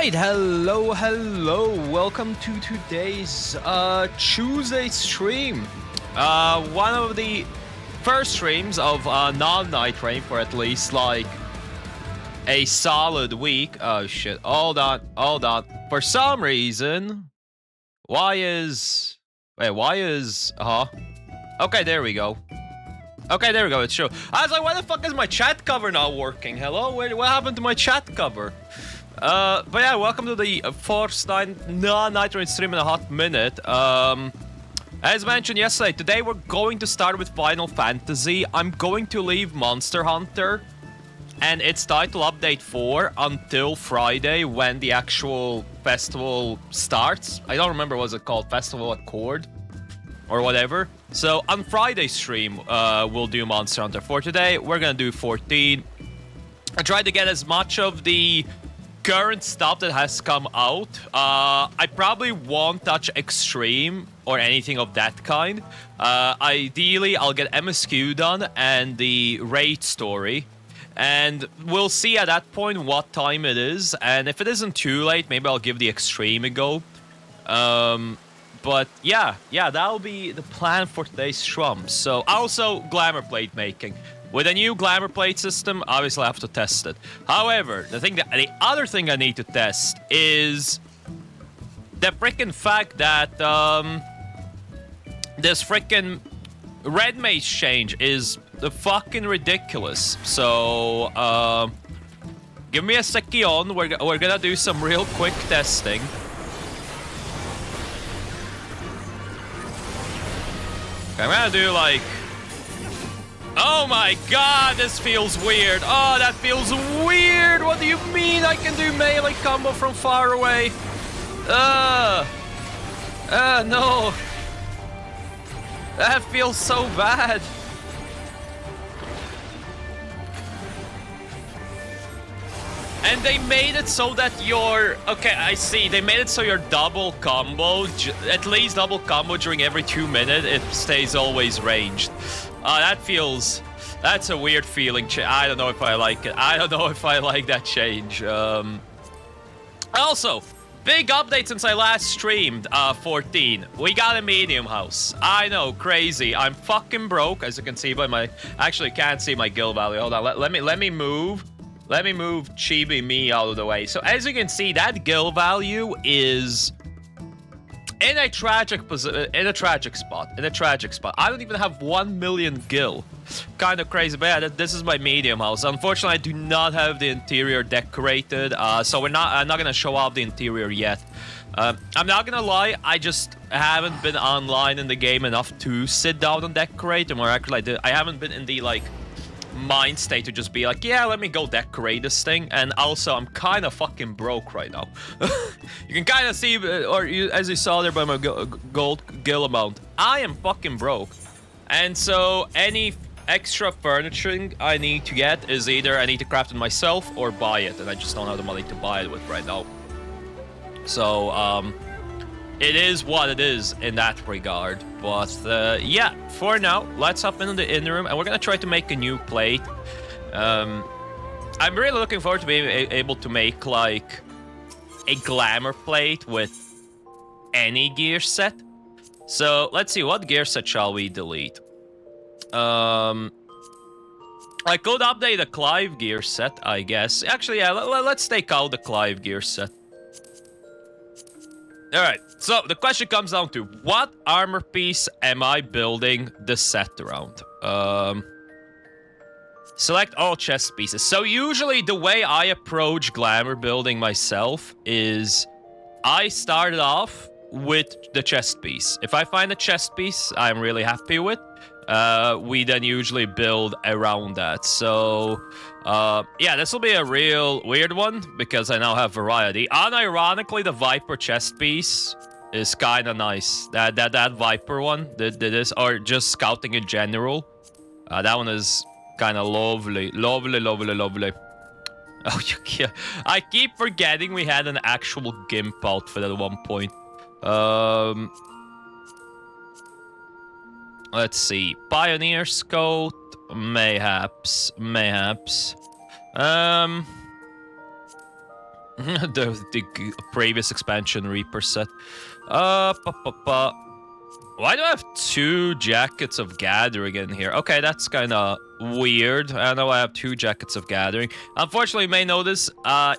Alright, hello, welcome to today's Tuesday stream. One of the first streams of non-night rain for at least like a solid week. Oh shit, hold on. For some reason, why is... Okay, there we go. It's true. I was like, why the fuck is my chat cover not working? Hello? What happened to my chat cover? But yeah, welcome to the first non-night rain stream in a hot minute. As mentioned yesterday, today we're going to start with Final Fantasy. I'm going to leave Monster Hunter and its title update 4 until Friday when the actual festival starts. I don't remember what it called, Festival Accord or whatever. So on Friday's stream, we'll do Monster Hunter. For today, we're gonna do 14. I tried to get as much of the current stuff that has come out. I probably won't touch Extreme or anything of that kind. Ideally, I'll get MSQ done and the raid story. And we'll see at that point what time it is. And if it isn't too late, maybe I'll give the Extreme a go. But yeah, that'll be the plan for today's stream. So also glamour plate making. With a new glamour plate system, obviously I have to test it. However, the other thing I need to test is the freaking fact that this freaking red mage change is fucking ridiculous. So give me a second. We're gonna do some real quick testing. I'm gonna do like... Oh my god, this feels weird. Oh, that feels weird. What do you mean I can do melee combo from far away? No. That feels so bad. And they made it so that your... Okay, I see. They made it so your double combo, at least double combo during every 2 minutes, it stays always ranged. That feels... That's a weird feeling. I don't know if I like it. I don't know if I like that change. Also, big update since I last streamed, 14. We got a medium house. I know, crazy. I'm fucking broke, as you can see by my... Actually, can't see my guild value. Hold on, let me move. Let me move Chibi me out of the way. So as you can see, that guild value is in a tragic spot. I don't even have 1 million gil. Kind of crazy, but yeah, this is my medium house. Unfortunately, I do not have the interior decorated, so I'm not gonna show off the interior yet. I'm not gonna lie, I just haven't been online in the game enough to sit down and decorate. And more accurately, I haven't been in the like mind state to just be like, yeah, let me go decorate this thing. And also, I'm kind of fucking broke right now. You can kind of see, as you saw there by my gold gil amount, I am fucking broke. And so any extra furnituring I need to get is either I need to craft it myself or buy it, and I just don't have the money to buy it with right now. So it is what it is in that regard. But yeah, for now, let's hop into the in room, and we're gonna try to make a new plate. I'm really looking forward to being able to make like a glamour plate with any gear set. So let's see, what gear set shall we delete? I could update the Clive gear set, I guess. Actually, yeah, let's take out the Clive gear set. Alright, so the question comes down to, what armor piece am I building the set around? Select all chest pieces. So usually the way I approach glamour building myself is I started off with the chest piece. If I find a chest piece I'm really happy with, we then usually build around that. So yeah, this will be a real weird one because I now have variety. Unironically, the Viper chest piece is kind of nice. That Viper one, this, or just scouting in general, that one is kind of lovely. Oh, I keep forgetting we had an actual GIMP outfit at one point. Let's see. Pioneer's coat. Mayhaps. the previous expansion Reaper set. Why do I have 2 jackets of gathering in here? Okay, that's kind of weird. I know I have 2 jackets of gathering. Unfortunately, you may notice,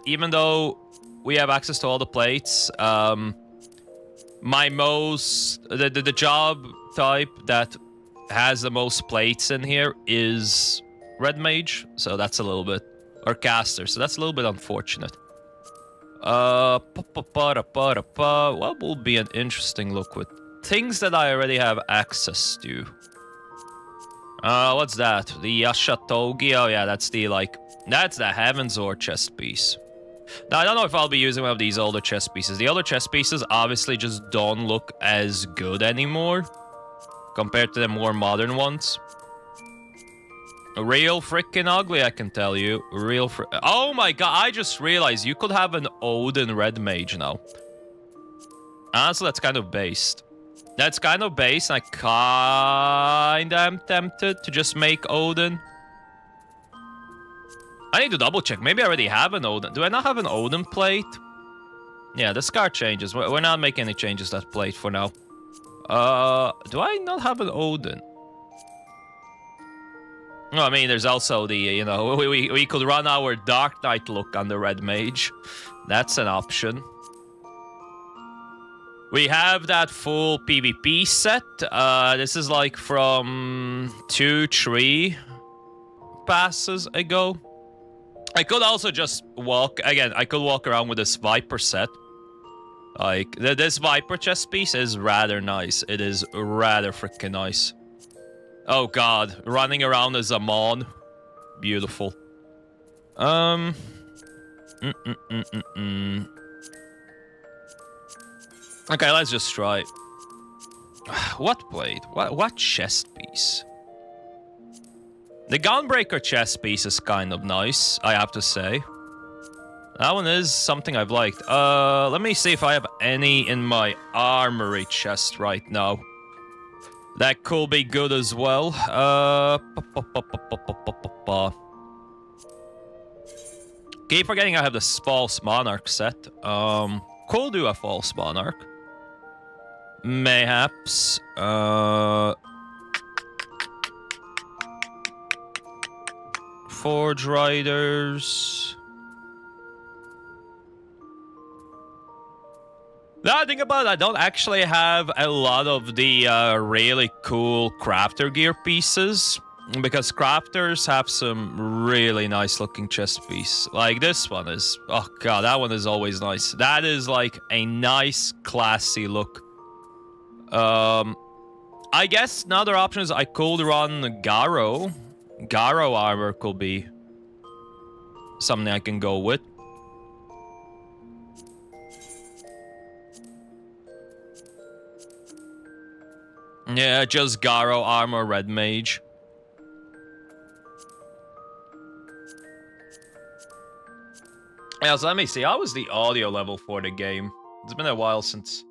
even though we have access to all the plates, my the job type that has the most plates in here is Red Mage, so that's a little bit, or Caster, so that's a little bit unfortunate. What will be an interesting look with things that I already have access to? What's that? The Yashatogi? Oh yeah, that's the Heaven's Or chest piece. Now, I don't know if I'll be using one of these older chest pieces. The older chest pieces obviously just don't look as good anymore compared to the more modern ones. Real freaking ugly, I can tell you. Oh my god, I just realized you could have an Odin Red Mage now. Honestly, that's kind of based. That's kind of based, and I kinda am tempted to just make Odin. I need to double check. Maybe I already have an Odin. Do I not have an Odin plate? Yeah, the scar changes. We're not making any changes to that plate for now. Do I not have an Odin? Well, I mean, there's also the, you know, we could run our Dark Knight look on the Red Mage. That's an option. We have that full PvP set. This is like from 2-3 passes ago. I could also just walk, again, I could walk around with this Viper set. Like, this Viper chest piece is rather nice. It is rather freaking nice. Oh god, running around as a Mon. Beautiful. Okay, let's just try. What blade? What chest piece? The Gunbreaker chest piece is kind of nice, I have to say. That one is something I've liked. Let me see if I have any in my armory chest right now. That could be good as well. Keep forgetting I have this False Monarch set. Could do a False Monarch. Mayhaps. Forge Riders. The thing about it, I don't actually have a lot of the really cool crafter gear pieces, because crafters have some really nice looking chest piece. Like this one is, oh god, that one is always nice. That is like a nice, classy look. I guess another option is I could run Garo. Garo armor could be something I can go with. Yeah, just Garo armor, Red Mage. Yeah, so let me see. How was the audio level for the game? It's been a while since...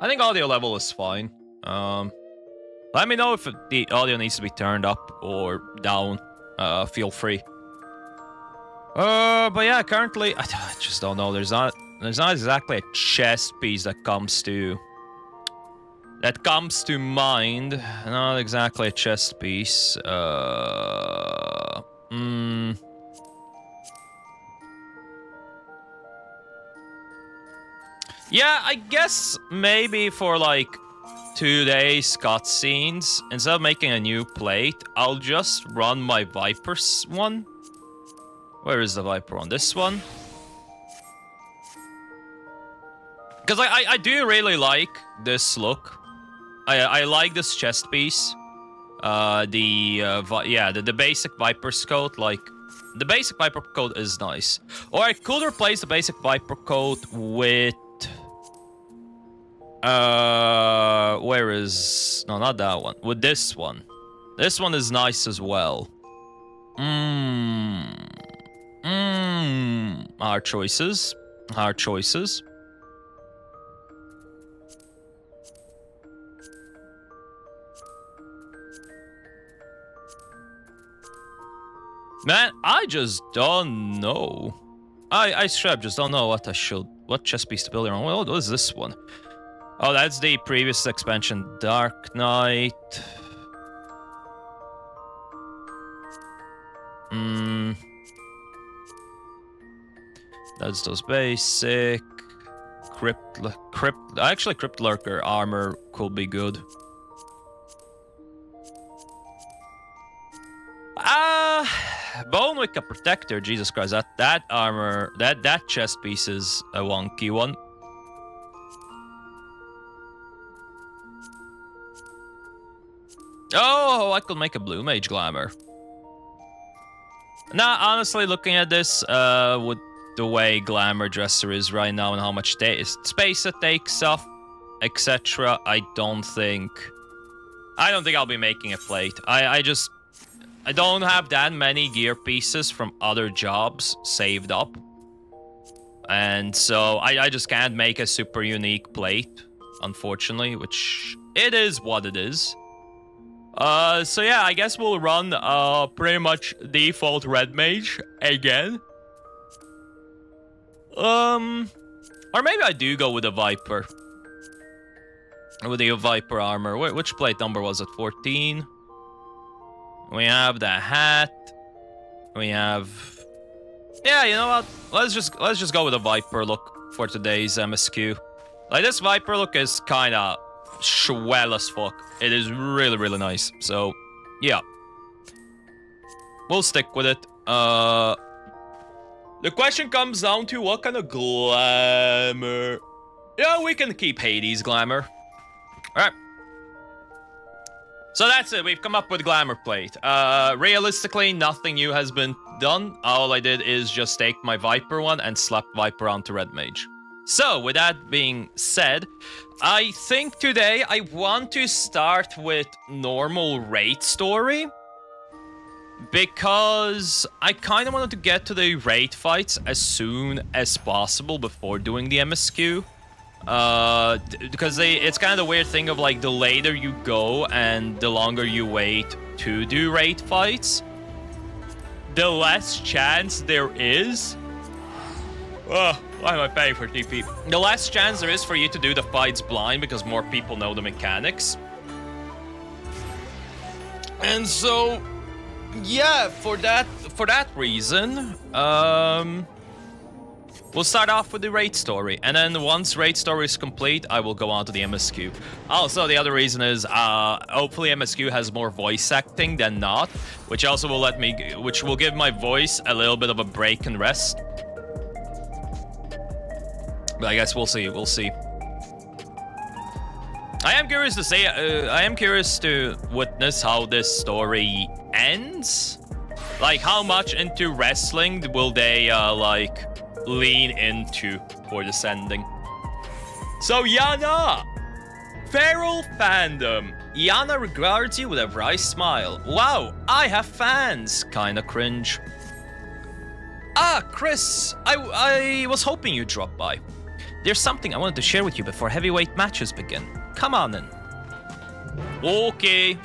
I think audio level is fine. Let me know if the audio needs to be turned up or down. Feel free. But yeah, currently... I just don't know. There's not exactly a chest piece that comes to mind. Not exactly a chest piece. Yeah, I guess maybe for like today's cutscenes, instead of making a new plate, I'll just run my Viper's one. Where is the Viper one? This one? Because I do really like this look. I like this chest piece. The basic Viper's coat, like... The basic Viper coat is nice. Or I could replace the basic Viper coat with... where is... No, not that one. With this one. This one is nice as well. Hard choices. Hard choices. Man, I just don't know. I strap just don't know what chest piece to build around. Well, what is this one? Oh, that's the previous expansion, Dark Knight. That's those basic. Actually, Crypt Lurker armor could be good. Bone Wicca Protector, Jesus Christ, that armor, that chest piece is a wonky one. Oh, I could make a Blue Mage Glamour. Nah, honestly, looking at this, with the way Glamour Dresser is right now and how much space it takes up, etc., I don't think I'll be making a plate. I don't have that many gear pieces from other jobs saved up. And so I just can't make a super unique plate, unfortunately, which it is what it is. So yeah, I guess we'll run pretty much default Red Mage again. Or maybe I do go with a Viper. With the Viper armor. Which plate number was it? 14? We have the hat. We have... Yeah, you know what? Let's just go with a Viper look for today's MSQ. Like, this Viper look is kind of swell as fuck. It is really, really nice. So, yeah. We'll stick with it. The question comes down to what kind of glamour. Yeah, we can keep Hades glamour. Alright. So that's it. We've come up with glamour plate. Realistically, nothing new has been done. All I did is just take my Viper one and slap Viper onto Red Mage. So, with that being said, I think today I want to start with normal raid story. Because I kind of wanted to get to the raid fights as soon as possible before doing the MSQ. Because it's kind of the weird thing of, like, the later you go and the longer you wait to do raid fights, the less chance there is... Why am I paying for TP? The less chance there is for you to do the fights blind because more people know the mechanics. And so, yeah, for that reason, we'll start off with the raid story, and then once raid story is complete, I will go on to the MSQ. Also, the other reason is, hopefully MSQ has more voice acting than not, which also will which will give my voice a little bit of a break and rest. But I guess we'll see. We'll see. I am curious to witness how this story ends. Like, how much into wrestling will they like lean into for this ending? So Yana, feral fandom. Yana regards you with a wry smile. Wow, I have fans. Kinda cringe. Ah, Chris, I was hoping you'd drop by. There's something I wanted to share with you before heavyweight matches begin. Come on in. Okay.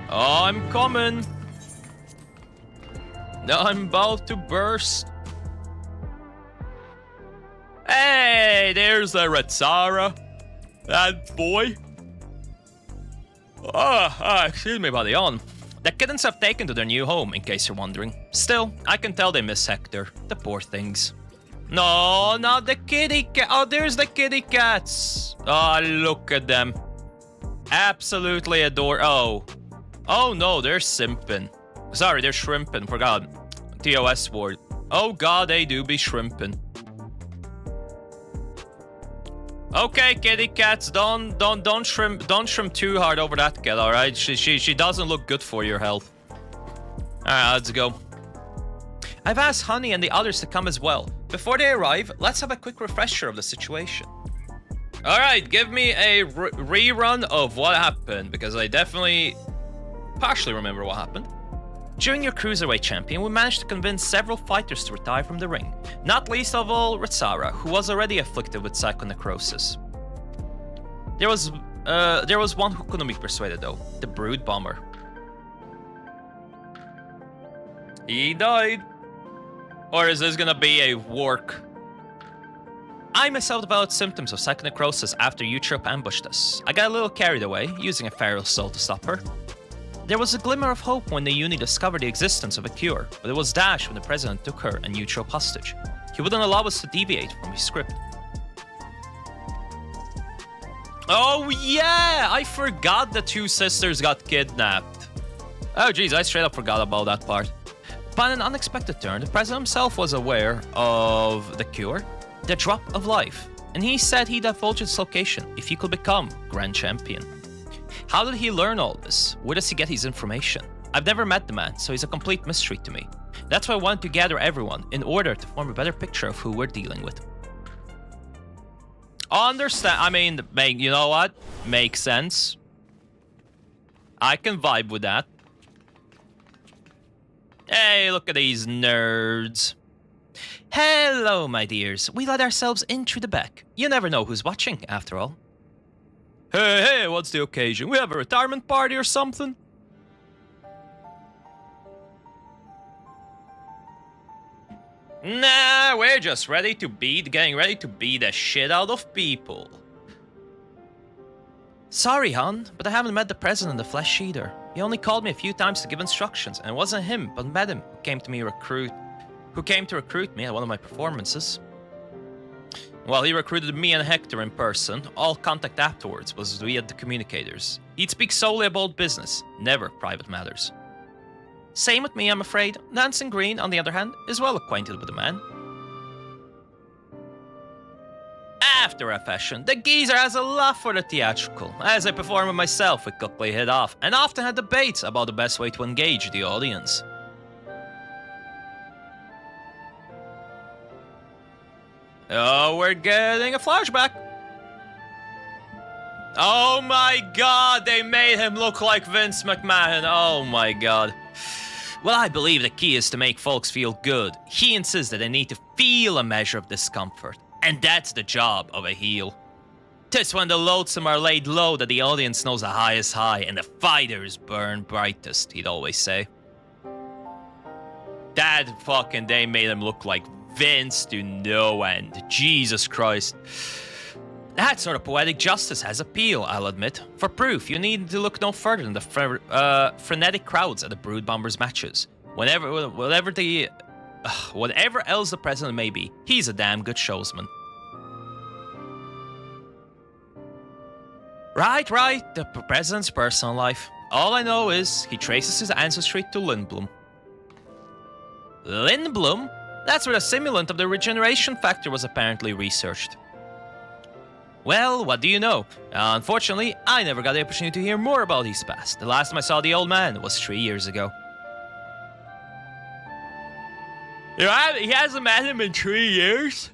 I'm coming. I'm about to burst. Hey, there's the Retsara. That boy. Excuse me, buddy, on. The kittens have taken to their new home, in case you're wondering. Still, I can tell they miss Hector. The poor things. No, not the kitty cat. Oh, there's the kitty cats. Oh, look at them. Absolutely adore. Oh no, they're simping. Sorry, they're shrimping. Forgot. TOS word. Oh god, they do be shrimping. Okay, kitty cats, don't shrimp too hard over that cat. All right, she doesn't look good for your health. All right, let's go. I've asked Honey and the others to come as well. Before they arrive, let's have a quick refresher of the situation. Alright, give me a rerun of what happened, because I definitely partially remember what happened. During your Cruiserweight champion, we managed to convince several fighters to retire from the ring. Not least of all, Retsara, who was already afflicted with psychonecrosis. There was one who couldn't be persuaded though, the Brood Bomber. He died. Or is this gonna be a work? I myself developed symptoms of psychonecrosis after Eutrope ambushed us. I got a little carried away, using a feral soul to stop her. There was a glimmer of hope when the uni discovered the existence of a cure, but it was dashed when the president took her and Eutrope hostage. He wouldn't allow us to deviate from his script. Oh yeah! I forgot the two sisters got kidnapped. Oh geez, I straight up forgot about that part. By an unexpected turn, the president himself was aware of the cure, the drop of life, and he said he'd divulge its location if he could become Grand Champion. How did he learn all this? Where does he get his information? I've never met the man, so he's a complete mystery to me. That's why I wanted to gather everyone in order to form a better picture of who we're dealing with. Understand? I mean, you know what? Makes sense. I can vibe with that. Hey, look at these nerds. Hello, my dears. We let ourselves in through the back. You never know who's watching, after all. Hey, what's the occasion? We have a retirement party or something? Nah, we're just getting ready to beat the shit out of people. Sorry, hon, but I haven't met the president in the flesh either. He only called me a few times to give instructions, and it wasn't him, but Madam who came to recruit me at one of my performances. Well, he recruited me and Hector in person. All contact afterwards was via the communicators. He'd speak solely about business, never private matters. Same with me, I'm afraid. Nansen Green, on the other hand, is well acquainted with the man. After a fashion, the geezer has a love for the theatrical. As I perform it myself, we quickly hit off, and often had debates about the best way to engage the audience. Oh, we're getting a flashback. Oh my god, they made him look like Vince McMahon. Oh my god. Well, I believe the key is to make folks feel good. He insists that they need to feel a measure of discomfort. And that's the job of a heel. 'Tis when the loathsome are laid low that the audience knows the high is high and the fighters burn brightest, he'd always say. That fucking day made him look like Vince to no end. Jesus Christ. That sort of poetic justice has appeal, I'll admit. For proof, you need to look no further than the frenetic crowds at the Brood Bombers matches. Whatever else the president may be, he's a damn good showsman. Right, the president's personal life. All I know is he traces his ancestry to Lindblom. Lindblom? That's where the simulant of the regeneration factor was apparently researched. Well, what do you know? Unfortunately, I never got the opportunity to hear more about his past. The last time I saw the old man was 3 years ago. You know, he hasn't met him in 3 years?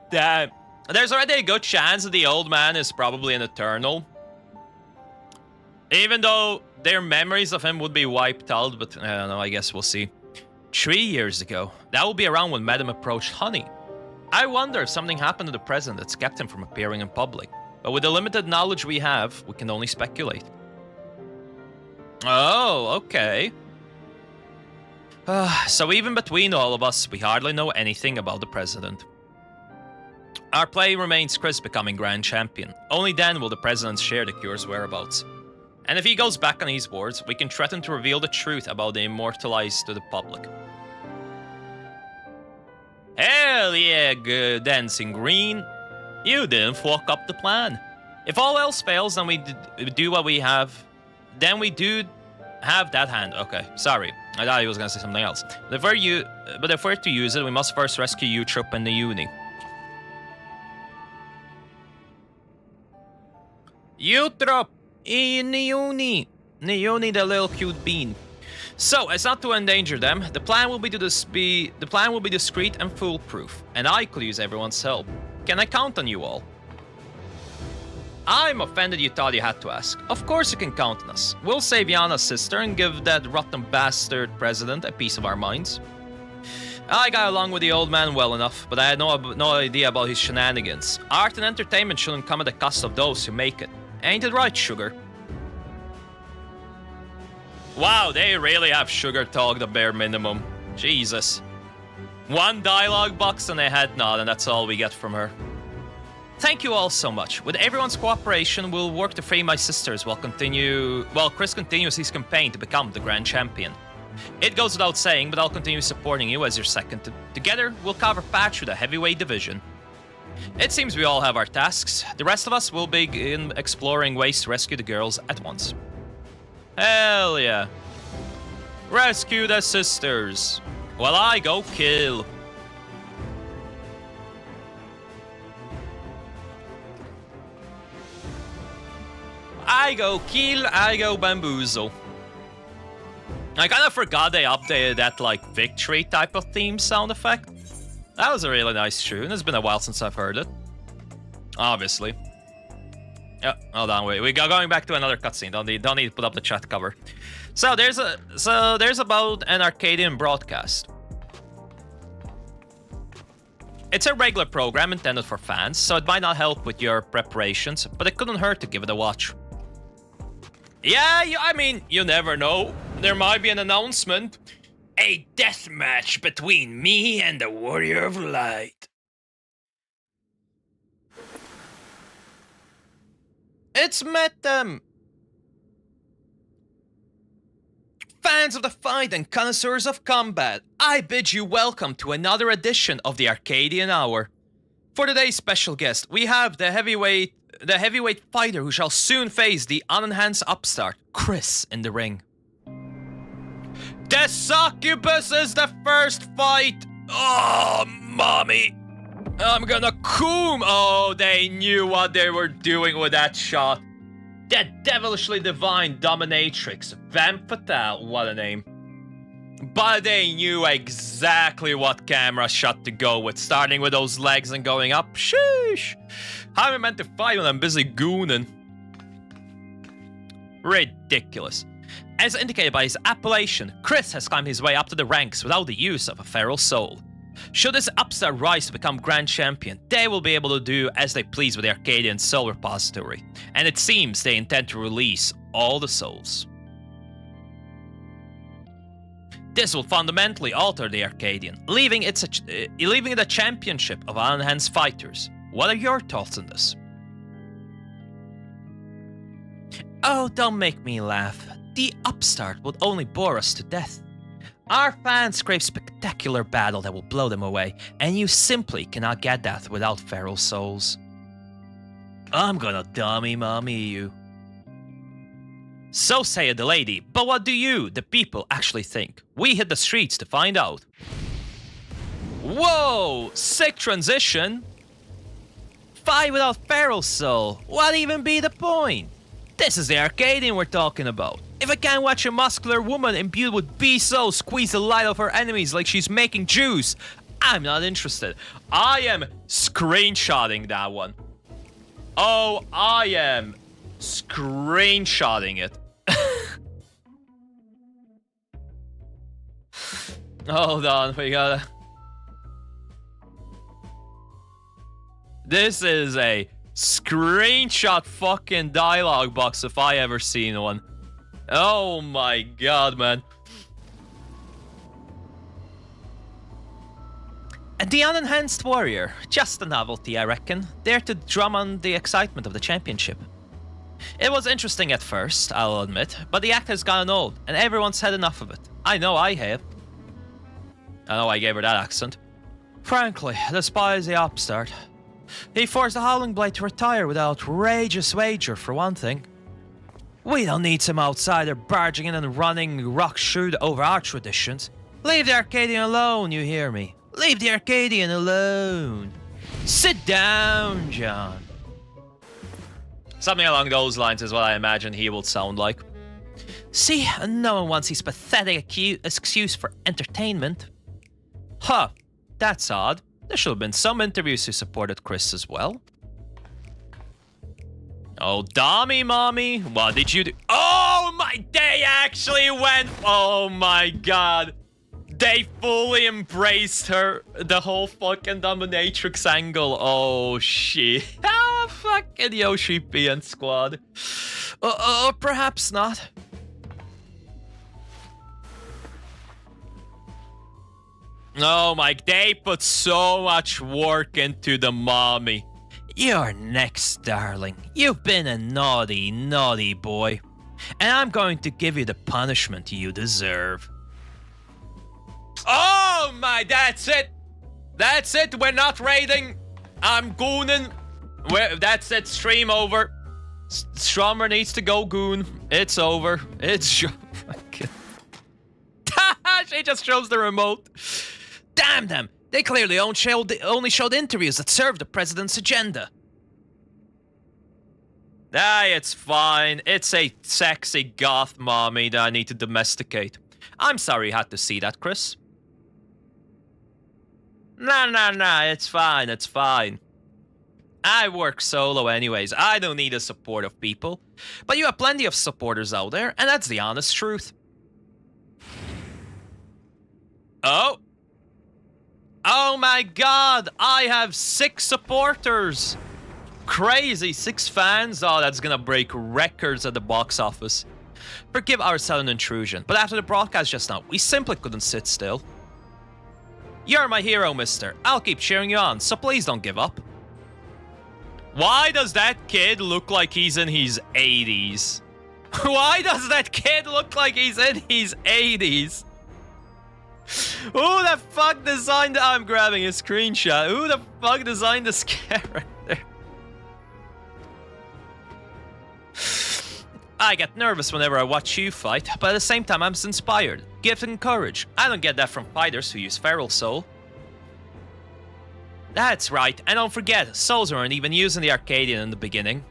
Damn. There's already a good chance that the old man is probably an Eternal. Even though their memories of him would be wiped out, but I don't know, I guess we'll see. 3 years ago. That will be around when Madam approached Honey. I wonder if something happened to the president that's kept him from appearing in public. But with the limited knowledge we have, we can only speculate. Oh, okay. So even between all of us, we hardly know anything about the president. Our play remains Chris becoming Grand Champion. Only then will the president share the cure's whereabouts. And if he goes back on his words, we can threaten to reveal the truth about the Immortalized to the public. Hell yeah, good Dancing Green. You didn't fuck up the plan. If all else fails, then we do what we have. Then we do have that hand. Okay, sorry. I thought he was gonna say something else. But if we're to use it, we must first rescue Eutrope and the Uni. Eutrope in the Uni. The Uni, the little cute bean. So, as not to endanger them, the plan will be discreet and foolproof, and I could use everyone's help. Can I count on you all? I'm offended you thought you had to ask. Of course you can count on us. We'll save Yana's sister and give that rotten bastard president a piece of our minds. I got along with the old man well enough, but I had no idea about his shenanigans. Art and entertainment shouldn't come at the cost of those who make it. Ain't it right, Sugar? Wow, they really have Sugar talk the bare minimum. Jesus. One dialogue box and a head nod, and that's all we get from her. Thank you all so much. With everyone's cooperation, we'll work to free my sisters while Chris continues his campaign to become the Grand Champion. It goes without saying, but I'll continue supporting you as your second. Together, we'll cover patch through the heavyweight division. It seems we all have our tasks. The rest of us will begin exploring ways to rescue the girls at once. Hell yeah. Rescue the sisters. While I go kill. I go kill, I go bamboozle. I kind of forgot they updated that, like, victory type of theme sound effect. That was a really nice tune. It's been a while since I've heard it. Obviously. Yeah, hold on, wait. We go going back to another cutscene. Don't need to put up the chat cover. So there's about an Arcadian broadcast. It's a regular program intended for fans, so it might not help with your preparations, but it couldn't hurt to give it a watch. Yeah, I mean, you never know. There might be an announcement. A death match between me and the Warrior of Light. It's met them. Fans of the fight and connoisseurs of combat, I bid you welcome to another edition of the Arcadian Hour. For today's special guest, we have the heavyweight fighter who shall soon face the unenhanced upstart, Chris, in the ring. The succubus is the first fight! Oh, mommy! I'm gonna coom! Oh, they knew what they were doing with that shot. That devilishly divine dominatrix, Femme Fatale, what a name. But they knew exactly what camera shot to go with, starting with those legs and going up. Sheesh! How am I meant to fight when I'm busy gooning? Ridiculous. As indicated by his appellation, Chris has climbed his way up to the ranks without the use of a feral soul. Should this upstart rise to become Grand Champion, they will be able to do as they please with the Arcadian Soul Repository, and it seems they intend to release all the souls. This will fundamentally alter the Arcadian, leaving it a championship of unenhanced fighters. What are your thoughts on this? Oh, don't make me laugh. The upstart would only bore us to death. Our fans crave spectacular battle that will blow them away, and you simply cannot get that without feral souls. I'm gonna dummy mommy you. So saith the lady, but what do you, the people, actually think? We hit the streets to find out. Whoa! Sick transition! Fight without feral soul. What even be the point? This is the Arcadian we're talking about. If I can't watch a muscular woman imbued with B-Soul squeeze the light of her enemies like she's making juice, I'm not interested. I am screenshotting that one. Oh, I am screenshotting it. Hold on, we gotta... This is a screenshot fucking dialogue box if I ever seen one. Oh my god, man. And the unenhanced warrior, just a novelty, I reckon, there to drum on the excitement of the championship. It was interesting at first, I'll admit, but the act has gotten old, and everyone's had enough of it. I know I have. I know I gave her that accent. Frankly, I despise the upstart. He forced the Howling Blade to retire with an outrageous wager, for one thing. We don't need some outsider barging in and running roughshod over our traditions. Leave the Arcadian alone, you hear me? Leave the Arcadian alone. Sit down, John. Something along those lines is what I imagine he will sound like. See, no one wants his pathetic excuse for entertainment. Huh, that's odd. There should have been some interviews who supported Chris as well. Oh, dummy, mommy. What did you do? Oh, they actually went. Oh, my God. They fully embraced her. The whole fucking dominatrix angle. Oh, shit. Ah, fucking Yoshi P and squad. Perhaps not. Oh my, they put so much work into the mommy. You're next, darling. You've been a naughty, naughty boy. And I'm going to give you the punishment you deserve. Oh my, that's it. That's it, we're not raiding. I'm gooning. That's it, stream over. Strummer needs to go goon. It's over. It's... She just shows the remote. Damn them! They clearly only showed interviews that served the president's agenda. Ah, it's fine. It's a sexy goth mommy that I need to domesticate. I'm sorry you had to see that, Chris. Nah, it's fine, it's fine. I work solo anyways. I don't need the support of people. But you have plenty of supporters out there, and that's the honest truth. Oh. Oh my god, I have 6 supporters. Crazy, 6 fans. Oh, that's gonna break records at the box office. Forgive our sudden intrusion, but after the broadcast just now, we simply couldn't sit still. You're my hero, mister. I'll keep cheering you on, so please don't give up. Why does that kid look like he's in his 80s? Why does that kid look like he's in his 80s? Who the fuck designed... I'm grabbing a screenshot. Who the fuck designed this character? I get nervous whenever I watch you fight, but at the same time I'm inspired, gifted and courage. I don't get that from fighters who use feral soul. That's right, and don't forget, souls weren't even used in the Arcadian in the beginning.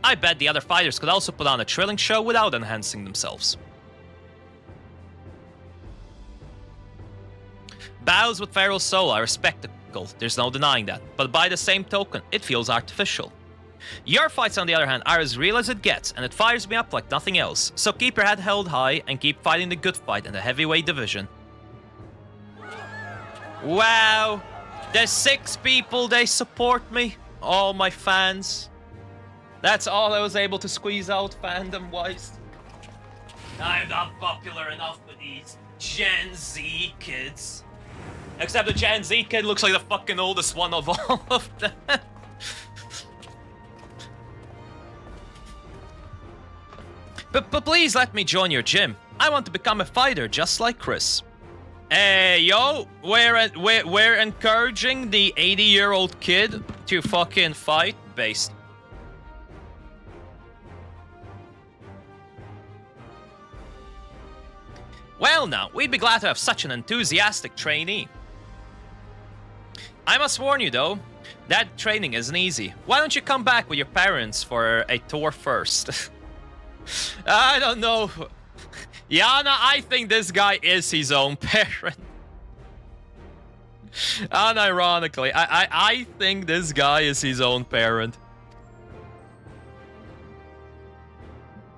I bet the other fighters could also put on a thrilling show without enhancing themselves. Battles with feral soul are a spectacle, there's no denying that, but by the same token, it feels artificial. Your fights, on the other hand, are as real as it gets, and it fires me up like nothing else, so keep your head held high and keep fighting the good fight in the heavyweight division. Wow, there's 6 people, they support me, all my fans. That's all I was able to squeeze out fandom-wise. I'm not popular enough with these Gen Z kids. Except the Gen Z kid looks like the fucking oldest one of all of them. But please let me join your gym. I want to become a fighter just like Chris. Hey, yo, we're encouraging the 80-year-old kid to fucking fight based. Well now, we'd be glad to have such an enthusiastic trainee. I must warn you though, that training isn't easy. Why don't you come back with your parents for a tour first? I don't know. Yana, I think this guy is his own parent. Unironically, I think this guy is his own parent.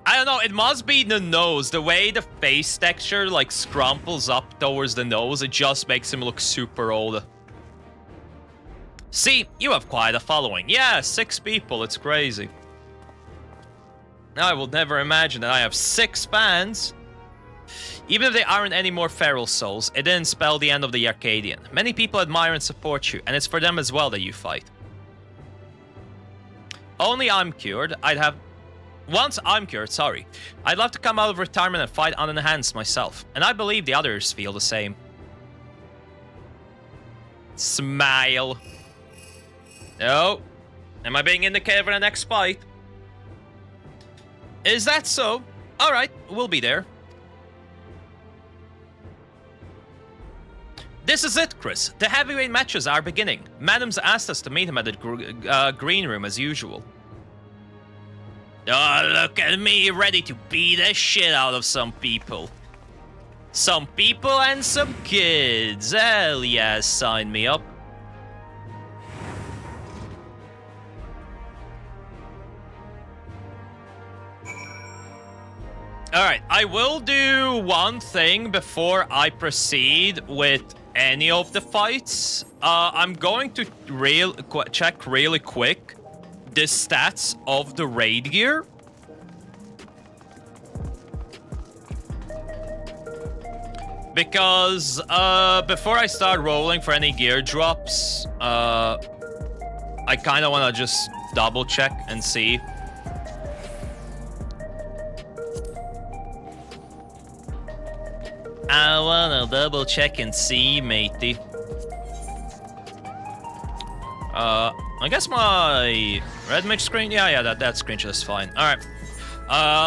I don't know, it must be the nose. The way the face texture like scrumples up towards the nose, it just makes him look super old. See, you have quite a following. Yeah, 6 people, it's crazy. I will never imagine that I have 6 fans. Even if they aren't any more feral souls, it didn't spell the end of the Arcadian. Many people admire and support you, and it's for them as well that you fight. Only I'm cured, Once I'm cured, sorry, I'd love to come out of retirement and fight unenhanced myself, and I believe the others feel the same. Smile. Oh, am I being indicated for the next fight? Is that so? Alright, we'll be there. This is it, Chris. The heavyweight matches are beginning. Madam's asked us to meet him at the green room as usual. Oh, look at me, ready to beat the shit out of some people. Some people and some kids. Hell yeah, sign me up. Alright, I will do one thing before I proceed with any of the fights. I'm going to check really quick the stats of the raid gear. Because before I start rolling for any gear drops, I kind of want to just double check and see. I want to double check and see, matey. I guess my red mage screen? Yeah, that screenshot is fine. All right.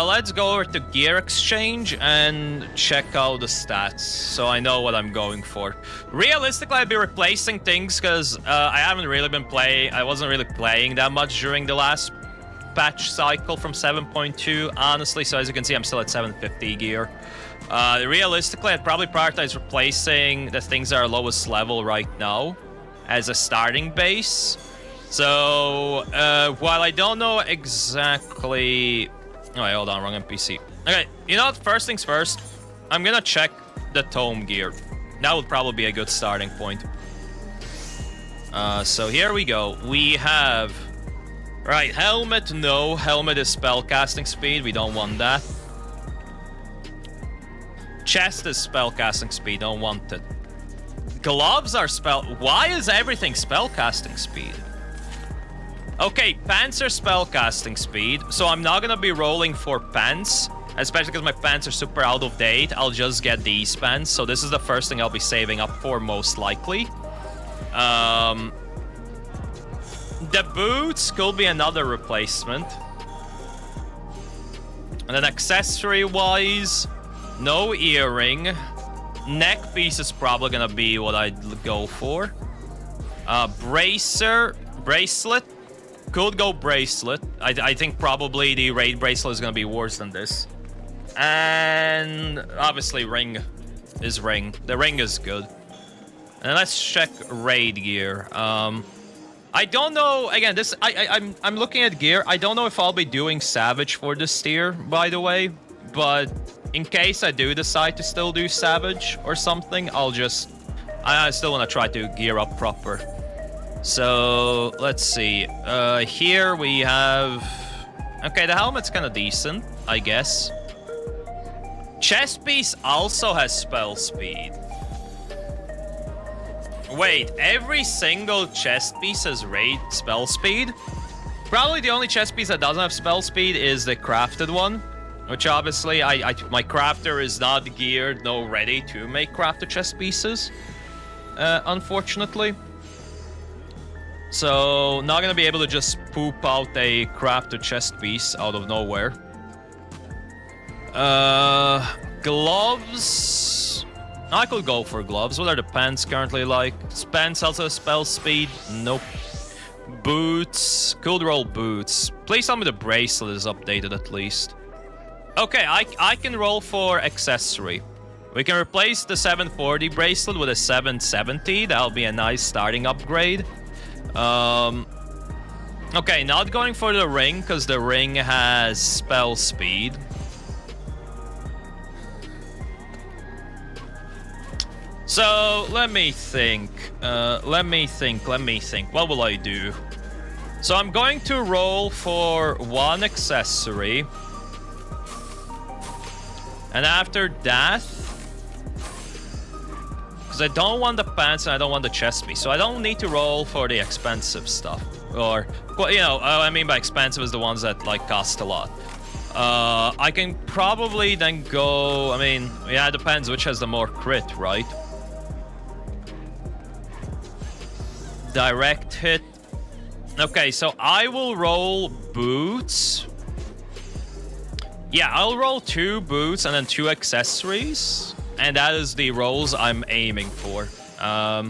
Let's go over to Gear Exchange and check out the stats, so I know what I'm going for. Realistically, I'd be replacing things because I haven't really been playing. I wasn't really playing that much during the last patch cycle from 7.2, honestly. So as you can see, I'm still at 750 gear. Realistically, I'd probably prioritize replacing the things that are lowest level right now as a starting base. So while I don't know exactly... Oh, wait, hold on, wrong NPC. Okay, you know what? First things first, I'm gonna check the tome gear. That would probably be a good starting point. So here we go. We have... Right, helmet, no. Helmet is spellcasting speed. We don't want that. Chest is spellcasting speed. Don't want it. Gloves are spell... Why is everything spellcasting speed? Okay, pants are spellcasting speed, so I'm not gonna be rolling for pants, especially because my pants are super out of date. I'll just get these pants, so this is the first thing I'll be saving up for most likely. The boots could be another replacement. And then accessory-wise, no earring. Neck piece is probably gonna be what I'd go for. Bracelet. Could go bracelet. I think probably the raid bracelet is gonna be worse than this. And obviously ring is ring. The ring is good. And let's check raid gear. I don't know. Again, this I'm looking at gear. I don't know if I'll be doing Savage for this tier, by the way. But in case I do decide to still do Savage or something, I still want to try to gear up proper. So let's see. Here we have... Okay, the helmet's kind of decent, I guess. Chest piece also has spell speed. Wait, every single chest piece has raid spell speed? Probably the only chest piece that doesn't have spell speed is the crafted one. Which obviously, my crafter is not geared nor ready to make crafted chest pieces. Unfortunately. So, not gonna be able to just poop out a crafted chest piece out of nowhere. Gloves... I could go for gloves. What are the pants currently like? Pants also spell speed? Nope. Boots. Could roll boots. Please tell me the bracelet is updated at least. Okay, I can roll for accessory. We can replace the 740 bracelet with a 770. That'll be a nice starting upgrade. Okay, not going for the ring, because the ring has spell speed. So, let me think. Let me think. What will I do? So, I'm going to roll for one accessory. And after that... Because I don't want the pants and I don't want the chest piece. So I don't need to roll for the expensive stuff. Or, well, you know, I mean by expensive is the ones that, like, cost a lot. I can probably then go... I mean, yeah, it depends which has the more crit, right? Direct hit. Okay, so I will roll boots. Yeah, I'll roll 2 boots and then 2 accessories. And that is the rolls I'm aiming for. I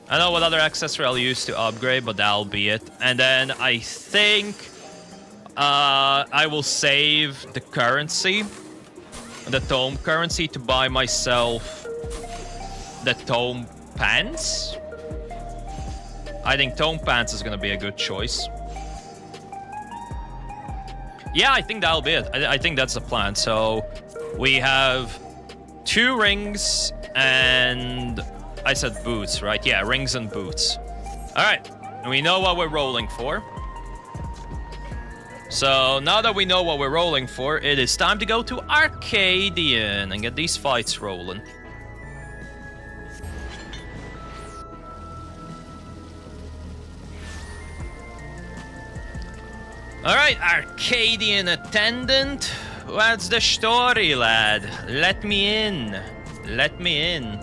don't know what other accessory I'll use to upgrade, but that'll be it. And then I think I will save the currency, the tome currency, to buy myself the tome pants. I think tome pants is going to be a good choice. Yeah, I think that'll be it. I think that's the plan. So we have 2 rings and I said boots, right? Yeah, rings and boots. All right, and we know what we're rolling for. So now that we know what we're rolling for, it is time to go to Arcadian and get these fights rolling. Alright, Arcadian attendant. What's the story, lad? Let me in. Let me in.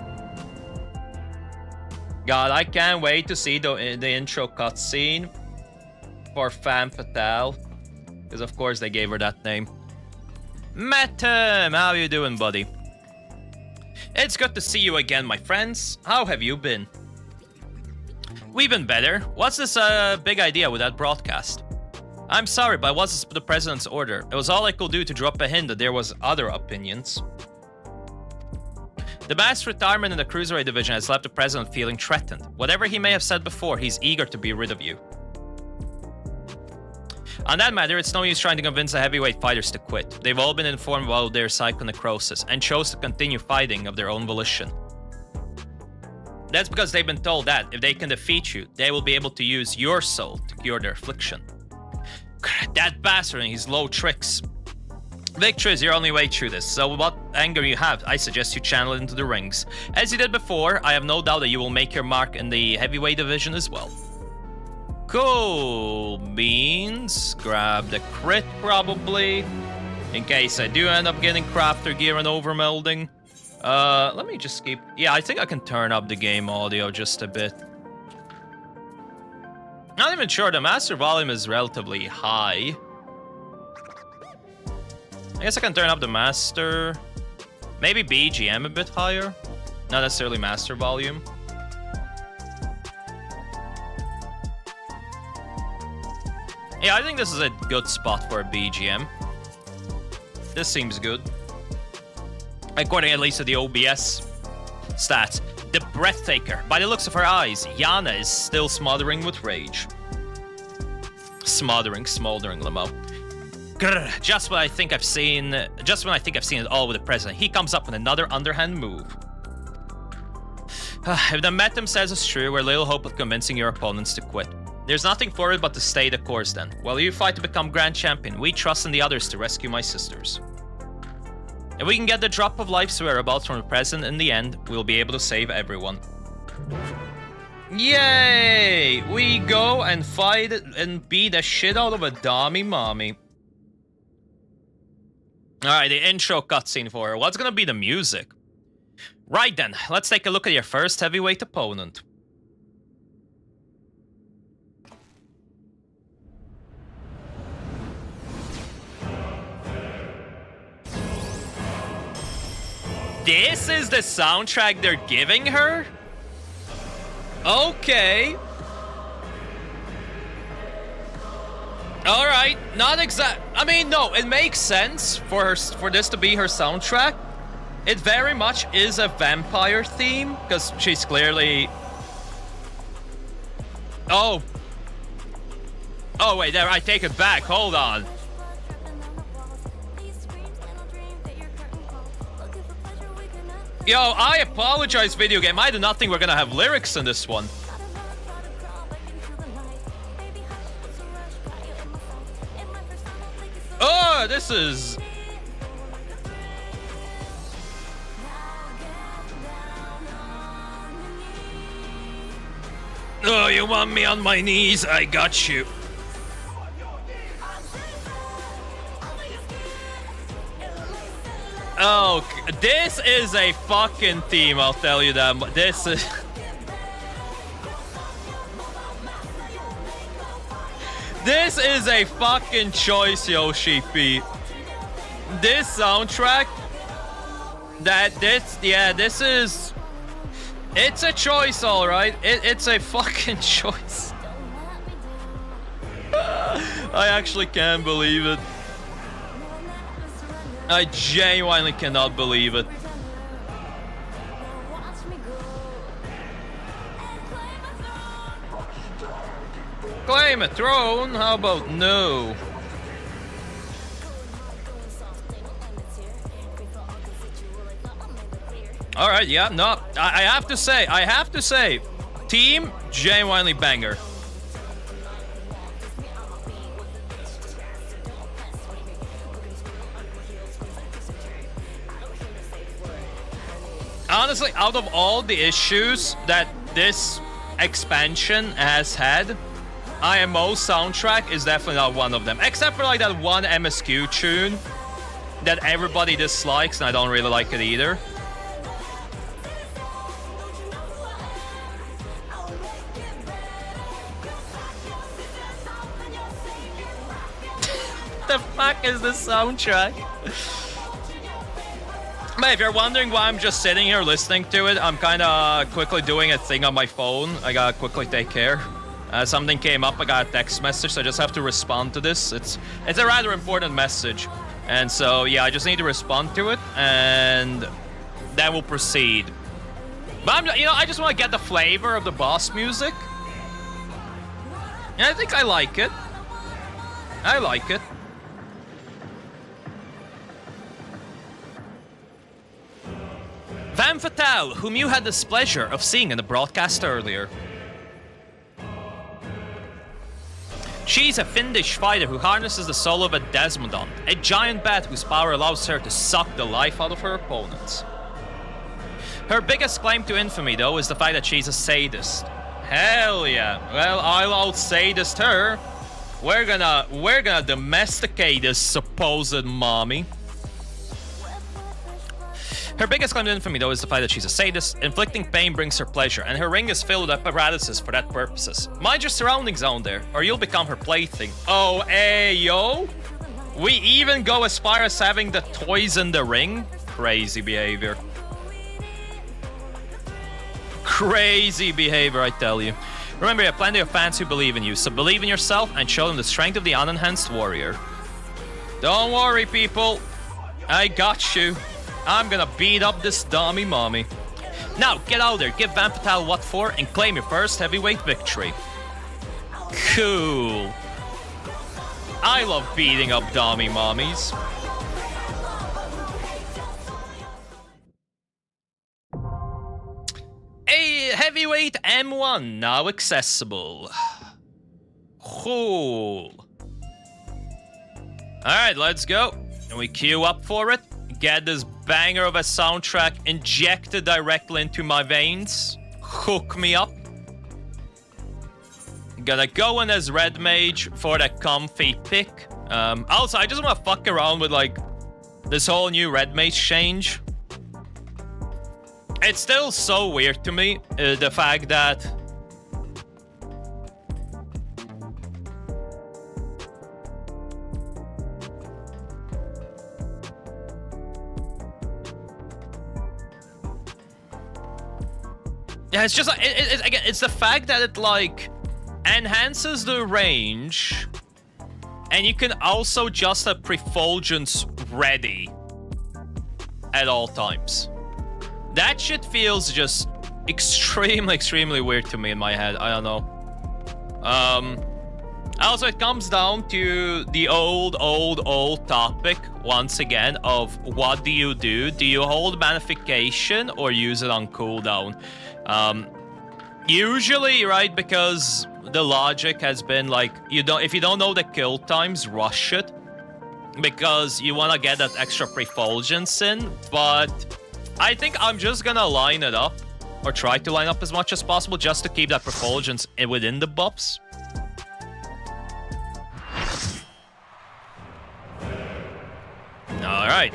God, I can't wait to see the intro cutscene for Femme Fatale. Because of course they gave her that name. Matem, how you doing, buddy? It's good to see you again, my friends. How have you been? We've been better. What's this big idea with that broadcast? I'm sorry, but it was the president's order. It was all I could do to drop a hint that there was other opinions. The mass retirement in the Cruiserweight division has left the president feeling threatened. Whatever he may have said before, he's eager to be rid of you. On that matter, it's no use trying to convince the heavyweight fighters to quit. They've all been informed about their psychonecrosis and chose to continue fighting of their own volition. That's because they've been told that if they can defeat you, they will be able to use your soul to cure their affliction. That bastard and his low tricks. Victory is your only way through this, so what anger you have, I suggest you channel it into the rings. As you did before, I have no doubt that you will make your mark in the heavyweight division as well. Cool beans. Grab the crit probably, in case I do end up getting crafter gear and overmelding. Let me just keep... Yeah, I think I can turn up the game audio just a bit. Not even sure, the master volume is relatively high. I guess I can turn up the master. Maybe BGM a bit higher. Not necessarily master volume. Yeah, I think this is a good spot for a BGM. This seems good. According at least to the OBS stats. The Breathtaker. By the looks of her eyes, Yana is still smothering with rage. Smoldering limo. Grr, just when I think I've seen it all with the president, he comes up with another underhand move. If the Metem says it's true, we're little hope of convincing your opponents to quit. There's nothing for it but to stay the course then. While you fight to become grand champion, we trust in the others to rescue my sisters. If we can get the drop of life's whereabouts from the president in the end, we'll be able to save everyone. Yay! We go and fight and beat the shit out of a dummy mommy. Alright, the intro cutscene for her. What's gonna be the music? Right then, let's take a look at your first heavyweight opponent. This is the soundtrack they're giving her? Okay. Alright, not exact. I mean, no, it makes sense for this to be her soundtrack. It very much is a vampire theme, because she's clearly... Oh. Oh, wait, there, I take it back. Hold on. Yo, I apologize, video game. I did not think we're gonna have lyrics in this one. Oh, this is... Oh, you want me on my knees? I got you. Oh, this is a fucking theme, I'll tell you that. This is... This is a fucking choice, Yoshi P. This soundtrack... this is... It's a choice, alright. It's a fucking choice. I actually can't believe it. I genuinely cannot believe it. Claim a throne? How about no? Alright, yeah, no. I have to say, team, genuinely banger. Honestly, out of all the issues that this expansion has had, IMO soundtrack is definitely not one of them. Except for like that one MSQ tune that everybody dislikes, and I don't really like it either. The fuck is this soundtrack? But if you're wondering why I'm just sitting here listening to it, I'm kind of quickly doing a thing on my phone. I gotta quickly take care. Something came up, I got a text message, so I just have to respond to this. It's a rather important message. And so, yeah, I just need to respond to it, and then we'll proceed. But, I just want to get the flavor of the boss music. And I think I like it. I like it. Femme Fatale, whom you had the pleasure of seeing in the broadcast earlier. She's a fiendish fighter who harnesses the soul of a Desmodon, a giant bat whose power allows her to suck the life out of her opponents. Her biggest claim to infamy, though, is the fact that she's a sadist. Hell yeah. Well, I'll out-sadist her. We're gonna domesticate this supposed mommy. Her biggest claim to infamy, though, is the fact that she's a sadist. Inflicting pain brings her pleasure, and her ring is filled with apparatuses for that purposes. Mind your surroundings down there, or you'll become her plaything. Oh, hey, yo! We even go as far as having the toys in the ring? Crazy behavior. Crazy behavior, I tell you. Remember, you have plenty of fans who believe in you, so believe in yourself and show them the strength of the unenhanced warrior. Don't worry, people. I got you. I'm gonna beat up this dummy mommy. Now, get out there, give Femme Fatale what for, and claim your first heavyweight victory. Cool. I love beating up dummy mommies. A heavyweight M1 now accessible. Cool. Alright, let's go. And we queue up for it. Get this banger of a soundtrack injected directly into my veins. Hook me up. Gonna go in as Red Mage for the comfy pick. Also, I just want to fuck around with, like, this whole new Red Mage change. It's still so weird to me, the fact that... Yeah, it's just like, again, it's the fact that it, like, enhances the range, and you can also just have Prefulgence ready at all times. That shit feels just extremely weird to me in my head. I don't know. Also, it comes down to the old topic, once again, of what do you do? Do you hold Manification or use it on cooldown? Usually, right, because the logic has been like, if you don't know the kill times, rush it. Because you want to get that extra Prefulgence in, but I think I'm just gonna line it up, or try to line up as much as possible, just to keep that Prefulgence within the buffs. Alright.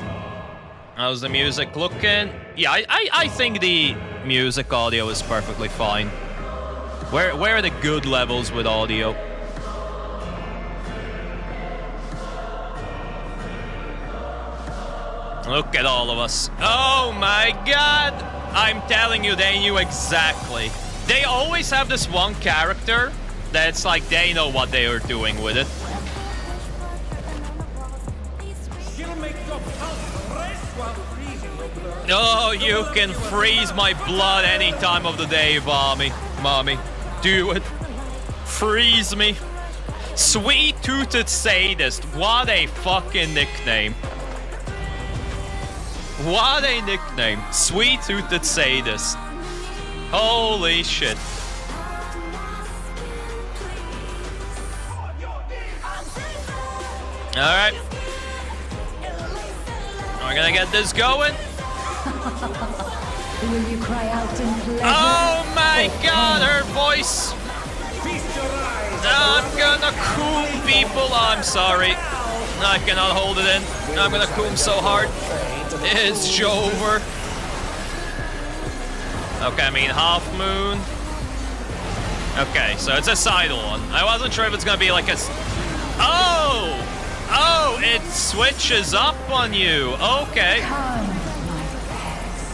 How's the music looking? Yeah, I think the music audio is perfectly fine. Where are the good levels with audio? Look at all of us. Oh my god! I'm telling you, they knew exactly. They always have this one character that's like, they know what they are doing with it. Oh, you can freeze my blood any time of the day, mommy. Do it. Freeze me. Sweet-toothed sadist. What a fucking nickname. What a nickname. Sweet-toothed sadist. Holy shit. Alright. We're gonna get this going. Will you cry out in pleasure? Oh my god, her voice! I'm gonna coom people. I'm sorry. I cannot hold it in. I'm gonna coom so hard. It's over. Okay, I mean half moon. Okay, so it's a sidle one. I wasn't sure if it's gonna be like a... Oh! Oh, it switches up on you. Okay.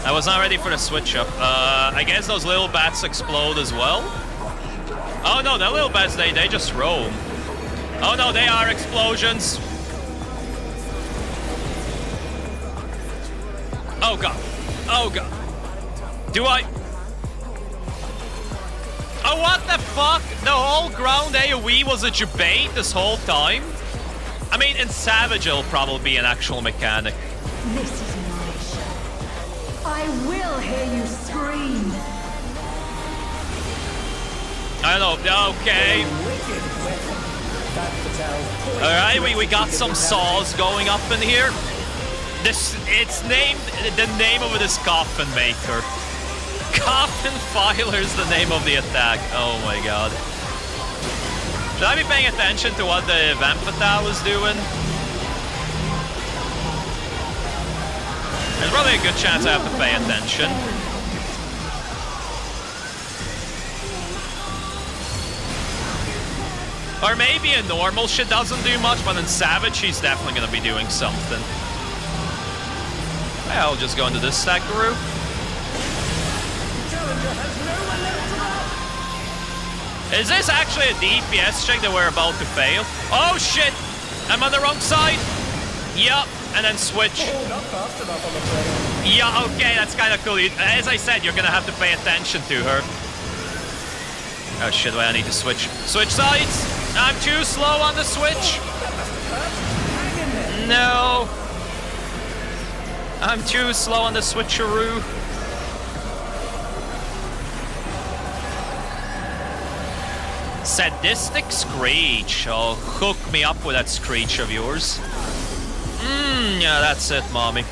I was not ready for the switch up. I guess those little bats explode as well. Oh no, the little bats, they just roam. Oh no, they are explosions. Oh god. Oh god. Do I... Oh, what the fuck? The whole ground AoE was a debate this whole time? I mean, in Savage it'll probably be an actual mechanic. This is my show. I will hear you scream. I don't know. Okay. Alright, we got some saws going up in here. It's named... The name of it is Coffin Maker. Coffin Filer is the name of the attack. Oh my god. Should I be paying attention to what the Vamp Fatale is doing? There's probably a good chance I have to pay attention. Or maybe in normal she doesn't do much, but in Savage she's definitely going to be doing something. I'll just go into this stack group. Is this actually a DPS check that we're about to fail? Oh shit! I'm on the wrong side! Yup, and then switch. Yeah, okay, that's kind of cool. As I said, you're gonna have to pay attention to her. Oh shit, wait, I need to switch. Switch sides! I'm too slow on the switch! No! I'm too slow on the switcheroo. Sadistic Screech. Oh, hook me up with that Screech of yours. Yeah, that's it, mommy.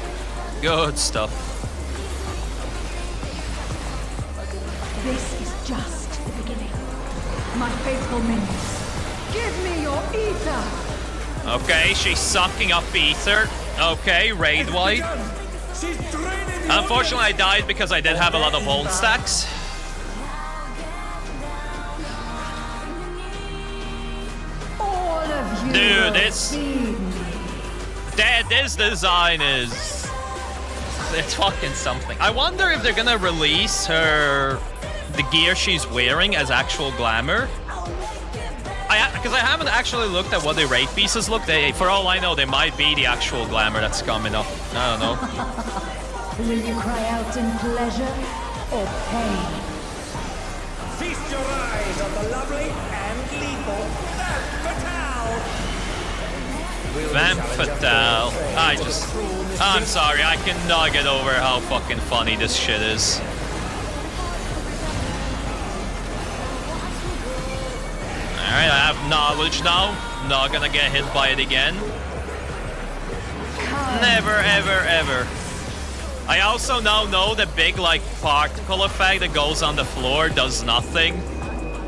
Good stuff. This is just the beginning. My faithful minions, give me your ether. Okay, she's sucking up ether. Okay, raid wide. Unfortunately, I died because I did have a lot of hold stacks. Dude, this design is... It's fucking something. I wonder if they're gonna release the gear she's wearing as actual glamour. Because I haven't actually looked at what the raid pieces look. For all I know, they might be the actual glamour that's coming up. I don't know. Will you cry out in pleasure or pain? Feast your eyes on the lovely and lethal Vamp Fatale. I'm sorry, I cannot get over how fucking funny this shit is. Alright, I have knowledge now. Not gonna get hit by it again. Never, ever, ever. I also now know the big, like, particle effect that goes on the floor does nothing.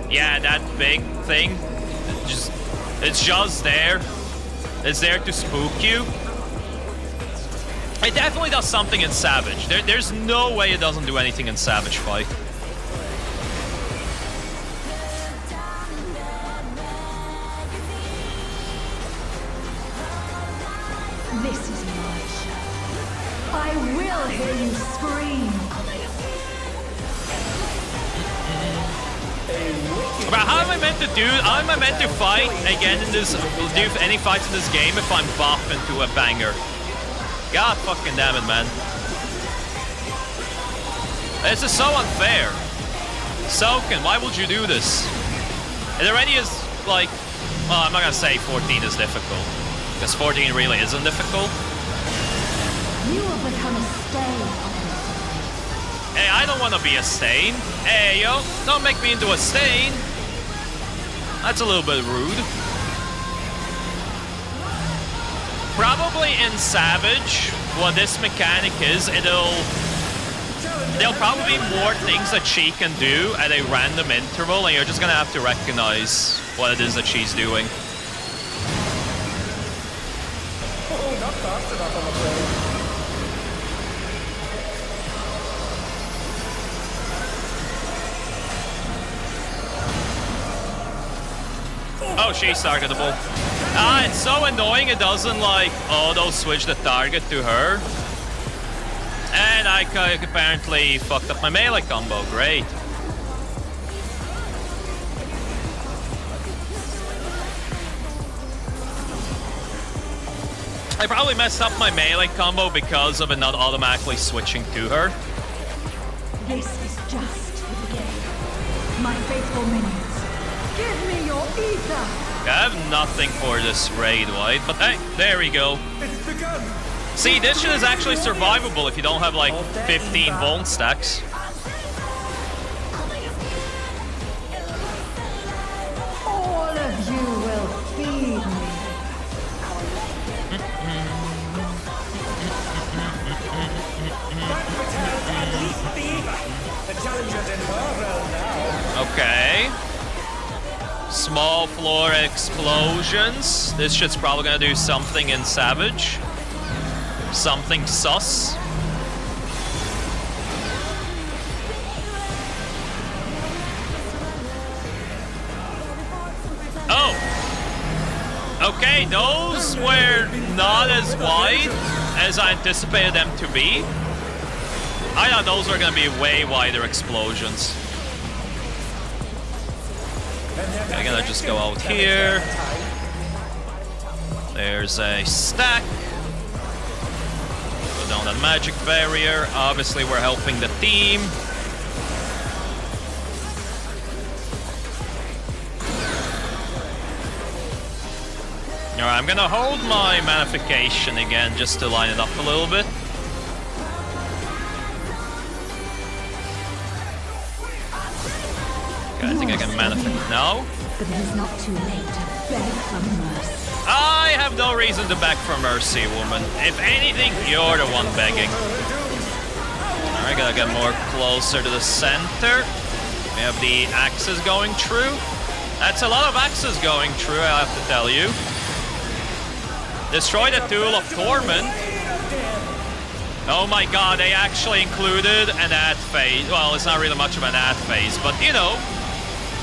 Yeah, that big thing. It's just there. It's there to spook you. It definitely does something in Savage. There's no way it doesn't do anything in Savage fight. This is my show. I will hear you scream. But how am I meant to do? How am I meant to fight again in this? Do any fights in this game if I'm buff into a banger? God fucking damn it, man! This is so unfair. Soken, why would you do this? It already is like. Well, I'm not gonna say 14 is difficult because 14 really isn't difficult. You will become a stain. Hey, I don't want to be a stain. Hey, yo, don't make me into a stain. That's a little bit rude. Probably in Savage, what this mechanic is, there'll probably be more things that she can do at a random interval, and you're just gonna have to recognize what it is that she's doing. Oh, not fast enough, I'm afraid. Oh, she's targetable. Ah, it's so annoying it doesn't, like, auto-switch the target to her. And I apparently fucked up my melee combo. Great. I probably messed up my melee combo because of it not automatically switching to her. This is just the beginning. My faithful minions, give me your ether! I have nothing for this raid, White, but hey, there we go. It's begun. See, this shit is actually survivable if you don't have like 15 bone stacks. All of you will feed me. The challenger's in her realm now. Okay. Small floor explosions. This shit's probably gonna do something in Savage. Something sus. Oh! Okay, those were not as wide as I anticipated them to be. I thought those were gonna be way wider explosions. Okay, I'm gonna just go out here. There's a stack. Go down that magic barrier. Obviously, we're helping the team. Alright, I'm gonna hold my manification again just to line it up a little bit. Okay, I think I can manifest now. But it is not too late to beg for mercy. I have no reason to beg for mercy, woman. If anything, you're the one begging. Alright, gotta get more closer to the center. We have the axes going true. That's a lot of axes going true, I have to tell you. Destroy the Tool of Torment. Oh my god, they actually included an ad phase. Well, it's not really much of an ad phase, but you know,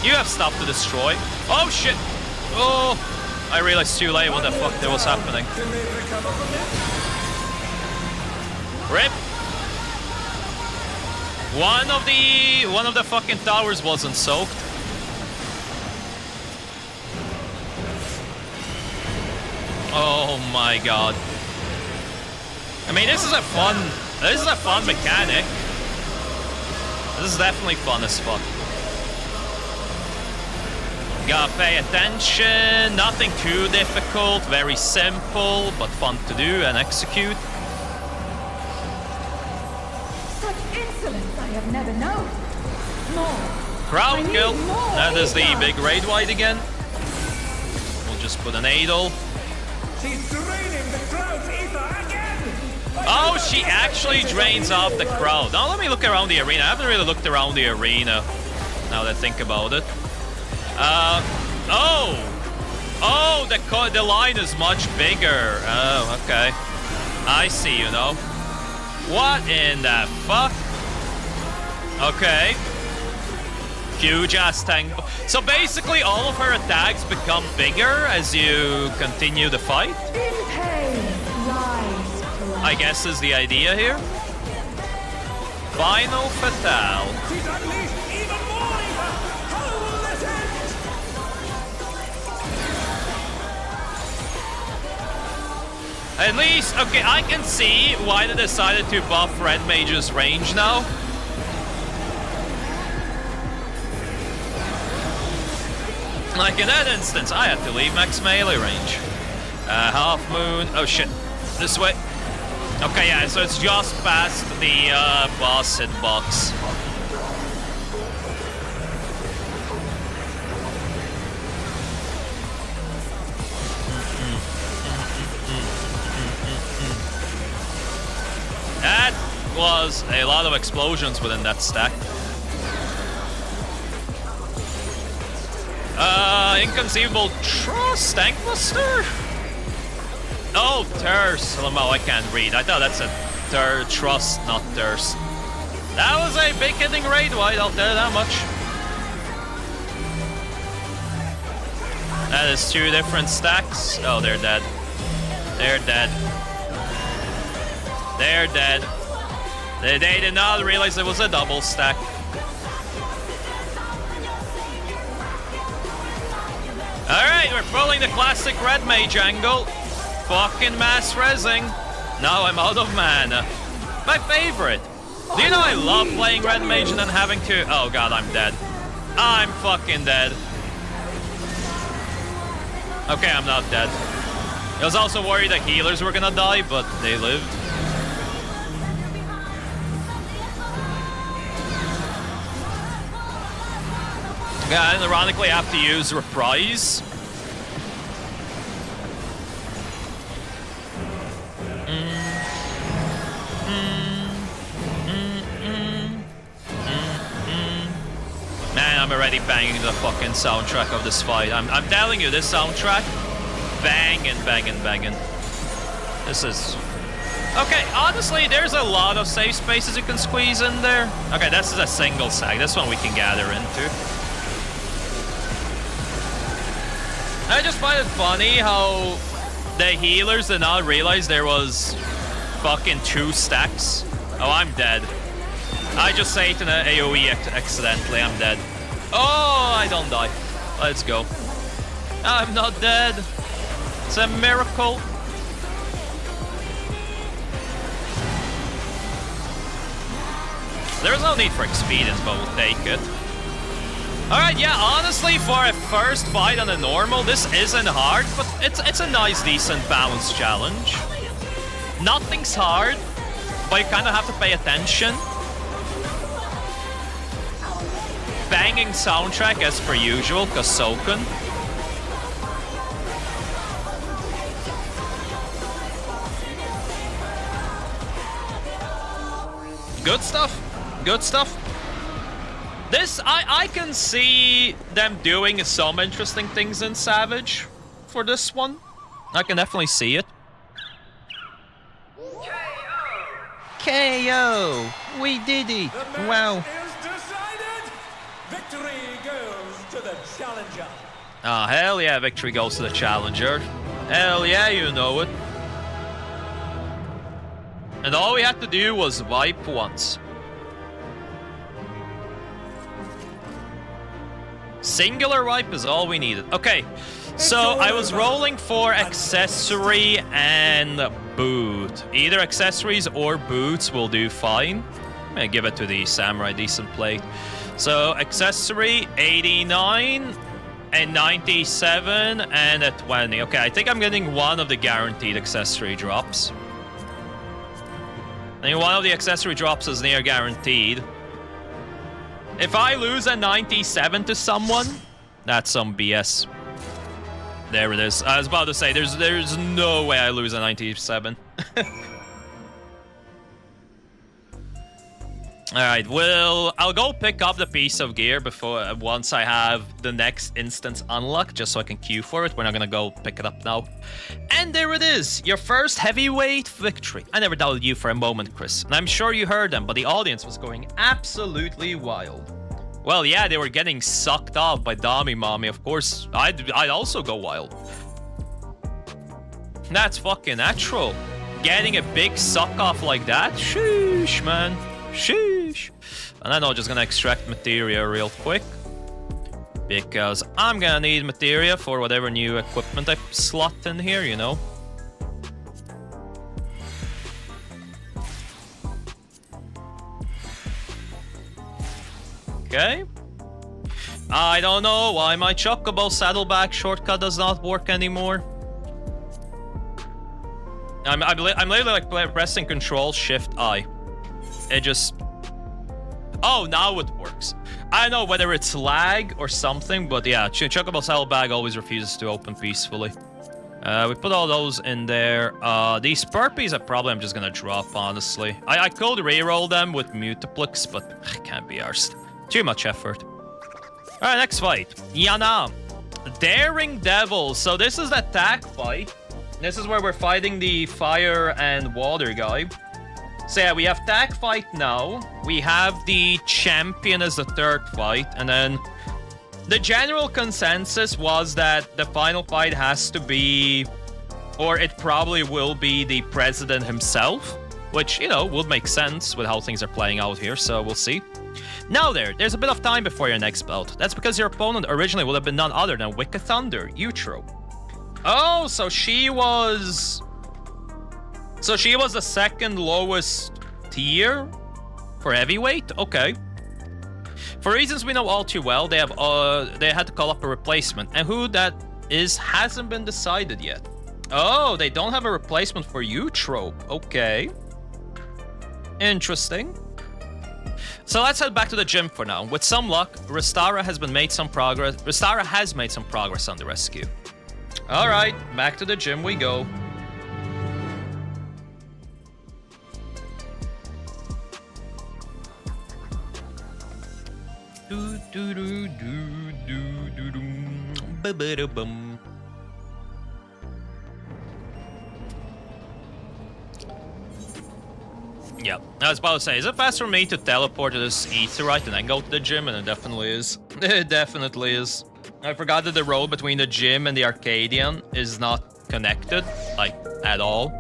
you have stuff to destroy. Oh shit! Oh, I realized too late what the fuck there was happening. Rip. One of the fucking towers wasn't soaked. Oh my god. I mean, this is a fun mechanic. This is definitely fun as fuck. Gotta pay attention, nothing too difficult, very simple, but fun to do and execute. Such insolence I have never known. More. Crowd I need kill. more That is the ether. big raid wide again. We'll just put an idol. She's draining the crowd's ether again. Oh, she actually drains off the crowd. Now let me look around the arena. I haven't really looked around the arena now that I think about it. Oh, the line is much bigger. Oh, okay. I see, you know. What in the fuck? Okay. Huge ass tank. So basically all of her attacks become bigger as you continue the fight? In pain lies blood. I guess is the idea here. Final Fatale. She's unleashed even more ether. How will this end? At least, okay, I can see why they decided to buff Red Mage's range now. Like in that instance, I had to leave max melee range. Half moon. Oh shit. This way. Okay, yeah, so it's just past the boss hitbox. That was a lot of explosions within that stack. Inconceivable Trust, Tankbuster? Oh, Thirst. I can't read. I thought that's a Trust, not Thirst. That was a big hitting raid, White. I'll tell you that much. That is 2 different stacks. Oh, they're dead. They're dead. They're dead. They did not realize it was a double stack. Alright, we're pulling the classic red mage angle. Fucking mass rezzing. Now I'm out of mana. My favorite. Do you know I love playing red mage and then having to... Oh god, I'm dead. I'm fucking dead. Okay, I'm not dead. I was also worried that healers were gonna die, but they lived. Yeah, and ironically I have to use Reprise. Man, I'm already banging the fucking soundtrack of this fight. I'm telling you, this soundtrack, banging. This is... Okay, honestly, there's a lot of safe spaces you can squeeze in there. Okay, this is a single sag. This one we can gather into. I just find it funny how the healers did not realize there was fucking 2 stacks. Oh, I'm dead. I just ate an AoE accidentally. I'm dead. Oh, I don't die. Let's go. I'm not dead. It's a miracle. There's no need for expedience, but we'll take it. Alright, yeah, honestly, for a first fight on a normal, this isn't hard, but it's a nice, decent balance challenge. Nothing's hard, but you kind of have to pay attention. Banging soundtrack as per usual, cause Soken. Good stuff. Good stuff. This, I can see them doing some interesting things in Savage for this one. I can definitely see it. KO! We did it! The Wow. match is decided. Victory goes to the challenger. Oh, hell yeah, victory goes to the challenger. Hell yeah, you know it. And all we had to do was wipe once. Singular wipe is all we needed. Okay, so I was rolling for accessory and boot. Either accessories or boots will do fine. I'm gonna give it to the samurai decent plate. So accessory 89 and 97 and a 20. Okay, I think I'm getting one of the guaranteed accessory drops. I think one of the accessory drops is near guaranteed. If I lose a 97 to someone, that's some BS. There it is. I was about to say, there's no way I lose a 97. Alright, well, I'll go pick up the piece of gear before once I have the next instance unlocked, just so I can queue for it. We're not gonna go pick it up now. And there it is, your first heavyweight victory. I never doubted you for a moment, Chris. And I'm sure you heard them, but the audience was going absolutely wild. Well, yeah, they were getting sucked off by Dami Mommy. Of course, I'd also go wild. That's fucking natural. Getting a big suck off like that? Sheesh, man. Sheesh. And then I'm just gonna extract materia real quick, because I'm gonna need materia for whatever new equipment I slot in here, you know. Okay. I don't know why my Chocobo saddleback shortcut does not work anymore. I'm literally like pressing Control Shift I. It just... Oh, now it works. I don't know whether it's lag or something, but yeah, Chocobo saddlebag always refuses to open peacefully. We put all those in there. These Purpies I'm just gonna drop, honestly. I could reroll them with Multiplex, but I can't be arsed. Too much effort. Alright, next fight. Yana. Daring Devil. So this is the tag fight. This is where we're fighting the fire and water guy. So yeah, we have tag fight now. We have the champion as the third fight. And then the general consensus was that the final fight has to be, or it probably will be, the president himself. Which, you know, would make sense with how things are playing out here, so we'll see. Now there's a bit of time before your next bout. That's because your opponent originally would have been none other than Wicked Thunder, Utro. Oh, so she was the second lowest tier for heavyweight? Okay. For reasons we know all too well, they had to call up a replacement. And who that is hasn't been decided yet. Oh, they don't have a replacement for Utro. Okay. Interesting. So let's head back to the gym for now. With some luck, Restara has made some progress on the rescue. All right, back to the gym we go. Ba-ba-da-bum. Yeah, I was about to say, is it faster for me to teleport to this Aetheryte and then go to the gym? And it definitely is. It definitely is. I forgot that the road between the gym and the Arcadian is not connected, like, at all.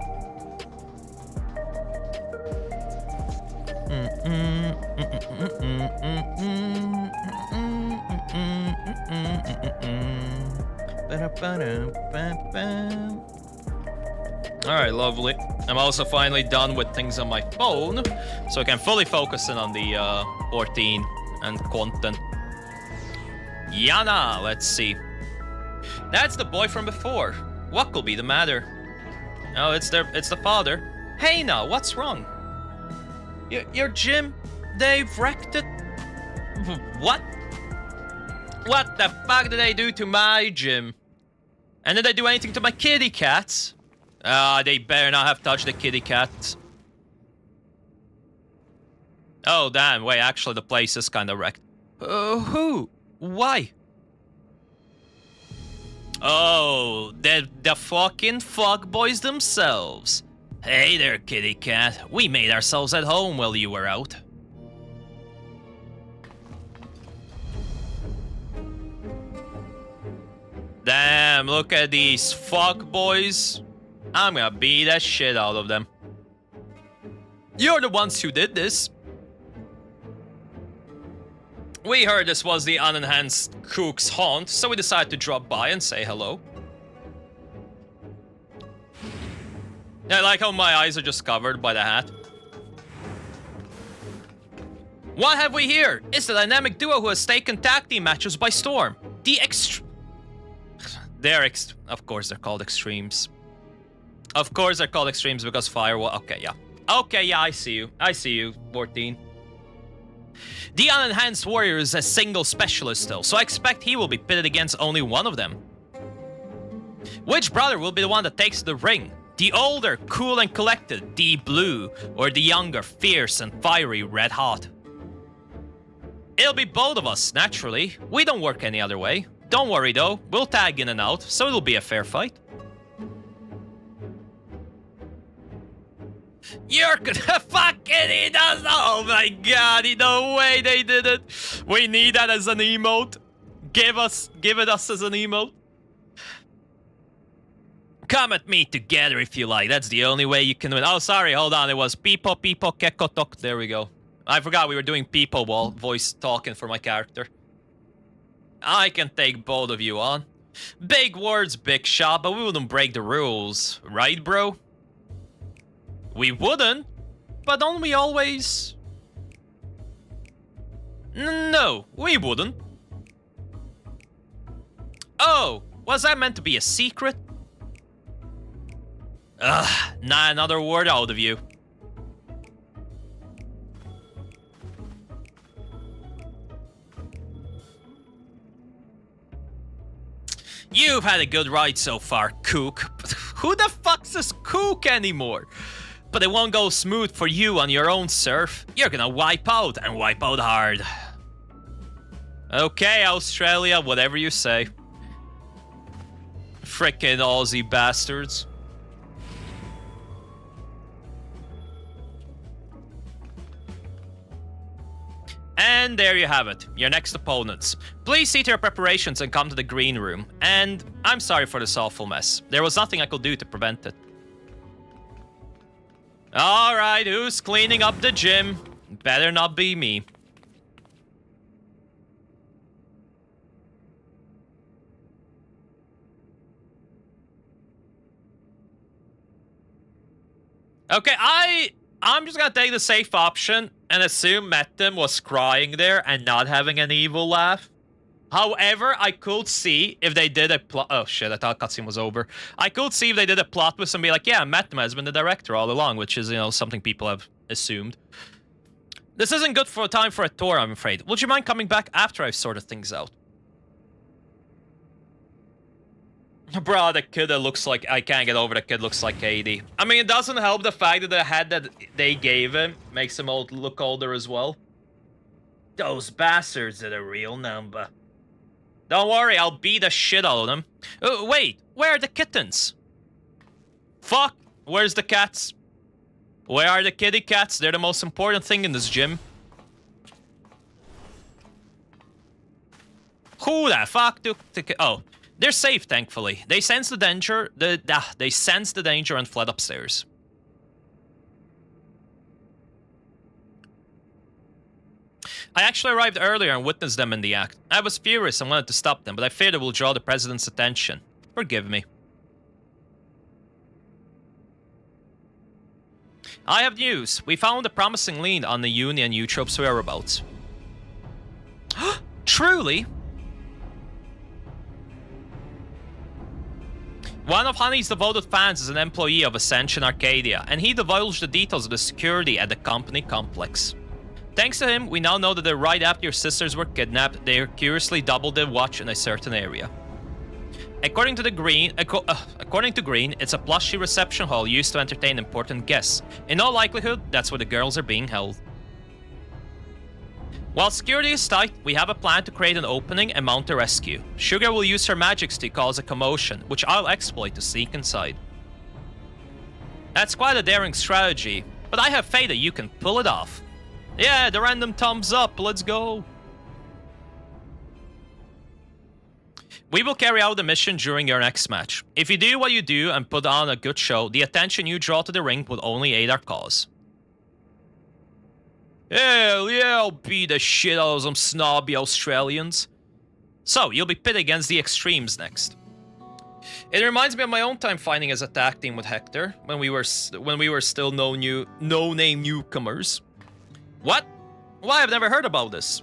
Alright, lovely. I'm also finally done with things on my phone, so I can fully focus in on the 14 and content. Yana, let's see. That's the boy from before. What could be the matter? Oh, it's the father. Hey now, what's wrong? Your gym, they've wrecked it. What? What the fuck did they do to my gym? And did they do anything to my kitty cats? They better not have touched the kitty cat. Oh, damn. Wait, actually, the place is kind of wrecked. Who? Why? Oh, the fucking fuckboys themselves. Hey there, kitty cat. We made ourselves at home while you were out. Damn, look at these fuckboys. I'm gonna beat that shit out of them. You're the ones who did this. We heard this was the unenhanced cook's haunt, so we decided to drop by and say hello. I like how my eyes are just covered by the hat. What have we here? It's the dynamic duo who has taken tag team matches by storm. Of course they're called extremes. Of course they're called extremes because firewall. Okay, yeah. Okay, yeah, I see you. I see you, 14. The unenhanced warrior is a single specialist though, so I expect he will be pitted against only one of them. Which brother will be the one that takes the ring? The older, cool and collected, D Blue, or the younger, fierce and fiery Red Hot? It'll be both of us, naturally. We don't work any other way. Don't worry though, we'll tag in and out, so it'll be a fair fight. You're gonna fucking eat us! Oh my god, no way they did it! We need that as an emote. Give it us as an emote. Come at me together if you like, that's the only way you can win. Oh, sorry, hold on, it was Pipo, Keko, Tok. There we go. I forgot we were doing Pipo while voice talking for my character. I can take both of you on. Big words, big shot, but we wouldn't break the rules. Right, bro? We wouldn't, but don't we always? No, we wouldn't. Oh, was that meant to be a secret? Ugh, not another word out of you. You've had a good ride so far, Kook. Who the fuck's this Kook anymore? But it won't go smooth for you on your own surf. You're gonna wipe out, and wipe out hard. Okay, Australia, whatever you say. Frickin' Aussie bastards. And there you have it, your next opponents. Please see to your preparations and come to the green room. And I'm sorry for this awful mess. There was nothing I could do to prevent it. Alright, who's cleaning up the gym? Better not be me. Okay, I'm just gonna take the safe option and assume Metem was crying there and not having an evil laugh. However, I could see if they did a plot. Oh shit, I thought cutscene was over. I could see if they did a plot twist and be like, yeah, Metem has been the director all along, which is, you know, something people have assumed. This isn't good for a time for a tour, I'm afraid. Would you mind coming back after I've sorted things out? Bro, the kid that looks like... I can't get over the kid looks like Katie. I mean, it doesn't help the fact that the head that they gave him makes him look older as well. Those bastards are the real number. Don't worry, I'll beat the shit out of them. Wait, where are the kittens? Fuck, where's the cats? Where are the kitty cats? They're the most important thing in this gym. Who the fuck took the... Oh. They're safe, thankfully. They sense the danger. They sensed the danger and fled upstairs. I actually arrived earlier and witnessed them in the act. I was furious and wanted to stop them, but I feared it will draw the president's attention. Forgive me. I have news. We found a promising lead on the Uni and Eutrope's whereabouts. Truly? One of Honey's devoted fans is an employee of Ascension Arcadia, and he divulged the details of the security at the company complex. Thanks to him, we now know that right after your sisters were kidnapped, they curiously doubled their watch in a certain area. According to Green, it's a plushy reception hall used to entertain important guests. In all likelihood, that's where the girls are being held. While security is tight, we have a plan to create an opening and mount a rescue. Sugar will use her magics to cause a commotion, which I'll exploit to sneak inside. That's quite a daring strategy, but I have faith that you can pull it off. Yeah, the random thumbs up, let's go. We will carry out the mission during your next match. If you do what you do and put on a good show, the attention you draw to the ring will only aid our cause. Hell yeah, I'll beat the shit out of some snobby Australians. So, you'll be pitted against the extremes next. It reminds me of my own time fighting as a tag team with Hector, when we were still no-name newcomers. What? Why, I've never heard about this.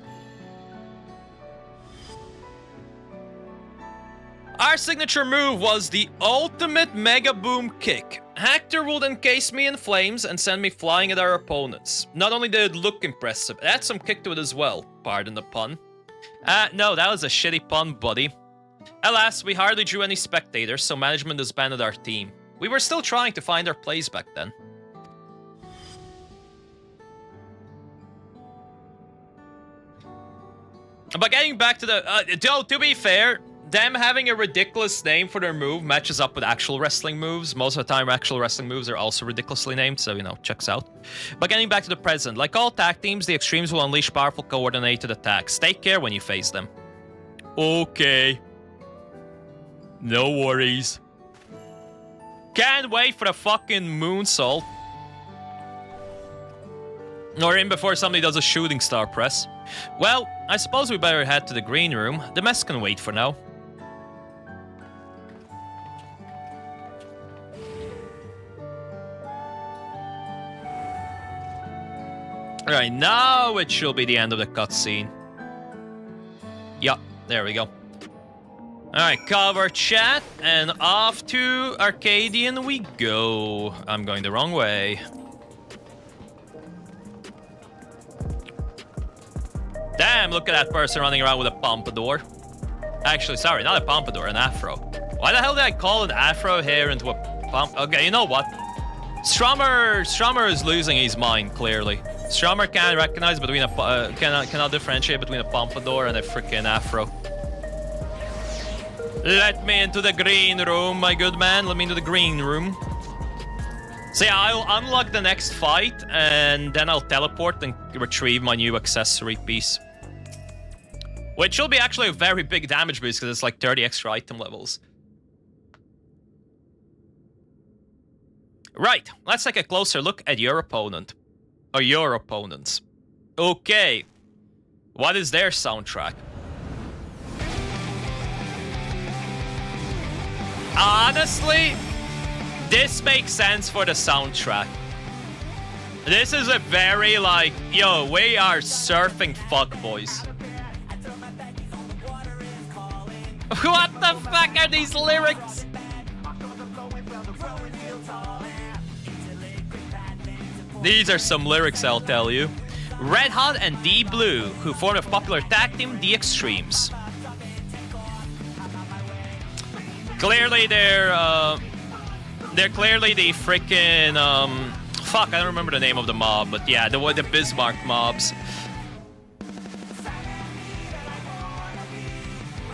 Our signature move was the ultimate mega boom kick. Hector would encase me in flames and send me flying at our opponents. Not only did it look impressive, it had some kick to it as well. Pardon the pun. No, that was a shitty pun, buddy. Alas, we hardly drew any spectators, so management disbanded our team. We were still trying to find our place back then. But getting back to the... to be fair, them having a ridiculous name for their move matches up with actual wrestling moves. Most of the time, actual wrestling moves are also ridiculously named, so, you know, checks out. But getting back to the present, like all tag teams, the Extremes will unleash powerful coordinated attacks. Take care when you face them. Okay. No worries. Can't wait for the fucking moonsault. Or in before somebody does a shooting star press. Well, I suppose we better head to the green room. The mess can wait for now. Alright, now it should be the end of the cutscene. Yup, there we go. Alright, cover chat, and off to Arcadian we go. I'm going the wrong way. Damn, look at that person running around with a pompadour. Actually, sorry, not a pompadour, an afro. Why the hell did I call an afro hair into a pomp? Okay, you know what? Strummer is losing his mind, clearly. Strummer can't recognize between a cannot differentiate between a pompadour and a freaking afro. Let me into the green room, my good man. Let me into the green room. So yeah, I'll unlock the next fight, and then I'll teleport and retrieve my new accessory piece. Which will be actually a very big damage boost, because it's like 30 extra item levels. Right, let's take a closer look at your opponent. Or your opponents. Okay. What is their soundtrack? Honestly, this makes sense for the soundtrack. This is a very, like, yo, we are surfing fuckboys. What the fuck are these lyrics? These are some lyrics, I'll tell you. Red Hot and D Blue, who formed a popular tag team, The Extremes. Clearly, they're clearly the freaking fuck. I don't remember the name of the mob, but yeah, the Bismarck mobs.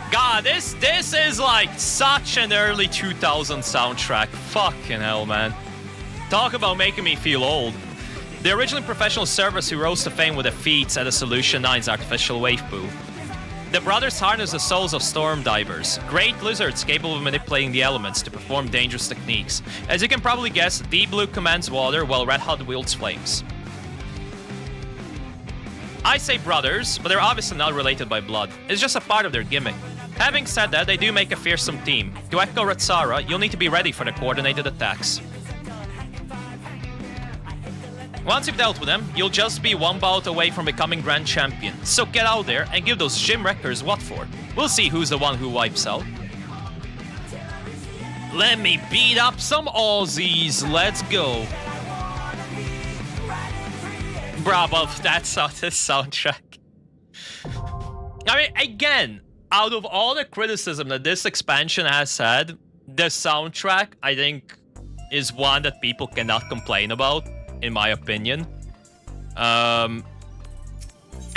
God, this is like such an early 2000 soundtrack. Fucking hell, man. Talk about making me feel old. The originally professional servers who rose to fame with defeats at a Solution 9's artificial wave pool. The brothers harness the souls of storm divers, great lizards capable of manipulating the elements to perform dangerous techniques. As you can probably guess, D Blue commands water while Red Hot wields flames. I say brothers, but they're obviously not related by blood. It's just a part of their gimmick. Having said that, they do make a fearsome team. To echo Retsara, you'll need to be ready for the coordinated attacks. Once you've dealt with them, you'll just be one bout away from becoming Grand Champion. So get out there and give those gym wreckers what for. We'll see who's the one who wipes out. Let me beat up some Aussies. Let's go. Bravo, that's the soundtrack. I mean, again, out of all the criticism that this expansion has had, the soundtrack, I think, is one that people cannot complain about. In my opinion,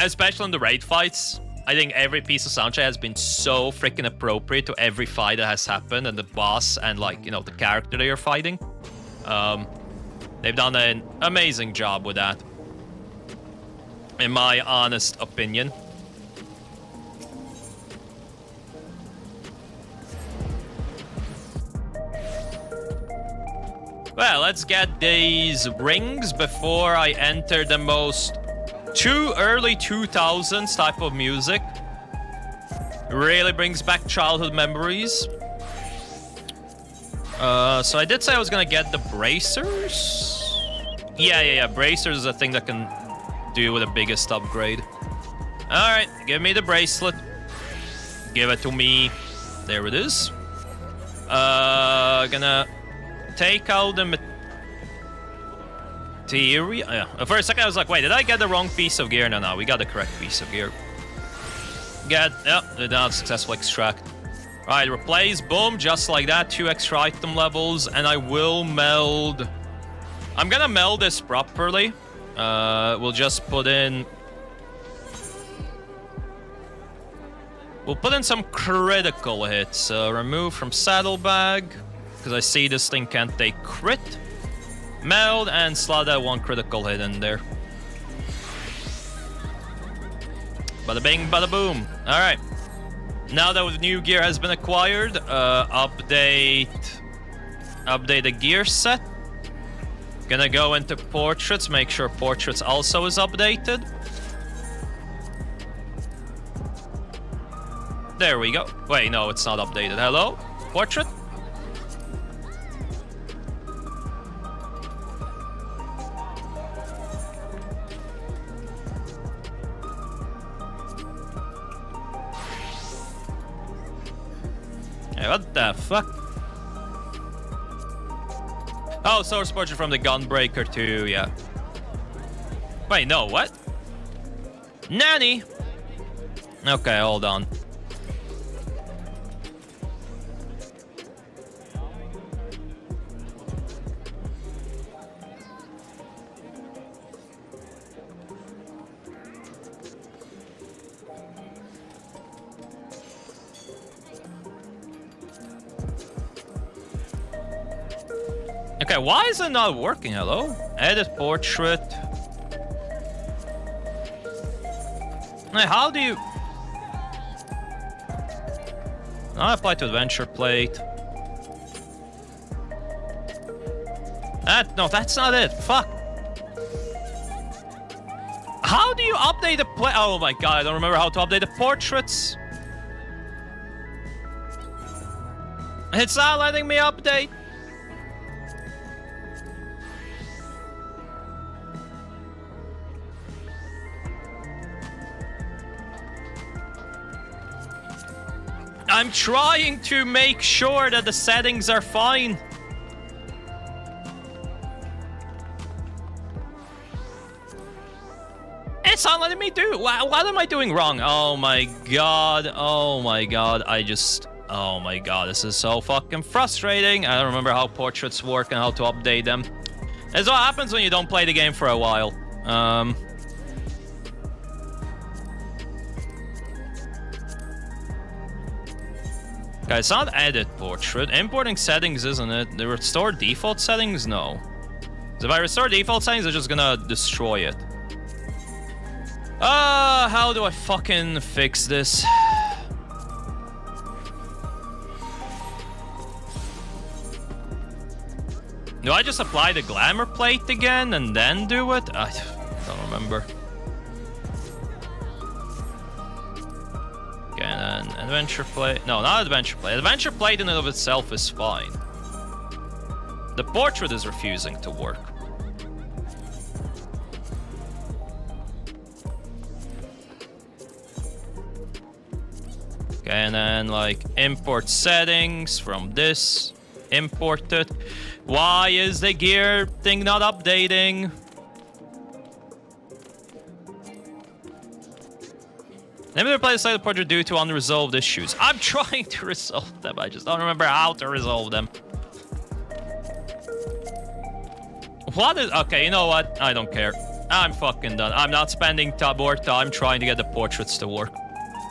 especially on the raid fights, I think every piece of soundtrack has been so freaking appropriate to every fight that has happened, and the boss and, like, you know, the character that you're fighting. They've done an amazing job with that, in my honest opinion. Well, let's get these rings before I enter the most early 2000s type of music. Really brings back childhood memories. So I did say I was gonna get the bracers. Yeah. Bracers is a thing that can do with the biggest upgrade. Alright, give me the bracelet. Give it to me. There it is. Gonna take out the material. Yeah. For a second, I was like, wait, did I get the wrong piece of gear? No, we got the correct piece of gear. Did not successfully extract. Alright, replace, boom, just like that. 2 extra item levels, and I will meld. I'm gonna meld this properly. We'll just put in. We'll put in some critical hits. Remove from saddlebag. Because I see this thing can't take crit. Meld and slot that 1 critical hit in there. Bada bing, bada boom. Alright. Now that the new gear has been acquired, update the gear set. Gonna go into portraits, make sure portraits also is updated. There we go. Wait, no, it's not updated. Hello? Portrait? Hey, what the fuck? Oh, source portrait from the Gunbreaker too, yeah. Wait, no, what? Nanny! Okay, hold on. Okay, why is it not working? Hello? Edit portrait. Hey, how do you... Now apply to adventure plate. No, that's not it. Fuck. How do you update the plate? Oh my god, I don't remember how to update the portraits. It's not letting me update. I'm trying to make sure that the settings are fine. It's not letting me do. What am I doing wrong? Oh my god. Oh my god. Oh my god. This is so fucking frustrating. I don't remember how portraits work and how to update them. That's what happens when you don't play the game for a while. Okay, it's not edit portrait. Importing settings, isn't it? The restore default settings? No. So if I restore default settings, it's just gonna destroy it. How do I fucking fix this? Do I just apply the glamour plate again and then do it? I don't remember. Okay, and then adventure plate. No, not adventure plate. Adventure plate in and of itself is fine. The portrait is refusing to work. Okay, and then like import settings from this. Import it. Why is the gear thing not updating? Never replay the side of the portrait due to unresolved issues. I'm trying to resolve them. I just don't remember how to resolve them. What is... Okay, you know what? I don't care. I'm fucking done. I'm not spending more time trying to get the portraits to work.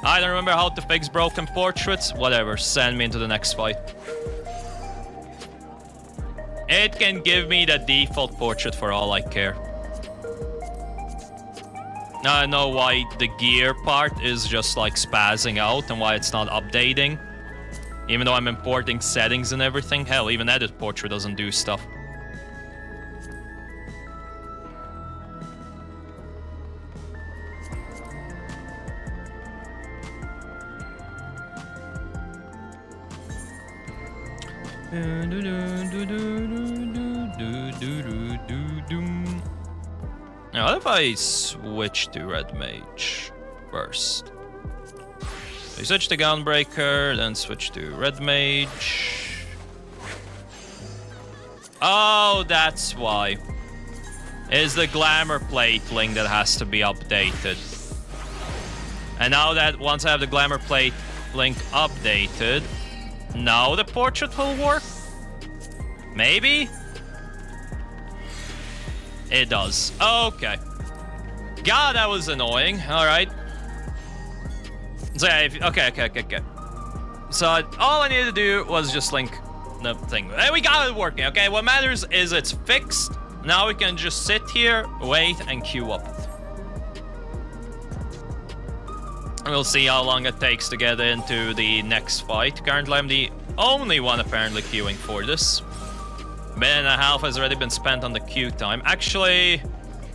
I don't remember how to fix broken portraits. Whatever, send me into the next fight. It can give me the default portrait for all I care. Now I know why the gear part is just like spazzing out and why it's not updating. Even though I'm importing settings and everything. Hell, even edit portrait doesn't do stuff. Now, what if I switch to Red Mage first? So you switch to Gunbreaker, then switch to Red Mage. Oh, that's why. It's the glamour plate link that has to be updated. And now that once I have the glamour plate link updated, now the portrait will work? Maybe? It does. Okay. God, that was annoying. Alright. So yeah, okay. So all I needed to do was just link the thing. And we got it working, okay? What matters is it's fixed. Now we can just sit here, wait, and queue up. We'll see how long it takes to get into the next fight. Currently, I'm the only one apparently queuing for this. Minute and a half has already been spent on the queue time. Actually,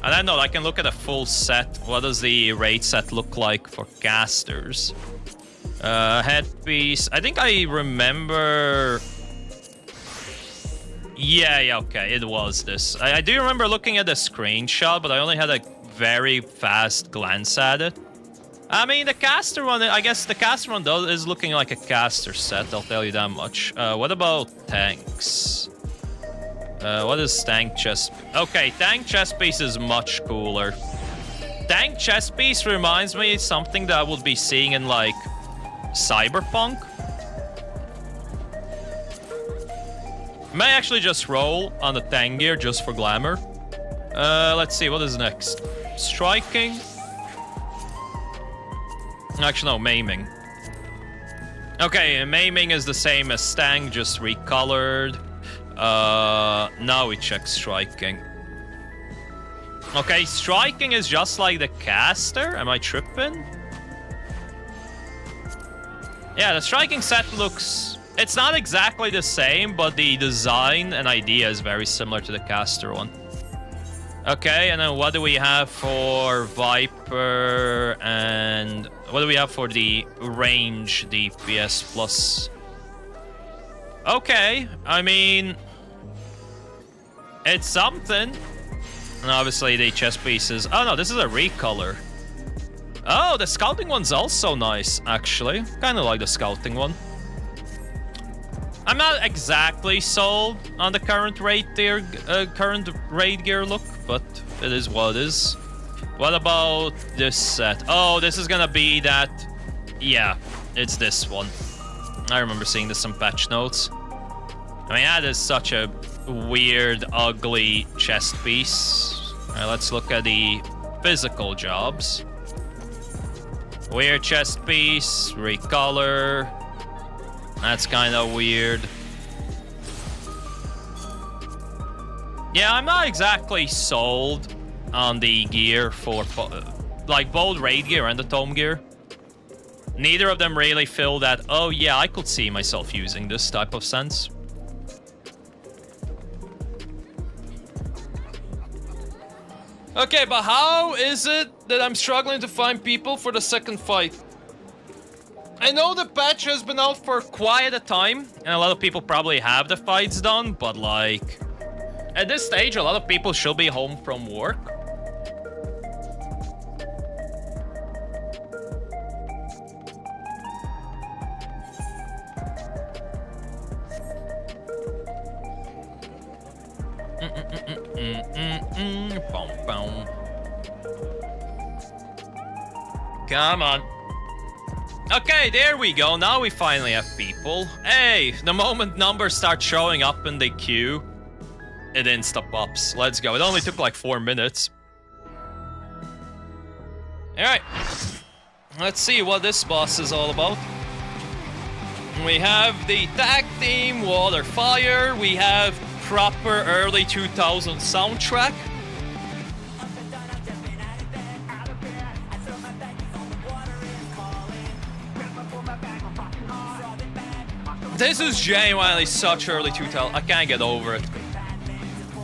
I don't know. I can look at a full set. What does the raid set look like for casters? Headpiece. I think I remember... Yeah, okay. It was this. I do remember looking at the screenshot, but I only had a very fast glance at it. I mean, the caster one, I guess the caster one is looking like a caster set, I'll tell you that much. What about tanks? What is tank chest? Okay, tank chest piece is much cooler. Tank chest piece reminds me of something that I would be seeing in, like, Cyberpunk. May actually just roll on the tank gear just for glamour. Let's see, what is next? Striking. Actually, no, maiming. Okay, maiming is the same as Stang, just recolored. Now we check striking. Okay, striking is just like the caster. Am I tripping? Yeah, the striking set looks... It's not exactly the same, but the design and idea is very similar to the caster one. Okay, and then what do we have for Viper and... What do we have for the range DPS plus? Okay, I mean... It's something. And obviously the chest pieces... Oh no, this is a recolor. Oh, the scouting one's also nice, actually. Kind of like the scouting one. I'm not exactly sold on the current raid gear look, but it is what it is. What about this set? Oh, this is gonna be that... Yeah, it's this one. I remember seeing this in patch notes. I mean, that is such a weird, ugly chest piece. Alright, let's look at the physical jobs. Weird chest piece, recolor. That's kind of weird. Yeah, I'm not exactly sold on the gear for like both raid gear and the tome gear. Neither of them really fill that, oh yeah, I could see myself using this type of sense. Okay, but how is it that I'm struggling to find people for the second fight? I know the patch has been out for quite a time, and a lot of people probably have the fights done, but like... At this stage, a lot of people should be home from work. Come on. Okay, there we go. Now we finally have people. Hey, the moment numbers start showing up in the queue, it insta-pops. Let's go. It only took like 4 minutes. Alright. Let's see what this boss is all about. We have the tag team, water, fire. We have proper early 2000 soundtrack. This is genuinely such early 2000. I can't get over it.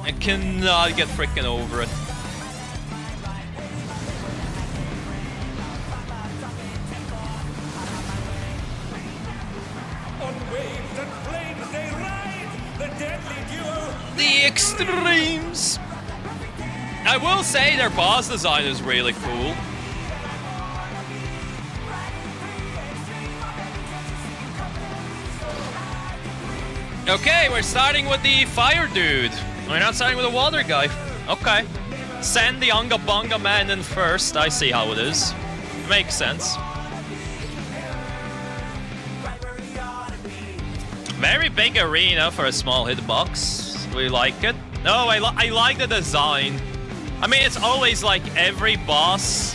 I cannot get freaking over it. On waves and flames they ride, the deadly duo. The extremes. I will say their boss design is really cool. Okay, we're starting with the fire dude. We're not starting with the water guy. Okay. Send the Unga Bunga man in first. I see how it is. Makes sense. Very big arena for a small hitbox. We like it. No, I like the design. I mean, it's always like every boss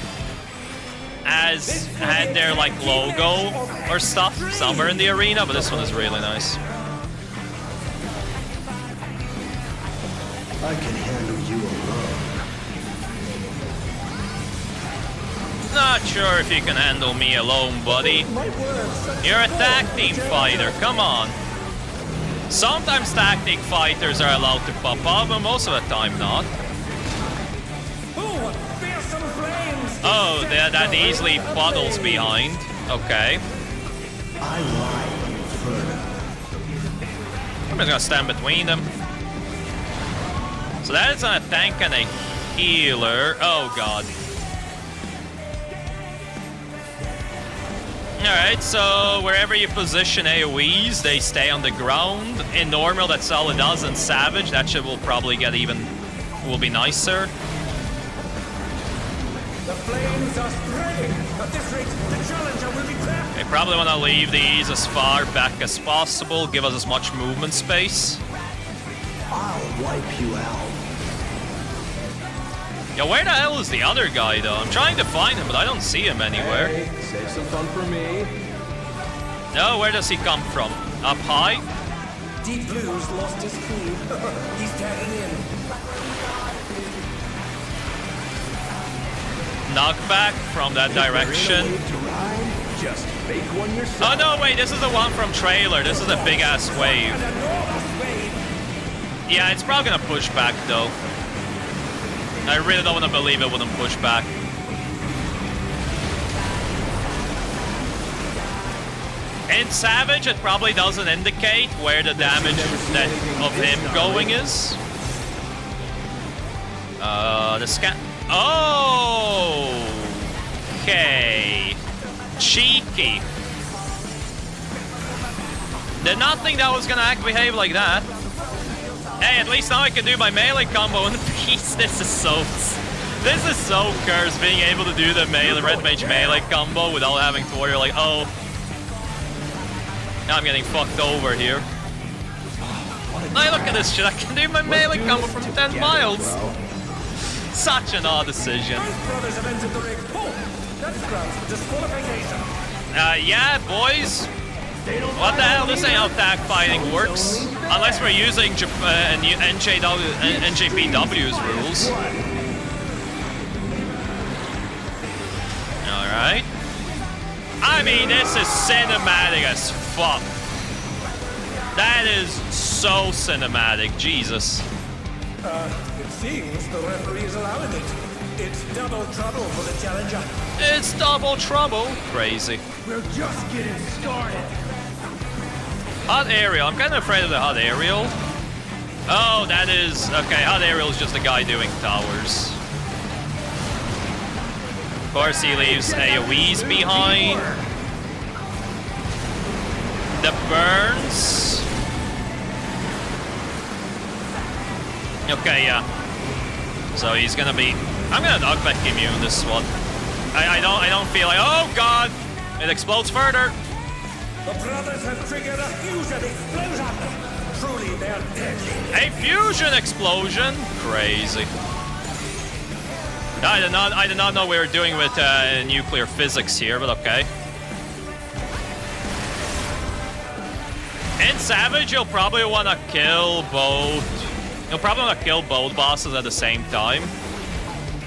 has had their like logo or stuff somewhere in the arena, but this one is really nice. I can handle you alone. Not sure if you can handle me alone, buddy. You're a tag team fighter, come on. Sometimes tag team fighters are allowed to pop up, but most of the time not. Ooh, fearsome flames. Oh, that easily puddles behind. Okay. I like Inferno. I'm just gonna stand between them. So that is a tank and a healer. Oh god. Alright, so wherever you position AoEs, they stay on the ground. In normal, that's all it does. In Savage, that shit will probably get will be nicer. The flames are spreading. At this rate, the challenger will be trapped. They probably want to leave these as far back as possible, give us as much movement space. I'll wipe you out. Yo, where the hell is the other guy, though? I'm trying to find him, but I don't see him anywhere. Hey, save some fun for me. No, where does he come from? Up high? Deep Blue's lost his cool. He's tagging in. Knockback from that direction. Just make one yourself. Oh no, wait, this is the one from trailer. This is a big ass wave. An enormous wave. Yeah, it's probably gonna push back though. I really don't want to believe it wouldn't push back. In Savage, it probably doesn't indicate where the damage that of him going is. The scan. Oh, okay. Cheeky. Did not think that was gonna behave like that. Hey, at least now I can do my melee combo in peace. This is so cursed, being able to do the red mage melee combo without having to worry like, oh, now I'm getting fucked over here. Now look at this shit, I can do my melee combo from 10 miles. Such an odd decision. Both brothers have entered the ring. Oh, that's grounds for disqualification. Yeah, boys. What the hell? This ain't how tag fighting works. Unless we're using NJPW's rules. Alright. I mean, this is cinematic as fuck. That is so cinematic. Jesus. It seems the referee is allowing it. It's double trouble for the challenger. It's double trouble. Crazy. We're just getting started. Hot aerial. I'm kind of afraid of the hot aerial. Oh, that is... Okay, hot aerial is just a guy doing towers. Of course, he leaves AoEs behind. The burns. Okay, yeah. So he's gonna be... I'm gonna knockback immune this one. I don't feel like... Oh, God! It explodes further. The brothers have triggered a fusion explosion. Truly, they are deadly. A fusion explosion? Crazy. I did not know we were doing with nuclear physics here, but okay. In Savage, you'll probably want to kill both. You'll probably want to kill both bosses at the same time.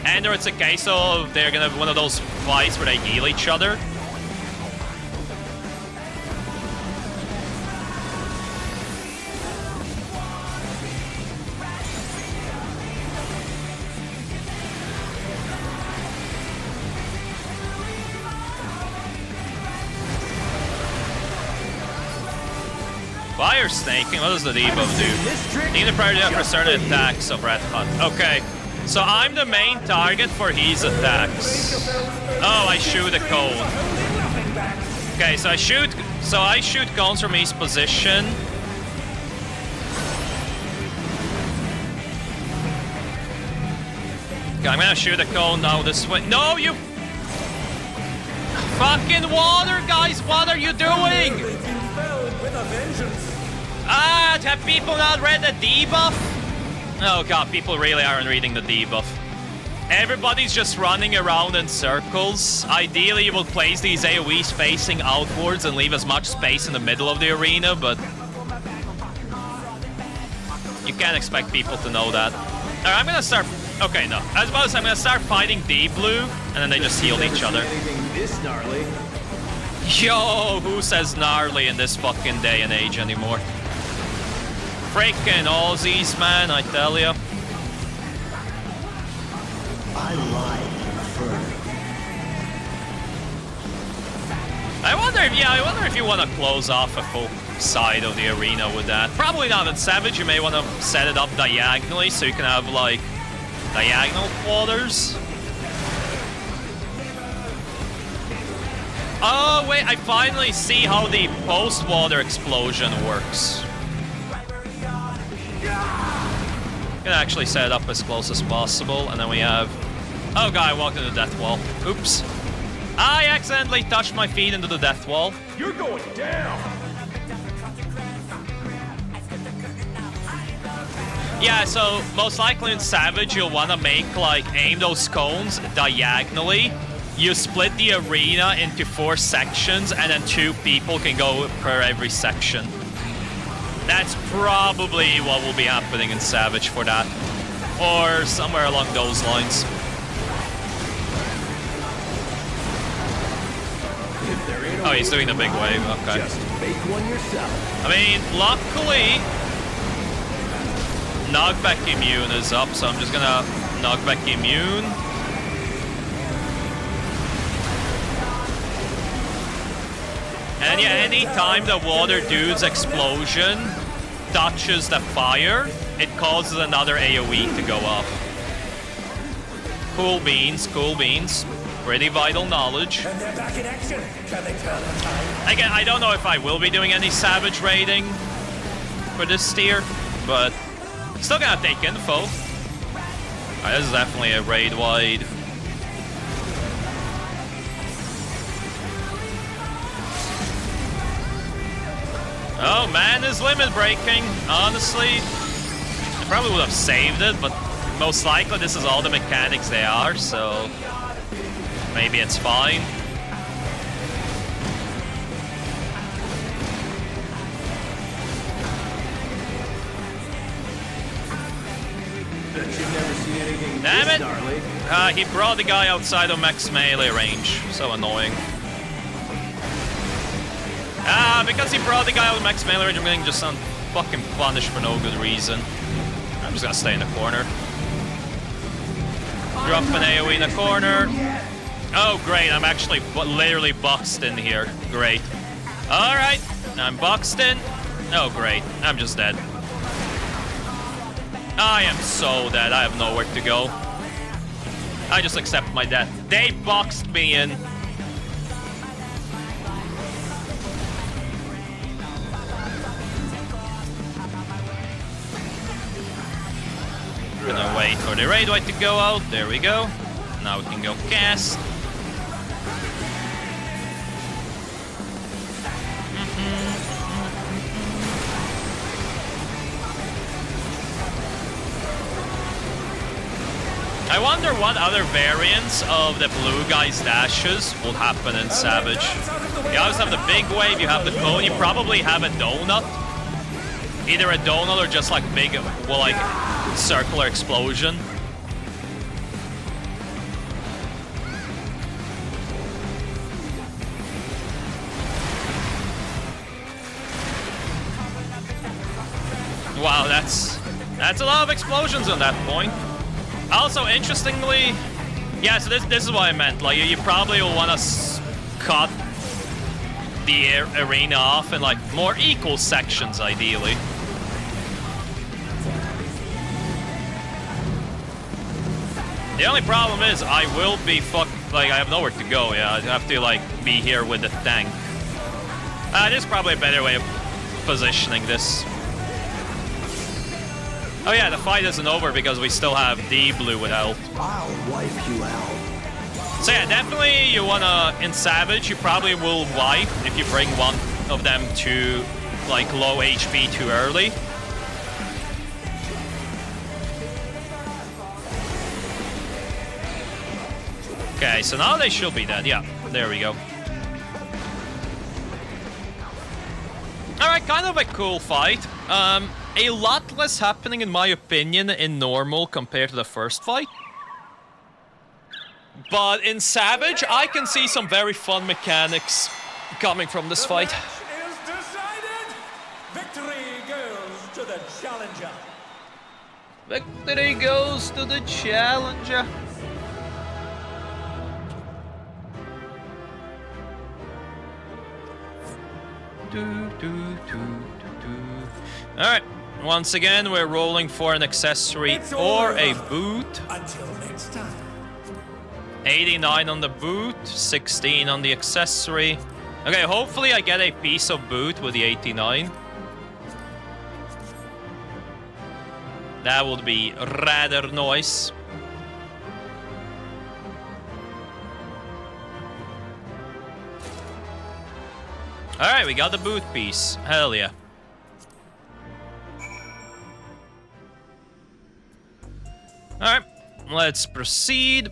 And or it's a case of they're gonna have one of those fights where they heal each other. Fire snaking? What does the debuff do? Need a priority for certain attacks of Red Hunt. Okay. So I'm the main target for his attacks. Oh, I shoot a cone. Okay, so I shoot cones from his position. Okay, I'm gonna shoot a cone now this way. No, you fucking water, guys! What are you doing? Ah, have people not read the debuff? Oh god, people really aren't reading the debuff. Everybody's just running around in circles. Ideally, you will place these AoEs facing outwards and leave as much space in the middle of the arena, but you can't expect people to know that. Alright, I'm gonna start... Okay, no. I suppose I'm gonna start fighting Deep Blue, and then they just heal each other. This gnarly. Yo, who says gnarly in this fucking day and age anymore? Freaking Aussies, man, I tell ya. I like Inferno. I wonder if you want to close off a full side of the arena with that. Probably not in Savage. You may want to set it up diagonally so you can have like diagonal quarters. Oh wait, I finally see how the post-water explosion works. Can actually set it up as close as possible, and then we have... Oh god, I walked into the death wall. Oops. I accidentally touched my feet into the death wall. You're going down. Yeah, so most likely in Savage, you'll want to aim those cones diagonally. You split the arena into 4 sections, and then 2 people can go per every section. That's probably what will be happening in Savage for that. Or somewhere along those lines. Oh, he's doing the big wave, okay. Just make one yourself. I mean, luckily, knockback immune is up, so I'm just gonna knockback immune. And yeah, anytime the water dude's explosion touches the fire, it causes another AoE to go up. Cool beans, cool beans. Pretty vital knowledge. And they're back in action. Can they turn the tide? Again, I don't know if I will be doing any Savage raiding for this tier, but still gonna take info. Alright, this is definitely a raid wide. Oh man, is limit breaking. Honestly, I probably would have saved it, but most likely this is all the mechanics they are, so maybe it's fine. Bet you've never seen anything Damn this it! gnarly. He brought the guy outside of max melee range. So annoying. Because he brought the guy out of max melee range, I'm getting just fucking punished for no good reason. I'm just gonna stay in the corner. Drop an AoE in the corner. Oh, great. I'm actually literally boxed in here. Great. Alright. I'm boxed in. Oh, great. I'm just dead. I am so dead. I have nowhere to go. I just accept my death. They boxed me in. Gonna wait for the raid white to go out. There we go. Now we can go cast. I wonder what other variants of the blue guy's dashes will happen in Savage. You always have the big wave, you have the cone, you probably have a donut. Either a donut or just like big, well, like circular explosion. Wow, that's a lot of explosions on that point. Also, interestingly, yeah, so this is what I meant. Like, you probably will want to cut the arena off in, like, more equal sections, ideally. The only problem is I will be like, I have nowhere to go, yeah. I have to, like, be here with the tank. There's probably a better way of positioning this. Oh yeah, the fight isn't over because we still have D blue with health. I'll wipe you out. So yeah, definitely you wanna, in Savage, you probably will wipe if you bring one of them to, like, low HP too early. Okay, so now they should be dead. Yeah, there we go. Alright, kind of a cool fight. A lot less happening, in my opinion, in normal compared to the first fight. But in Savage, I can see some very fun mechanics coming from this fight. Match is decided. Victory goes to the challenger. Victory goes to the challenger. Alright, once again, we're rolling for an accessory or a boot. Until next time. 89 on the boot, 16 on the accessory. Okay, hopefully I get a piece of boot with the 89. That would be rather nice. Alright, we got the boot piece. Hell yeah. Alright, let's proceed.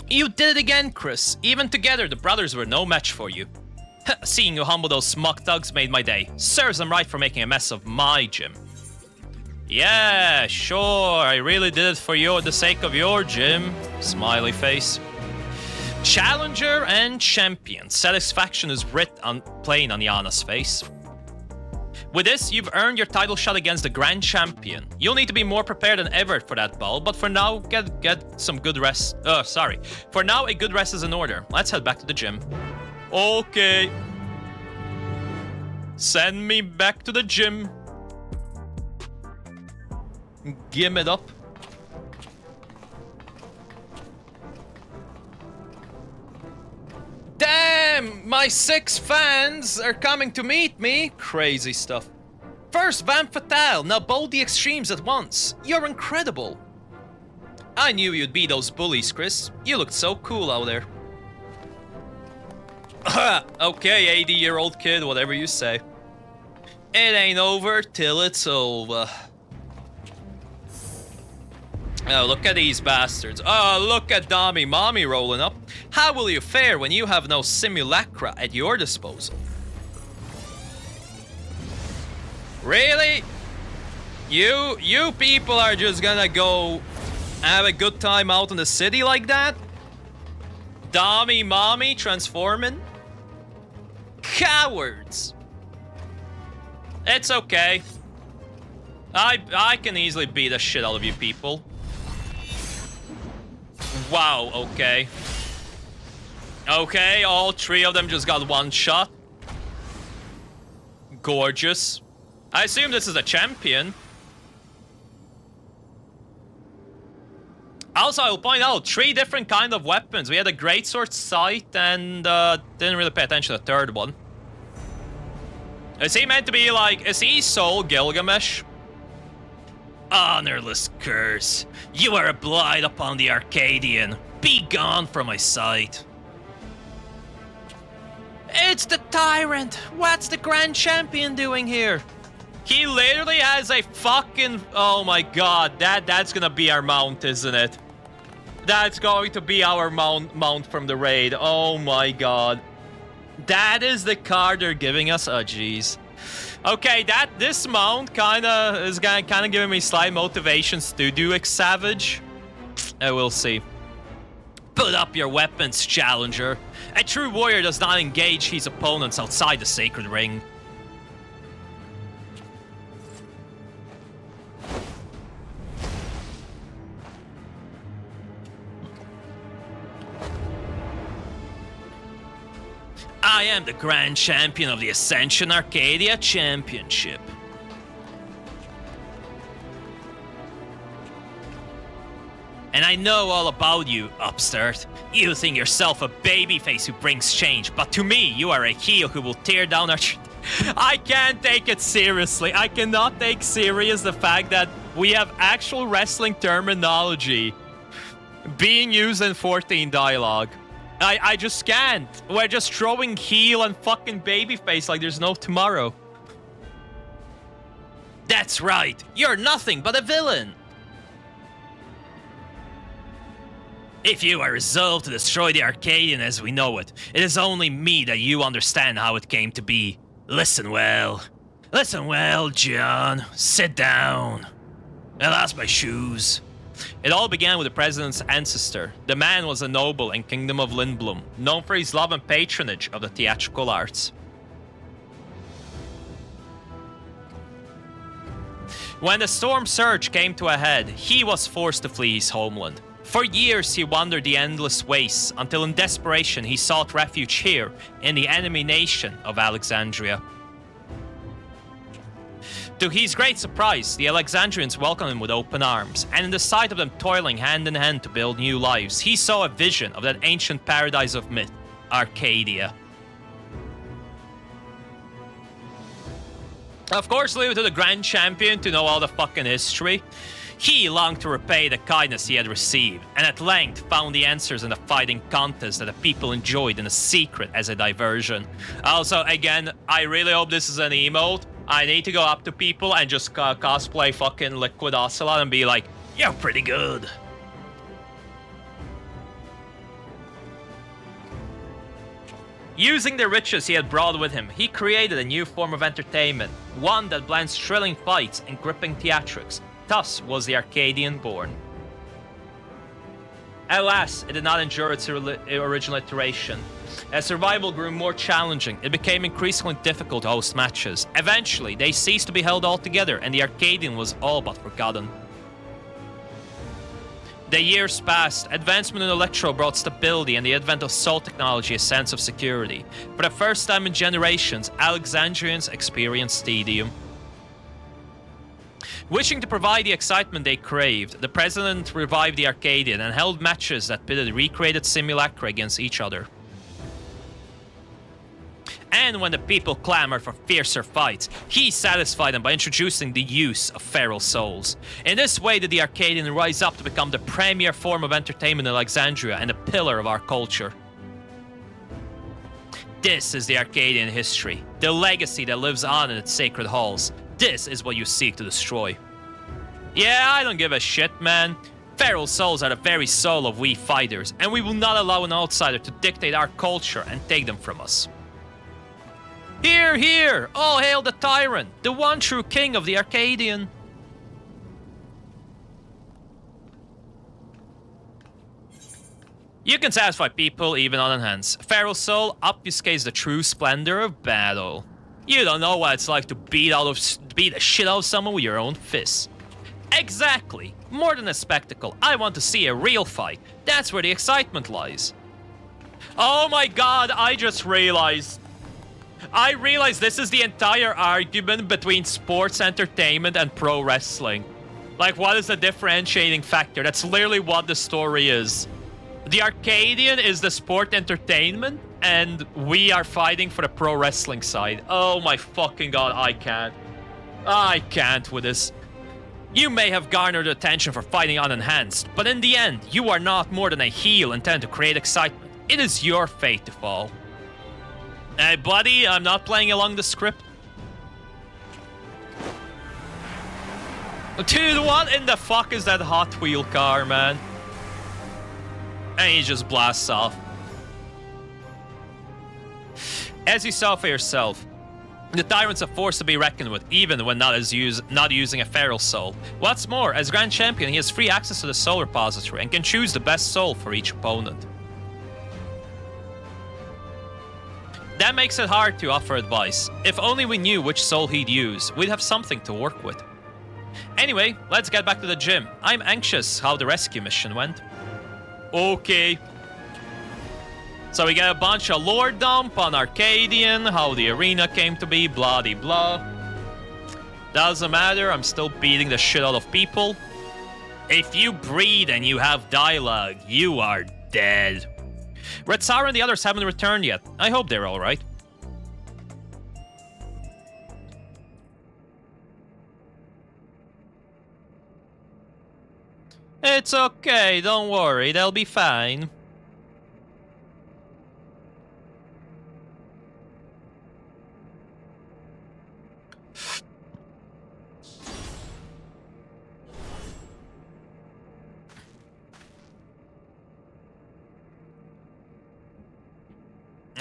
You did it again, Chris. Even together, the brothers were no match for you. Seeing you humble those smuck thugs made my day. Serves them right for making a mess of my gym. Yeah, sure, I really did it for you, the sake of your gym. Smiley face. Challenger and champion. Satisfaction is writ on plain on Yana's face. With this, you've earned your title shot against the Grand Champion. You'll need to be more prepared than ever for that ball, but for now, get some good rest. For now, a good rest is in order. Let's head back to the gym. Okay. Send me back to the gym. Give it up. Damn! My 6 fans are coming to meet me. Crazy stuff. First, Van Fatale, now both the extremes at once. You're incredible. I knew you'd be those bullies, Chris. You looked so cool out there. Okay, 80-year-old kid, whatever you say. It ain't over till it's over. Oh, look at these bastards. Oh, look at Dommy Mommy rolling up. How will you fare when you have no simulacra at your disposal? Really? You people are just gonna go have a good time out in the city like that? Dommy Mommy transforming? Cowards! It's okay. I can easily beat the shit out of you people. Wow, okay. Okay, all 3 of them just got one shot. Gorgeous. I assume this is a champion. Also, I'll point out 3 different kind of weapons. We had a greatsword, sight, and didn't really pay attention to the 3rd one. Is he meant to be like, is he Soul Gilgamesh? Honorless curse. You are a blight upon the Arcadian. Be gone from my sight. It's the tyrant. What's the Grand Champion doing here? He literally has a fucking... Oh my god, that's gonna be our mount, isn't it? That's going to be our mount from the raid. Oh my god. That is the card they're giving us? Oh jeez. Okay, this mount is kinda giving me slight motivations to do XIV. We'll see. Put up your weapons, challenger. A true warrior does not engage his opponents outside the sacred ring. I am the Grand Champion of the Ascension Arcadia Championship. And I know all about you, upstart. You think yourself a babyface who brings change, but to me, you are a heel who will tear down our... I can't take it seriously. I cannot take serious the fact that we have actual wrestling terminology being used in 14 dialogue. I just can't. We're just throwing heel and fucking babyface like there's no tomorrow. That's right. You're nothing but a villain. If you are resolved to destroy the Arcadian as we know it, it is only me that you understand how it came to be. Listen well. Listen well, John. Sit down. I lost my shoes. It all began with the president's ancestor. The man was a noble in Kingdom of Lindblom, known for his love and patronage of the theatrical arts. When the storm surge came to a head, he was forced to flee his homeland. For years he wandered the endless wastes, until in desperation he sought refuge here, in the enemy nation of Alexandria. To his great surprise, the Alexandrians welcomed him with open arms, and in the sight of them toiling hand in hand to build new lives, he saw a vision of that ancient paradise of myth, Arcadia. Of course, leave it to the Grand Champion to know all the fucking history. He longed to repay the kindness he had received, and at length found the answers in the fighting contest that the people enjoyed in a secret as a diversion. Also, again, I really hope this is an emote. I need to go up to people and just cosplay fucking Liquid Ocelot and be like, you're pretty good. Using the riches he had brought with him, he created a new form of entertainment, one that blends thrilling fights and gripping theatrics. Thus was the Arcadian born. Alas, it did not endure its original iteration. As survival grew more challenging, it became increasingly difficult to host matches. Eventually, they ceased to be held altogether, and the Arcadian was all but forgotten. The years passed. Advancement in electro brought stability, and the advent of soul technology a sense of security. For the first time in generations, Alexandrians experienced tedium. Wishing to provide the excitement they craved, the president revived the Arcadian and held matches that pitted recreated simulacra against each other. And when the people clamored for fiercer fights, he satisfied them by introducing the use of feral souls. In this way did the Arcadian rise up to become the premier form of entertainment in Alexandria and a pillar of our culture. This is the Arcadian history, the legacy that lives on in its sacred halls. This is what you seek to destroy. Yeah, I don't give a shit, man. Feral souls are the very soul of we fighters, and we will not allow an outsider to dictate our culture and take them from us. Hear, hear! All hail the tyrant, the one true king of the Arcadian. You can satisfy people even unenhanced. Feral soul obfuscates the true splendor of battle. You don't know what it's like to beat the shit out of someone with your own fists. Exactly. More than a spectacle, I want to see a real fight. That's where the excitement lies. Oh my god, I just realized. I realize this is the entire argument between sports entertainment and pro wrestling. Like, what is the differentiating factor? That's literally what the story is. The Arcadian is the sport entertainment, and we are fighting for the pro wrestling side. Oh my fucking god, I can't. I can't with this. You may have garnered attention for fighting unenhanced, but in the end, you are not more than a heel intended to create excitement. It is your fate to fall. Hey, buddy, I'm not playing along the script. Dude, what in the fuck is that Hot Wheel car, man? And he just blasts off. As you saw for yourself, the tyrant's a force to be reckoned with, even when not using a feral soul. What's more, as Grand Champion, he has free access to the soul repository and can choose the best soul for each opponent. That makes it hard to offer advice. If only we knew which soul he'd use, we'd have something to work with. Anyway, let's get back to the gym. I'm anxious how the rescue mission went. Okay. So we get a bunch of lore dump on Arcadian, how the arena came to be, blah-de-blah. Doesn't matter, I'm still beating the shit out of people. If you breathe and you have dialogue, you are dead. Red Sara and the others haven't returned yet. I hope they're alright. It's okay, don't worry, they'll be fine.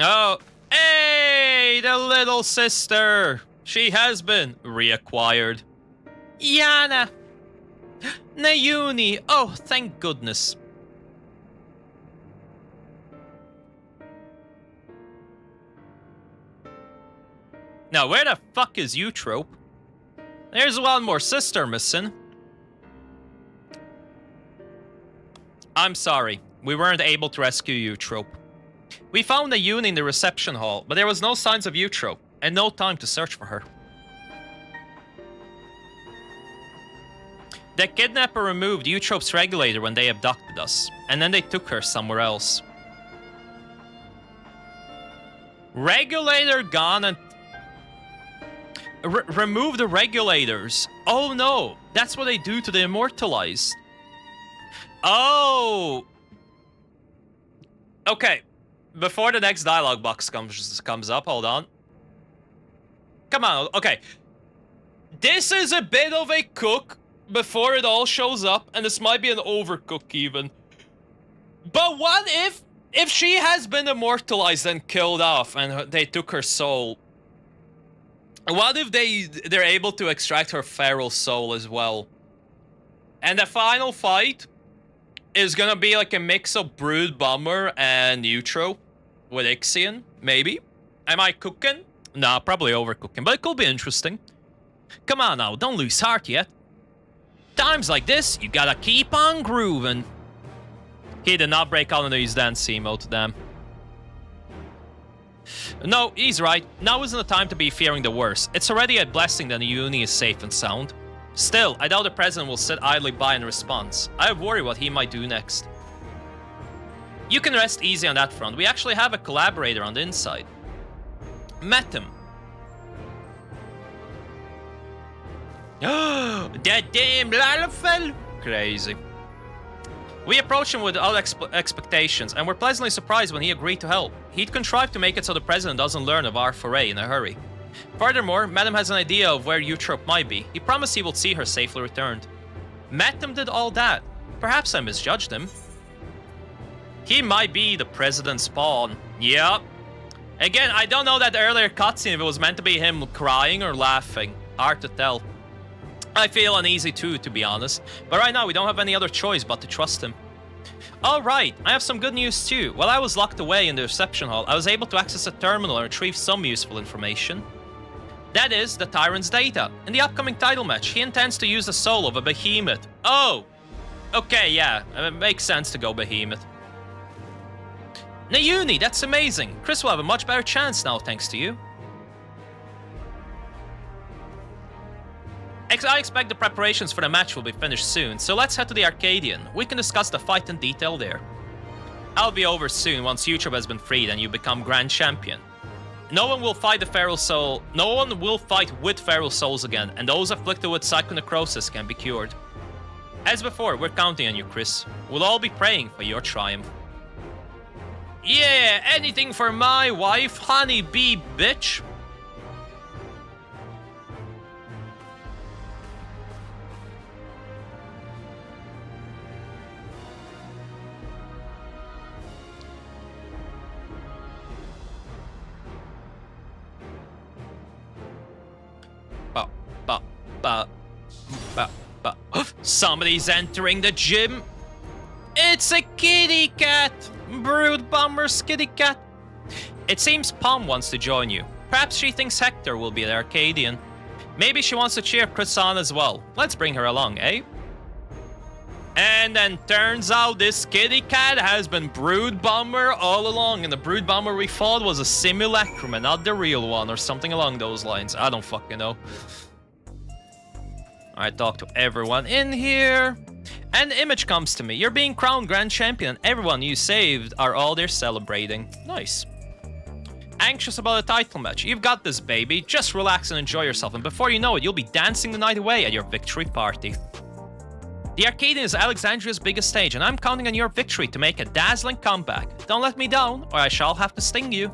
Oh, hey, the little sister. She has been reacquired. Yana. Nayuni. Oh, thank goodness. Now, where the fuck is Eutrope? There's one more sister missing. I'm sorry. We weren't able to rescue Eutrope. We found Nayuni in the reception hall, but there was no signs of Eutrope, and no time to search for her. The kidnapper removed Eutrope's regulator when they abducted us, and then they took her somewhere else. Regulator gone and... remove the regulators. Oh no, that's what they do to the immortalized. Oh! Okay. Before the next dialogue box comes up, hold on. Come on, okay. This is a bit of a cook before it all shows up, and this might be an overcook even. But what if If she has been immortalized and killed off and they took her soul, what if they're able to extract her feral soul as well? And the final fight is gonna be like a mix of Brood Bomber and Neutro with Ixion, maybe? Am I cooking? Nah, probably overcooking, but it could be interesting. Come on now, don't lose heart yet. Times like this, you gotta keep on grooving. He did not break out into his dance emote, damn. No, he's right. Now isn't the time to be fearing the worst. It's already a blessing that the uni is safe and sound. Still, I doubt the president will sit idly by in response. I worry what he might do next. You can rest easy on that front. We actually have a collaborator on the inside. Met him. That damn Lalafell! Crazy. We approached him without expectations, and were pleasantly surprised when he agreed to help. He'd contrived to make it so the president doesn't learn of our foray in a hurry. Furthermore, Madam has an idea of where Eutrope might be. He promised he will see her safely returned. Madam did all that. Perhaps I misjudged him. He might be the president's spawn. Yep. Again, I don't know that earlier cutscene if it was meant to be him crying or laughing. Hard to tell. I feel uneasy too, to be honest. But right now, we don't have any other choice but to trust him. Alright, I have some good news too. While I was locked away in the reception hall, I was able to access a terminal and retrieve some useful information. That is, the Tyrant's data. In the upcoming title match, he intends to use the soul of a behemoth. Oh! Okay, yeah, it makes sense to go behemoth. Nayuni, that's amazing. Chris will have a much better chance now, thanks to you. I expect the preparations for the match will be finished soon, so let's head to the Arcadian. We can discuss the fight in detail there. I'll be over soon once Eutrope has been freed and you become Grand Champion. No one will fight with feral souls again, and those afflicted with psychonecrosis can be cured. As before, we're counting on you, Chris. We'll all be praying for your triumph. Yeah, anything for my wife, honey bee bitch. Somebody's entering the gym. It's a kitty cat. Brood Bomber's kitty cat. It seems Palm wants to join you. Perhaps she thinks Hector will be the Arcadian. Maybe she wants to cheer Chris on as well. Let's bring her along, eh? And then turns out this kitty cat has been Brood Bomber all along, and the Brood Bomber we fought was a simulacrum and not the real one, or something along those lines. I don't fucking know. I talk to everyone in here. An image comes to me. You're being crowned Grand Champion, and everyone you saved are all there celebrating. Nice. Anxious about a title match. You've got this, baby. Just relax and enjoy yourself, and before you know it, you'll be dancing the night away at your victory party. The Arcadian is Alexandria's biggest stage, and I'm counting on your victory to make a dazzling comeback. Don't let me down, or I shall have to sting you.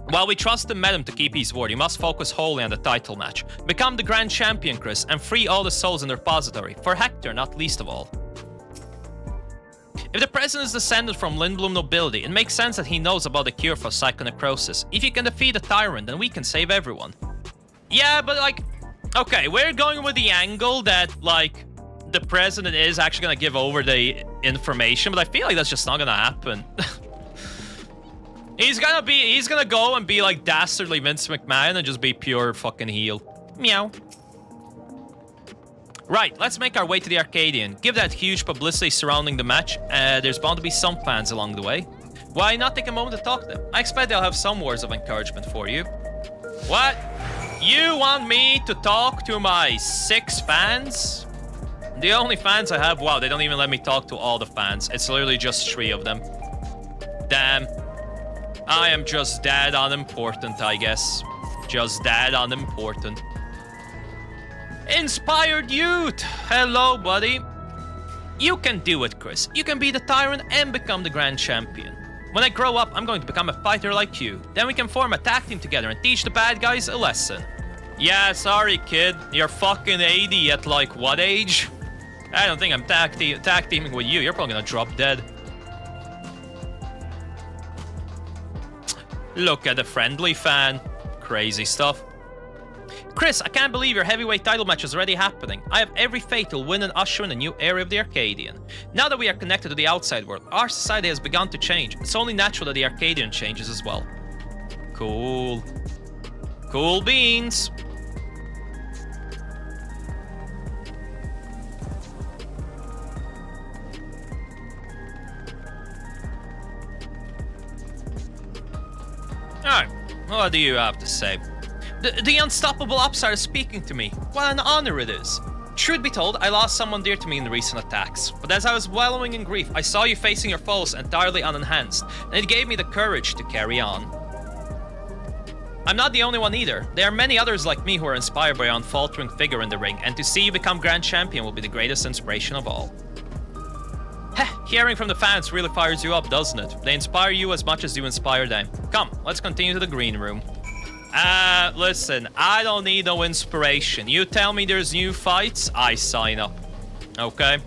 While we trust the Madam to keep his word, you must focus wholly on the title match. Become the Grand Champion, Chris, and free all the souls in the repository, for Hector not least of all. If the president is descended from Lindblom nobility, it makes sense that he knows about the cure for psychonecrosis. If you can defeat the tyrant, then we can save everyone. Yeah, but like... Okay, we're going with the angle that, like, the president is actually gonna give over the information, but I feel like that's just not gonna happen. He's gonna go and be like dastardly Vince McMahon and just be pure fucking heel. Meow. Right, let's make our way to the Arcadian. Give that huge publicity surrounding the match. There's bound to be some fans along the way. Why not take a moment to talk to them? I expect they'll have some words of encouragement for you. What? You want me to talk to my 6 fans? The only fans I have, wow, they don't even let me talk to all the fans. It's literally just 3 of them. Damn. I am just that unimportant, I guess. Just that unimportant. Inspired youth! Hello, buddy. You can do it, Chris. You can be the tyrant and become the Grand Champion. When I grow up, I'm going to become a fighter like you. Then we can form a tag team together and teach the bad guys a lesson. Yeah, sorry, kid. You're fucking 80 at, like, what age? I don't think I'm tag teaming with you. You're probably gonna drop dead. Look at the friendly fan. Crazy stuff. Chris, I can't believe your heavyweight title match is already happening. I have every faith you'll win and usher in a new era of the Arcadian. Now that we are connected to the outside world, our society has begun to change. It's only natural that the Arcadian changes as well. Cool. Cool beans. Alright, what do you have to say? The unstoppable upstart is speaking to me. What an honor it is. Truth be told, I lost someone dear to me in the recent attacks. But as I was wallowing in grief, I saw you facing your foes entirely unenhanced, and it gave me the courage to carry on. I'm not the only one either. There are many others like me who are inspired by your unfaltering figure in the ring, and to see you become Grand Champion will be the greatest inspiration of all. Heh, hearing from the fans really fires you up, doesn't it? They inspire you as much as you inspire them. Come, let's continue to the green room. Listen, I don't need no inspiration. You tell me there's new fights, I sign up. Okay?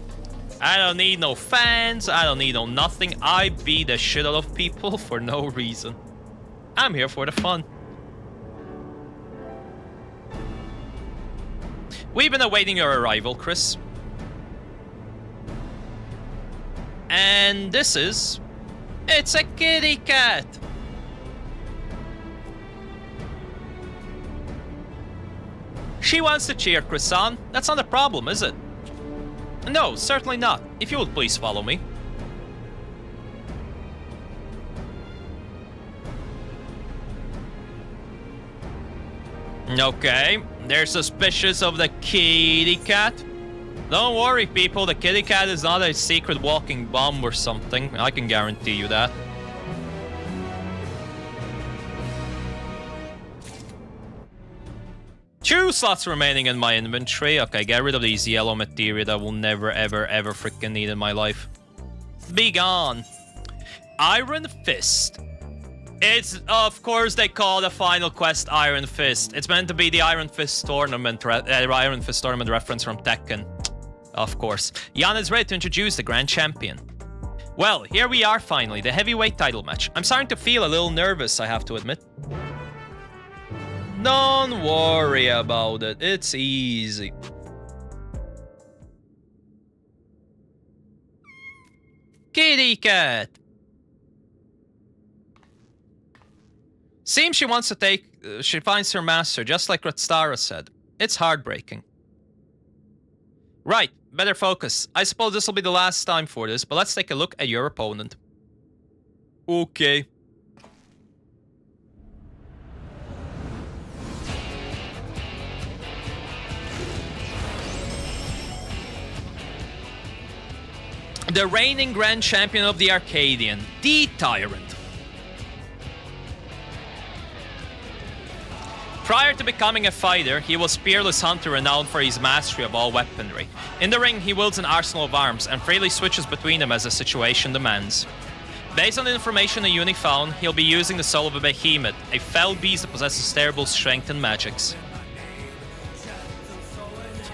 I don't need no fans, I don't need no nothing. I beat the shit out of people for no reason. I'm here for the fun. We've been awaiting your arrival, Chris. And this is... It's a kitty cat! She wants to cheer, Chris-san. That's not a problem, is it? No, certainly not. If you would please follow me. Okay, they're suspicious of the kitty cat. Don't worry, people. The kitty cat is not a secret walking bomb or something. I can guarantee you that. Two slots remaining in my inventory. Okay, get rid of these yellow materia that will never, ever, ever freaking need in my life. Be gone. Iron Fist. It's, of course, they call the final quest Iron Fist. It's meant to be the Iron Fist tournament, reference from Tekken. Of course. Jan is ready to introduce the Grand Champion. Well, here we are finally, the heavyweight title match. I'm starting to feel a little nervous, I have to admit. Don't worry about it, it's easy. Kitty cat! Seems she wants to take... she finds her master, just like Ratstara said. It's heartbreaking. Right, better focus. I suppose this will be the last time for this, but let's take a look at your opponent. Okay. The reigning Grand Champion of the Arcadian, the Tyrant. Prior to becoming a fighter, he was Peerless Hunter renowned for his mastery of all weaponry. In the ring, he wields an arsenal of arms and freely switches between them as the situation demands. Based on the information the unit found, he'll be using the soul of a behemoth, a fell beast that possesses terrible strength and magics.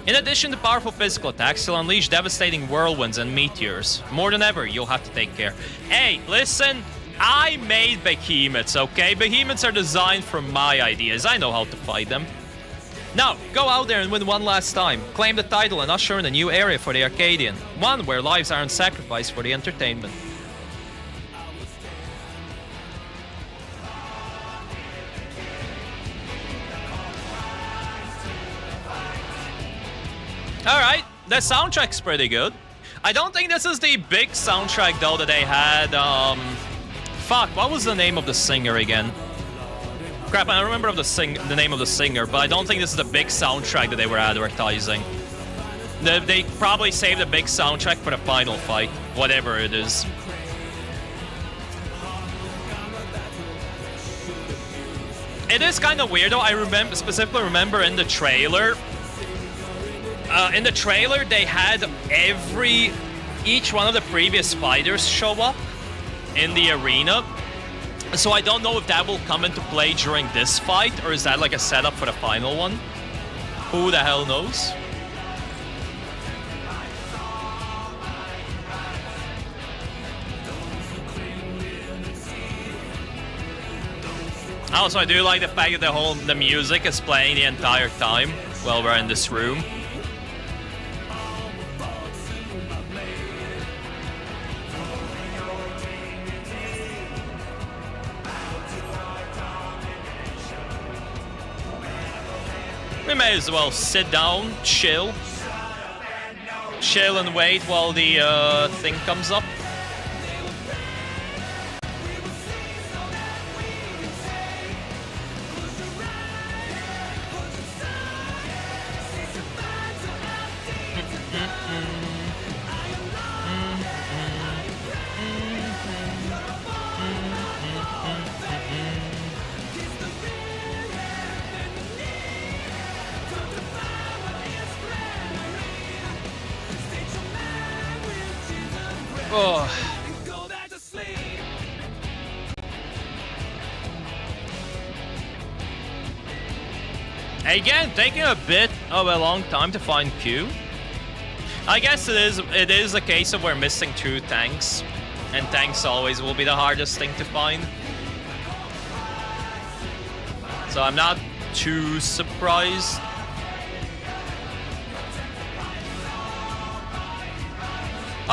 In addition to powerful physical attacks, he'll unleash devastating whirlwinds and meteors. More than ever, you'll have to take care. Hey, listen, I made behemoths, okay? Behemoths are designed from my ideas. I know how to fight them. Now, go out there and win one last time. Claim the title and usher in a new area for the Arcadian. One where lives aren't sacrificed for the entertainment. Alright, the soundtrack's pretty good. I don't think this is the big soundtrack though that they had, fuck, what was the name of the singer again? Crap, I don't remember the name of the singer, but I don't think this is the big soundtrack that they were advertising. They probably saved the big soundtrack for the final fight, whatever it is. It is kind of weird though, I specifically remember in the trailer, they had each one of the previous fighters show up in the arena. So I don't know if that will come into play during this fight, or is that like a setup for the final one? Who the hell knows? Also, I do like the fact that the music is playing the entire time while we're in this room. We may as well sit down, chill and wait while the thing comes up. Oh. Again, taking a bit of a long time to find Q. I guess it is a case of we're missing 2 tanks, and tanks always will be the hardest thing to find. So I'm not too surprised.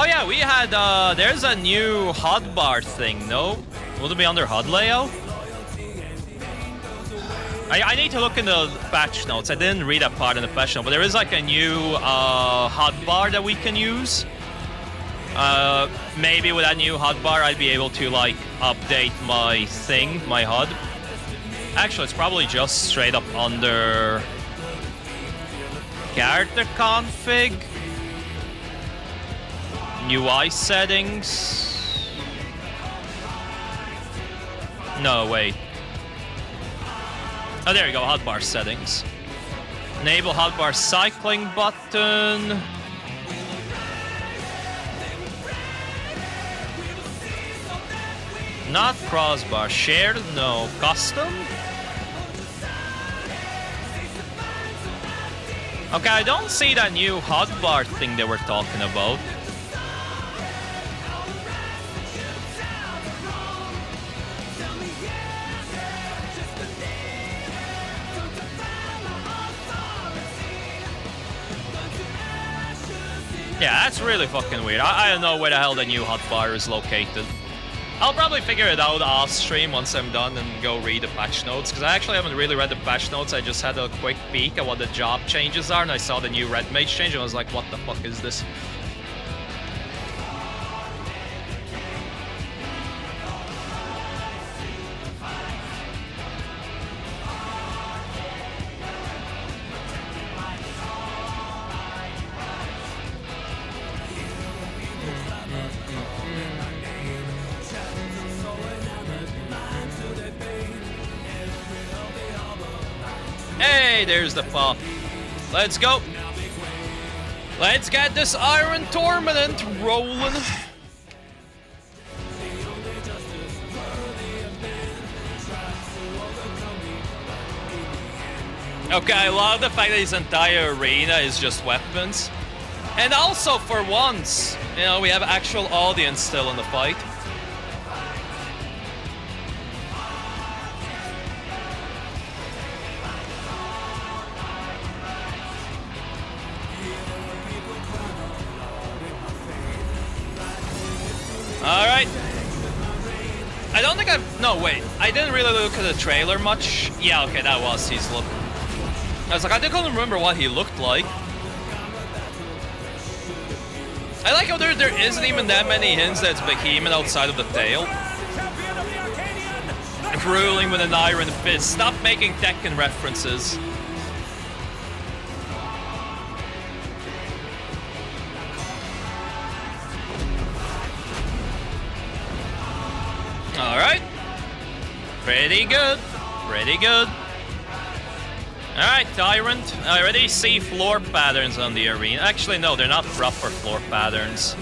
Oh yeah, we had, there's a new hotbar thing, no? Will it be under HUD layout? I need to look in the patch notes. I didn't read that part in the patch note, but there is like a new hotbar that we can use. Maybe with that new hotbar, I'd be able to like update my thing, my HUD. Actually, it's probably just straight up under character config. UI settings. No, wait. Oh, there you go, hotbar settings. Enable hotbar cycling button. Not crossbar. Shared? No. Custom? Okay, I don't see that new hotbar thing they were talking about. Yeah, that's really fucking weird. I don't know where the hell the new hotbar is located. I'll probably figure it out off stream once I'm done and go read the patch notes, because I actually haven't really read the patch notes. I just had a quick peek at what the job changes are, and I saw the new red mage change, and I was like, what the fuck is this? Hey, there's the pop. Let's go. Let's get this Iron Tournament rolling. Okay, I love the fact that this entire arena is just weapons. And also, for once, you know, we have actual audience still in the fight. Alright. I don't think I've... No, wait. I didn't really look at the trailer much. Yeah, okay, that was his look. I was like, I couldn't remember what he looked like. I like how there isn't even that many hints that it's Behemoth outside of the tail. Ruling with an iron fist. Stop making Tekken references. Alright. Pretty good. Pretty good. Alright, Tyrant. I already see floor patterns on the arena. Actually, no, they're not proper floor patterns.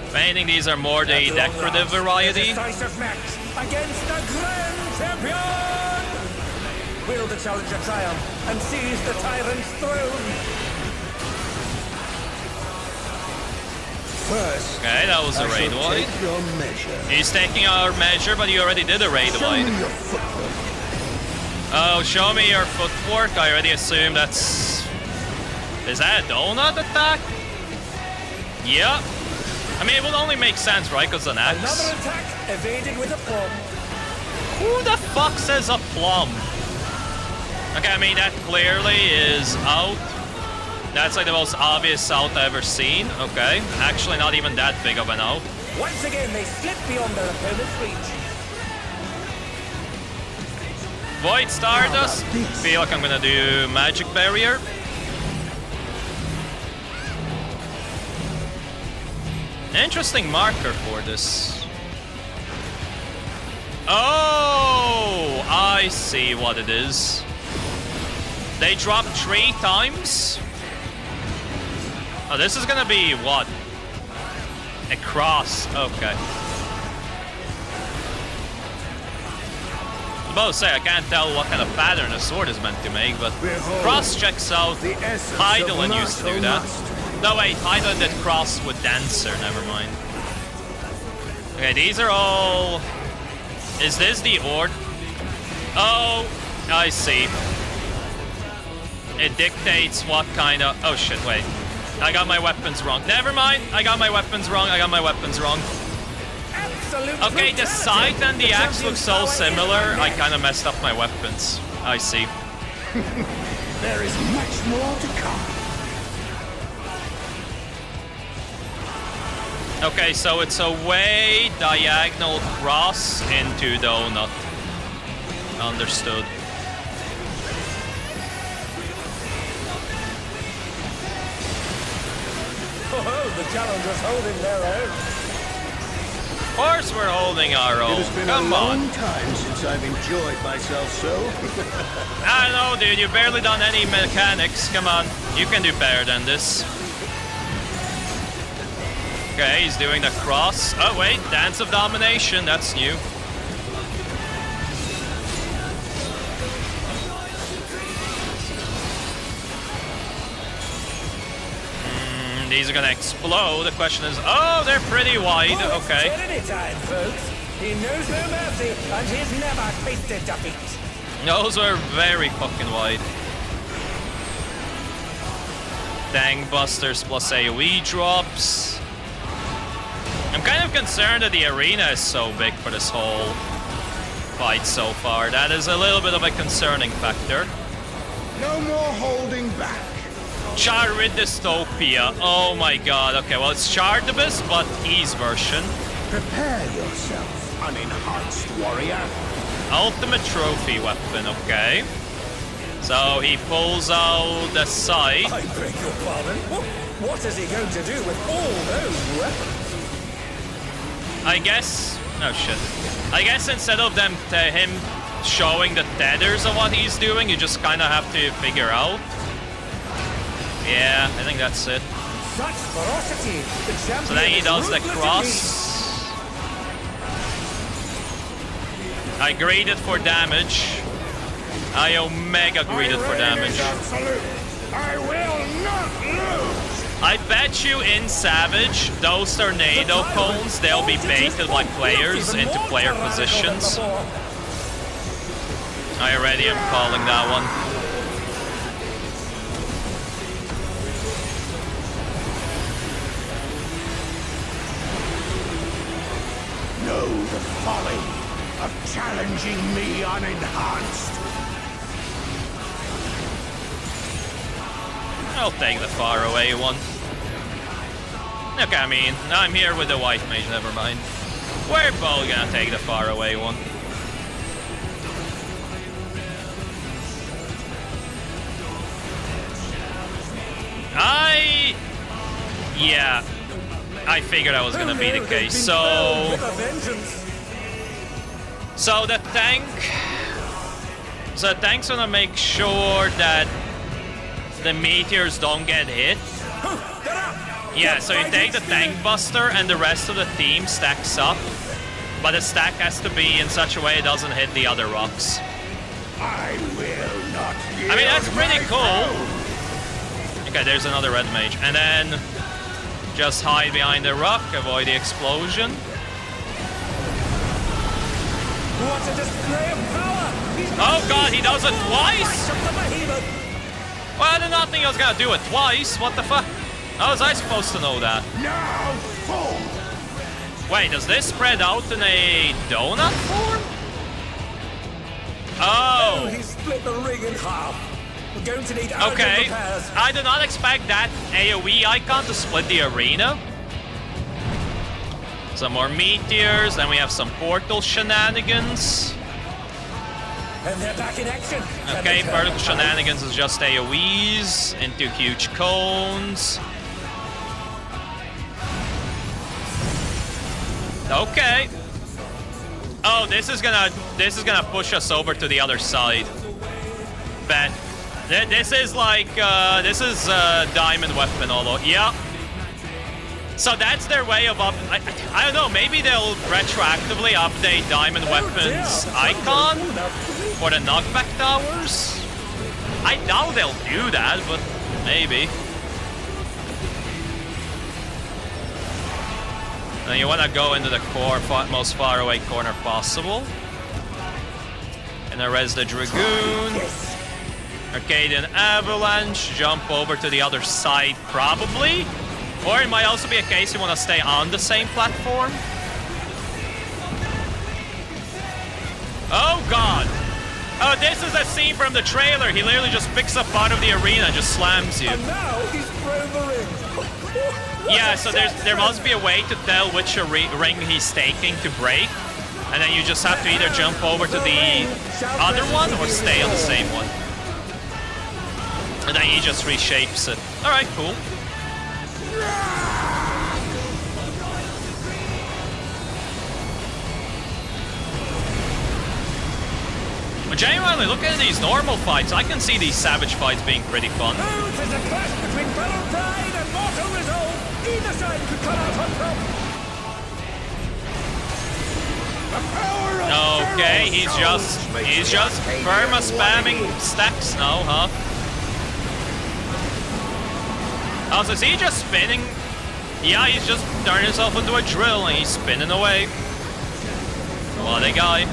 If anything, these are more the decorative variety. Decisive match against the Grand Champion! Will the challenger triumph and seize the Tyrant's throne? First, Okay, that was a raid wide. take your measure. He's taking our measure, but he already did a raid Show wide. me your footwork. Oh, show me your footwork. I already assume that's... Is that a donut attack? Yeah. I mean, it would only make sense, right? Because an axe. Another attack evaded with a plum. Who the fuck says a plum? Okay, I mean, that clearly is out. That's like the most obvious out I've ever seen. Okay. Actually, not even that big of an out. Once again, they slip beyond their opponent's reach. Void Stardust. Feel like I'm gonna do Magic Barrier. Interesting marker for this. Oh, I see what it is. They drop 3 times. Oh, this is gonna be what? A cross. Okay. I was about to say, I can't tell what kind of pattern a sword is meant to make, but cross checks out. Heidelin used to do that. No, wait, Heidelin did cross with Dancer, never mind. Okay, these are all... Is this the Ord? Oh, I see. It dictates what kind of... Oh shit, wait. I got my weapons wrong. Never mind, I got my weapons wrong, Okay, the scythe and the axe look so similar, I kind of messed up my weapons. I see. There is much more to come. Okay, so it's a way diagonal cross into donut. Understood. Oh, the challengers holding their own. Of course we're holding our own. It has been Come a on. long time since I've enjoyed myself so. I know, dude. You've barely done any mechanics. Come on. You can do better than this. Okay, he's doing the cross. Oh, wait. Dance of Domination. That's new. These are gonna explode. The question is, oh, they're pretty wide. Okay. Trinity time, folks. He knows no mercy, and he's never tasted defeat. Those are very fucking wide. Dang Busters plus AoE drops. I'm kind of concerned that the arena is so big for this whole fight so far. That is a little bit of a concerning factor. No more holding back. Charidystopia. Oh my god. Okay, well, it's Chardibus, but E's version. Prepare yourself, unenhanced warrior. Ultimate trophy weapon, okay. So he pulls out the scythe. I beg your pardon. What is he going to do with all those weapons? I guess... Oh, shit. I guess instead of him showing the tethers of what he's doing, you just kind of have to figure out. Yeah, I think that's it. Such ferocity. The champion So then he does the is cross. I greeted for damage. I omega greeted for damage. Absolute. I will not lose. I bet you in Savage, those tornado cones, they'll be baited by players into player positions. I already am calling that one. Know the folly of challenging me unenhanced. I'll take the far away one. Okay, I mean, I'm here with the white mage, never mind. We're both gonna take the far away one. Yeah, I figured that was gonna be the case. So the tank's gonna make sure that the meteors don't get hit. Yeah, so you take the tank buster and the rest of the team stacks up, but the stack has to be in such a way it doesn't hit the other rocks. I will not. I mean, that's pretty cool. Okay, there's another red mage, and then just hide behind the rock, avoid the explosion. What a display of power! Oh god, he does it twice? Right up the behemoth. Well, I did not think I was gonna do it twice. What the fuck? How was I supposed to know that? Now, fall! Wait, does this spread out in a donut form? Oh, Oh, he split the ring in half. We're going to need urgent okay. repairs. I did not expect that AoE icon to split the arena. Some more meteors, then we have some portal shenanigans. And they're back in action. Okay, vertical shenanigans is just AoEs into huge cones. Okay. Oh, this is gonna push us over to the other side. Bet. This is like diamond weapon although. Yeah. So that's their way of I don't know, maybe they'll retroactively update diamond weapons icon for the knockback towers. I doubt they'll do that, but maybe. And you want to go into the most far away corner possible. And then res the Dragoon. Arcadian Avalanche. Jump over to the other side, probably. Or it might also be a case you want to stay on the same platform. Oh, God. Oh, this is a scene from the trailer. He literally just picks up out of the arena and just slams you. And now he's thrown the ring. Yeah, so there must be a way to tell which ring he's taking to break. And then you just have to either jump over to the other one or stay on the same one. And then he just reshapes it. Alright, cool. But genuinely, looking at these normal fights, I can see these savage fights being pretty fun. Oh, it is a clash between battle pride and mortal resolve. Either side could come out on top. Okay, he's just perma spamming stacks now, huh? Oh, so is he just spinning? Yeah, he's just turning himself into a drill and he's spinning away. What a guy.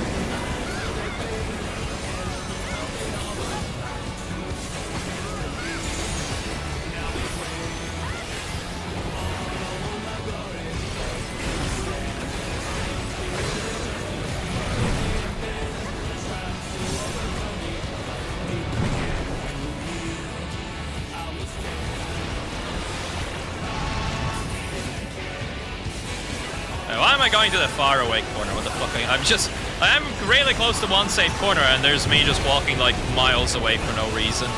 Why am I going to the far away corner? What the fuck? I'm really close to one safe corner and there's me just walking like miles away for no reason.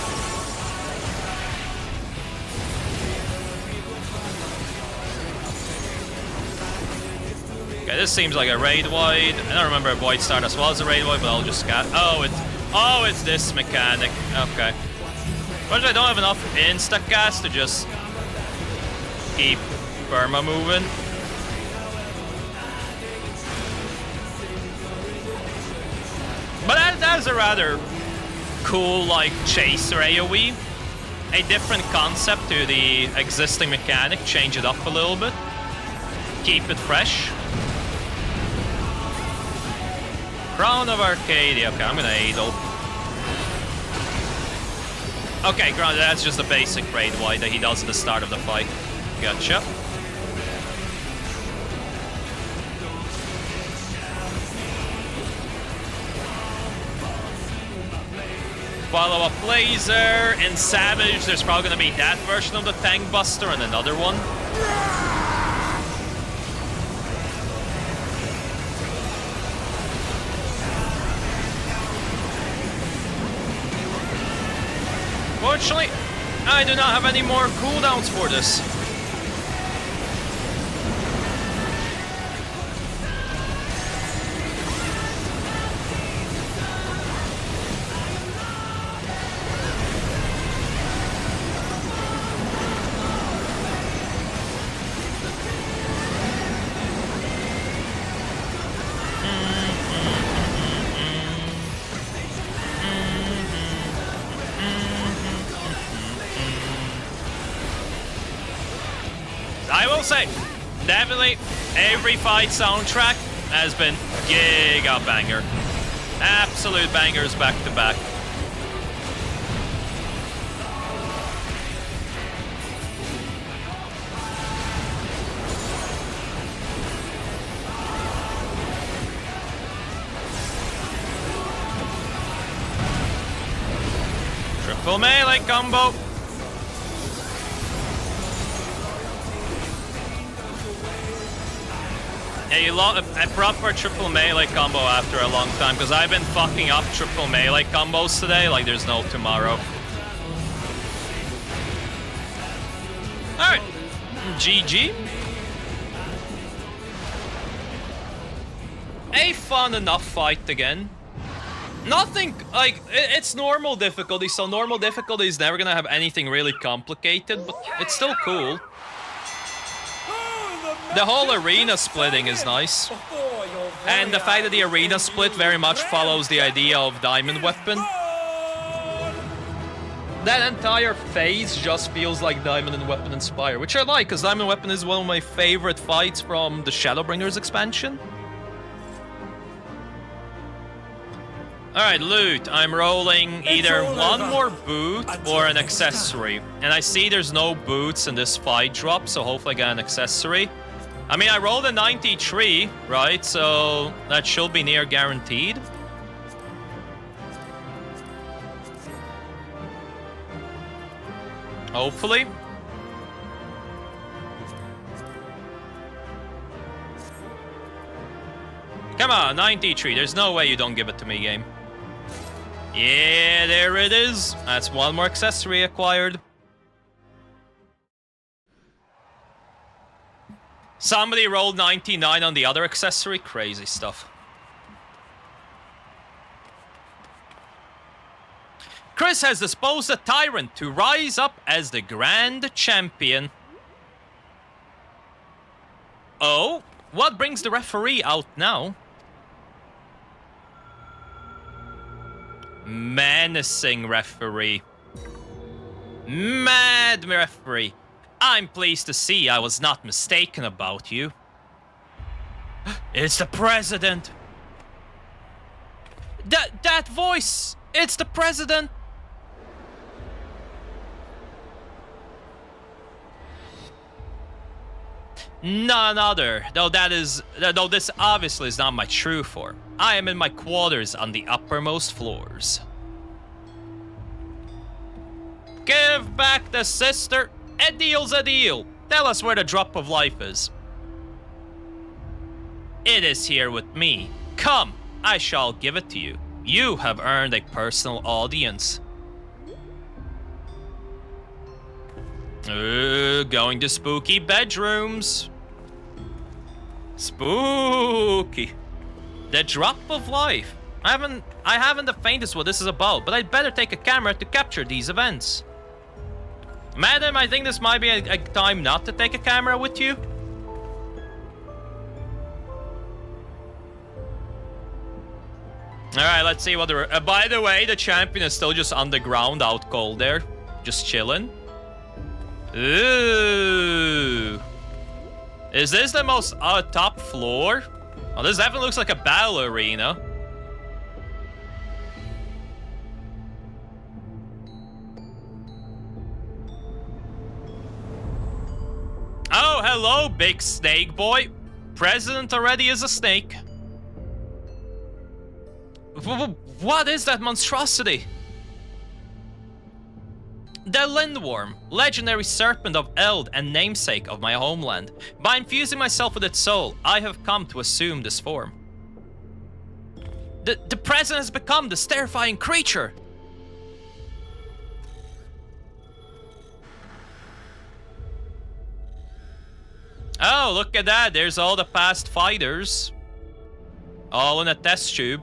Okay, this seems like a raid wide. I don't remember if Void Stardust was a raid wide, but I'll just scat. Oh, it's this mechanic. Okay. But I don't have enough insta-cast to just keep perma moving. But that is a rather cool, like, chaser AoE. A different concept to the existing mechanic. Change it up a little bit. Keep it fresh. Crown of Arcadia. Okay, I'm gonna Adel. Okay, granted, that's just a basic raid wide that he does at the start of the fight. Gotcha. Follow-up laser. In Savage, there's probably going to be that version of the Tank Buster and another one. Fortunately, I do not have any more cooldowns for this. I will say, definitely every fight soundtrack has been giga banger. Absolute bangers back to back. Triple melee combo. A proper triple melee combo after a long time, because I've been fucking up triple melee combos today like there's no tomorrow. Alright. GG. A fun enough fight again. Nothing, like, it's normal difficulty, so normal difficulty is never gonna have anything really complicated, but it's still cool. The whole arena splitting is nice. And the fact that the arena split very much follows the idea of Diamond Weapon. That entire phase just feels like Diamond and Weapon inspired, which I like, because Diamond Weapon is one of my favorite fights from the Shadowbringers expansion. Alright, loot. I'm rolling either one more boot or an accessory. And I see there's no boots in this fight drop, so hopefully I get an accessory. I mean, I rolled a 93, right? So that should be near guaranteed. Hopefully. Come on, 93. There's no way you don't give it to me, game. Yeah, there it is. That's one more accessory acquired. Somebody rolled 99 on the other accessory. Crazy stuff. Chris has disposed a tyrant to rise up as the grand champion. Oh, what brings the referee out now? Menacing referee. Mad referee. I'm pleased to see I was not mistaken about you. It's the president. That voice. It's the president. None other, though this obviously is not my true form. I am in my quarters on the uppermost floors. Give back the sister. A deal's a deal. Tell us where the drop of life is. It is here with me. Come, I shall give it to you. You have earned a personal audience. Going to spooky bedrooms. Spooky. The drop of life. I haven't the faintest what this is about, but I'd better take a camera to capture these events. Madam, I think this might be a time not to take a camera with you. Alright, let's see what the... by the way, the champion is still just underground, out cold there. Just chilling. Ooh. Is this the most top floor? Oh, this definitely looks like a battle arena. Oh, hello, big snake boy. President already is a snake. What is that monstrosity? The Lindworm, legendary serpent of Eld and namesake of my homeland. By infusing myself with its soul, I have come to assume this form. The president has become this terrifying creature. Oh, look at that. There's all the past fighters. All in a test tube.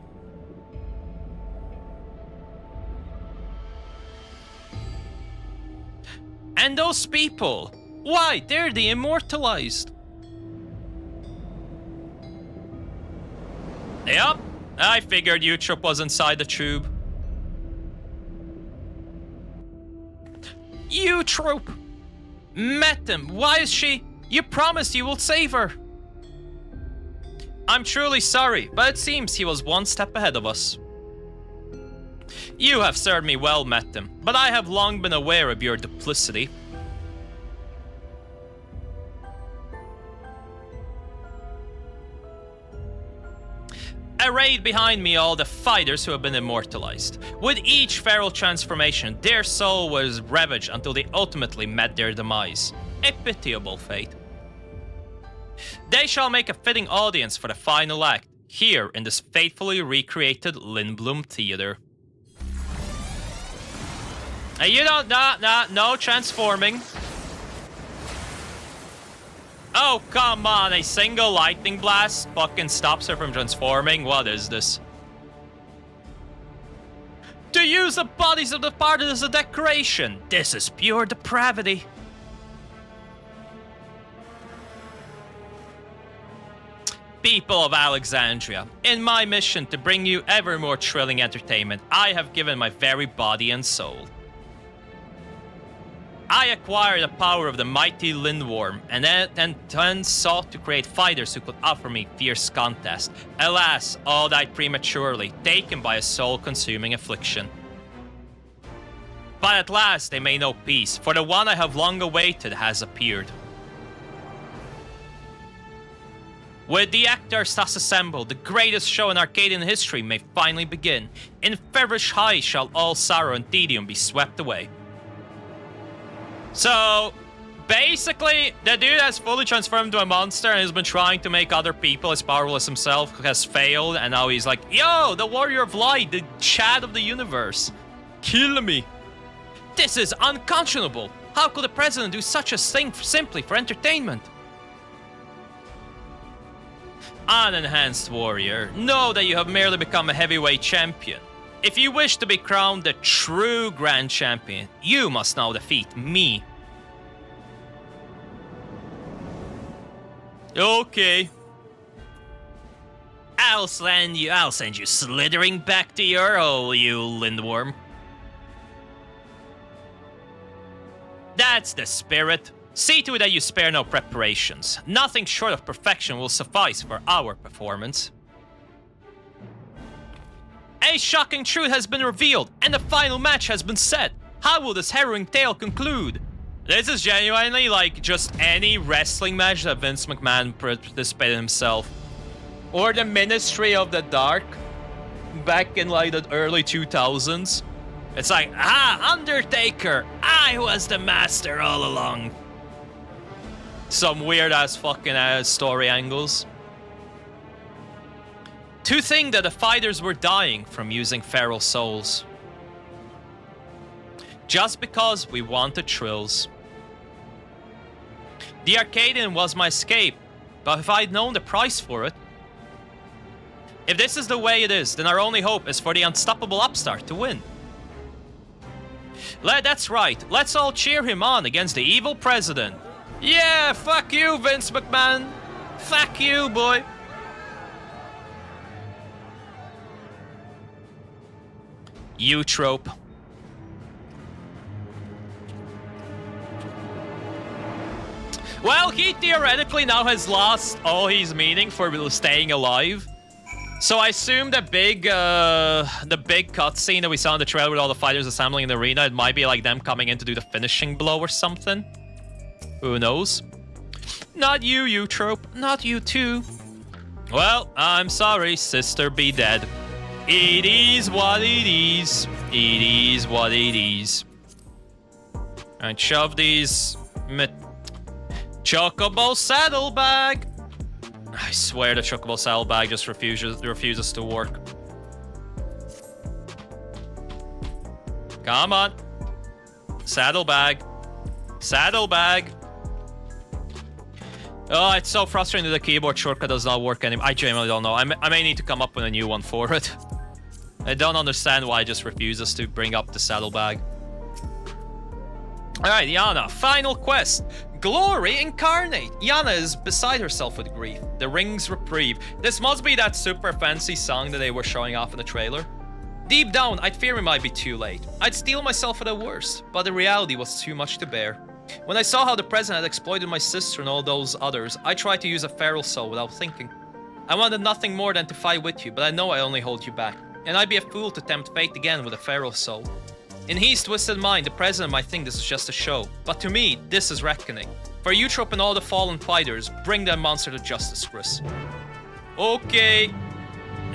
And those people, why, they're the immortalized. Yep, I figured Utrope was inside the tube. Utrope! Met him, why is she? You promised you will save her. I'm truly sorry, but it seems he was one step ahead of us. You have served me well, Metem, but I have long been aware of your duplicity. Arrayed behind me all the fighters who have been immortalized. With each feral transformation, their soul was ravaged until they ultimately met their demise. A pitiable fate. They shall make a fitting audience for the final act, here in this faithfully recreated Lindblom Theater. You don't, no transforming. Oh, come on, a single lightning blast fucking stops her from transforming? What is this? To use the bodies of the party as a decoration. This is pure depravity. People of Alexandria, in my mission to bring you ever more thrilling entertainment, I have given my very body and soul. I acquired the power of the mighty Lindworm, and then sought to create fighters who could offer me fierce contest. Alas, all died prematurely, taken by a soul-consuming affliction. But at last they may know peace, for the one I have long awaited has appeared. With the actors thus assembled, the greatest show in Arcadian history may finally begin. In feverish high shall all sorrow and tedium be swept away. So, basically, the dude has fully transformed into a monster and has been trying to make other people as powerful as himself, has failed, and now he's like, yo, the warrior of light, the Chad of the universe. Kill me. This is unconscionable. How could the president do such a thing simply for entertainment? Unenhanced warrior, know that you have merely become a heavyweight champion. If you wish to be crowned the true Grand Champion, you must now defeat me. Okay. I'll send you slithering back to your hole, you Lindworm. That's the spirit. See to it that you spare no preparations. Nothing short of perfection will suffice for our performance. A shocking truth has been revealed, and the final match has been set. How will this harrowing tale conclude? This is genuinely like just any wrestling match that Vince McMahon participated himself. Or the Ministry of the Dark, back in like the early 2000s. It's like, Undertaker, I was the master all along. Some weird-ass fucking story angles. To think that the fighters were dying from using feral souls. Just because we wanted thrills. The Arcadian was my escape, but if I'd known the price for it... If this is the way it is, then our only hope is for the unstoppable upstart to win. That's right, let's all cheer him on against the evil president. Yeah, fuck you, Vince McMahon. Fuck you, boy. U-trope. Well, he theoretically now has lost all his meaning for staying alive. So I assume the big cutscene that we saw in the trailer with all the fighters assembling in the arena, it might be like them coming in to do the finishing blow or something. Who knows? Not you, U-trope. Not you too. Well, I'm sorry, sister be dead. It is what it is. It is what it is. Alright, shove these... Chocobo saddlebag! I swear the Chocobo saddlebag just refuses to work. Come on. Saddlebag. Saddlebag. Oh, it's so frustrating that the keyboard shortcut does not work anymore. I genuinely don't know. I may need to come up with a new one for it. I don't understand why it just refuses to bring up the saddlebag. Alright, Yana, final quest. Glory incarnate. Yana is beside herself with grief. The Ring's Reprieve. This must be that super fancy song that they were showing off in the trailer. Deep down, I'd fear it might be too late. I'd steel myself at the worst, but the reality was too much to bear. When I saw how the president had exploited my sister and all those others, I tried to use a feral soul without thinking. I wanted nothing more than to fight with you, but I know I only hold you back. and I'd be a fool to tempt fate again with a feral soul. In his twisted mind, the president might think this is just a show, but to me, this is reckoning. For Eutrope and all the fallen fighters, bring that monster to justice, Chris. Okay,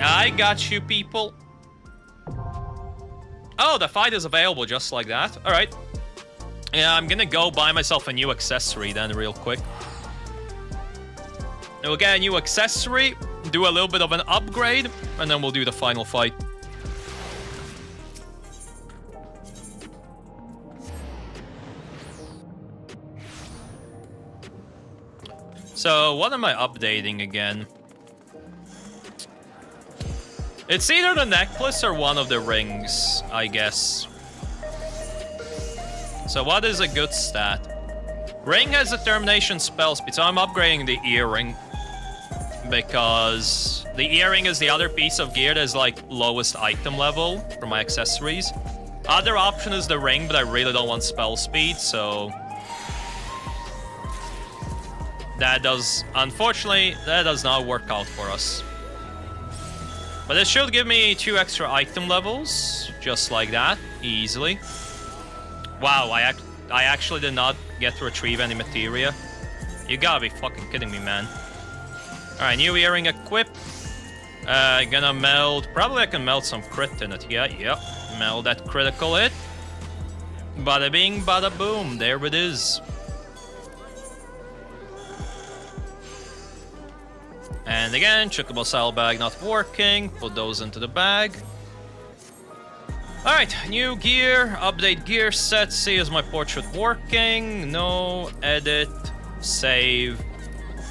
I got you, people. Oh, the fight is available just like that. All right. Yeah, I'm gonna go buy myself a new accessory then real quick. We'll get a new accessory, do a little bit of an upgrade, and then we'll do the final fight. So, what am I updating again? It's either the necklace or one of the rings, I guess. So what is a good stat? Ring has determination spell speed, so I'm upgrading the earring. Because the earring is the other piece of gear that is like lowest item level for my accessories. Other option is the ring, but I really don't want spell speed, so... That does, unfortunately, that does not work out for us. But it should give me 2 extra item levels, just like that, easily. Wow, I actually did not get to retrieve any materia. You gotta be fucking kidding me, man. Alright, new earring equip. Gonna meld, probably I can meld some crit in it. Yeah, meld that critical hit. Bada bing, bada boom, there it is. And again, chocobo saddle bag not working. Put those into the bag. Alright, new gear. Update gear set. See, is my portrait working? No. Edit. Save.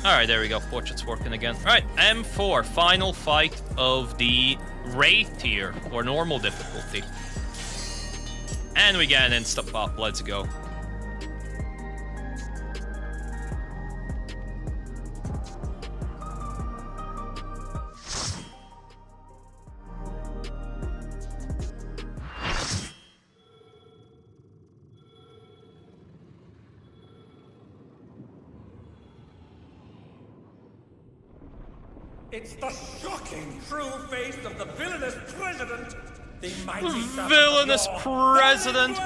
Alright, there we go. Portrait's working again. Alright, M4. Final fight of the Raid tier. Or normal difficulty. And we get an insta-pop. Let's go. It's the shocking true face of the villainous president, the mighty Villainous president.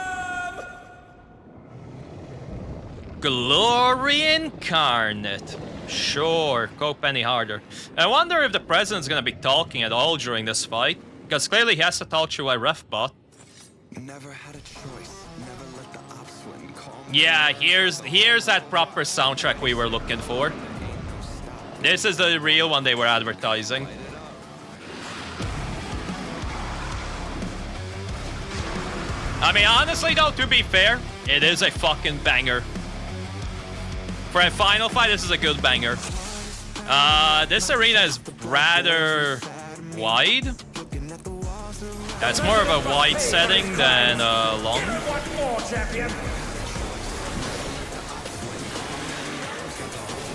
Glory incarnate. Sure, cope any harder. I wonder if the president's gonna be talking at all during this fight, because clearly he has to talk through a ref bot. Never had a choice. Never let the ops win. Yeah, here's that proper soundtrack we were looking for. This is the real one they were advertising. I mean, honestly though, to be fair, it is a fucking banger. For a final fight, this is a good banger. This arena is rather wide. It's more of a wide setting than long.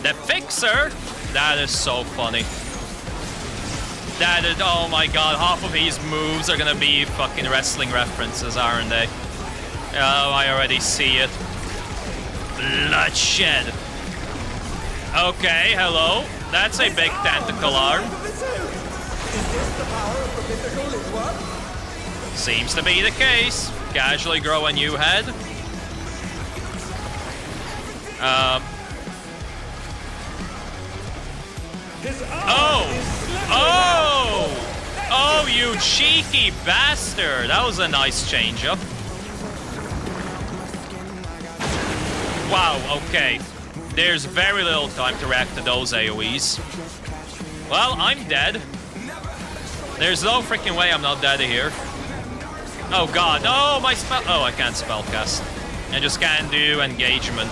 The Fixer! That is so funny. That is, oh my god, half of these moves are gonna be fucking wrestling references, aren't they? Oh, I already see it. Bloodshed. Okay, hello. That's a big tentacle arm. Seems to be the case. Casually grow a new head. Oh, you cheeky bastard. That was a nice change-up. Wow, okay. There's very little time to react to those AoEs. Well, I'm dead. There's no freaking way I'm not dead here. Oh god, no, my spell... Oh, I can't spellcast. I just can't do engagement.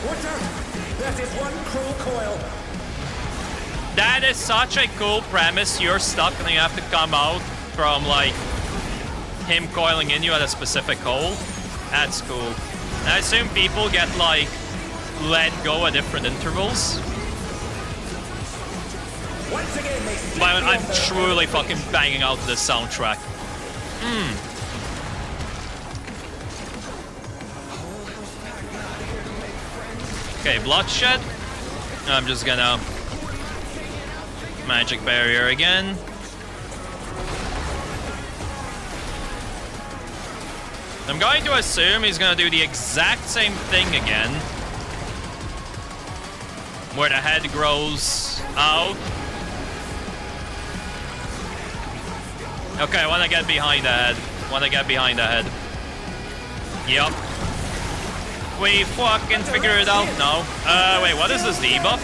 Watch out! That is one cruel coil. That is such a cool premise. You're stuck and you have to come out from, like, him coiling in you at a specific hole. That's cool. And I assume people get, like, let go at different intervals. Once again, But I'm truly fucking banging out this soundtrack. Okay, Bloodshed. I'm just gonna... Magic Barrier again. I'm going to assume he's gonna do the exact same thing again. Where the head grows out. Okay, I wanna get behind the head. Yup. We fucking figure it out. No. Wait, what is this debuff?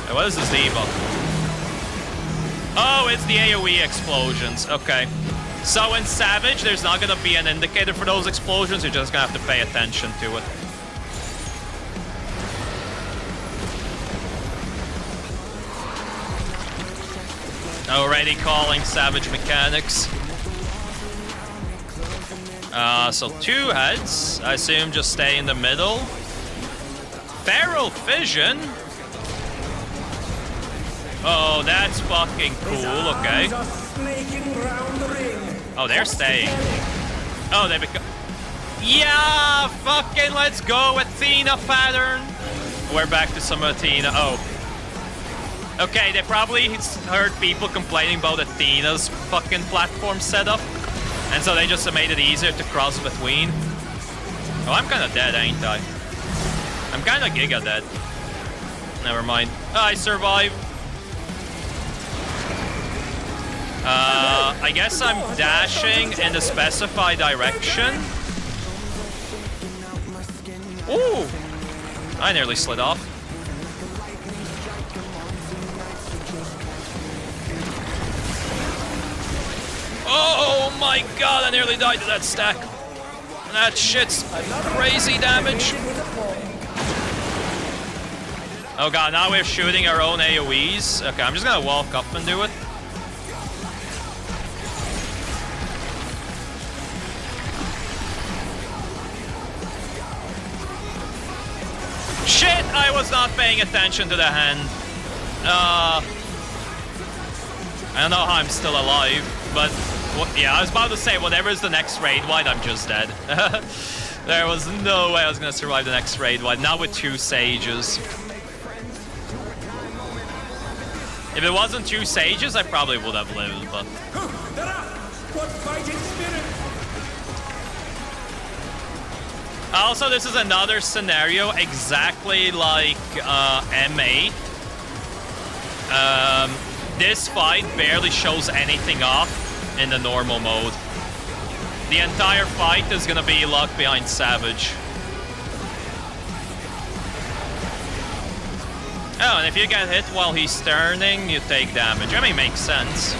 Wait, what is this debuff? Oh, it's the AoE explosions. Okay. So in Savage, there's not gonna be an indicator for those explosions. You're just gonna have to pay attention to it. Already calling Savage mechanics. So 2 heads. I assume just stay in the middle. Feral Fission. Oh, that's fucking cool. Okay. Oh, they're staying. Oh, they become... Yeah! Fucking let's go, Athena pattern! We're back to some Athena. Oh. Okay, they probably heard people complaining about Athena's fucking platform setup. And so they just made it easier to cross between. Oh, I'm kinda dead, ain't I? I'm kinda giga dead. Never mind. I survived. I guess I'm dashing in the specified direction. Ooh! I nearly slid off. Oh my god, I nearly died to that stack. That shit's crazy damage. Oh god, now we're shooting our own AoEs. Okay, I'm just gonna walk up and do it. Shit, I was not paying attention to the hand. I don't know how I'm still alive, but yeah, I was about to say, whatever is the next raid wide, I'm just dead. There was no way I was gonna survive the next raid wide, not with 2 sages. If it wasn't 2 sages, I probably would have lived, but... What fighting spirit! Also, this is another scenario exactly like M8. This fight barely shows anything off in the normal mode. The entire fight is gonna be locked behind Savage. Oh, and if you get hit while he's turning, you take damage. I mean, makes sense.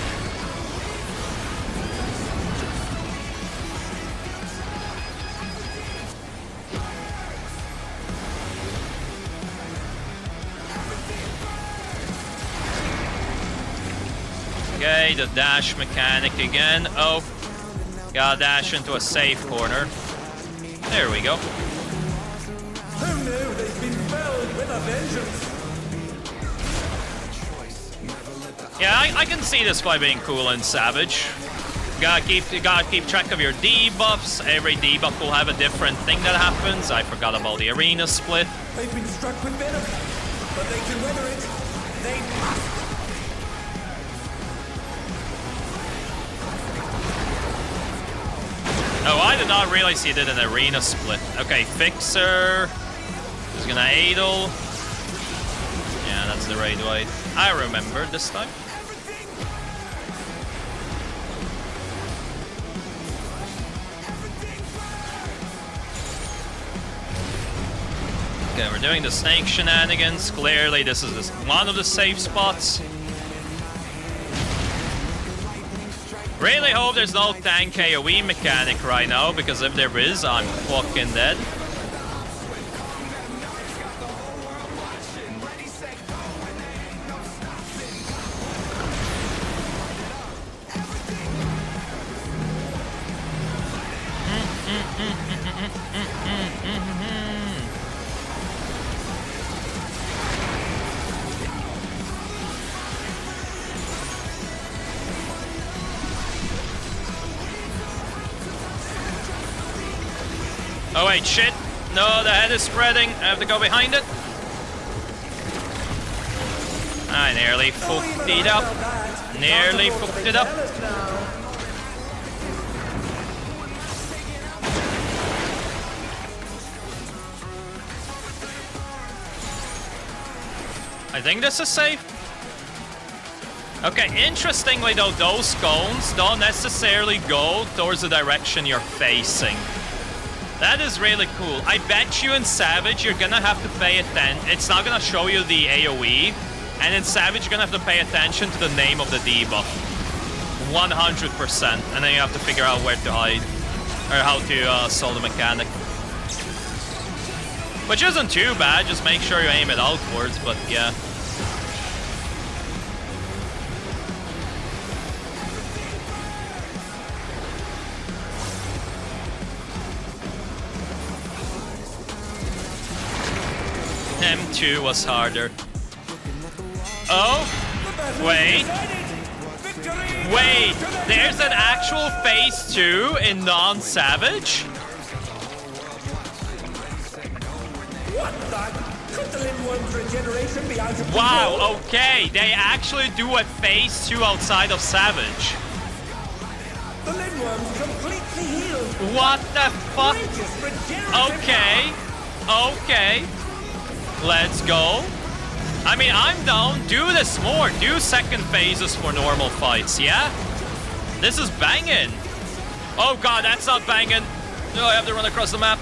Okay, the dash mechanic again. Oh, gotta dash into a safe corner. There we go. Who knew they've been filled with a vengeance? Yeah, I can see this fight being cool in Savage. You gotta keep track of your debuffs. Every debuff will have a different thing that happens. I forgot about the arena split. They've been struck with venom, but they can weather it. They must. Oh, I did not realize he did an arena split. Okay, Fixer is gonna Adel. Yeah, that's the raid wide. I remembered this time. Okay, we're doing the snake shenanigans. Clearly, this is one of the safe spots. Really hope there's no tank AoE mechanic right now, because if there is, I'm fucking dead. Oh wait, shit. No, the head is spreading. I have to go behind it. I nearly fucked it up. Nearly fucked it up. I think this is safe. Okay, interestingly though, those cones don't necessarily go towards the direction you're facing. That is really cool. I bet you in Savage you're gonna have to pay attention. It's not gonna show you the AoE. And in Savage you're gonna have to pay attention to the name of the debuff. 100%. And then you have to figure out where to hide. Or how to solve the mechanic. Which isn't too bad, just make sure you aim it outwards, but yeah. M2 was harder. Oh, wait. Wait, there's an actual phase 2 in non-Savage? What the? Could the Lindworm's regeneration be out of control? Wow, okay, they actually do a phase 2 outside of Savage. The Lindworm's completely healed. What the fuck? Greatest regenerative Okay, okay. Let's go. I mean, I'm down. Do this more. Do second phases for normal fights, yeah? This is banging. Oh god, that's not banging. No, I have to run across the map.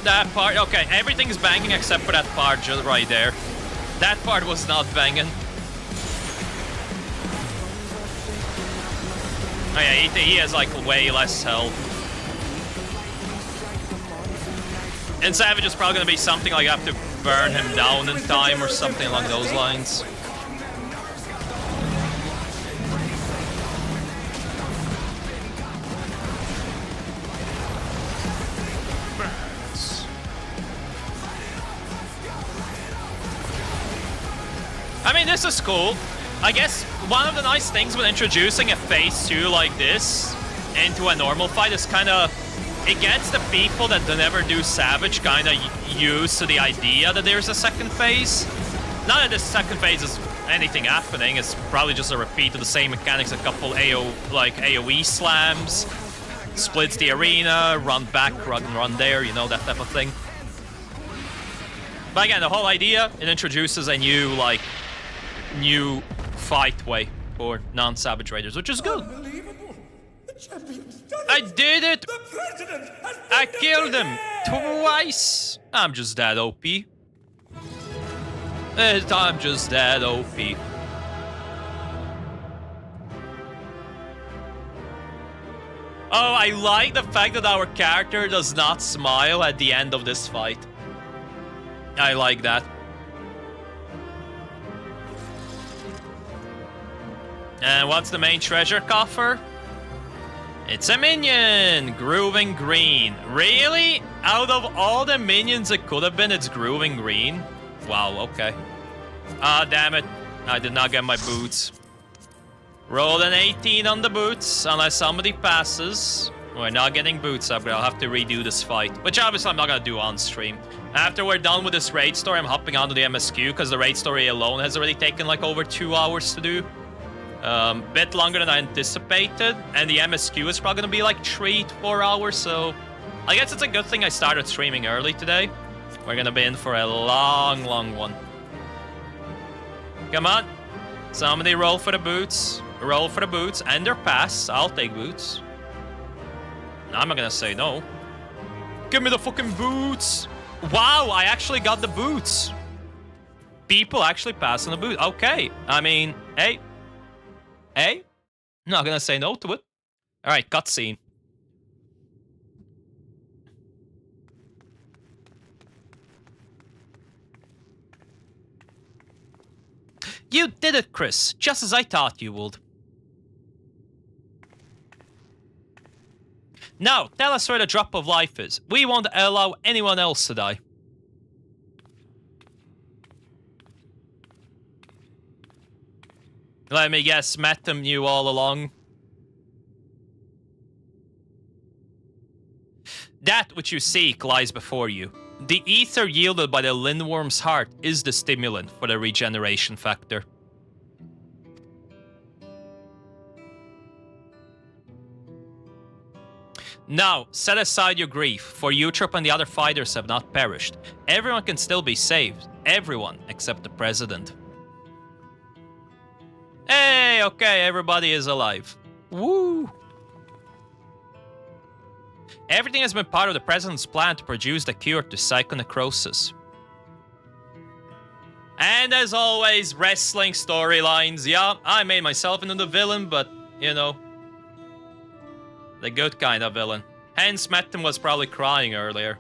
That part. Okay, everything's banging except for that part just right there. That part was not banging. Oh yeah, he has like way less health. And Savage is probably gonna be something like I have to burn him down in time or something along those lines. I mean, this is cool. I guess one of the nice things with introducing a phase 2 like this into a normal fight is kind of... It gets the people that never do Savage kind of used to the idea that there's a second phase. Not that this second phase is anything happening, it's probably just a repeat of the same mechanics, a couple AoE slams, splits the arena, run back, run there, you know, that type of thing. But again, the whole idea, it introduces a new fight way for non-Savage Raiders, which is good. I did it! I killed him twice! I'm just that OP. I'm just that OP. Oh, I like the fact that our character does not smile at the end of this fight. I like that. And what's the main treasure coffer? It's a minion! Grooving Green. Really? Out of all the minions it could have been, it's Grooving Green? Wow, okay. Ah, damn it. I did not get my boots. Rolled an 18 on the boots, unless somebody passes. We're not getting boots upgrade. I'll have to redo this fight. Which obviously I'm not gonna do on stream. After we're done with this raid story, I'm hopping onto the MSQ, because the raid story alone has already taken like over 2 hours to do. Bit longer than I anticipated, and the MSQ is probably gonna be like 3 to 4 hours, so I guess it's a good thing I started streaming early today. We're gonna be in for a long, long one. Come on. Somebody roll for the boots. Roll for the boots, and their pass. I'll take boots. I'm not gonna say no. Give me the fucking boots! Wow, I actually got the boots. People actually passing the boot. Okay, I mean, hey. Hey, not gonna say no to it. Alright, cutscene. You did it, Chris, just as I thought you would. Now, tell us where the drop of life is. We won't allow anyone else to die. Let me guess, Matham knew all along. That which you seek lies before you. The ether yielded by the Lindworm's heart is the stimulant for the regeneration factor. Now, set aside your grief, for Eutrope and the other fighters have not perished. Everyone can still be saved. Everyone except the president. Hey, okay, everybody is alive. Woo! Everything has been part of the president's plan to produce the cure to psychonecrosis. And as always, wrestling storylines. Yeah, I made myself into the villain, but, you know, the good kind of villain. Hence, Metten was probably crying earlier.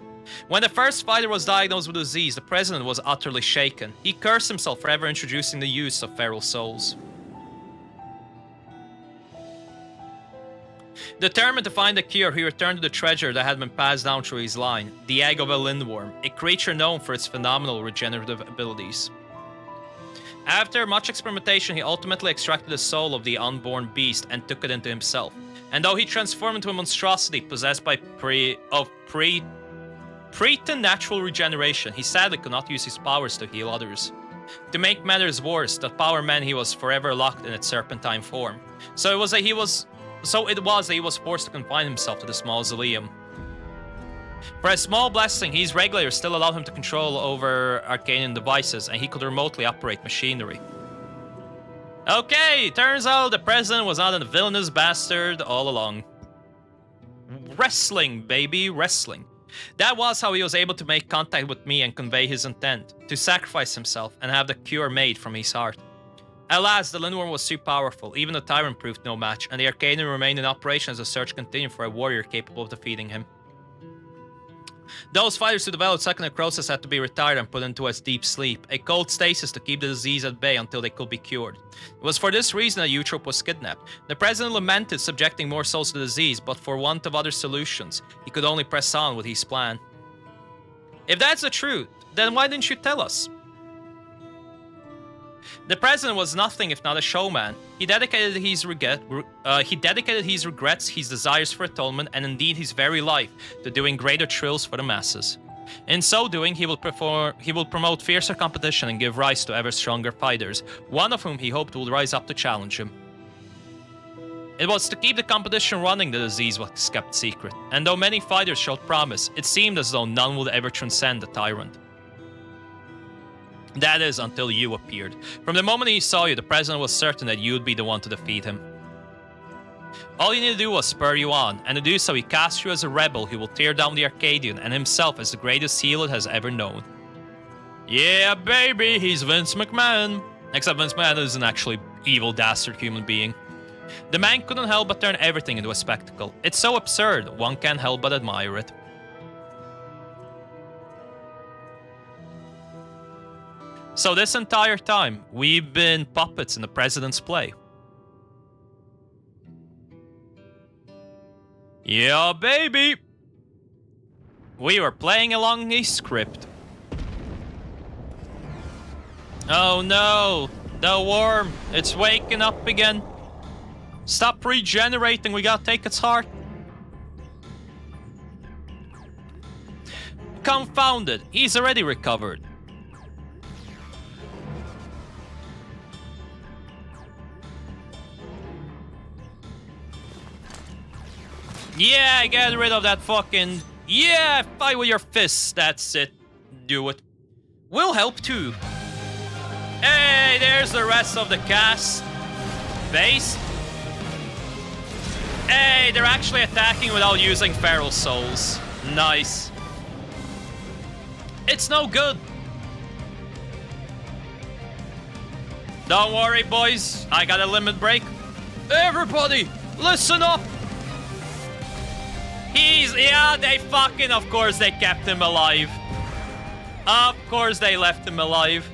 When the first fighter was diagnosed with the disease, the president was utterly shaken. He cursed himself for ever introducing the use of feral souls. Determined to find a cure, he returned to the treasure that had been passed down through his line, the egg of a lindworm, a creature known for its phenomenal regenerative abilities. After much experimentation, he ultimately extracted the soul of the unborn beast and took it into himself. And though he transformed into a monstrosity possessed by preternatural regeneration, he sadly could not use his powers to heal others. To make matters worse, that power meant he was forever locked in its serpentine form. So it was that he was forced to confine himself to this mausoleum. For a small blessing, his regulators still allowed him to control over Arcanian devices, and he could remotely operate machinery. Okay, turns out the president was not a villainous bastard all along. Wrestling, baby, wrestling. That was how he was able to make contact with me and convey his intent, to sacrifice himself and have the cure made from his heart. Alas, the Lindworm was too powerful, even the Tyrant proved no match, and the Arcanian remained in operation as the search continued for a warrior capable of defeating him. Those fighters who developed psychonecrosis had to be retired and put into a deep sleep, a cold stasis to keep the disease at bay until they could be cured. It was for this reason that Eutrope was kidnapped. The president lamented subjecting more souls to the disease, but for want of other solutions, he could only press on with his plan. If that's the truth, then why didn't you tell us? The president was nothing if not a showman. He dedicated his regrets, his desires for atonement, and indeed his very life to doing greater thrills for the masses. In so doing, he will promote fiercer competition and give rise to ever stronger fighters, one of whom he hoped would rise up to challenge him. It was to keep the competition running the disease was kept secret, and though many fighters showed promise, it seemed as though none would ever transcend the tyrant. That is, until you appeared. From the moment he saw you, the president was certain that you'd be the one to defeat him. All you need to do was spur you on, and to do so he cast you as a rebel who will tear down the Arcadian and himself as the greatest heel it has ever known. Yeah, baby, he's Vince McMahon. Except Vince McMahon is an actually evil, dastard human being. The man couldn't help but turn everything into a spectacle. It's so absurd, one can't help but admire it. So this entire time, we've been puppets in the president's play. Yeah, baby! We were playing along a script. Oh no! The worm! It's waking up again! Stop regenerating, we gotta take its heart! Confounded! He's already recovered. Yeah, get rid of that fucking... Yeah, fight with your fists, that's it. Do it. We'll help too. Hey, there's the rest of the cast. Base. Hey, they're actually attacking without using feral souls. Nice. It's no good. Don't worry, boys. I got a limit break. Everybody, listen up. Yeah, they fucking, of course they kept him alive. Of course they left him alive.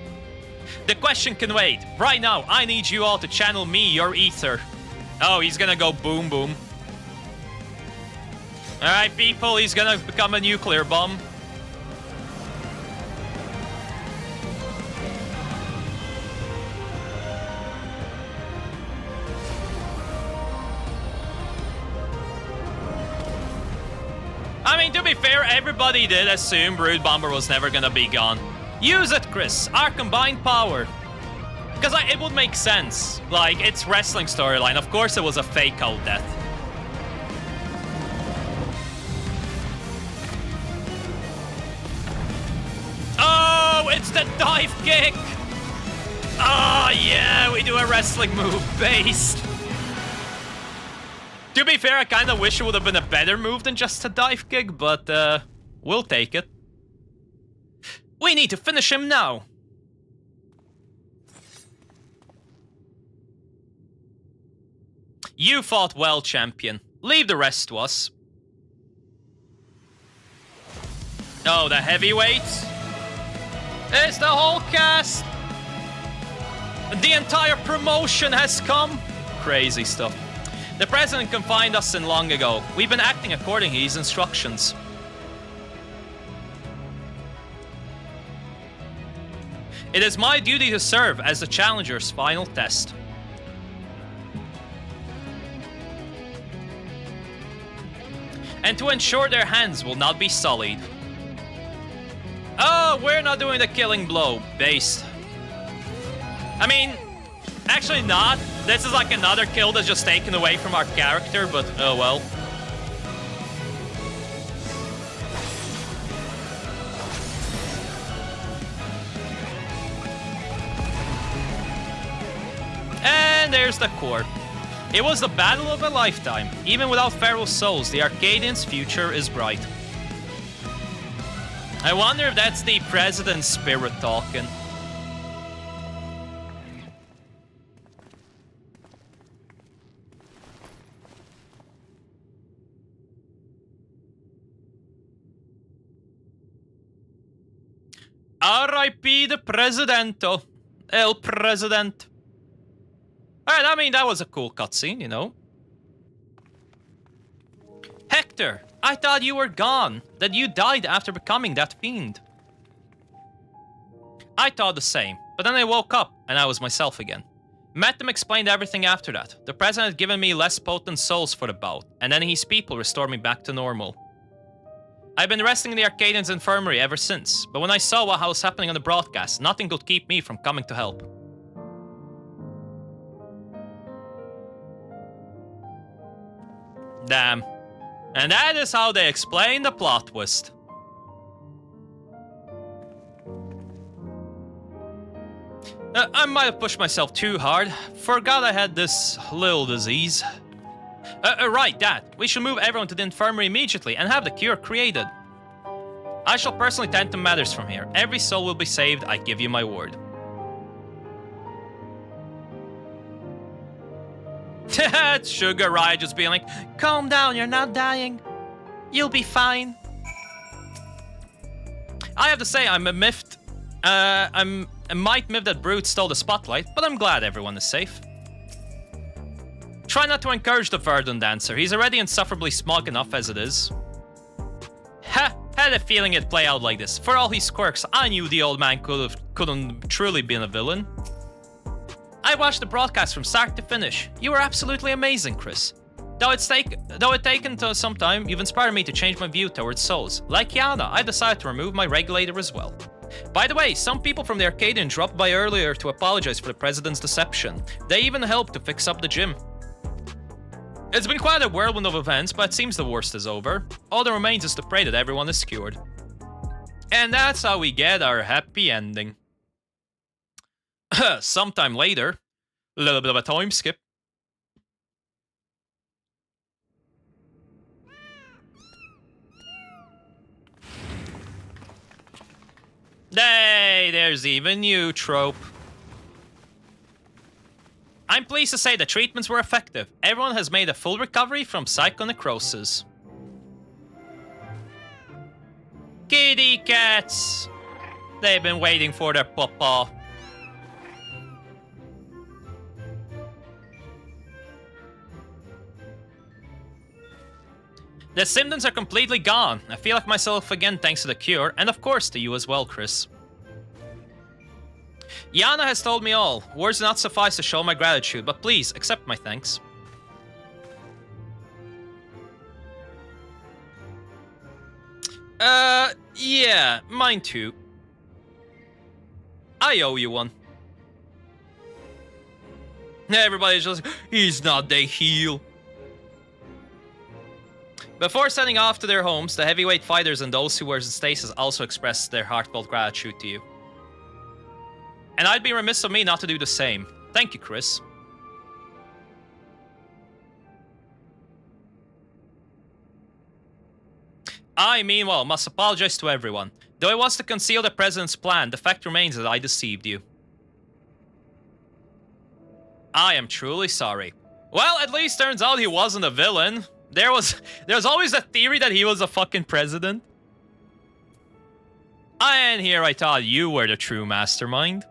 The question can wait. Right now, I need you all to channel me, your ether. Oh, he's gonna go boom boom. Alright, people, he's gonna become a nuclear bomb. I mean, to be fair, everybody did assume Brood Bomber was never gonna be gone. Use it, Chris. Our combined power. Because it would make sense. Like, it's wrestling storyline. Of course it was a fake-out death. it's the dive kick! Oh, yeah, we do a wrestling move based. To be fair, I kind of wish it would have been a better move than just a dive kick, but we'll take it. We need to finish him now. You fought well, champion. Leave the rest to us. Oh, the heavyweights? It's the whole cast! The entire promotion has come! Crazy stuff. The president confined us in long ago. We've been acting according to his instructions. It is my duty to serve as the challenger's final test. And to ensure their hands will not be sullied. Oh, we're not doing the killing blow based. I mean, actually not. This is like another kill that's just taken away from our character, but oh well. And there's the core. It was the battle of a lifetime. Even without feral souls, the Arcadians' future is bright. I wonder if that's the president's spirit talking. R.I.P. the Presidento. El President. Alright, I mean, that was a cool cutscene, you know. Hector, I thought you were gone. That you died after becoming that fiend. I thought the same, but then I woke up and I was myself again. Matham explained everything after that. The president had given me less potent souls for the bout, and then his people restored me back to normal. I've been resting in the Arcadians' infirmary ever since, but when I saw what was happening on the broadcast, nothing could keep me from coming to help. Damn. And that is how they explain the plot twist. I might have pushed myself too hard. Forgot I had this little disease. Right, that. We should move everyone to the infirmary immediately and have the cure created. I shall personally tend to matters from here. Every soul will be saved, I give you my word. It's Sugar Rai just being like, calm down, you're not dying. You'll be fine. I have to say, I'm miffed. I'm might miffed that Brute stole the spotlight, but I'm glad everyone is safe. Try not to encourage the Verdun dancer. He's already insufferably smug enough as it is. Ha! Had a feeling it'd play out like this. For all his quirks, I knew the old man couldn't truly been a villain. I watched the broadcast from start to finish. You were absolutely amazing, Chris. Though it's taken some time, you've inspired me to change my view towards souls. Like Yana, I decided to remove my regulator as well. By the way, some people from the Arcadian dropped by earlier to apologize for the president's deception. They even helped to fix up the gym. It's been quite a whirlwind of events, but it seems the worst is over. All that remains is to pray that everyone is cured. And that's how we get our happy ending. Sometime later, a little bit of a time skip. Hey, there's even you, trope. I'm pleased to say the treatments were effective. Everyone has made a full recovery from psychonecrosis. Kitty cats! They've been waiting for their papa. The symptoms are completely gone. I feel like myself again thanks to the cure, and of course to you as well, Chris. Yana has told me all. Words do not suffice to show my gratitude, but please, accept my thanks. Yeah, mine too. I owe you one. Everybody's just, he's not the heel. Before setting off to their homes, the heavyweight fighters and those who were in stasis also expressed their heartfelt gratitude to you. And I'd be remiss of me not to do the same. Thank you, Chris. I, meanwhile, must apologize to everyone. Though it was to conceal the President's plan, the fact remains that I deceived you. I am truly sorry. Well, at least turns out he wasn't a villain. There's always a theory that he was a fucking president. And here I thought you were the true mastermind.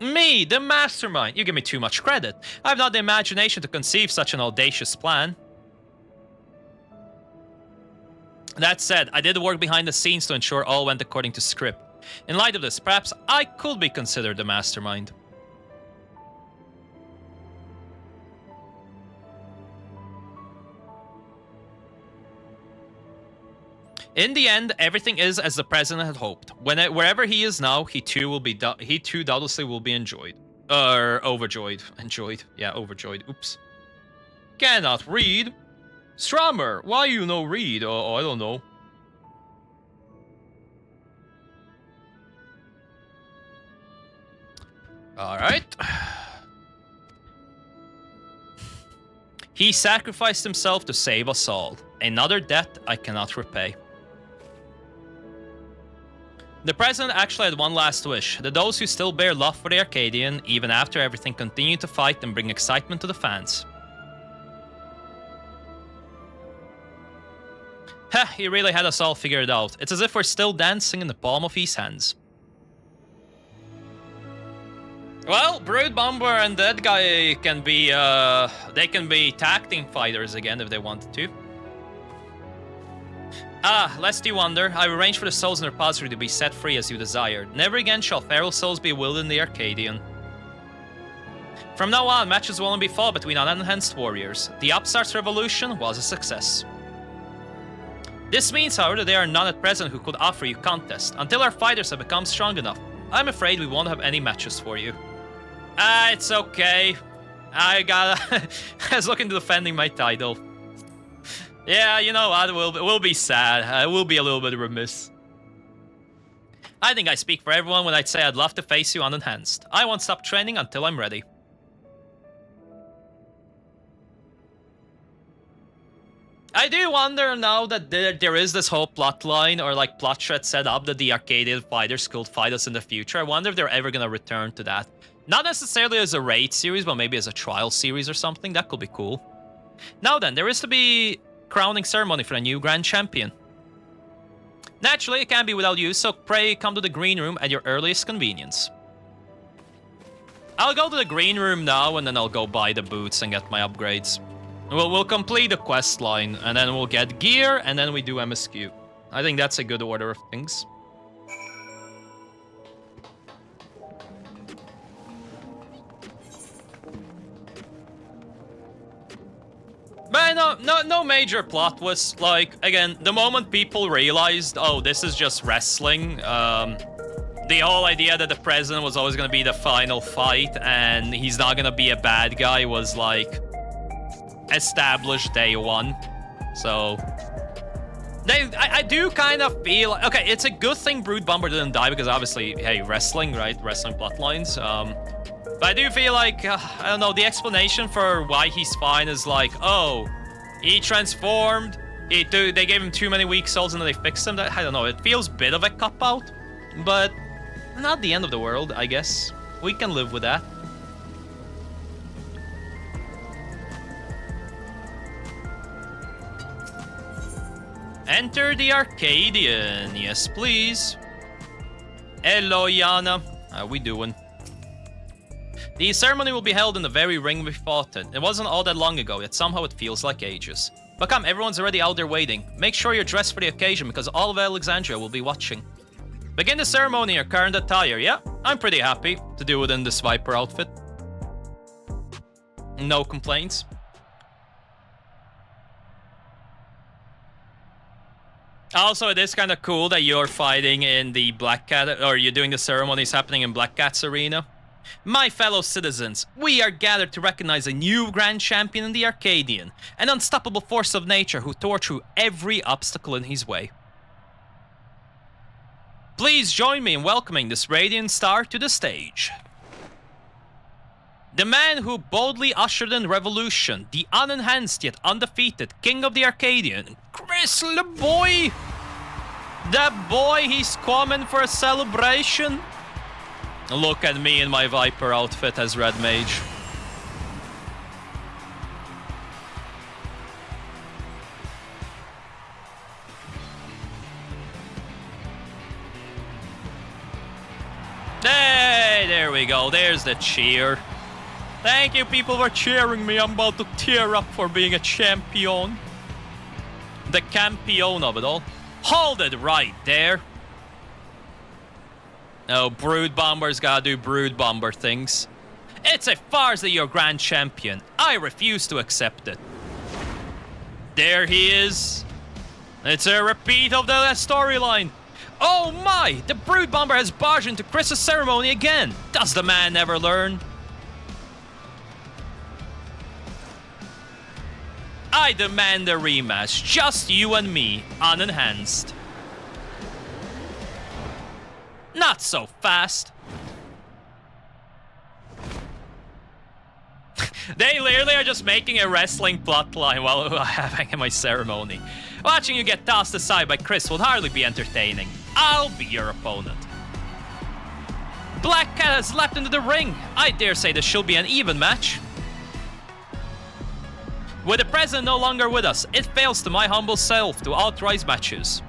Me, the mastermind. You give me too much credit. I have not the imagination to conceive such an audacious plan. That said, I did work behind the scenes to ensure all went according to script. In light of this, perhaps I could be considered the mastermind. In the end, everything is as the president had hoped. Wherever he is now, he too doubtlessly will be enjoyed. Overjoyed. Enjoyed. Yeah, overjoyed. Oops. Cannot read. Strammer, why you no read? Oh, I don't know. Alright. He sacrificed himself to save us all. Another debt I cannot repay. The president actually had one last wish, that those who still bear love for the Arcadian, even after everything, continue to fight and bring excitement to the fans. Heh, he really had us all figured out. It's as if we're still dancing in the palm of his hands. Well, Brood Bomber and that guy can be, they can be tag team fighters again if they wanted to. Ah, lest you wonder, I've arranged for the souls in the repository to be set free as you desired. Never again shall feral souls be wielded in the Arcadian. From now on, matches will only be fought between unenhanced warriors. The Upstarts Revolution was a success. This means, however, that there are none at present who could offer you contest. Until our fighters have become strong enough, I'm afraid we won't have any matches for you. Ah, it's okay. I was looking to defending my title. Yeah, you know what, we'll be sad. We'll be a little bit remiss. I think I speak for everyone when I say I'd love to face you unenhanced. I won't stop training until I'm ready. I do wonder now that there is this whole plot line or like plot thread set up that the Arcadian fighters could fight us in the future. I wonder if they're ever gonna return to that. Not necessarily as a raid series, but maybe as a trial series or something. That could be cool. Now then, there is to be crowning ceremony for a new Grand Champion. Naturally, it can't be without you, so pray come to the green room at your earliest convenience. I'll go to the green room now, and then I'll go buy the boots and get my upgrades. We'll complete the quest line, and then we'll get gear, and then we do MSQ. I think that's a good order of things. But no major plot twists. Like, again, the moment people realized, oh, this is just wrestling, the whole idea that the president was always going to be the final fight and he's not going to be a bad guy was, like, established day one. So, I do kind of feel... Okay, it's a good thing Brood Bomber didn't die because, obviously, hey, wrestling, right? Wrestling plotlines. But I do feel like, I don't know, the explanation for why he's fine is like, oh, he transformed, they gave him too many weak souls and then they fixed him. I don't know, it feels a bit of a cop-out, but not the end of the world, I guess. We can live with that. Enter the Arcadian, yes please. Hello, Yana. How we doing? The ceremony will be held in the very ring we fought in. It wasn't all that long ago, yet somehow it feels like ages. But come, everyone's already out there waiting. Make sure you're dressed for the occasion because all of Alexandria will be watching. Begin the ceremony in your current attire. Yeah, I'm pretty happy to do it in this Viper outfit. No complaints. Also, it is kind of cool that you're fighting in the Black Cat, or you're doing the ceremonies happening in Black Cat's arena. My fellow citizens, we are gathered to recognize a new Grand Champion in the Arcadian, an unstoppable force of nature who tore through every obstacle in his way. Please join me in welcoming this radiant star to the stage. The man who boldly ushered in revolution, the unenhanced yet undefeated king of the Arcadian, Chris LeBoy. That boy, he's coming for a celebration. Look at me in my Viper outfit as Red Mage. Hey, there we go. There's the cheer. Thank you, people, for cheering me. I'm about to tear up for being a champion. The campion of it all. Hold it right there. Oh, Brood Bomber's gotta do Brood Bomber things. It's a farce that you're Grand Champion. I refuse to accept it. There he is. It's a repeat of the storyline. Oh my! The Brood Bomber has barged into Chris's ceremony again! Does the man never learn? I demand a rematch. Just you and me, unenhanced. Not so fast. They literally are just making a wrestling plotline while having my ceremony. Watching you get tossed aside by Chris will hardly be entertaining. I'll be your opponent. Black Cat has leapt into the ring. I dare say this should be an even match. With the president no longer with us, it fails to my humble self to authorize matches.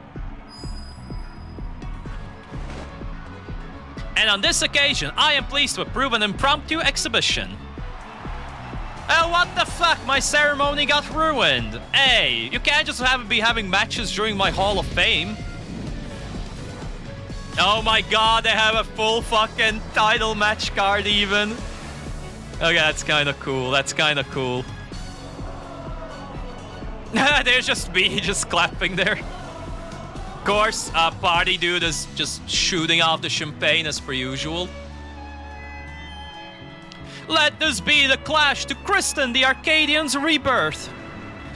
And on this occasion, I am pleased to approve an impromptu exhibition. Oh, what the fuck? My ceremony got ruined. Hey, you can't just be having matches during my Hall of Fame. Oh my god, they have a full fucking title match card even. Okay, that's kind of cool. That's kind of cool. There's just me just clapping there. Of course, party dude is just shooting off the champagne as per usual. Let this be the clash to Kristen, the Arcadian's rebirth.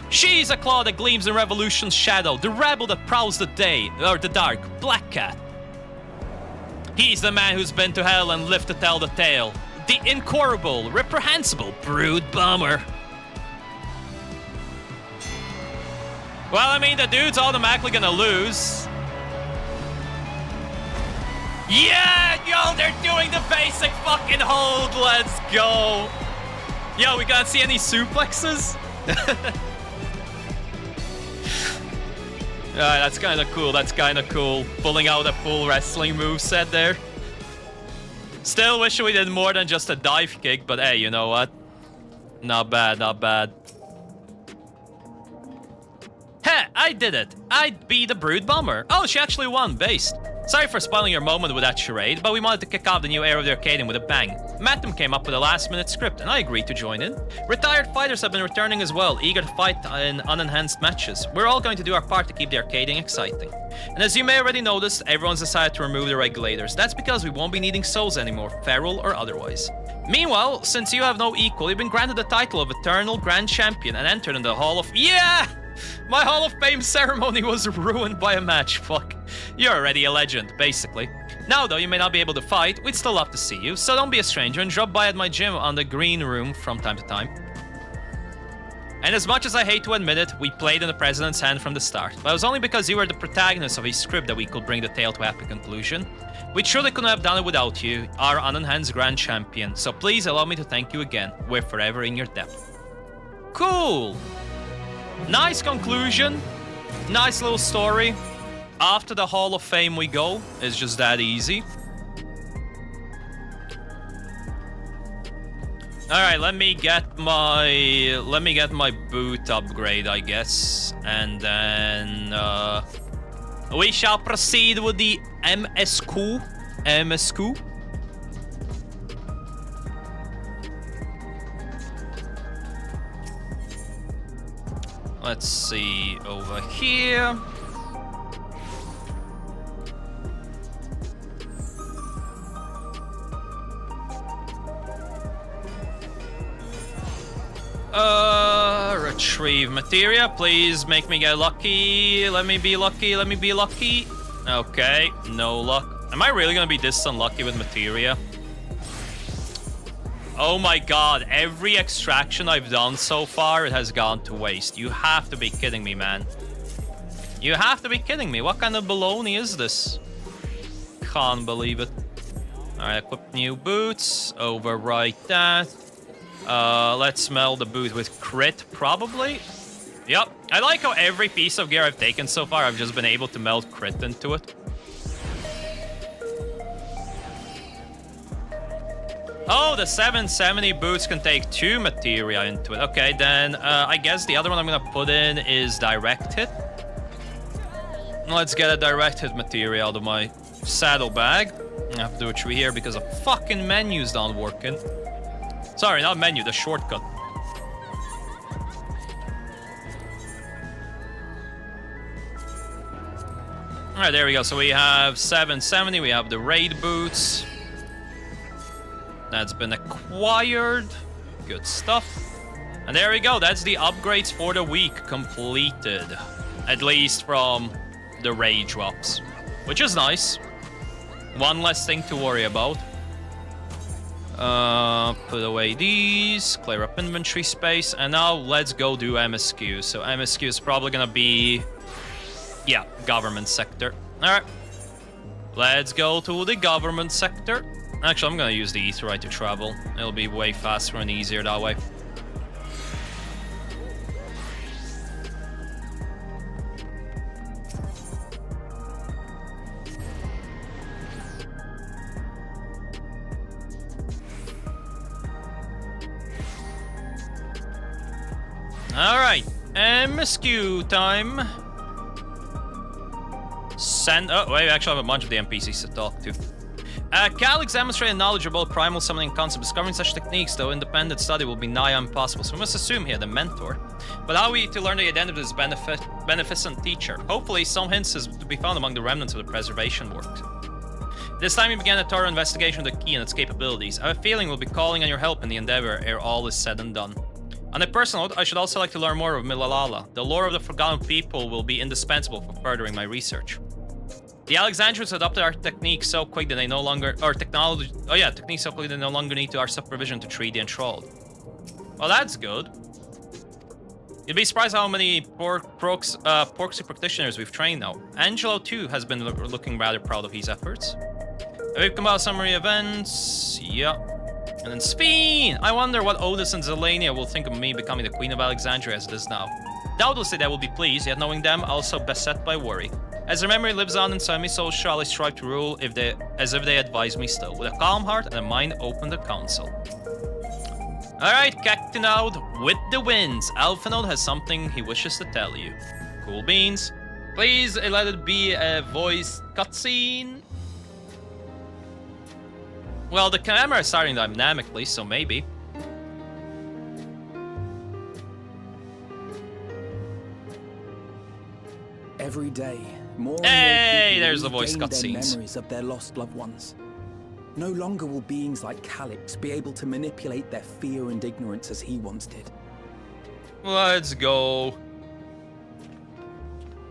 She's a claw that gleams in revolution's shadow, the rebel that prowls the day, or the dark, Black Cat. He's the man who's been to hell and lived to tell the tale. The incorrigible, reprehensible Brood Bomber. Well, I mean, the dude's automatically gonna lose. Yeah, yo, they're doing the basic fucking hold. Let's go. Yo, we gotta see any suplexes? That's kind of cool. That's kind of cool. Pulling out a full wrestling moveset there. Still wish we did more than just a dive kick, but hey, you know what? Not bad, not bad. Heh, I did it. I beat the Brood Bomber. Oh, she actually won, based. Sorry for spoiling your moment with that charade, but we wanted to kick off the new era of the Arcadian with a bang. Mattem came up with a last-minute script, and I agreed to join in. Retired fighters have been returning as well, eager to fight in unenhanced matches. We're all going to do our part to keep the Arcadian exciting. And as you may already noticed, everyone's decided to remove the regulators. That's because we won't be needing souls anymore, feral or otherwise. Meanwhile, since you have no equal, you've been granted the title of Eternal Grand Champion and entered in the Hall of... Yeah! My Hall of Fame ceremony was ruined by a match, fuck. You're already a legend, basically. Now though, you may not be able to fight, we'd still love to see you, so don't be a stranger and drop by at my gym on the green room from time to time. And as much as I hate to admit it, we played in the president's hand from the start, but it was only because you were the protagonist of his script that we could bring the tale to happy conclusion. We truly couldn't have done it without you, our unenhanced Grand Champion, so please allow me to thank you again. We're forever in your debt. Cool! Nice conclusion. Nice little story. After the Hall of Fame we go. It's just that easy. Alright, let me get my boot upgrade, I guess. And then we shall proceed with the MSQ. MSQ. Let's see over here. Retrieve materia. Please make me get lucky. Let me be lucky. Let me be lucky. Okay, no luck. Am I really gonna be this unlucky with materia? Oh my god, every extraction I've done so far, it has gone to waste. You have to be kidding me, man. You have to be kidding me. What kind of baloney is this? Can't believe it. Alright, equip new boots. Overwrite that. Let's smell the boot with crit, probably. Yep. I like how every piece of gear I've taken so far, I've just been able to melt crit into it. Oh, the 770 boots can take 2 materia into it. Okay, then I guess the other one I'm gonna put in is direct hit. Let's get a direct hit materia out of my saddlebag. I have to do a tree here because the fucking menu's not working. Sorry, not menu, the shortcut. Alright, there we go. So we have 770, we have the raid boots. That's been acquired. Good stuff. And there we go. That's the upgrades for the week completed. At least from the raid drops. Which is nice. One less thing to worry about. Put away these. Clear up inventory space. And now let's go do MSQ. So MSQ is probably gonna be... yeah, government sector. Alright. Let's go to the government sector. Actually, I'm gonna use the Etherite to travel. It'll be way faster and easier that way. Alright, MSQ time. Oh, wait, we actually have a bunch of the NPCs to talk to. Calyx demonstrated knowledge about primal summoning concept. Discovering such techniques, though independent study, will be nigh impossible. So we must assume here the mentor. But how are we to learn the identity of this beneficent teacher? Hopefully, some hints is to be found among the remnants of the preservation work. This time we began a thorough investigation of the key and its capabilities. I have a feeling we'll be calling on your help in the endeavor ere all is said and done. On a personal note, I should also like to learn more of Milalala. The lore of the Forgotten People will be indispensable for furthering my research. The Alexandrians adopted our techniques so quick that they no longer... techniques so quick that they no longer need our supervision to treat the enthralled. Well, that's good. You'd be surprised how many Porksy practitioners we've trained now. Angelo, too, has been looking rather proud of his efforts. We've come out summary events... yeah. And then Speen! I wonder what Otis and Zelania will think of me becoming the Queen of Alexandria as it is now. Doubtlessly they will be pleased, yet knowing them, also beset by worry. As their memory lives on inside me, so shall I strive to rule as if they advise me still. With a calm heart and a mind open to counsel. Alright, Cactinode with the winds. Alphanode has something he wishes to tell you. Cool beans. Please let it be a voice cutscene. Well, the camera is starting dynamically, so maybe. Every day, more and Hey, more there's the people voice regain their cutscenes. memories of their lost loved ones. No longer will beings like Calyx be able to manipulate their fear and ignorance as he once did. Let's go.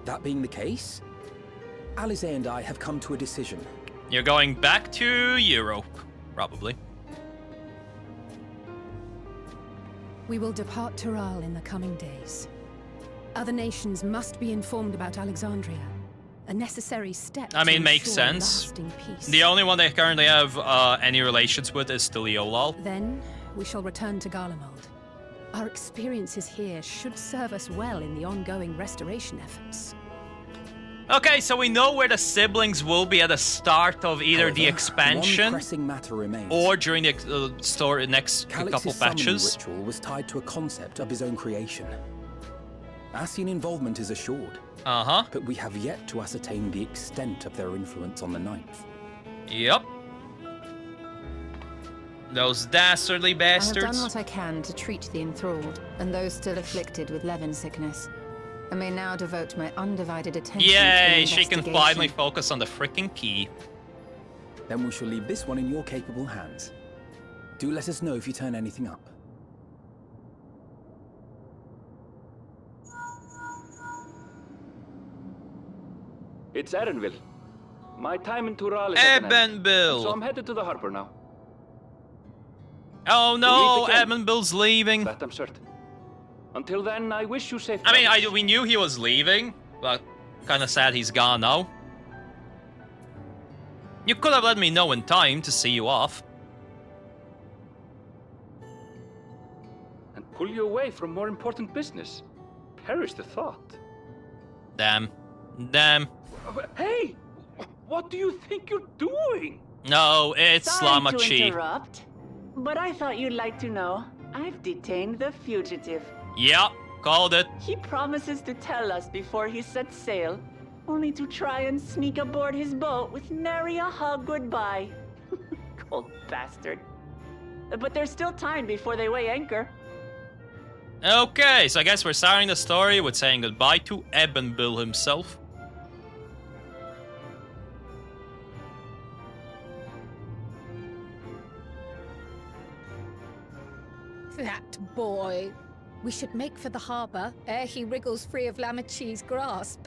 That being the case, Alize and I have come to a decision. You're going back to Europe, probably. We will depart Tural in the coming days. Other nations must be informed about Alexandria. A necessary step I mean, to makes ensure sense. lasting peace. The only one they currently have any relations with is Steliolal. Then we shall return to Garlemald. Our experiences here should serve us well in the ongoing restoration efforts. Okay, so we know where the siblings will be at the start of either However, the expansion one pressing matter remains. or during the next couple Calyx's summoning patches. ritual was tied to a concept of his own creation. Ascian involvement is assured, Uh-huh. but we have yet to ascertain the extent of their influence on the Ninth. Yep. Those dastardly I have bastards. done what I can to treat the enthralled and those still afflicted with Levin sickness. I may now devote my undivided attention to the Yay, she can investigation. finally focus on the freaking key. Then we shall leave this one in your capable hands. Do let us know if you turn anything up. It's Erenville. My time in Tural is at an end, Ebenbill. so I'm headed to the harbor now. Oh no, again. Ebenbill's leaving. That I'm certain. Until then, I wish you safe I mean, travels. we knew he was leaving, but kind of sad he's gone now. You could have let me know in time to see you off. And pull you away from more important business. Perish the thought. Damn. Damn. Hey! What do you think you're doing? No, it's Sorry Llama to Chi. interrupt, but I thought you'd like to know. I've detained the fugitive. Yeah, called it. He promises to tell us before he sets sail, only to try and sneak aboard his boat with nary a hug goodbye. Cold bastard. But there's still time before they weigh anchor. Okay, so I guess we're starting the story with saying goodbye to Ebenbill himself. That boy. We should make for the harbor ere he wriggles free of Llama Chi's grasp.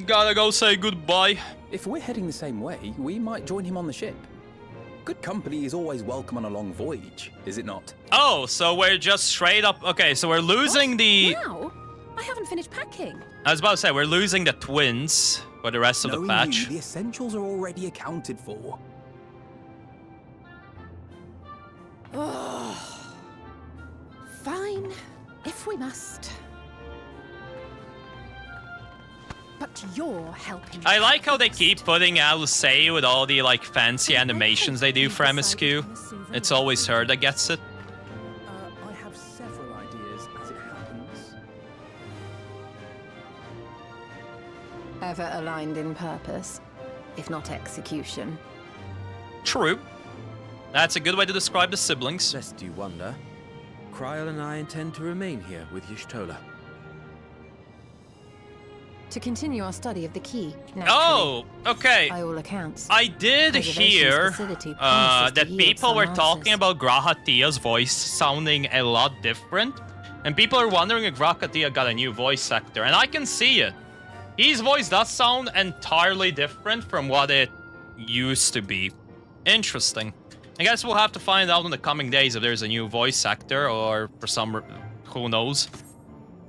Gotta go say goodbye. If we're heading the same way, we might join him on the ship. Good company is always welcome on a long voyage, is it not? Oh, so we're just straight up... Okay, so we're losing the... Now? I haven't finished packing. I was about to say, we're losing the twins for the rest of the Knowing patch. you, the essentials are already accounted for. Fine, if we must. But you're helping. I like how they keep putting out say with all the like fancy animations they do for MSQ. It's always her that gets it. I have several ideas as it happens. Ever aligned in purpose, if not execution. True. That's a good way to describe the siblings. Lest you wonder, Kryl and I intend to remain here with Y'shtola. To continue our study of the key, naturally. Oh, okay. By all accounts. I did hear that people were talking about Grahatia's voice sounding a lot different. And people are wondering if Grahatia got a new voice actor. And I can see it. His voice does sound entirely different from what it used to be. Interesting. I guess we'll have to find out in the coming days if there's a new voice actor or for some... who knows.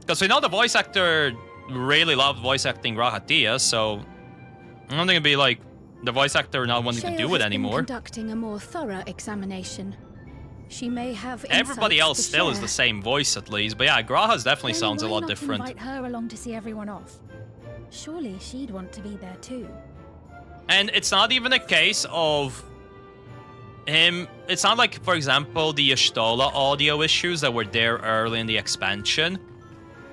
Because we know the voice actor really loved voice acting Grahatia, so I don't think it'd be like the voice actor not wanting to do it anymore. Conducting a more thorough examination. She may have. Everybody else still is the same voice at least, but yeah, Graha's definitely sounds a lot different. Invite her along to see everyone off. Surely she'd want to be there too. And it's not even a case of him. It's not like, for example, the Y'shtola audio issues that were there early in the expansion.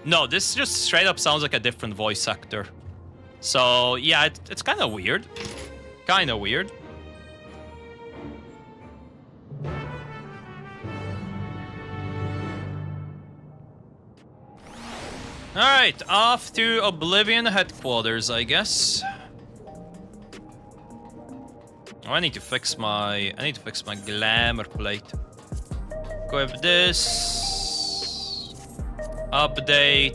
No, this just straight up sounds like a different voice actor. So, yeah, it's kind of weird. Kind of weird. Alright, off to Oblivion headquarters, I guess. Oh, I need to fix my glamour plate. Equip this. Update.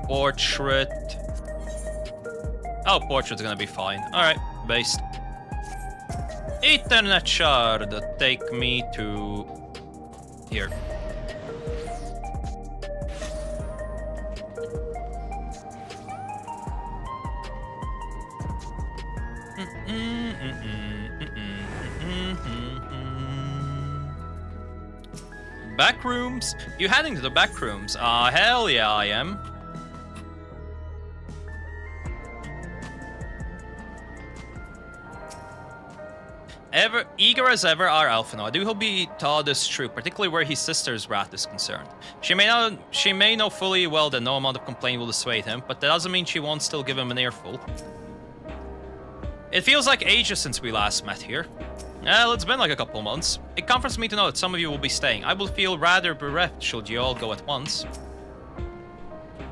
Portrait. Oh, portrait's gonna be fine. Alright, based. Ethernet shard. Take me to... here. Back rooms? You heading to the back rooms? Hell yeah, I am. Eager as ever, our Alphino. I do hope he taught this true, particularly where his sister's wrath is concerned. She may know fully well that no amount of complaint will dissuade him, but that doesn't mean she won't still give him an earful. It feels like ages since we last met here. Well, it's been like a couple months. It comforts me to know that some of you will be staying. I will feel rather bereft should you all go at once.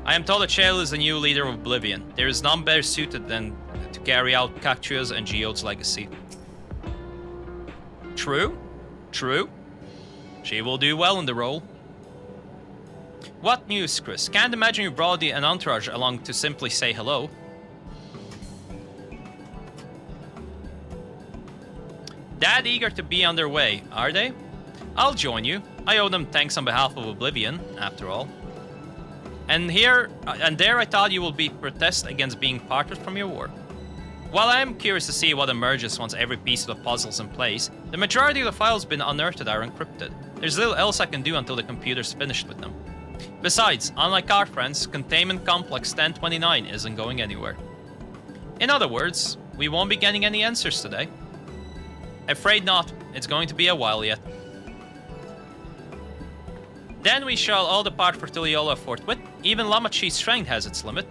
I am told that Shale is the new leader of Oblivion. There is none better suited than to carry out Cactua's and Geode's legacy. True. True. She will do well in the role. What news, Chris? Can't imagine you brought an entourage along to simply say hello. That eager to be on their way, are they? I'll join you. I owe them thanks on behalf of Oblivion, after all. And there I thought you will be protest against being parted from your work. While I am curious to see what emerges once every piece of the puzzle's in place, the majority of the files been unearthed are encrypted. There's little else I can do until the computer's finished with them. Besides, unlike our friends, Containment Complex 1029 isn't going anywhere. In other words, we won't be getting any answers today. Afraid not. It's going to be a while yet. Then we shall all depart for Tulliola forthwith. Even Lamachi's strength has its limit.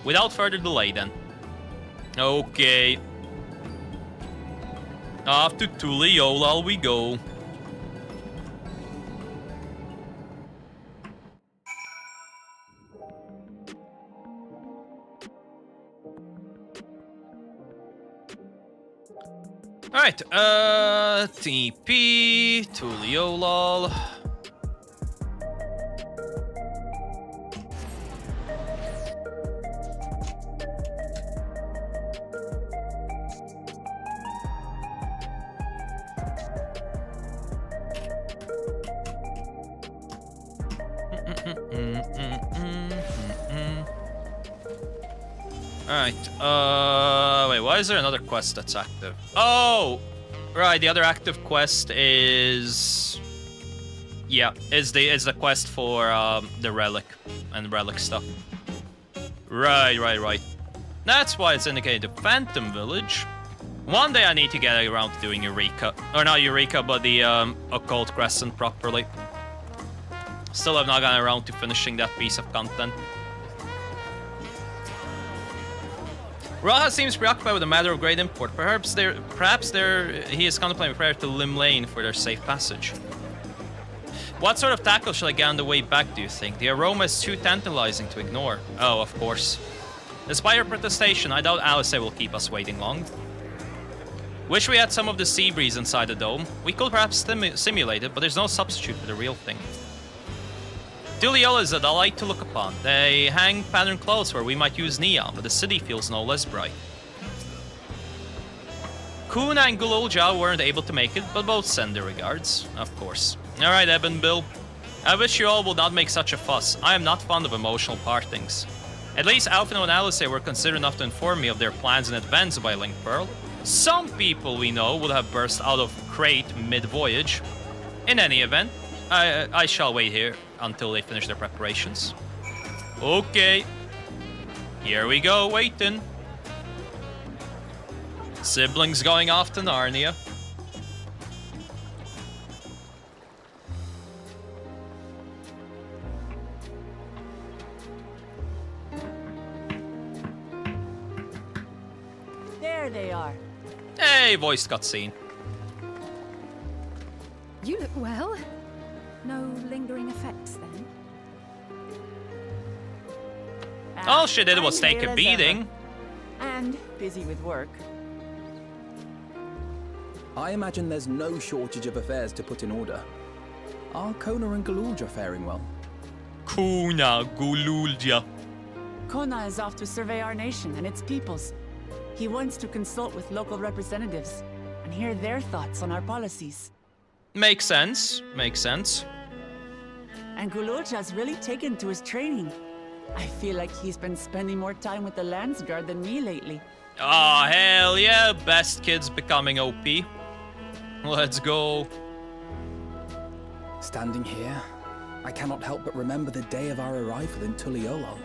Without further delay, then. Okay. Off to Tulliola we go. Alright, TP, Tulliola. Alright, wait, why is there another quest that's active? Oh! Right, the other active quest is... Yeah, is the quest for the relic and relic stuff. Right. That's why it's indicated the Phantom Village. One day I need to get around to doing Eureka. Or not Eureka, but the Occult Crescent properly. Still have not gotten around to finishing that piece of content. Raha seems preoccupied with a matter of great import. Perhaps he is contemplating a prayer to Lim Lane for their safe passage. What sort of tackle shall I get on the way back, do you think? The aroma is too tantalizing to ignore. Oh, of course. Despite her protestation, I doubt Alice will keep us waiting long. Wish we had some of the sea breeze inside the dome. We could perhaps simulate it, but there's no substitute for the real thing. Tulliola is a delight to look upon. They hang patterned clothes where we might use neon, but the city feels no less bright. Kuna and Gululja weren't able to make it, but both send their regards, of course. Alright, Eb and Bill. I wish you all would not make such a fuss. I am not fond of emotional partings. At least Alphino and Alice were considerate enough to inform me of their plans in advance by Link Pearl. Some people we know would have burst out of crate mid-voyage. In any event, I shall wait here until they finish their preparations. Okay. Here we go, waiting. Siblings going off to Narnia. There they are. Hey, voice cutscene. You look well. No lingering effects, then? All she did was take a beating. And busy with work. I imagine there's no shortage of affairs to put in order. Are Kona and Gululja faring well? Kuna, Gululja. Kona is off to survey our nation and its peoples. He wants to consult with local representatives and hear their thoughts on our policies. Makes sense. And Gululja's really taken to his training. I feel like he's been spending more time with the Landsguard than me lately. Oh, hell yeah. Best kids becoming OP. Let's go. Standing here, I cannot help but remember the day of our arrival in Tulliola.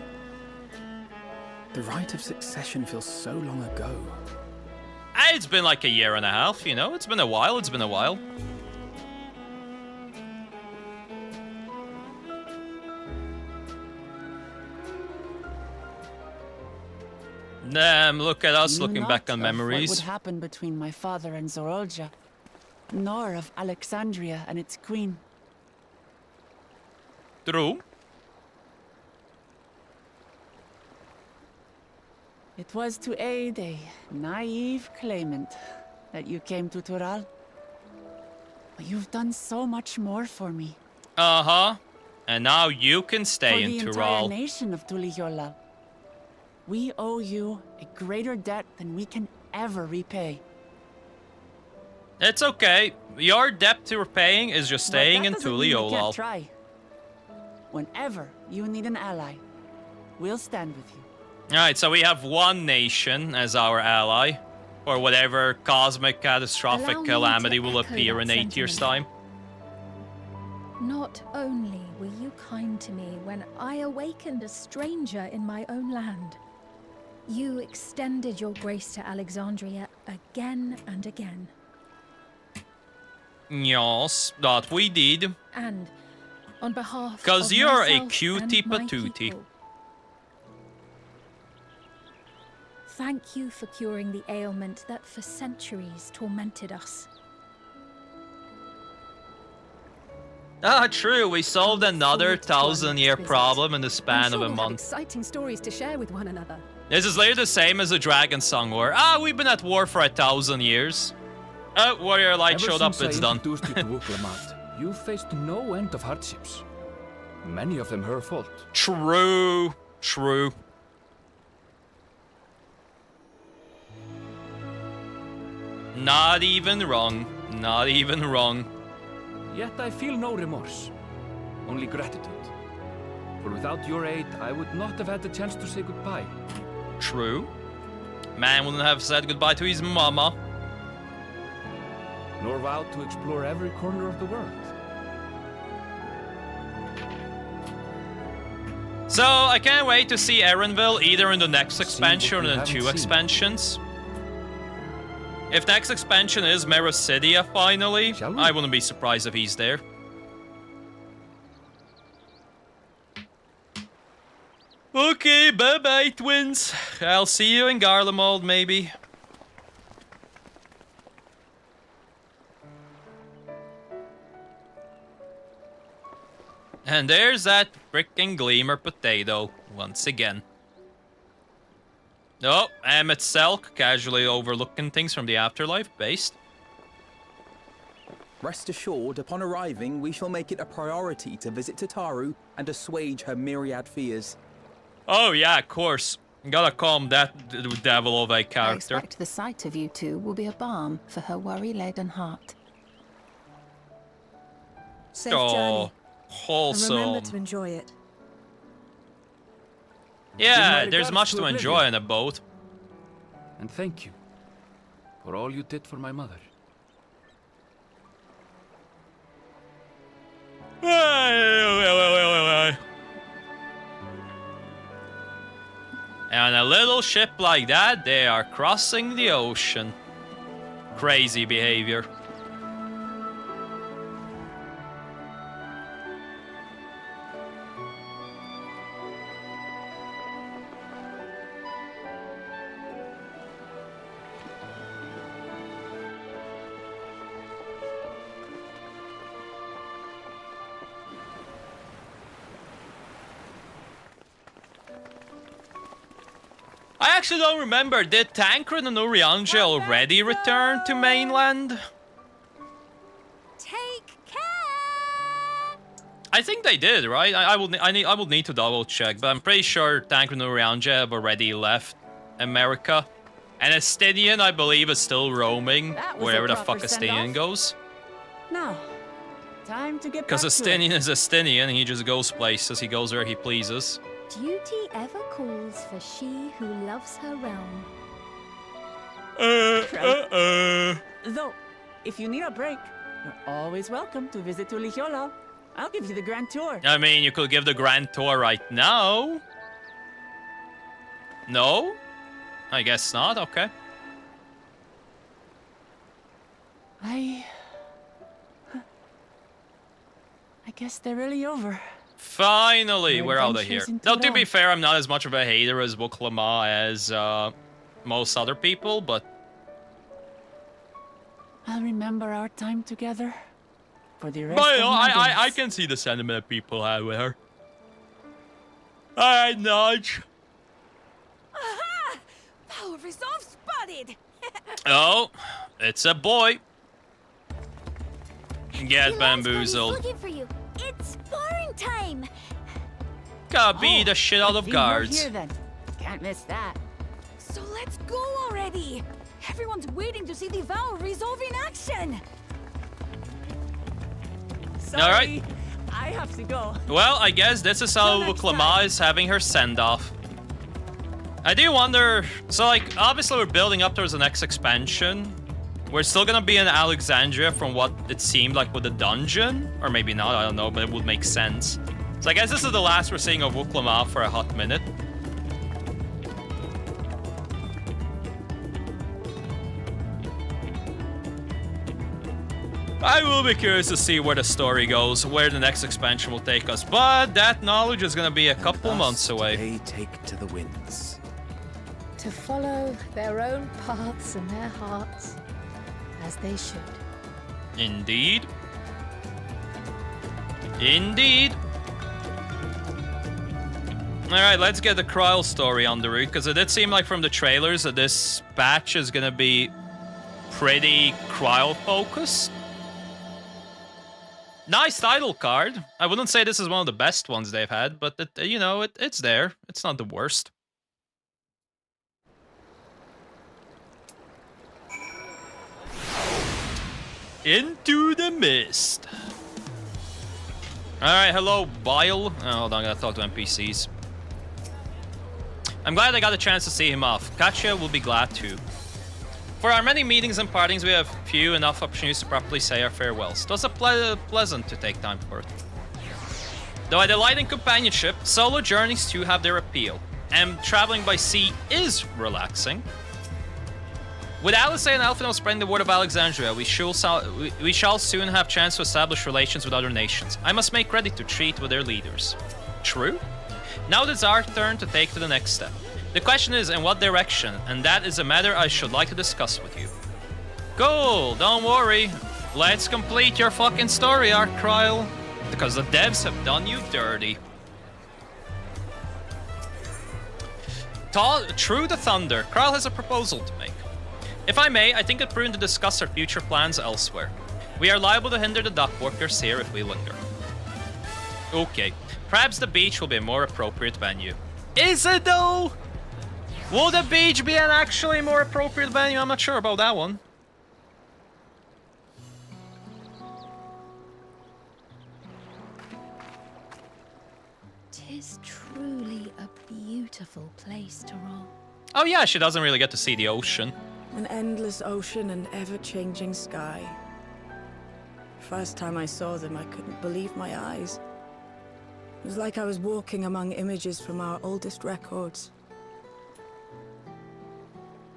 The rite of succession feels so long ago. It's been like a year and a half, you know? It's been a while. Damn, look at us looking back on memories. What would happen between my father and Zorolja, nor of Alexandria and its queen. True. It was to aid a naive claimant that you came to Tural. But you've done so much more for me. Uh-huh. And now you can stay in Tural. For the entire nation of Tulliola. We owe you a greater debt than we can ever repay. It's okay. Your debt to repaying is just staying in Tuliolol. Try. Whenever you need an ally, we'll stand with you. Alright, so we have one nation as our ally, or whatever cosmic catastrophic Allow me calamity to will echo appear that in 8 years' time. Not only were you kind to me when I awakened a stranger in my own land, you extended your grace to Alexandria again and again. Yes, that we did. And on behalf 'Cause of you're a myself cutie and my patootie. people, thank you for curing the ailment that for centuries tormented us. Ah, true, we solved another forward to our 1,000-year next visit. problem in the I'm span sure of a we'll have month. exciting stories to share with one another. This is literally the same as the Dragon Song War. Ah, we've been at war for 1,000 years. Oh, Warrior Light showed up, it's done. Ever since I introduced you to Uklamat, you faced no end of hardships. Many of them her fault. True, true. Not even wrong, not even wrong. Yet I feel no remorse, only gratitude. For without your aid, I would not have had the chance to say goodbye. True. Man wouldn't have said goodbye to his mama. Nor vowed to explore every corner of the world. So, I can't wait to see Erenville either in the next expansion or in the haven't 2 seen. expansions. If next expansion is Mericidia finally, Shall we? I wouldn't be surprised if he's there. Okay, bye-bye, twins. I'll see you in Garlemald, maybe. And there's that frickin' Gleamer potato, once again. Oh, Emmett Selk, casually overlooking things from the afterlife, based. Rest assured, upon arriving, we shall make it a priority to visit Tataru and assuage her myriad fears. Oh yeah, of course. Gotta calm that devil of a I character. expect the sight of you two will be a balm for her worry-laden heart. Safe Oh, journey. And wholesome. remember to enjoy it. Yeah, my there's regards much to to Oblivion. enjoy in a boat. And thank you for all you did for my mother. And a little ship like that, they are crossing the ocean. Crazy behavior. I actually don't remember. Did Tancred and Urianger already return to mainland? Take care! I think they did, right? I will need to double check, but I'm pretty sure Tancred and Urianger have already left America. And Estinian, I believe, is still roaming That was a wherever the proper fuck Estinian send-off. goes. Now, time to get back Because to Estinian it. is Estinian, and he just goes places. He goes where he pleases. Duty ever calls for she who loves her realm. Though, if you need a break, you're always welcome to visit Tulijola. I'll give you the grand tour. I mean, you could give the grand tour right now. No? I guess not, okay. I guess they're really over. Finally, Your we're out of here. adventures in Now, to be Turan. fair, I'm not as much of a hater as Wuklama as most other people, but I'll remember our time together for the rest but, of my I days. can see the sentiment people have with her. Alright, Nudge. Aha! Power resolve spotted! Oh, it's a boy. Get bamboozled. looking for you. It's sparring time! Gotta beat the shit out of You're guards. here then. Can't miss that. So let's go already! Everyone's waiting to see the vow resolve in action! Sorry, Alright. I have to go. Well, I guess this is how Clama is having her send-off. I do wonder... So, like, obviously we're building up towards the next expansion. We're still gonna be in Alexandria from what it seemed like with the dungeon. Or maybe not, I don't know, but it would make sense. So I guess this is the last we're seeing of Clama for a hot minute. I will be curious to see where the story goes, where the next expansion will take us, but that knowledge is going to be a couple months away. They take to the winds. To follow their own paths and their hearts, as they should. Indeed. Indeed. Alright, let's get the Kryl story on the route, because it did seem like from the trailers that this patch is going to be pretty Kryl-focused. Nice title card. I wouldn't say this is one of the best ones they've had, but it, you know, it's there. It's not the worst. Into the mist. Alright, hello, Bile. Oh, hold on, I gotta talk to NPCs. I'm glad I got a chance to see him off. Katya will be glad too. For our many meetings and partings, we have few enough opportunities to properly say our farewells. It was pleasant to take time for it. Though I delight in companionship, solo journeys too have their appeal, and traveling by sea is relaxing. With Alice and Elfinel spreading the word of Alexandria, we shall soon have chance to establish relations with other nations. I must make ready to treat with their leaders. True? Now it's our turn to take to the next step. The question is, in what direction? And that is a matter I should like to discuss with you. Cool, don't worry. Let's complete your fucking story arc, Kryl. Because the devs have done you dirty. Through the thunder, Kryl has a proposal to make. If I may, I think it prudent to discuss our future plans elsewhere. We are liable to hinder the dock workers here if we linger. Okay, perhaps the beach will be a more appropriate venue. Is it though? Will the beach be an actually more appropriate venue? I'm not sure about that one. Tis truly a beautiful place to roll. Oh yeah, she doesn't really get to see the ocean. An endless ocean and ever-changing sky. First time I saw them, I couldn't believe my eyes. It was like I was walking among images from our oldest records.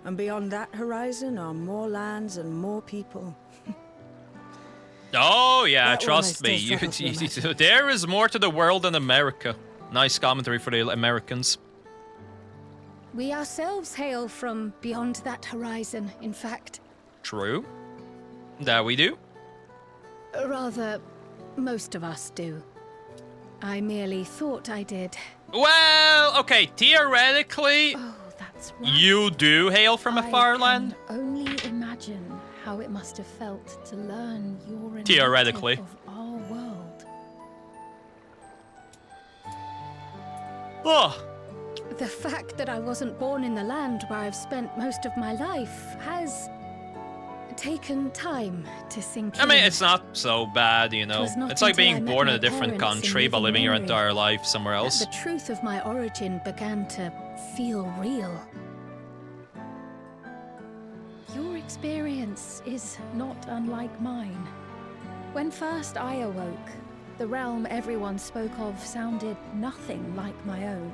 And beyond that horizon are more lands and more people. Oh yeah, That trust one I me. still struggle to imagine. There is more to the world than America. Nice commentary for the Americans. We ourselves hail from beyond that horizon, in fact. True. That we do. Rather, most of us do. I merely thought I did. Well, okay, theoretically, Oh, that's right. you do hail from a far land. I can only imagine how it must have felt to learn your Theoretically. narrative of our world. Oh, The fact that I wasn't born in the land where I've spent most of my life has taken time to sink in. I mean, it's not so bad, you know. was not It's like until I being met born in my a different parents in country but living living your memory entire life somewhere that else. the truth of my origin began to feel real. Your experience is not unlike mine. When first I awoke, the realm everyone spoke of sounded nothing like my own.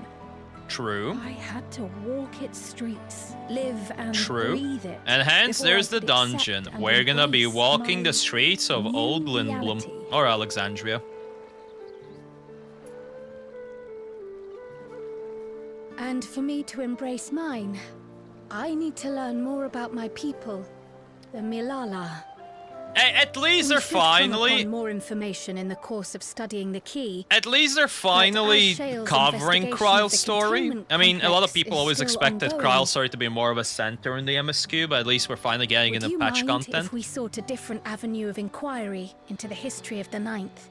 True. I had to walk its streets, live and True. breathe it. And hence before I there's the could accept dungeon. and We're gonna be embrace walking my the streets of new Old Lindblom. reality. Or Alexandria. And for me to embrace mine, I need to learn more about my people, the Milala. At least We they're should come finally... upon more information in the course of studying the key. At least they're finally Shale's covering investigation of Kryl's the story. containment I mean, a lot of complex people is always still expected ongoing. Kryl's story to be more of a center in the MSQ, but at least we're finally getting Would in the you patch mind content. if we sought a different avenue of inquiry into the history of the Ninth?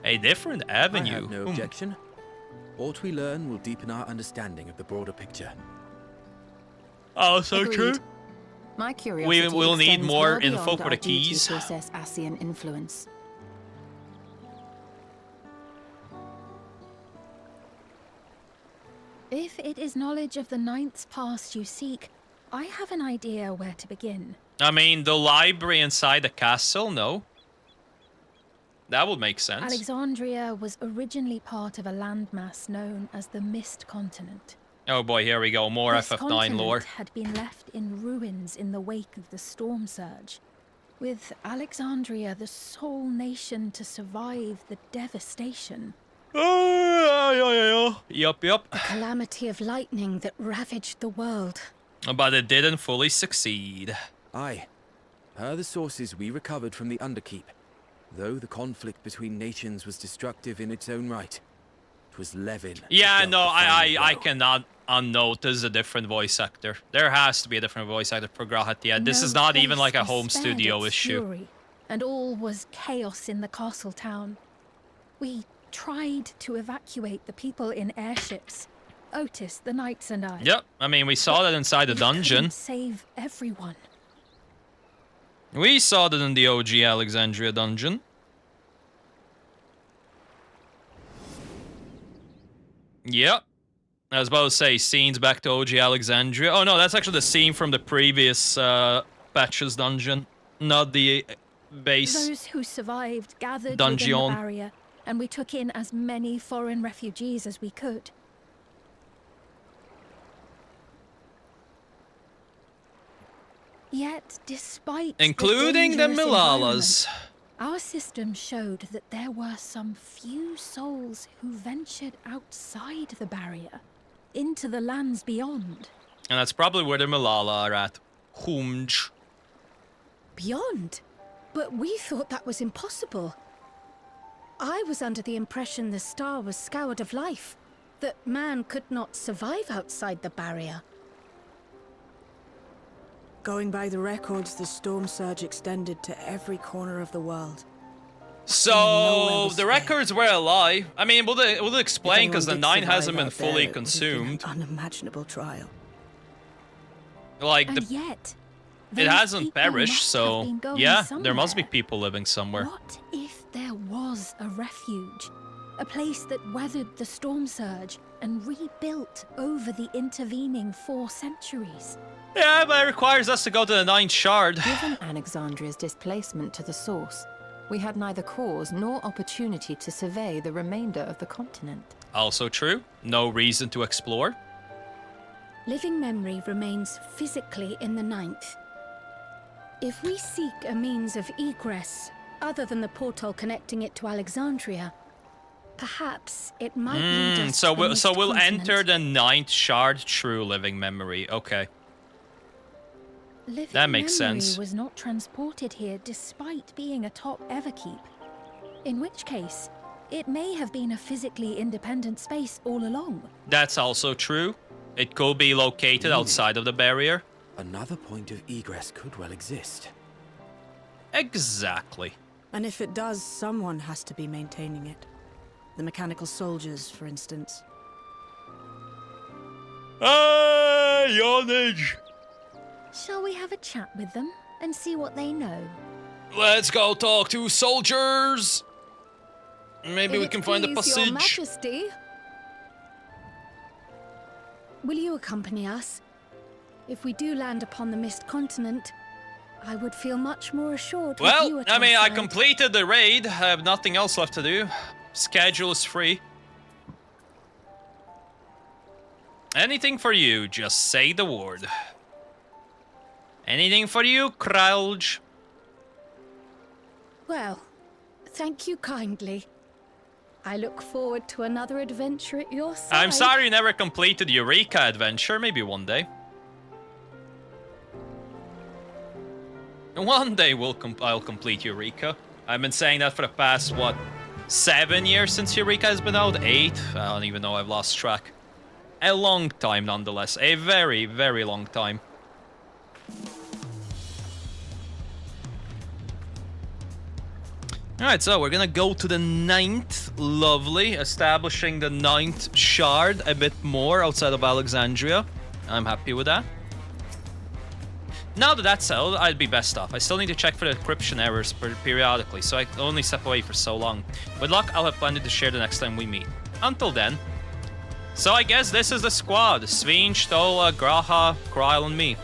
A different avenue. I have no objection. What we learn will deepen our understanding of the broader picture. Also true. My curiosity We will need extends more well info beyond for our the duty keys. to assess Ascian influence. If it is knowledge of the Ninth's past you seek, I have an idea where to begin. I mean, the library inside the castle, no? That would make sense. Alexandria was originally part of a landmass known as the Mist Continent. Oh boy, here we go. More This FF9 lore. continent had been left in ruins in the wake of the storm surge, with Alexandria the sole nation to survive the devastation. Yup. The calamity of lightning that ravaged the world. But it didn't fully succeed. Aye. Per the sources we recovered from the Underkeep, though the conflict between nations was destructive in its own right, it was Levin. Yeah, no, I cannot unnotice a different voice actor. There has to be a different voice actor for Grahatia. This is not even like a home studio issue. Fury, and all was chaos in the castle town. We tried to evacuate the people in airships. Otis, the knights, and I. Yep, I mean, we saw that inside the dungeon. Couldn't save everyone. We saw that in the OG Alexandria dungeon. Yep. I was about to say, scenes back to OG Alexandria. Oh no, that's actually the scene from the previous Patches dungeon, not the base. Those who survived gathered Dungeon. within the barrier, and we took in as many foreign refugees as we could. Yet, despite Including the dangerous Milalas. environment, our system showed that there were some few souls who ventured outside the barrier, into the lands beyond. And that's probably where the Milala are at. Humj. Beyond? But we thought that was impossible. I was under the impression the star was scoured of life, that man could not survive outside the barrier. Going by the records, the storm surge extended to every corner of the world. So the records were a lie. I mean, we'll explain because the 9 hasn't been fully An consumed. unimaginable trial. Like And yet, it those hasn't people perished, must so have been going yeah, there must be somewhere. people living somewhere. What if there was a refuge? A place that weathered the storm surge and rebuilt over the intervening 4 centuries? Yeah, but it requires us to go to the 9th shard. Given Alexandria's displacement to the source, we had neither cause nor opportunity to survey the remainder of the continent. Also true. No reason to explore. Living memory remains physically in the 9th. If we seek a means of egress other than the portal connecting it to Alexandria, perhaps it might lead us So to the we'll Mist enter Continent. the 9th shard through living memory. Okay. Living That makes memory sense. was not transported here despite being a top Everkeep. In which case, it may have been a physically independent space all along. That's also true. It could be located outside of the barrier. Another point of egress could well exist. Exactly. And if it does, someone has to be maintaining it. The mechanical soldiers, for instance. Hey, Yonage! Shall we have a chat with them and see what they know? Let's go talk to soldiers! Maybe If we it can find a please Your passage. Majesty, will you accompany us? If we do land upon the Mist Continent, I would feel much more assured with you Well, at I our mean, I side. completed the raid. I have nothing else left to do. Schedule is free. Anything for you, just say the word. Anything for you, Kralj? Well, thank you kindly. I look forward to another adventure at your side. I'm sorry you never completed Eureka Adventure. Maybe one day. One day I'll complete Eureka. I've been saying that for the past, what, 7 years since Eureka has been out? 8? I don't even know, I've lost track. A long time nonetheless. A very, very long time. Alright, so we're gonna go to the 9th. Lovely. Establishing the 9th shard a bit more outside of Alexandria. I'm happy with that. Now that that's settled, I'd be best off. I still need to check for the encryption errors periodically, so I can only step away for so long. With luck, I'll have plenty to share the next time we meet. Until then. So I guess this is the squad. Sveen, Stola, Graha, Kryle, and me.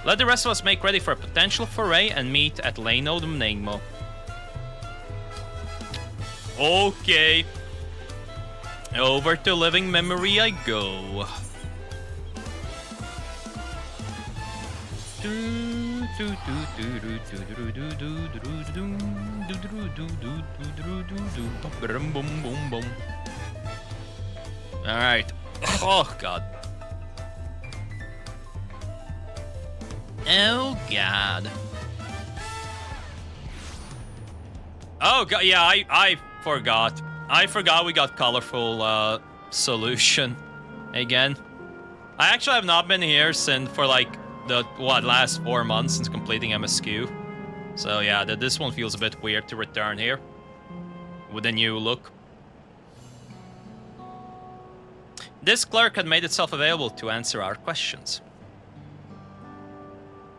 Let the rest of us make ready for a potential foray and meet at Leno the Mnemo. Okay. Over to living memory I go. Alright. Oh god. Oh god. Oh god, yeah, I forgot. I forgot we got colorful solution again. I actually have not been here since for like the last 4 months since completing MSQ. So yeah, this one feels a bit weird to return here with a new look. This clerk had made itself available to answer our questions.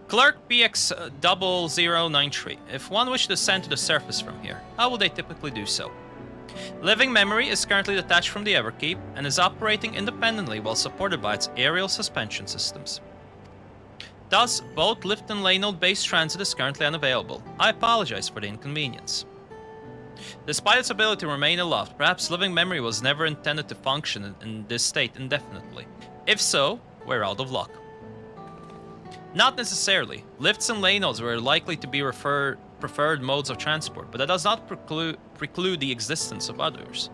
Clerk BX0093. If one wished to ascend to the surface from here, how would they typically do so? Living Memory is currently detached from the Everkeep and is operating independently while supported by its aerial suspension systems. Thus, both lift and lane-based transit is currently unavailable. I apologize for the inconvenience. Despite its ability to remain aloft, perhaps Living Memory was never intended to function in this state indefinitely. If so, we're out of luck. Not necessarily. Lifts and lanos were likely to be preferred modes of transport, but that does not preclude the existence of others.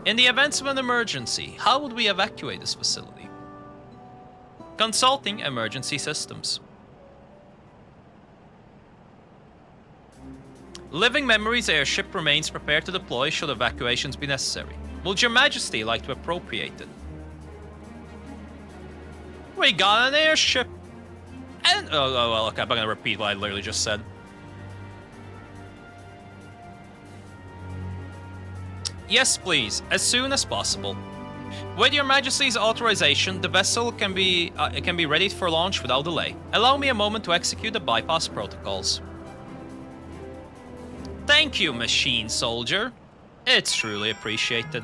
In the event of an emergency, how would we evacuate this facility? Consulting emergency systems. Living Memory's airship remains prepared to deploy should evacuations be necessary. Would Your Majesty like to appropriate it? We got an airship! And oh well, okay, I'm gonna repeat what I literally just said. Yes, please, as soon as possible. With Your Majesty's authorization, the vessel can be ready for launch without delay. Allow me a moment to execute the bypass protocols. Thank you, machine soldier. It's truly appreciated.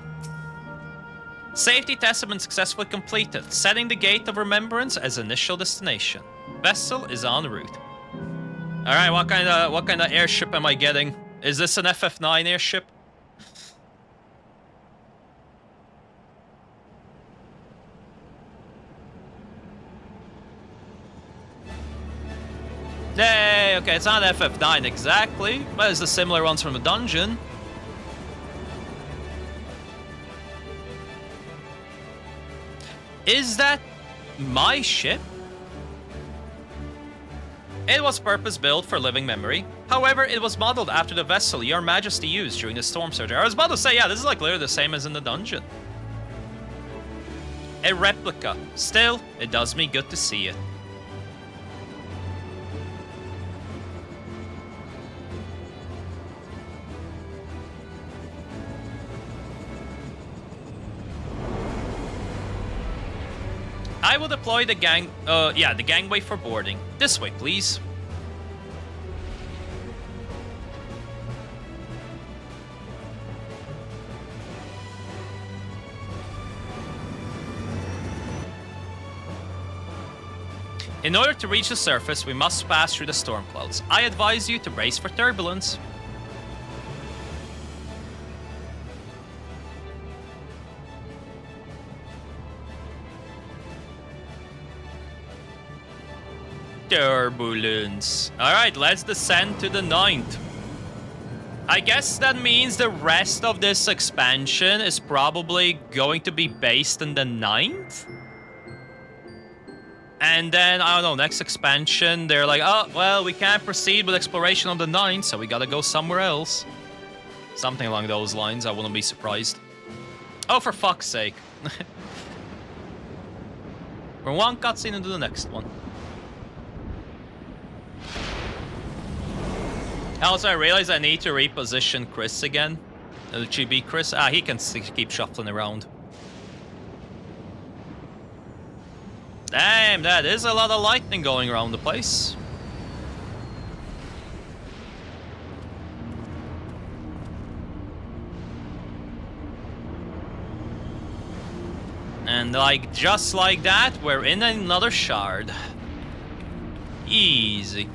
Safety tests have been successfully completed, setting the Gate of Remembrance as initial destination. Vessel is en route. All right, what kind of airship am I getting? Is this an FF9 airship? Hey, okay, it's not FF9 exactly, but it's the similar ones from the dungeon. Is that my ship? It was purpose-built for Living Memory. However, it was modeled after the vessel Your Majesty used during the storm surge. I was about to say, yeah, this is like literally the same as in the dungeon. A replica. Still, it does me good to see it. I will deploy the the gangway for boarding. This way, please. In order to reach the surface, we must pass through the storm clouds. I advise you to brace for turbulence. Turbulence. Alright, let's descend to the 9th. I guess that means the rest of this expansion is probably going to be based in the 9th? And then, I don't know, next expansion, they're like, oh, well, we can't proceed with exploration on the 9th, so we gotta go somewhere else. Something along those lines, I wouldn't be surprised. Oh, for fuck's sake. From one cutscene into the next one. Also, I realize I need to reposition Chris again. Will she be Chris? Ah, he can keep shuffling around. Damn, that is a lot of lightning going around the place. And like, just like that, we're in another shard. Easy.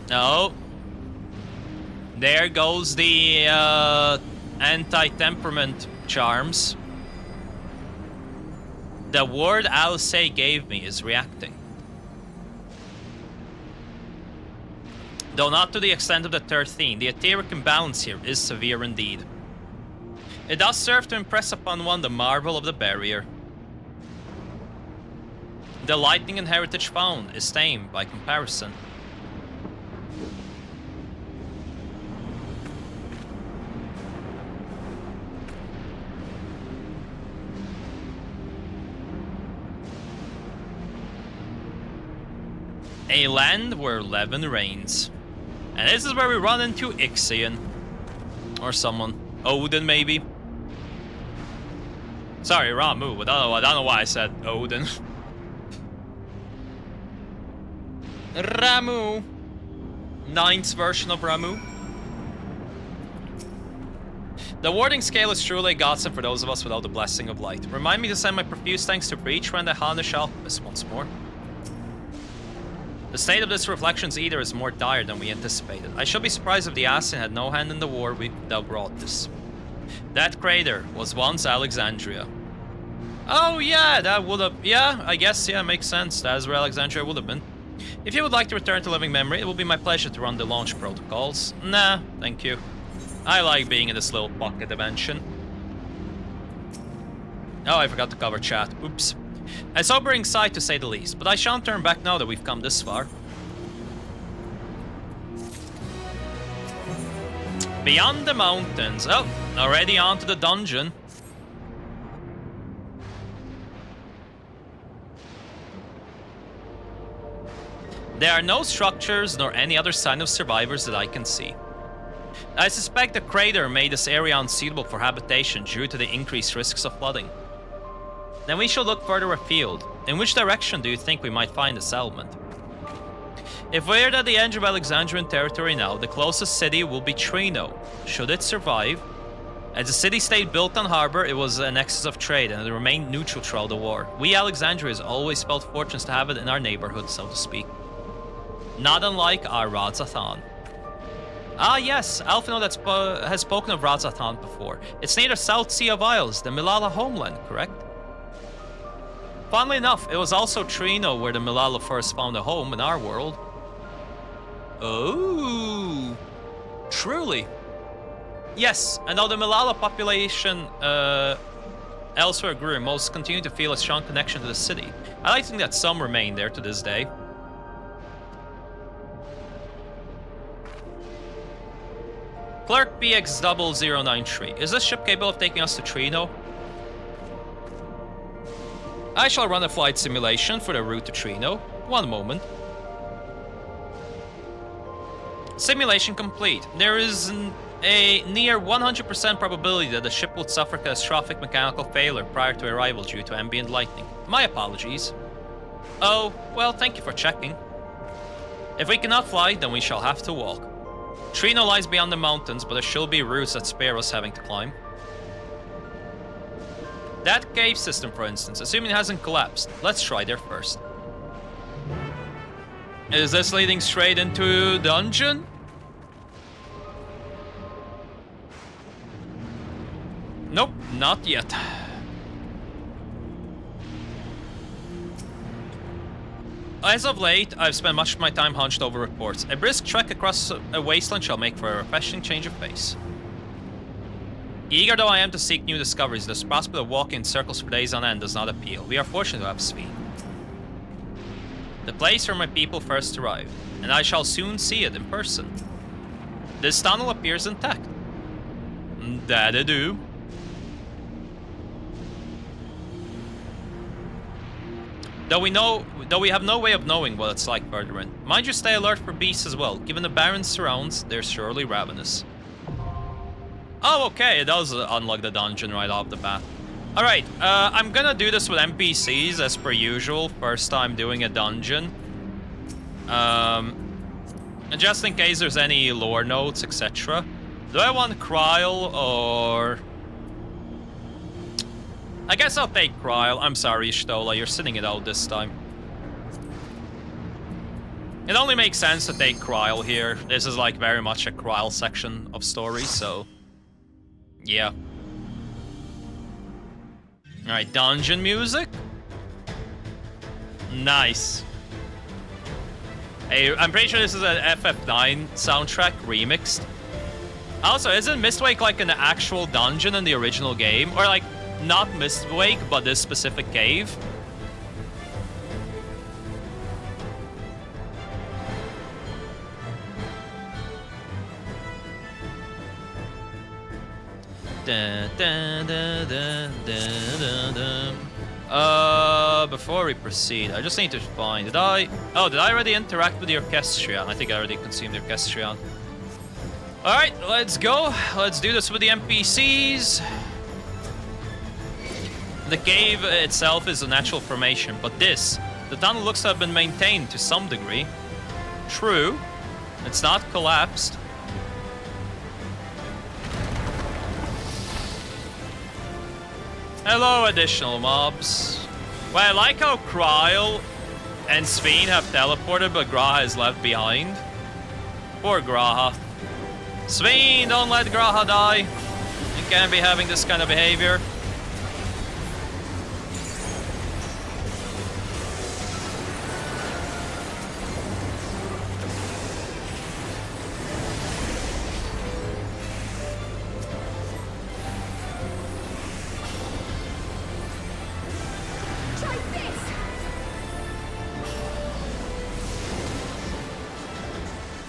No. There goes the anti-temperament charms. The word Alcé gave me is reacting. Though not to the extent of the 13, the etheric imbalance here is severe indeed. It does serve to impress upon one the marvel of the barrier. The lightning and heritage found is tame by comparison. A land where Levin reigns. And this is where we run into Ixion. Or someone. Odin, maybe? Sorry, Ramu. I don't know why I said Odin. Ramu. Ninth version of Ramu. The warding scale is truly a godsend for those of us without the blessing of light. Remind me to send my profuse thanks to Breach and the Hanish Alchemist once more. The state of this Reflections Eater is more dire than we anticipated. I shall be surprised if the Assin had no hand in the war that brought this. That crater was once Alexandria. Oh yeah, that would have... Yeah, I guess, yeah, makes sense. That is where Alexandria would have been. If you would like to return to living memory, it will be my pleasure to run the launch protocols. Nah, thank you. I like being in this little pocket dimension. Oh, I forgot to cover chat. Oops. A sobering sight to say the least, but I shan't turn back now that we've come this far. Beyond the mountains. Oh, already onto the dungeon. There are no structures nor any other sign of survivors that I can see. I suspect the crater made this area unsuitable for habitation due to the increased risks of flooding. Then we shall look further afield. In which direction do you think we might find a settlement? If we're at the edge of Alexandrian territory now, the closest city will be Trino. Should it survive? As a city-state built on harbor, it was a nexus of trade and it remained neutral throughout the war. We Alexandrians always felt fortunate to have it in our neighborhood, so to speak. Not unlike our Radzathan. Ah yes, Alphino has spoken of Radzathan before. It's near the South Sea of Isles, the Milala homeland, correct? Funnily enough, it was also Trino where the Milala first found a home in our world. Oh, truly. Yes, and though the Milala population elsewhere grew, most continue to feel a strong connection to the city. I like to think that some remain there to this day. Clerk BX0093, is this ship capable of taking us to Trino? I shall run a flight simulation for the route to Trino. One moment. Simulation complete. There is a near 100% probability that the ship would suffer catastrophic mechanical failure prior to arrival due to ambient lightning. My apologies. Oh, well, thank you for checking. If we cannot fly, then we shall have to walk. Trino lies beyond the mountains, but there shall be routes that spare us having to climb. That cave system, for instance, assuming it hasn't collapsed. Let's try there first. Is this leading straight into dungeon? Nope, not yet. As of late, I've spent much of my time hunched over reports. A brisk trek across a wasteland shall make for a refreshing change of pace. Eager though I am to seek new discoveries, the prospect of walking in circles for days on end does not appeal. We are fortunate to have speed. The place where my people first arrived, and I shall soon see it in person. This tunnel appears intact. That'll do. Though we have no way of knowing what it's like further in. Mind you, stay alert for beasts as well. Given the barren surrounds, they're surely ravenous. Oh, okay, it does unlock the dungeon right off the bat. Alright, I'm gonna do this with NPCs as per usual. First time doing a dungeon. Just in case there's any lore notes, etc. Do I want Kryl or... I guess I'll take Kryl. I'm sorry, Shtola, you're sitting it out this time. It only makes sense to take Kryl here. This is like very much a Kryl section of story, so... yeah. Alright, dungeon music. Nice. Hey, I'm pretty sure this is an FF9 soundtrack remixed. Also, isn't Mistwake like an actual dungeon in the original game? Or like, not Mistwake, but this specific cave? Before we proceed, I just need to find... did I already interact with the Orchestrion? I think I already consumed the Orchestrion. Alright, let's go. Let's do this with the NPCs. The cave itself is a natural formation, but the tunnel looks to have been maintained to some degree. True. It's not collapsed. Hello, additional mobs. Well, I like how Kryl and Sveen have teleported, but Graha is left behind. Poor Graha. Sveen, don't let Graha die. You can't be having this kind of behavior.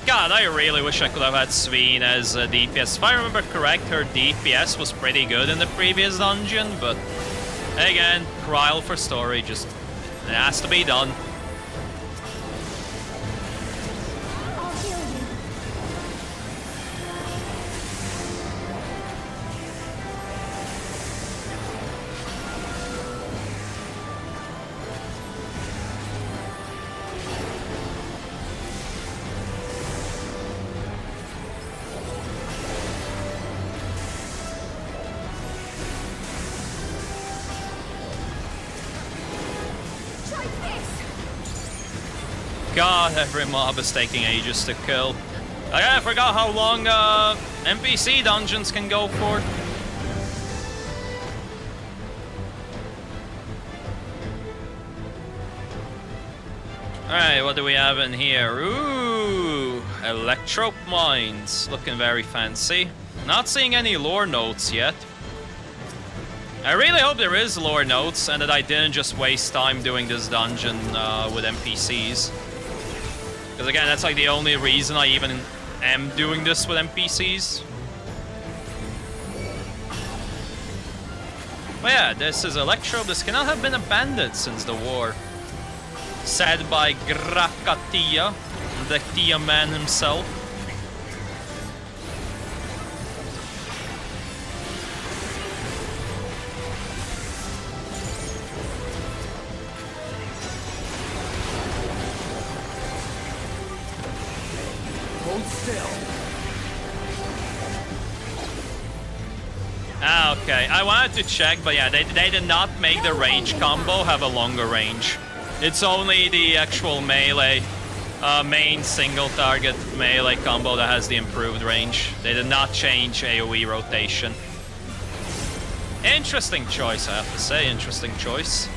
God, I really wish I could have had Sveen as a DPS. If I remember correct, her DPS was pretty good in the previous dungeon, but again, Kryl for story, just it has to be done. God, every mob is taking ages to kill. I forgot how long NPC dungeons can go for. Alright, what do we have in here? Ooh, Electrope Mines. Looking very fancy. Not seeing any lore notes yet. I really hope there is lore notes and that I didn't just waste time doing this dungeon with NPCs. Because again, that's like the only reason I even am doing this with NPCs. But yeah, this is Electrope. This cannot have been abandoned since the war. Said by Grakatia, the Tia man himself. Ah, okay. I wanted to check, but yeah, they did not make the range combo have a longer range. It's only the actual melee, main single target melee combo that has the improved range. They did not change AoE rotation. Interesting choice, I have to say. Interesting choice.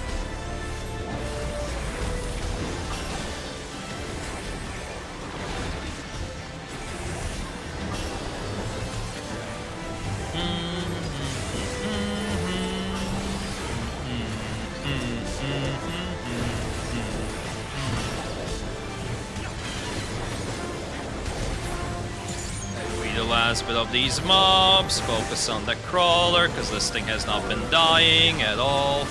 Last bit of these mobs, focus on the crawler because this thing has not been dying at all.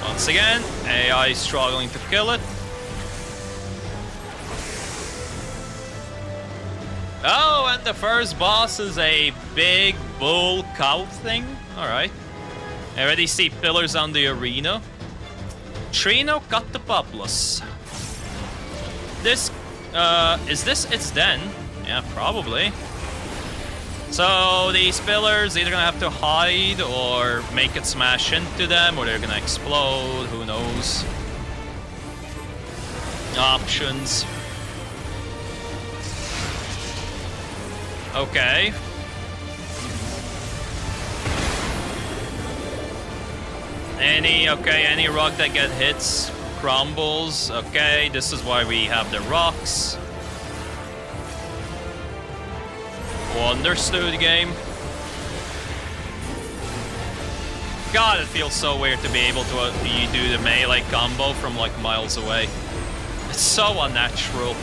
Once again, AI struggling to kill it. Oh, and the first boss is a big bull cow thing. Alright. I already see pillars on the arena. Trino Catapopoulos. This, is this its den? Yeah, probably. So these pillars either gonna have to hide or make it smash into them, or they're gonna explode, who knows. Options. Okay. Any rock that get hits crumbles. Okay, this is why we have the rocks. Understood, game. God, it feels so weird to be able to you do the melee combo from like miles away. It's so unnatural.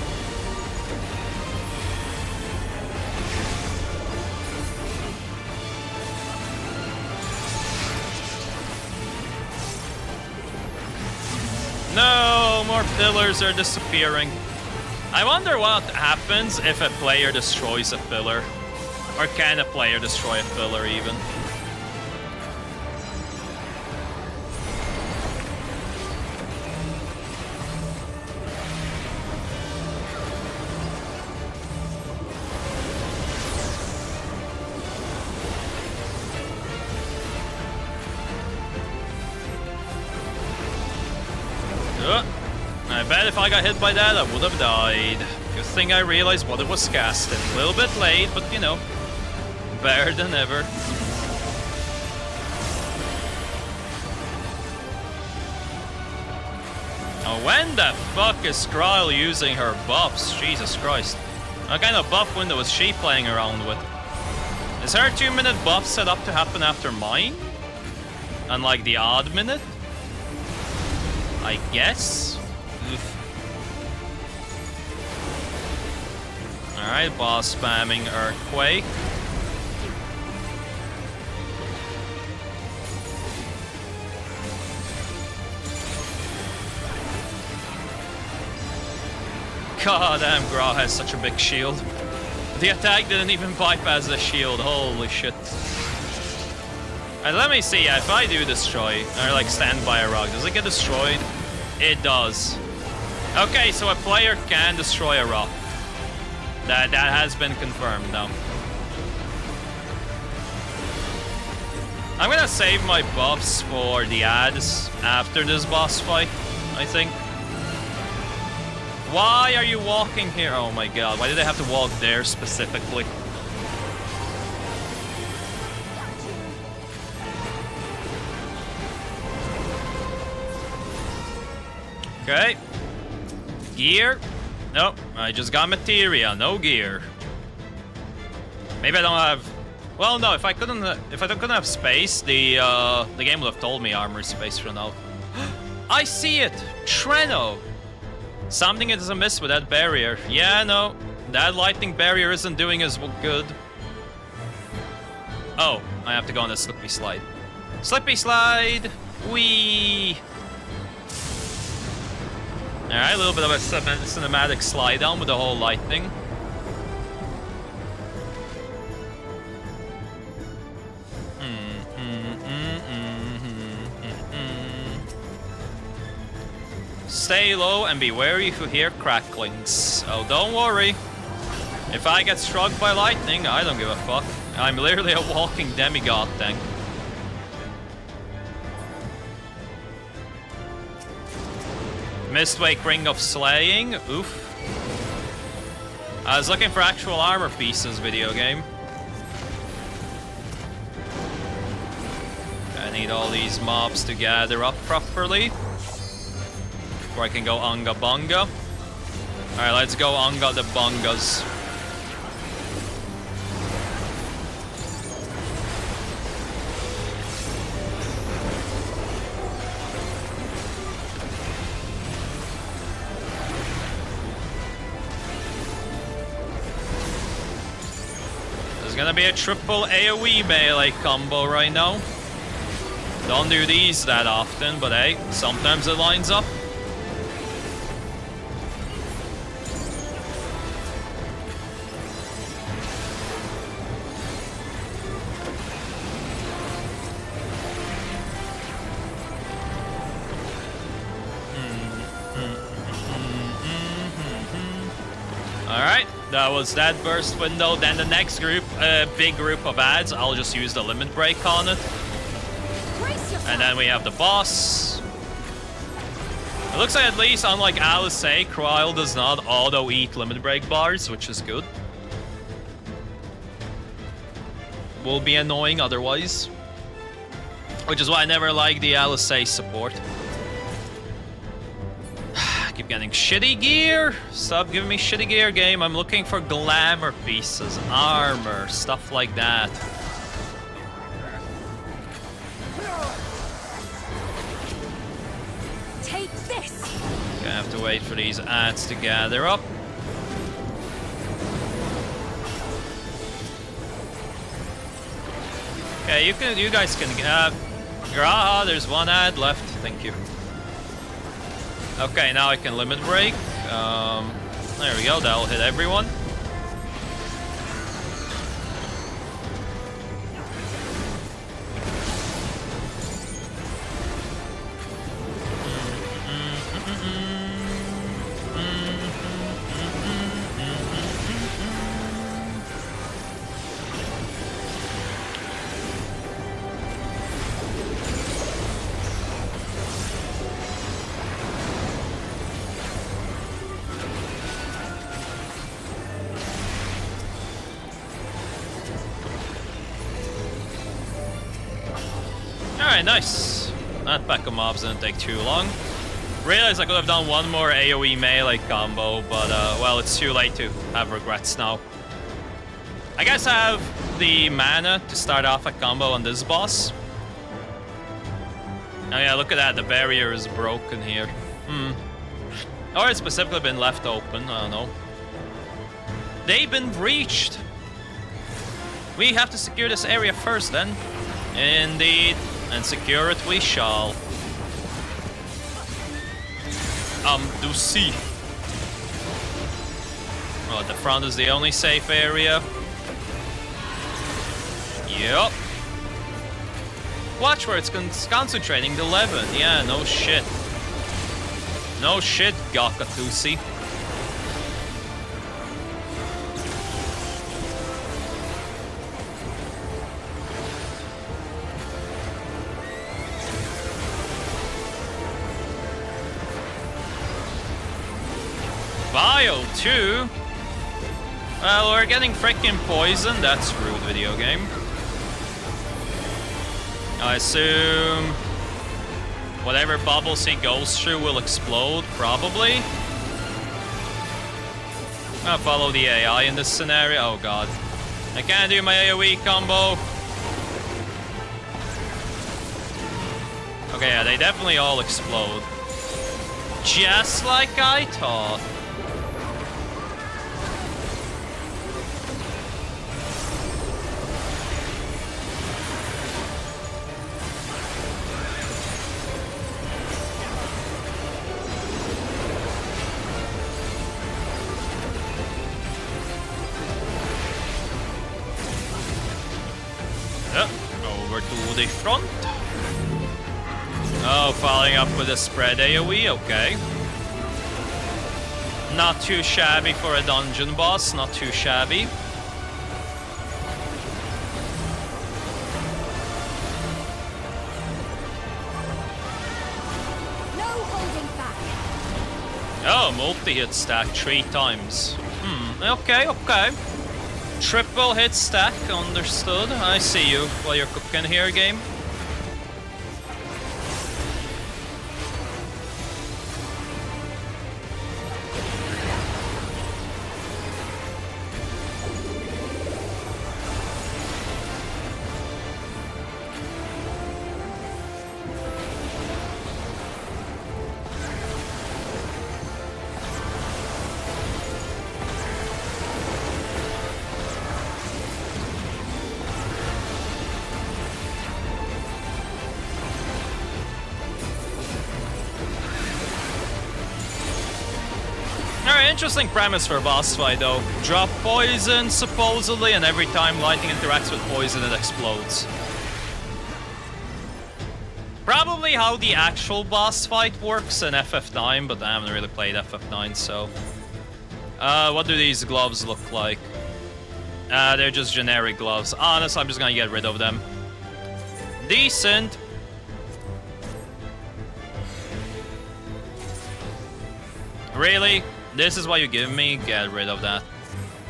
No, more pillars are disappearing. I wonder what happens if a player destroys a pillar. Or can a player destroy a pillar even? I bet if I got hit by that, I would have died. Good thing I realized what it was casting. A little bit late, but you know, better than ever. Oh, when the fuck is Skryl using her buffs? Jesus Christ. What kind of buff window is she playing around with? Is her 2-minute buff set up to happen after mine? Unlike the odd minute? I guess? Oof. Alright, boss spamming Earthquake. God damn, Grau has such a big shield. The attack didn't even bypass the shield, holy shit. And let me see, if I do destroy, or like stand by a rock, does it get destroyed? It does. Okay, so a player can destroy a rock. That has been confirmed now. I'm gonna save my buffs for the ads after this boss fight, I think. Why are you walking here? Oh my god, why did I have to walk there specifically? Okay. Gear? Nope, I just got materia, no gear. Maybe I don't have... Well, no, if I couldn't have space, the game would have told me armor space for now. I see it! Treno! Something is amiss with that barrier. Yeah, no, that lightning barrier isn't doing as good. Oh, I have to go on the slippy slide. Slippy slide! Whee! Alright, a little bit of a cinematic slide down with the whole lightning. Stay low and be wary if you hear cracklings. Oh, don't worry. If I get struck by lightning, I don't give a fuck. I'm literally a walking demigod tank. Mistwake Ring of Slaying. Oof. I was looking for actual armor pieces, video game. I need all these mobs to gather up properly before I can go Unga Bunga. Alright, let's go Unga the Bungas. There's gonna be a triple AoE melee combo right now. Don't do these that often, but hey, sometimes it lines up. That was that burst window. Then the next group, big group of ads, I'll just use the limit break on it. And then we have the boss. It looks like, at least unlike Alice A, Cryle does not auto-eat limit break bars, which is good. Will be annoying otherwise. Which is why I never like the Alice A support. Keep getting shitty gear. Stop giving me shitty gear, game. I'm looking for glamour pieces, armor, stuff like that. Take this. Gonna have to wait for these ads to gather up. Okay, you guys can Graha, there's one ad left. Thank you. Okay, now I can limit break. There we go, that'll hit everyone. Alright, nice. That pack of mobs didn't take too long. Realized I could have done one more AoE melee combo, but well, it's too late to have regrets now. I guess I have the mana to start off a combo on this boss. Oh yeah, look at that, the barrier is broken here. Or it's specifically been left open, I don't know. They've been breached! We have to secure this area first then. Indeed. And secure it we shall. Do see. Oh, the front is the only safe area. Yup. Watch where it's concentrating the 11. Yeah, no shit. No shit, Gakatusi. Bio 2? Well, we're getting freaking poisoned. That's rude, video game. I assume whatever bubbles he goes through will explode, probably. I'll follow the AI in this scenario. Oh god. I can't do my AoE combo. Okay, yeah, they definitely all explode. Just like I thought. Over to the front. Oh, following up with a spread AoE, okay. Not too shabby for a dungeon boss, not too shabby. No holding back. Oh, multi-hit stack 3 times. Okay, okay. Triple hit stack, understood. I see you while you're cooking here, game. Interesting premise for a boss fight though. Drop poison, supposedly, and every time lightning interacts with poison it explodes. Probably how the actual boss fight works in FF9, but I haven't really played FF9, so... What do these gloves look like? They're just generic gloves. Honestly, I'm just gonna get rid of them. Decent. Really? This is what you give me? Get rid of that.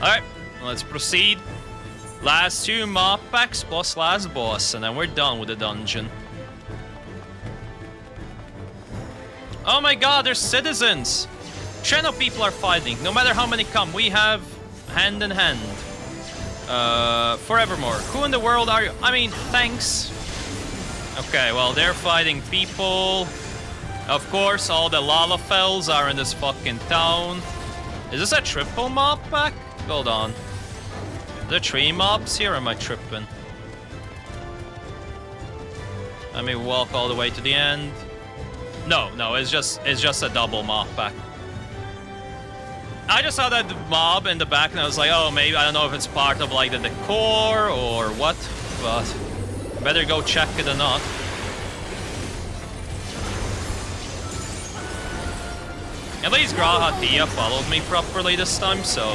Alright, let's proceed. Last 2 mob packs plus last boss, and then we're done with the dungeon. Oh my god, there's citizens! Channel people are fighting. No matter how many come, we have hand in hand. Forevermore. Who in the world are you? I mean, thanks. Okay, well, they're fighting people. Of course, all the Lalafels are in this fucking town. Is this a triple mob pack? Hold on. Are there 3 mobs here, or am I tripping? Let me walk all the way to the end. No, it's just a double mob pack. I just saw that mob in the back and I was like, oh, maybe, I don't know if it's part of like the decor or what, but better go check it or not. At least Grahatia followed me properly this time, so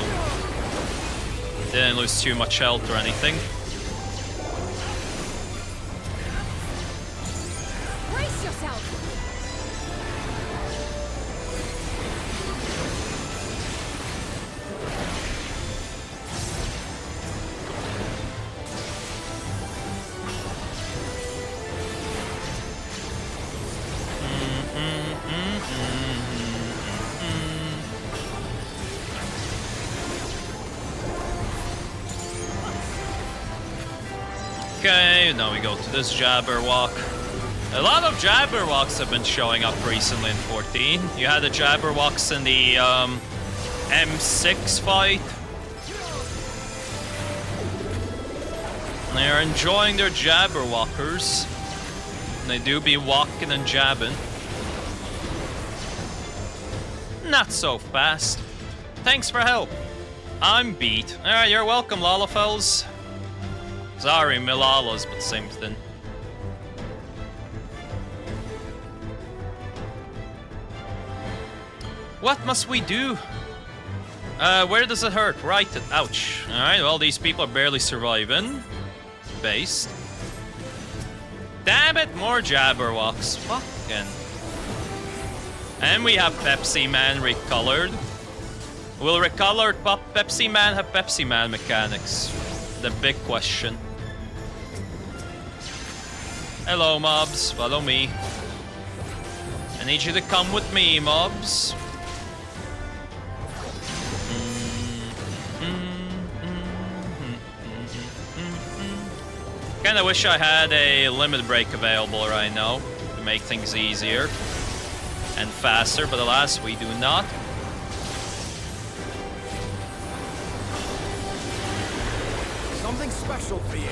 didn't lose too much health or anything. Brace yourself! Okay, now we go to this Jabberwock. A lot of Jabberwocks have been showing up recently in 14. You had the Jabberwocks in the M6 fight. They are enjoying their Jabberwockers. And they do be walking and jabbing. Not so fast. Thanks for help. I'm beat. Alright, you're welcome, Lalafels. Sorry, Milalas, but same thing. What must we do? Where does it hurt? Right it. Ouch. Alright, well, these people are barely surviving. Based. Damn it, more Jabberwocks. Fucking. And we have Pepsi Man recolored. Will recolored Pepsi Man have Pepsi Man mechanics? The big question. Hello, mobs. Follow me. I need you to come with me, mobs. Kinda wish I had a limit break available right now to make things easier and faster, but alas, we do not. Something special for you.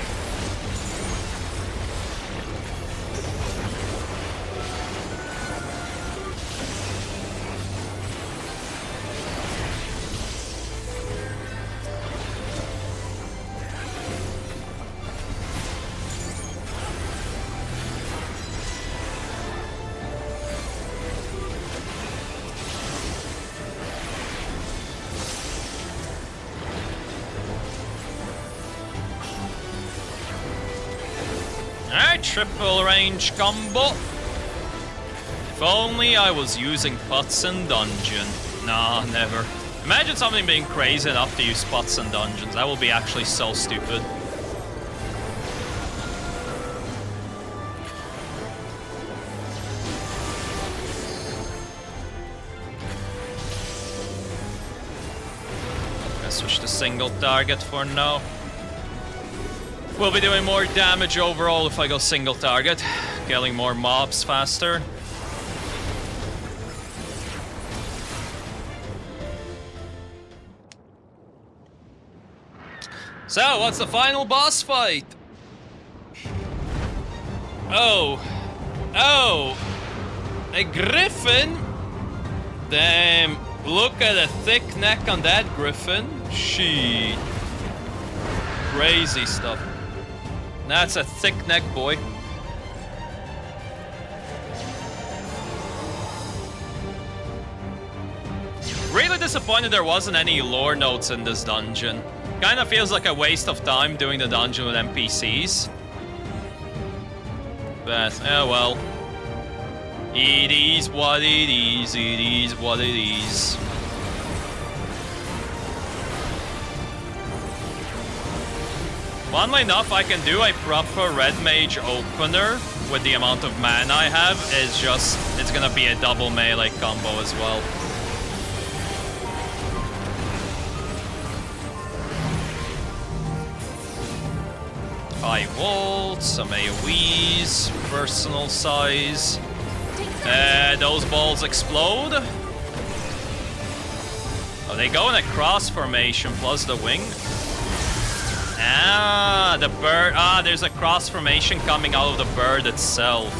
Alright, triple range combo. If only I was using pots in dungeon. Nah, never. Imagine something being crazy enough to use pots in dungeons. That would be actually so stupid. I'll switch to single target for now. We'll be doing more damage overall if I go single target, killing more mobs faster. So, what's the final boss fight? Oh. A griffin? Damn, look at the thick neck on that griffin. Shit. Crazy stuff. That's a thick neck, boy. Really disappointed there wasn't any lore notes in this dungeon. Kinda feels like a waste of time doing the dungeon with NPCs. But, oh well. It is what it is, it is what it is. Funnily enough, I can do a proper red mage opener with the amount of mana I have. It's gonna be a double melee combo as well. High vault, some AoEs, personal size. Those balls explode. Oh, they go in a cross formation plus the wing. Ah, the bird. Ah, there's a cross formation coming out of the bird itself.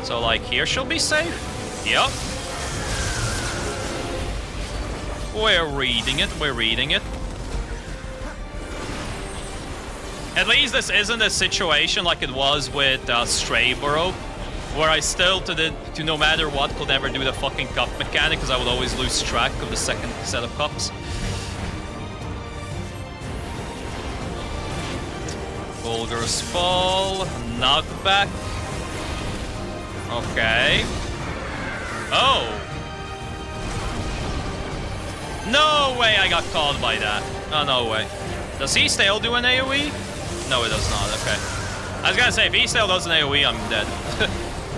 So, like, here she'll be safe? Yep. We're reading it, we're reading it. At least this isn't a situation like it was with Strayborough, where I still, to no matter what, could never do the fucking cup mechanic, because I would always lose track of the second set of cups. Vulgar's Fall, knockback. Okay. Oh! No way I got caught by that. Oh, no way. Does he still do an AoE? No, it does not. Okay. I was gonna say, if he still does an AoE, I'm dead.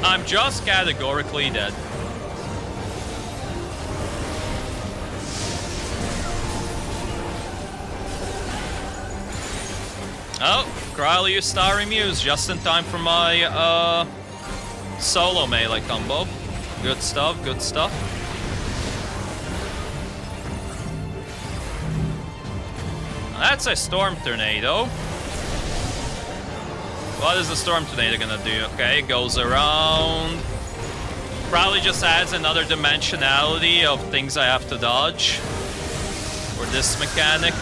I'm just categorically dead. Oh, Crowley Starry Muse, just in time for my solo melee combo. Good stuff, good stuff. That's a Storm Tornado. What is the Storm Tornado gonna do? Okay, it goes around. Probably just adds another dimensionality of things I have to dodge for this mechanic.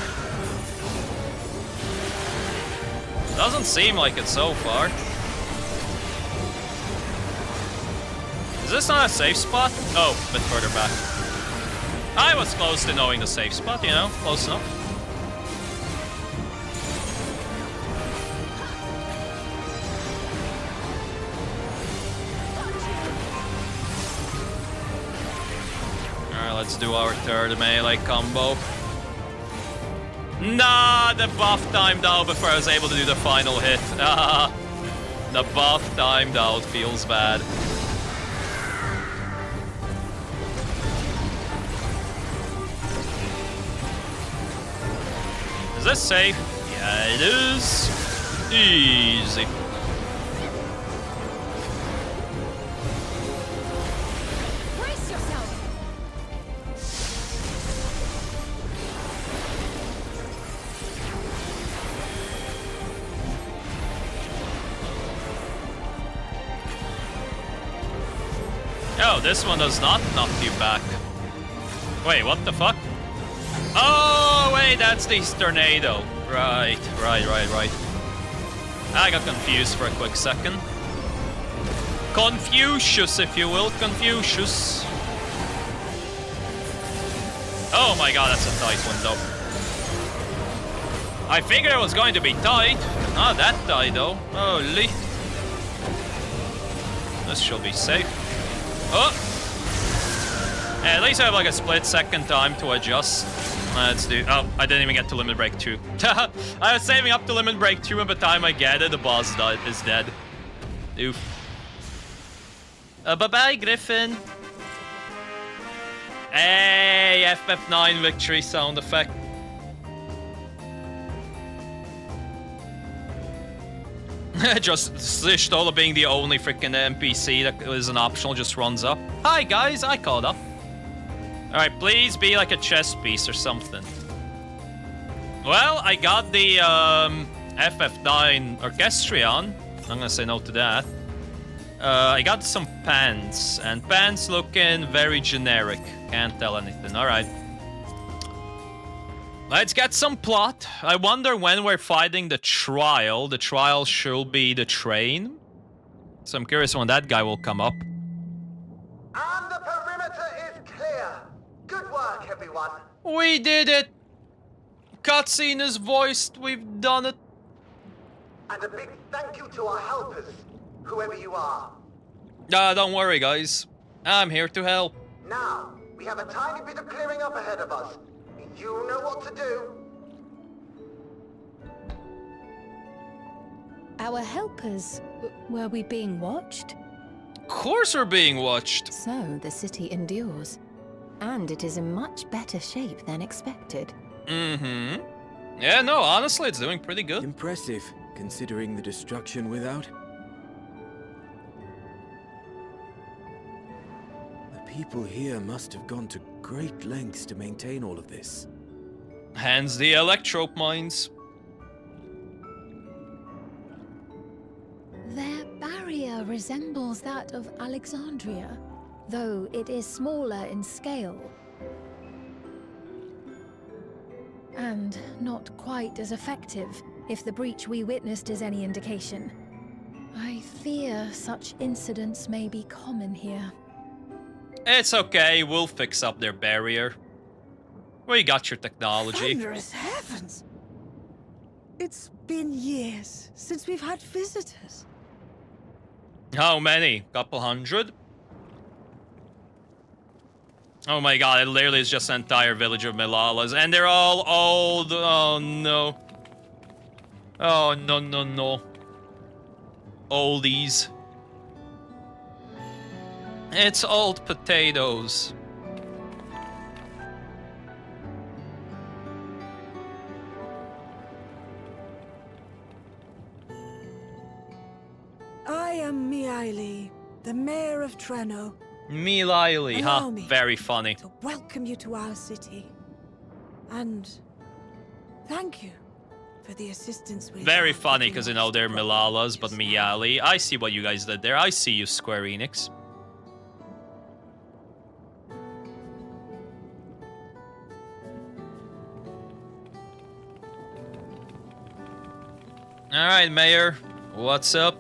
Doesn't seem like it so far. Is this not a safe spot? Oh, a bit further back. I was close to knowing the safe spot, you know, close enough. Alright, let's do our third melee combo. Nah, the buff timed out before I was able to do the final hit. Ah, the buff timed out feels bad. Is this safe? Yeah, it is. Easy. Brace yourself. Oh, this one does not knock you back. Wait, what the fuck? Oh, wait, that's the tornado. Right. I got confused for a quick second. Confucius, if you will. Confucius. Oh my god, that's a tight one, though. I figured it was going to be tight. Not that tight, though. Holy. This should be safe. Oh! At least I have like a split second time to adjust. Let's do... Oh, I didn't even get to Limit Break 2. I was saving up to Limit Break 2, and by the time I get it, the boss is dead. Oof. Bye-bye, Griffin. Hey, FF9 victory sound effect. Just Stola being the only freaking NPC that is an optional just runs up. Hi guys, I caught up. Alright, please be like a chess piece or something. Well, I got the FF9 Orchestrion. I'm gonna say no to that. I got some pants, and pants looking very generic. Can't tell anything. Alright. Let's get some plot. I wonder when we're fighting the trial. The trial should be the train. So I'm curious when that guy will come up. And the perimeter is everyone. We did it! Cutscene is voiced, we've done it. And a big thank you to our helpers, whoever you are. Don't worry, guys. I'm here to help. Now, we have a tiny bit of clearing up ahead of us. You know what to do. Our helpers, were we being watched? Of course we're being watched. So the city endures. And it is in much better shape than expected. Mm-hmm. Yeah, no, honestly, it's doing pretty good. Impressive, considering the destruction without. The people here must have gone to great lengths to maintain all of this. Hence the electrope mines. Their barrier resembles that of Alexandria, though it is smaller in scale. And not quite as effective, if the breach we witnessed is any indication. I fear such incidents may be common here. It's okay, we'll fix up their barrier. We got your technology. Thunderous heavens! It's been years since we've had visitors. How many? Couple hundred? Oh my god, it literally is just an entire village of Milalas, and they're all old. Oh no. Oh no, no, no. Oldies. It's old potatoes. I am Miaili, the mayor of Treno. Milili, huh? Allow me Very funny. to welcome you to our city. And thank you for the assistance we Very have funny, given because, you us know, they're to Milalas, but Miali. I see what you guys did there. I see you, Square Enix. Alright, Mayor. What's up?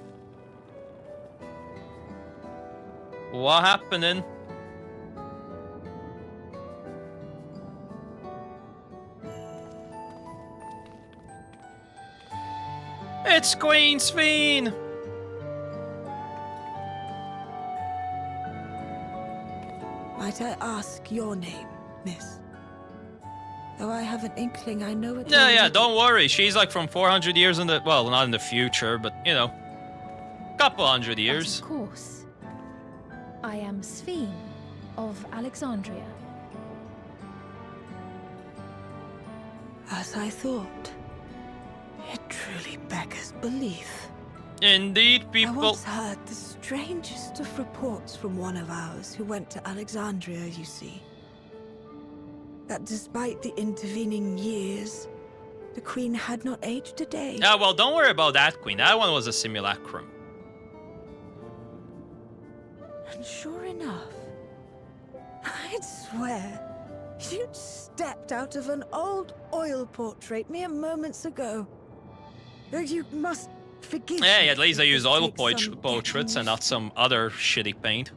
What happening? It's Queen Sveen! Might I ask your name, miss? Though I have an inkling I know it Yeah, already. don't worry. She's like from 400 years in the... Well, not in the future, but, you know. Couple hundred years. Of course. I am Sveen of Alexandria. As I thought. It truly beggars belief. Indeed, I people... once heard the strangest of reports from one of ours who went to Alexandria, you see. That despite the intervening years, the Queen had not aged a day. Ah, well, don't worry about that, Queen. That one was a simulacrum. And sure enough, I'd swear you'd stepped out of an old oil portrait mere moments ago. Though you must forgive Hey, me at least I if use it oil takes some portraits and getting not some other shitty paint.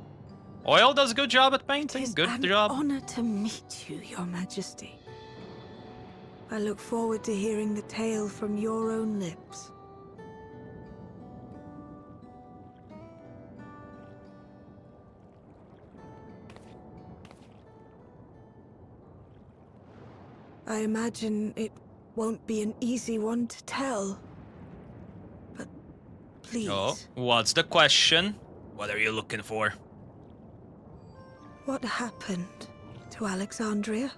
Oil does a good job at painting. It is Good an job. honor to meet you, Your Majesty. I look forward to hearing the tale from your own lips. I imagine it won't be an easy one to tell. But please, Oh, what's the question? What are you looking for? what happened to Alexandria?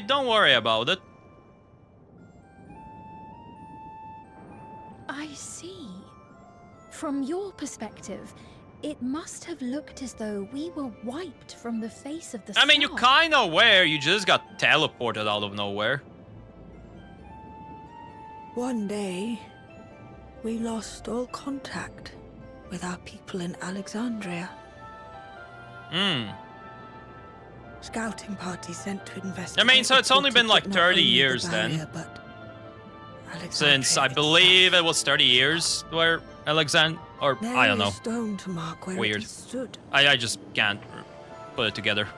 Don't worry about it. I see. From your perspective, it must have looked as though we were wiped from the face of the I mean, you star. kind of were. You just got teleported out of nowhere. One day, we lost all contact with our people in Alexandria. Hmm. Scouting party sent to investigate. I mean, so it's only been like not 30 only the years barrier, then. but Since I Alexandria believe it was 30 years where Alexand... Or, itself. I don't Nary a know. stone to mark where Weird. it stood. I just can't put it together.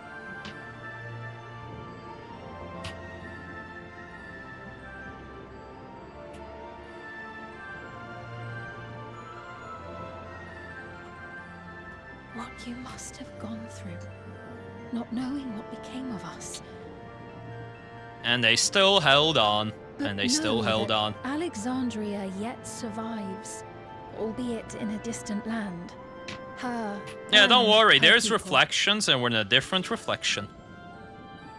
what you must have gone through, not knowing what became of us. And they still held on. But And they still know held that on. Alexandria yet survives, albeit in a distant land. Her. Yeah, don't and worry. her There's people. reflections, and we're in a different reflection.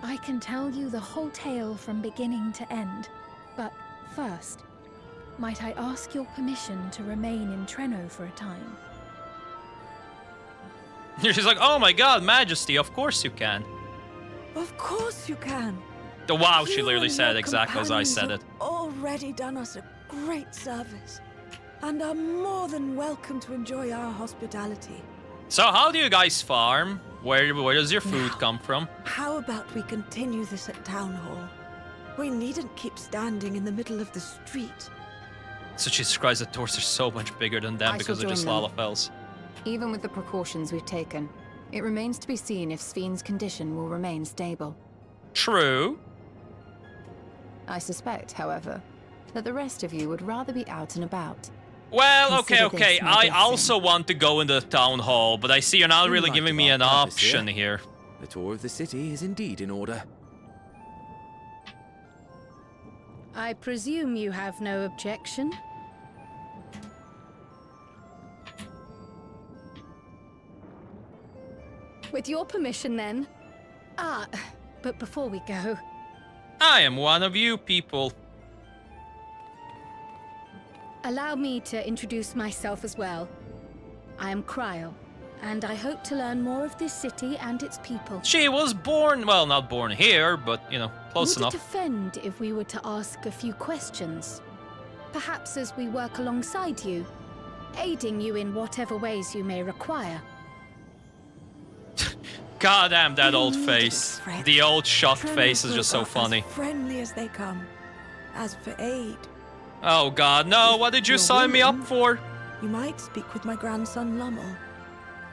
I can tell you the whole tale from beginning to end, but first, might I ask your permission to remain in Treno for a time? She's like, oh my god, Majesty, of course you can. Of course you can. Oh, wow, she You literally and said your it exactly as I companions said have it. already done us a great service, and are more than welcome to enjoy our hospitality. So how do you guys farm? Where does your food come from? How about we continue this at Town Hall? We needn't keep standing in the middle of the street. So Jesus Christ, the doors are so much bigger than them I because shall they're just join them. Lalafells. Even with the precautions we've taken, it remains to be seen if Sven's condition will remain stable. True. I suspect, however, that the rest of you would rather be out and about. Well, Consider okay. this my I blessing. also want to go into the town hall, but I see you're not In really light giving of me our an purpose option here. The tour of the city is indeed in order. I presume you have no objection? With your permission, then. But before we go, I am one of you people. allow me to introduce myself as well. I am Cryle, and I hope to learn more of this city and its people. She was born, well, not born here, but, you know, close Would enough. it offend if we were to ask a few questions? Perhaps as we work alongside you, aiding you in whatever ways you may require. God damn that old You face. needn't fret. The old shocked Trenor's face is just so are funny. As friendly as they come. As for aid, Oh god, no, what did you you're sign me up willing, for? you might speak with my grandson Lummel.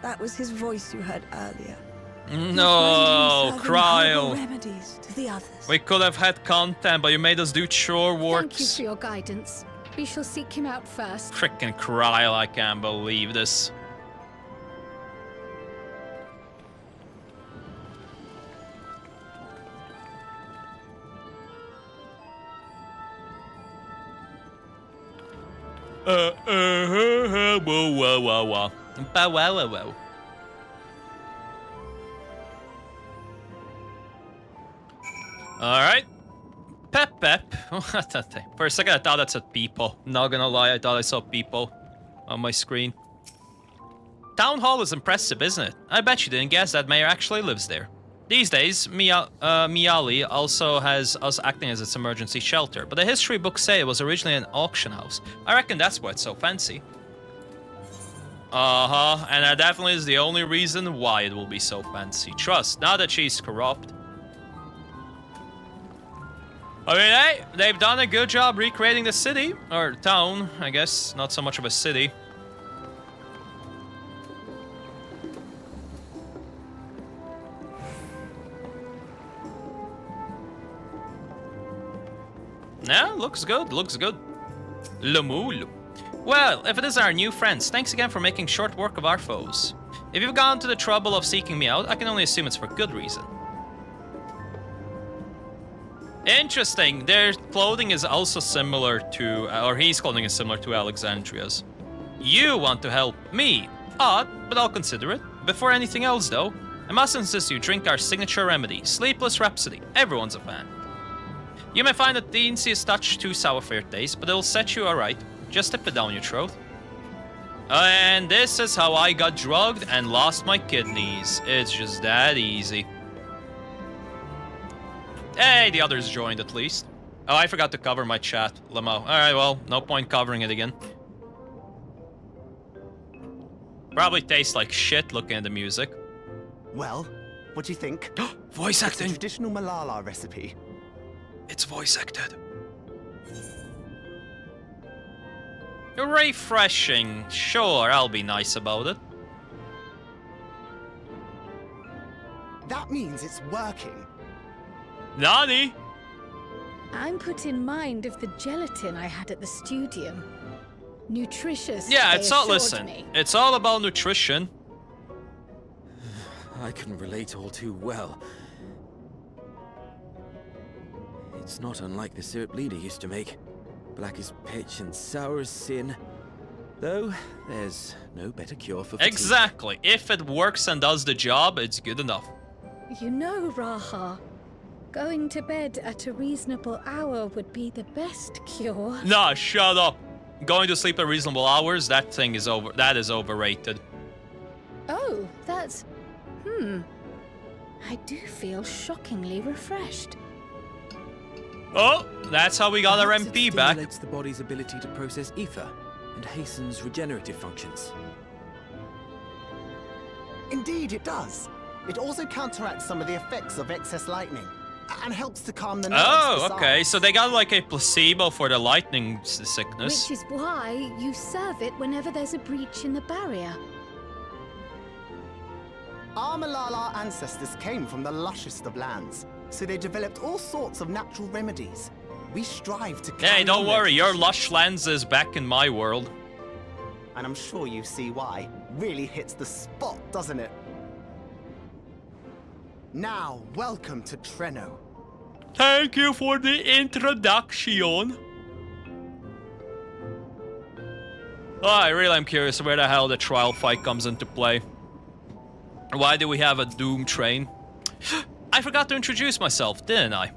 That was his voice you heard earlier. No, Herbal Cryle. remedies to the others. We could have had content, but you made us do chore Thank you works. for your guidance. We shall seek him out first. Frickin' Cryle, I can't believe this. Whoa, whoa, whoa, whoa. Bow, wow, wow, wow. Alright. Pep, pep. For a second, I thought that said people. Not gonna lie, I thought I saw people on my screen. Town Hall is impressive, isn't it? I bet you didn't guess that mayor actually lives there. These days, Miali also has us acting as its emergency shelter, but the history books say it was originally an auction house. I reckon that's why it's so fancy. Uh-huh, and that definitely is the only reason why it will be so fancy. Trust, now that she's corrupt. I mean, hey, they've done a good job recreating the city, or town, I guess. Not so much of a city. Yeah, looks good, looks good. Lemul. Well, if it is our new friends, thanks again for making short work of our foes. If you've gone to the trouble of seeking me out, I can only assume it's for good reason. Interesting. Their clothing is also similar to, or his clothing is similar to Alexandria's. You want to help me. Odd, but I'll consider it. Before anything else, though, I must insist you drink our signature remedy, Sleepless Rhapsody. Everyone's a fan. You may find it the easiest touch too sour for your taste, but it'll set you alright. Just tip it down your throat. And this is how I got drugged and lost my kidneys. It's just that easy. Hey, the others joined at least. Oh, I forgot to cover my chat, Lamo. Alright, well, no point covering it again. Probably tastes like shit looking at the music. Well, what do you think? Voice acting! It's a traditional Malala recipe. It's voice acted. Refreshing. Sure, I'll be nice about it. That means it's working. Nani? I'm put in mind of the gelatin I had at the studium. Nutritious. Yeah, they it's all, assured listen, me. it's all about nutrition. I can relate all too well. It's not unlike the syrup leader used to make. Black as pitch and sour as sin. Though, there's no better cure for fatigue. Exactly. If it works and does the job, it's good enough. You know, Raha, going to bed at a reasonable hour would be the best cure. Nah, shut up. Going to sleep at reasonable hours, that is overrated. Oh, that's... I do feel shockingly refreshed. Oh, that's how we got our Perhaps MP it back. stimulates the body's ability to process ether and hastens regenerative functions. Indeed, it does. It also counteracts some of the effects of excess lightning and helps to calm the nerves. Oh, okay. besides. So they got like a placebo for the lightning sickness. Which is why you serve it whenever there's a breach in the barrier. Our Malala ancestors came from the lushest of lands, so they developed all sorts of natural remedies. We strive to Hey, carry don't on worry. their Your lush lands is back in my world. And I'm sure you see why. Really hits the spot, doesn't it? Now, welcome to Treno. Thank you for the introduction. Oh, I really am curious where the hell the trial fight comes into play. Why do we have a Doom train? I forgot to introduce myself, didn't I?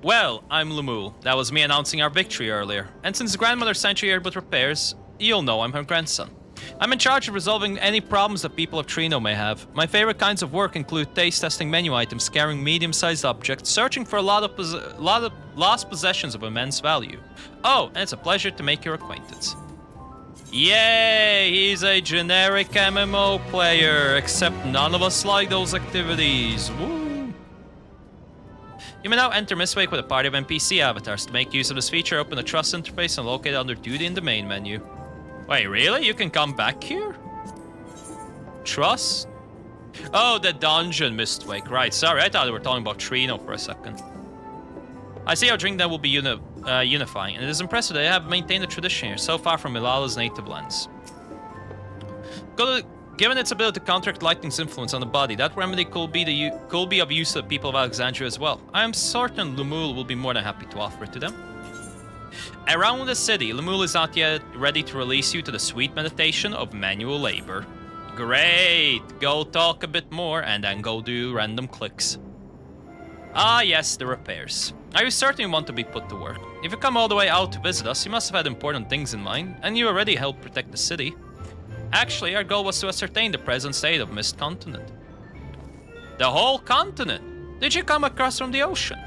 Well, I'm Lemul. That was me announcing our victory earlier. And since grandmother sent you here with repairs, you'll know I'm her grandson. I'm in charge of resolving any problems that people of Treno may have. My favorite kinds of work include taste testing menu items, scanning medium-sized objects, searching for a lot of lost possessions of immense value. Oh, and it's a pleasure to make your acquaintance. Yay! He's a generic MMO player, except none of us like those activities. Woo! You may now enter Mistwake with a party of NPC avatars. To make use of this feature, open the Trust interface and locate it under Duty in the main menu. Wait, really? You can come back here? Trust? Oh, the dungeon Mistwake. Right, sorry, I thought we were talking about Treno for a second. I see our drink that will be unifying, and it is impressive that they have maintained the tradition here, so far from Malala's native lands. Given its ability to counteract lightning's influence on the body, that remedy could be of use to the people of Alexandria as well. I am certain Lemul will be more than happy to offer it to them. Around the city, Lemul is not yet ready to release you to the sweet meditation of manual labor. Great! Go talk a bit more, and then go do random clicks. Ah yes, the repairs. I certainly want to be put to work. If you come all the way out to visit us, you must have had important things in mind, and you already helped protect the city. Actually, our goal was to ascertain the present state of Mist Continent. The whole continent? Did you come across from the ocean?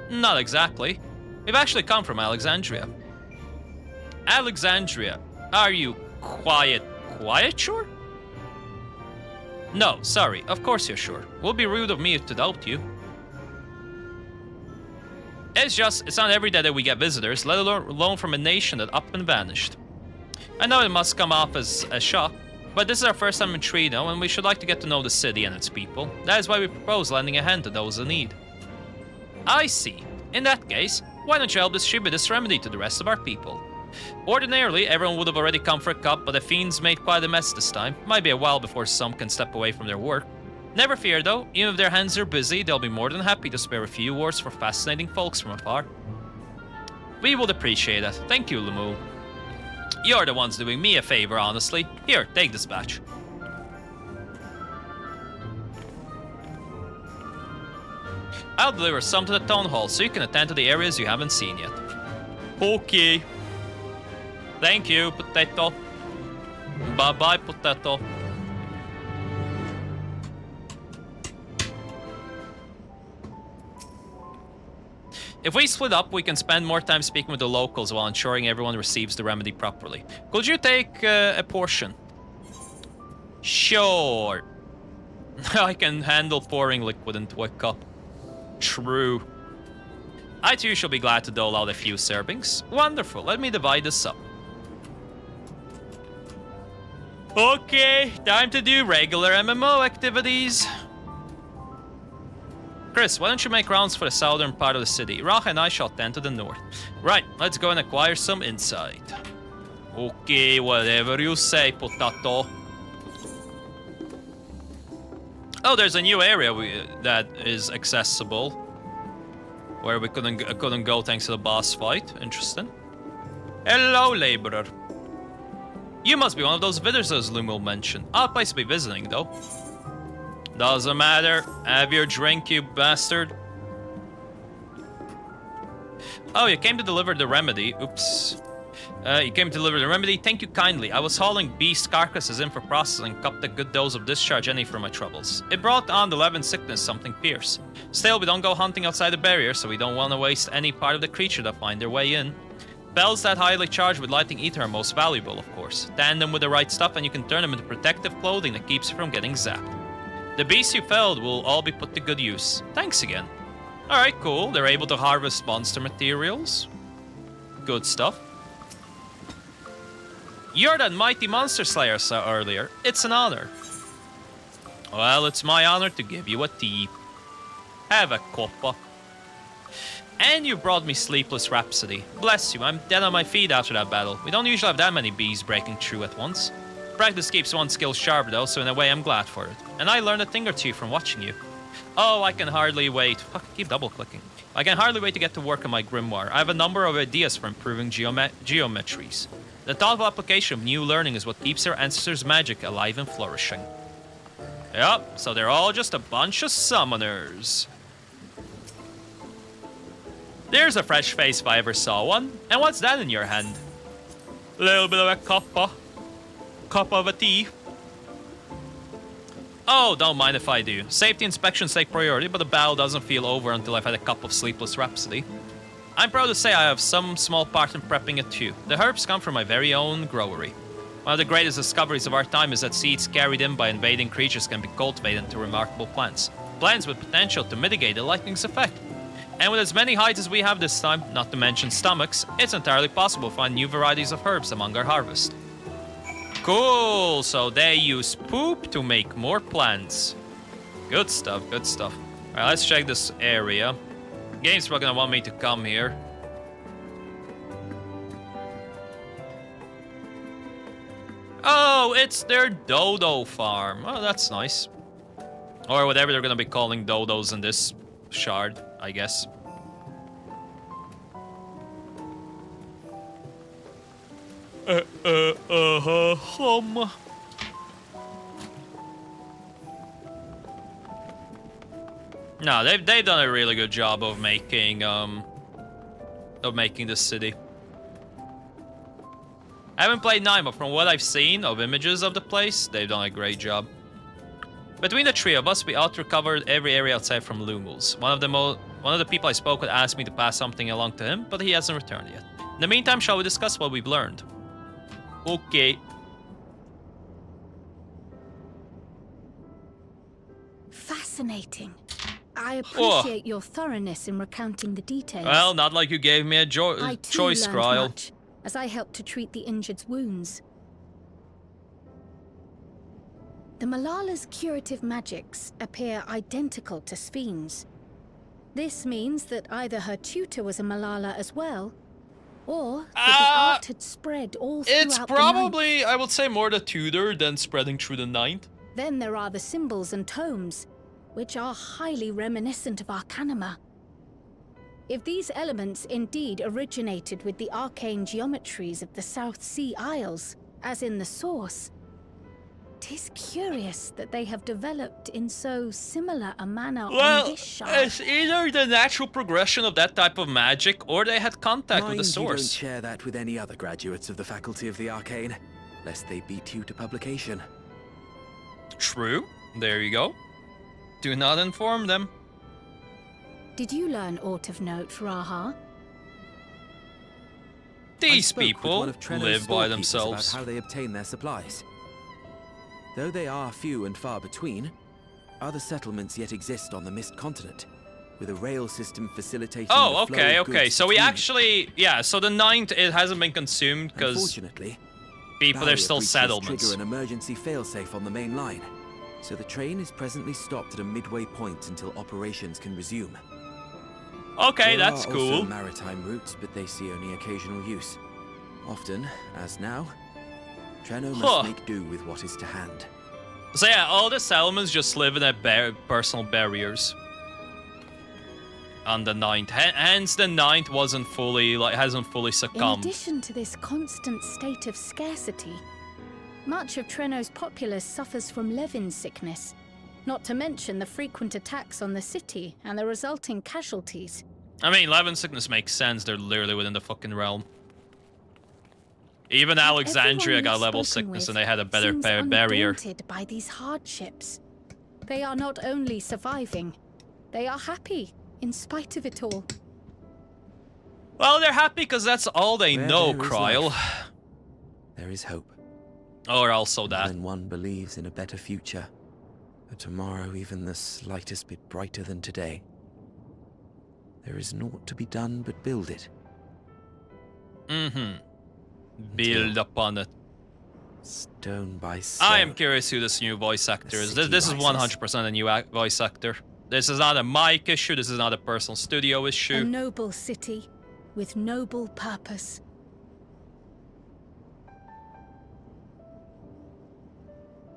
Not exactly. We've actually come from Alexandria. Alexandria? Are you quite sure? No, sorry, of course you're sure. It would be rude of me to doubt you. It's not every day that we get visitors, let alone from a nation that up and vanished. I know it must come off as a shock, but this is our first time in Treno, and we should like to get to know the city and its people. That is why we propose lending a hand to those in need. I see. In that case, why don't you help distribute this remedy to the rest of our people? Ordinarily, everyone would have already come for a cup, but the fiends made quite a mess this time. Might be a while before some can step away from their work. Never fear though, even if their hands are busy, they'll be more than happy to spare a few words for fascinating folks from afar. We would appreciate it. Thank you, Lemul. You're the ones doing me a favor, honestly. Here, take this batch. I'll deliver some to the town hall so you can attend to the areas you haven't seen yet. Okay. Thank you, potato. Bye-bye, potato. If we split up, we can spend more time speaking with the locals while ensuring everyone receives the remedy properly. Could you take a portion? Sure. I can handle pouring liquid into a cup. True. I too shall be glad to dole out a few servings. Wonderful, let me divide this up. Okay, time to do regular MMO activities. Chris, why don't you make rounds for the southern part of the city? Raha and I shall tend to the north. Right, let's go and acquire some insight. Okay, whatever you say, potato. Oh, there's a new area that is accessible, where we couldn't go thanks to the boss fight. Interesting. Hello, laborer. You must be one of those visitors Lumil mentioned. Odd place to be visiting, though. Doesn't matter. Have your drink, you bastard. Oh, you came to deliver the remedy. Oops. You came to deliver the remedy. Thank you kindly. I was hauling beast carcasses in for processing, cupped a good dose of discharge any for my troubles. It brought on the 11 sickness, something fierce. Still, we don't go hunting outside the barrier, so we don't want to waste any part of the creature that find their way in. Spells that highly charged with lightning ether are most valuable, of course. Tand them with the right stuff and you can turn them into protective clothing that keeps you from getting zapped. The beasts you felled will all be put to good use. Thanks again. Alright, cool. They're able to harvest monster materials. Good stuff. You're that mighty monster slayer I saw earlier. It's an honor. Well, it's my honor to give you a tea. Have a cuppa. And you brought me Sleepless Rhapsody. Bless you, I'm dead on my feet after that battle. We don't usually have that many bees breaking through at once. Practice keeps one skill sharp though, so in a way I'm glad for it. And I learned a thing or two from watching you. Oh, I can hardly wait. Fuck, I keep double clicking. I can hardly wait to get to work on my grimoire. I have a number of ideas for improving geometries. The thoughtful application of new learning is what keeps our ancestors' magic alive and flourishing. Yep, so they're all just a bunch of summoners. There's a fresh face if I ever saw one. And what's that in your hand? Little bit of a cuppa. Cup of a tea. Oh, don't mind if I do. Safety inspections take priority, but the battle doesn't feel over until I've had a cup of Sleepless Rhapsody. I'm proud to say I have some small part in prepping it too. The herbs come from my very own growery. One of the greatest discoveries of our time is that seeds carried in by invading creatures can be cultivated into remarkable plants. Plants with potential to mitigate the lightning's effect. And with as many hides as we have this time, not to mention stomachs, it's entirely possible to find new varieties of herbs among our harvest. Cool, so they use poop to make more plants. Good stuff, good stuff. Alright, let's check this area. Game's probably gonna want me to come here. Oh, it's their dodo farm. Oh, that's nice. Or whatever they're gonna be calling dodos in this shard, I guess. No, they've done a really good job of making the city. I haven't played 9, but from what I've seen of images of the place, they've done a great job. Between the three of us, we out-recovered every area outside from Lumil's. One of the people I spoke with asked me to pass something along to him, but he hasn't returned yet. In the meantime, shall we discuss what we've learned? Okay. Fascinating. I appreciate your thoroughness in recounting the details. Well, not like you gave me a choice trial. Much, as I helped to treat the injured's wounds. The Malala's curative magics appear identical to Sphne's. This means that either her tutor was a Malala as well, or that the art had spread all throughout It's probably, I would say, more the tutor than spreading through the ninth. Then there are the symbols and tomes, which are highly reminiscent of Arcanima. If these elements indeed originated with the arcane geometries of the South Sea Isles, as in the source, 'tis curious that they have developed in so similar a manner on this shard. It's either the natural progression of that type of magic, or they had contact with the source. You don't share that with any other graduates of the Faculty of the Arcane, lest they beat you to publication. True. There you go. Do not inform them. Did you learn aught of note, Raha? These people live by About themselves. how they obtain their supplies. Though they are few and far between, other settlements yet exist on the Mist Continent, with a rail system facilitating Oh, the flow of okay. goods So we between. actually, yeah. So the ninth, it hasn't been consumed because Unfortunately, people, barrier there's still breaches settlements. trigger an emergency failsafe on the main line, so the train is presently stopped at a midway point until operations can resume. Okay, There that's are cool. also maritime routes, but they see only occasional use. Often, as now, Treno must make do with what is to hand. So yeah, all the settlements just live in their personal barriers. On the 9th. Hence the 9th wasn't fully, hasn't fully In succumbed. addition to this constant state of scarcity, much of Treno's populace suffers from Levin sickness, not to mention the frequent attacks on the city and the resulting casualties. I mean, Levin sickness makes sense. They're literally within the fucking realm. Even Alexandria got level sickness and they had a better barrier. Undaunted by these hardships. They are not only surviving, they are happy in spite of it all. Well, they're happy because that's all they know, Kryl. There is hope. Or also that. When one believes in a better future, a tomorrow even the slightest bit brighter than today, there is naught to be done but build it. Mm-hmm. Build upon it. Stone by stone. I am curious who this new voice actor is. This is 100% a new voice actor. This is not a mic issue. This is not a personal studio A issue. noble city with noble purpose.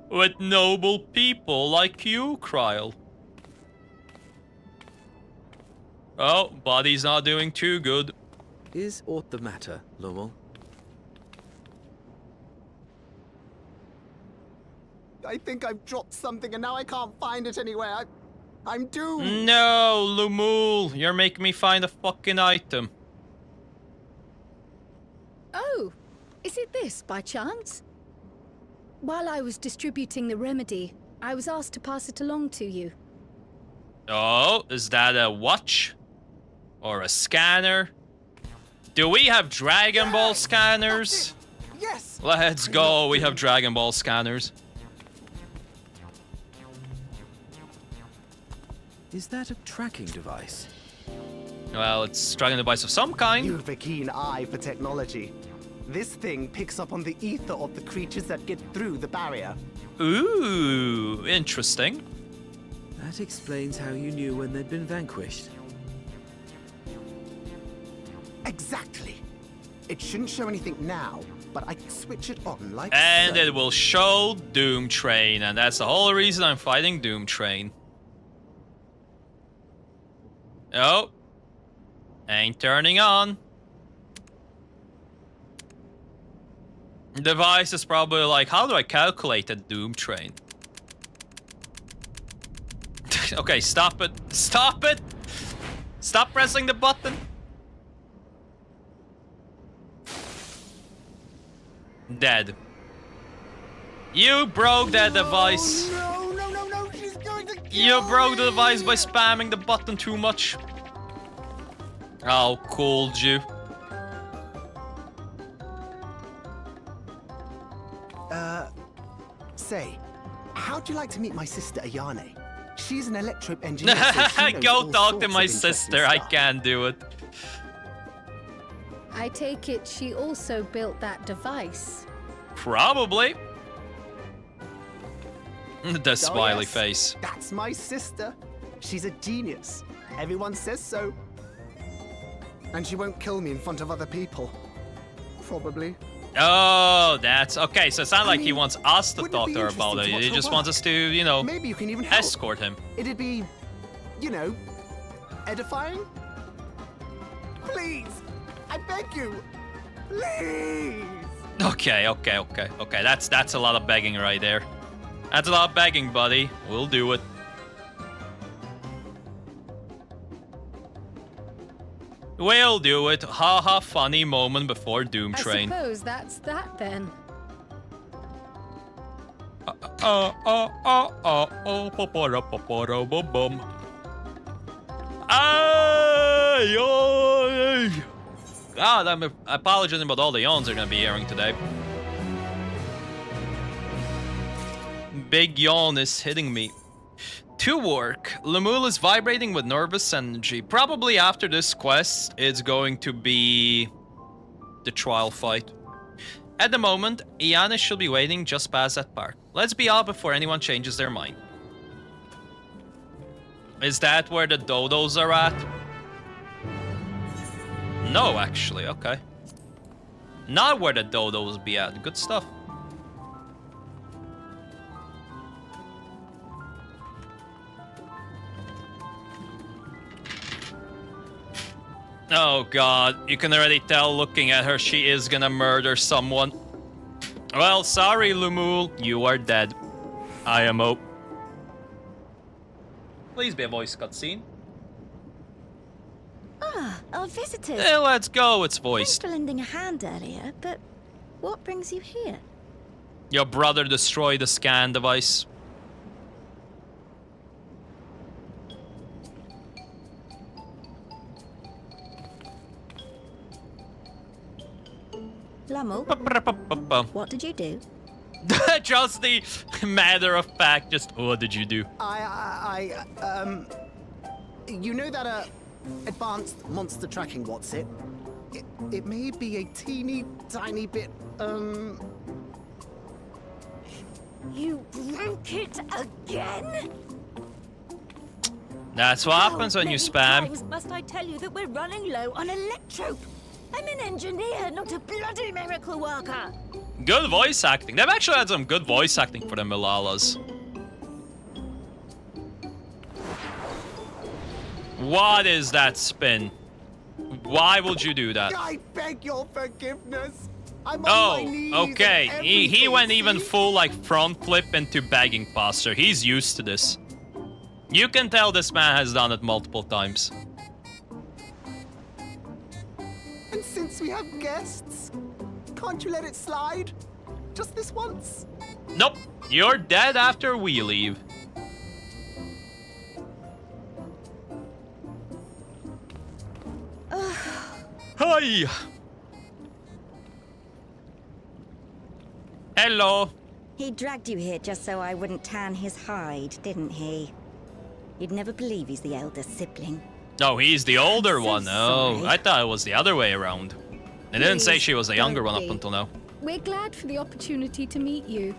With noble people like you, Kryl. Oh, body's not doing too good. Is aught the matter, Lowell? I think I've dropped something and now I can't find it anywhere. I'm doomed. No, Lumul, you're making me find a fucking item. Oh, is it this by chance? While I was distributing the remedy, I was asked to pass it along to you. Oh, is that a watch? Or a scanner? Do we have Dragon Ball scanners? Yes! Let's go, we have Dragon Ball scanners. Is that a tracking device? Well, it's a tracking device of some kind. You've a keen eye for technology. This thing picks up on the ether of the creatures that get through the barrier. Ooh, interesting. That explains how you knew when they'd been vanquished. Exactly. It shouldn't show anything now, but I can switch it on like And so. it will show Doom Train, and that's the whole reason I'm fighting Doom Train. Oh. Ain't turning on. Device is probably like, how do I calculate a Doom Train? Okay, stop it. Stop it! Stop pressing the button. Dead. You broke that device. No, she's going to kill You broke the me. device by spamming the button too much. How could you? Say, how'd you like to meet my sister Ayane? She's an electro engineer. So she knows Go all talk to sorts my of interesting sister. I stuff. can't do it. I take it she also built that device. Probably. The smiley yes, face. That's my sister. She's a genius. Everyone says so. And she won't kill me in front of other people. Probably. Oh, that's okay. So it's not like he mean, wants us to wouldn't it talk be to her about it. interesting to watch He her just wants work? us to, you know, Maybe you can even help. escort him. It'd be, you know, edifying. Please, I beg you, please. Okay. That's a lot of begging right there. That's a lot of begging, buddy. We'll do it. We'll do it. Haha, funny moment before Doom Train. I suppose that's that then. Bum. Ay. God, I'm apologizing about all the yawns they're gonna be airing today. Big yawn is hitting me. To work, Lemul is vibrating with nervous energy. Probably after this quest, it's going to be the trial fight. At the moment, Iana should be waiting just past that park. Let's be off before anyone changes their mind. Is that where the dodos are at? No, actually, okay. Not where the dodos be at. Good stuff. Oh god, you can already tell looking at her she is gonna murder someone. Well, sorry, Lumul, you are dead. IMO. Please be a voice cutscene. Ah, our visitors. Let's go, it's voiced. Thanks for lending a hand earlier, but what brings you here? Your brother destroyed the scan device. Lummel, what did you do? Just the matter of fact, just what did you do? You know that, advanced monster tracking, what's it? It may be a teeny tiny bit, You broke it again? That's what happens when you spam. Times must I tell you that we're running low on electrope? I'm an engineer, not a bloody miracle worker. Good voice acting. They've actually had some good voice acting for the Malalas. What is that spin? Why would you do that? I beg your forgiveness. I'm on my knees. Okay. And He went everything, even full like front flip into begging posture. He's used to this. You can tell this man has done it multiple times. And since we have guests, can't you let it slide? Just this once? Nope. You're dead after we leave. Hi. Hello. He dragged you here just so I wouldn't tan his hide, didn't he? You'd never believe he's the elder sibling. No, he's the older one. Oh, sorry. I thought it was the other way around. They didn't say she was the younger one up until now. We're glad for the opportunity to meet you.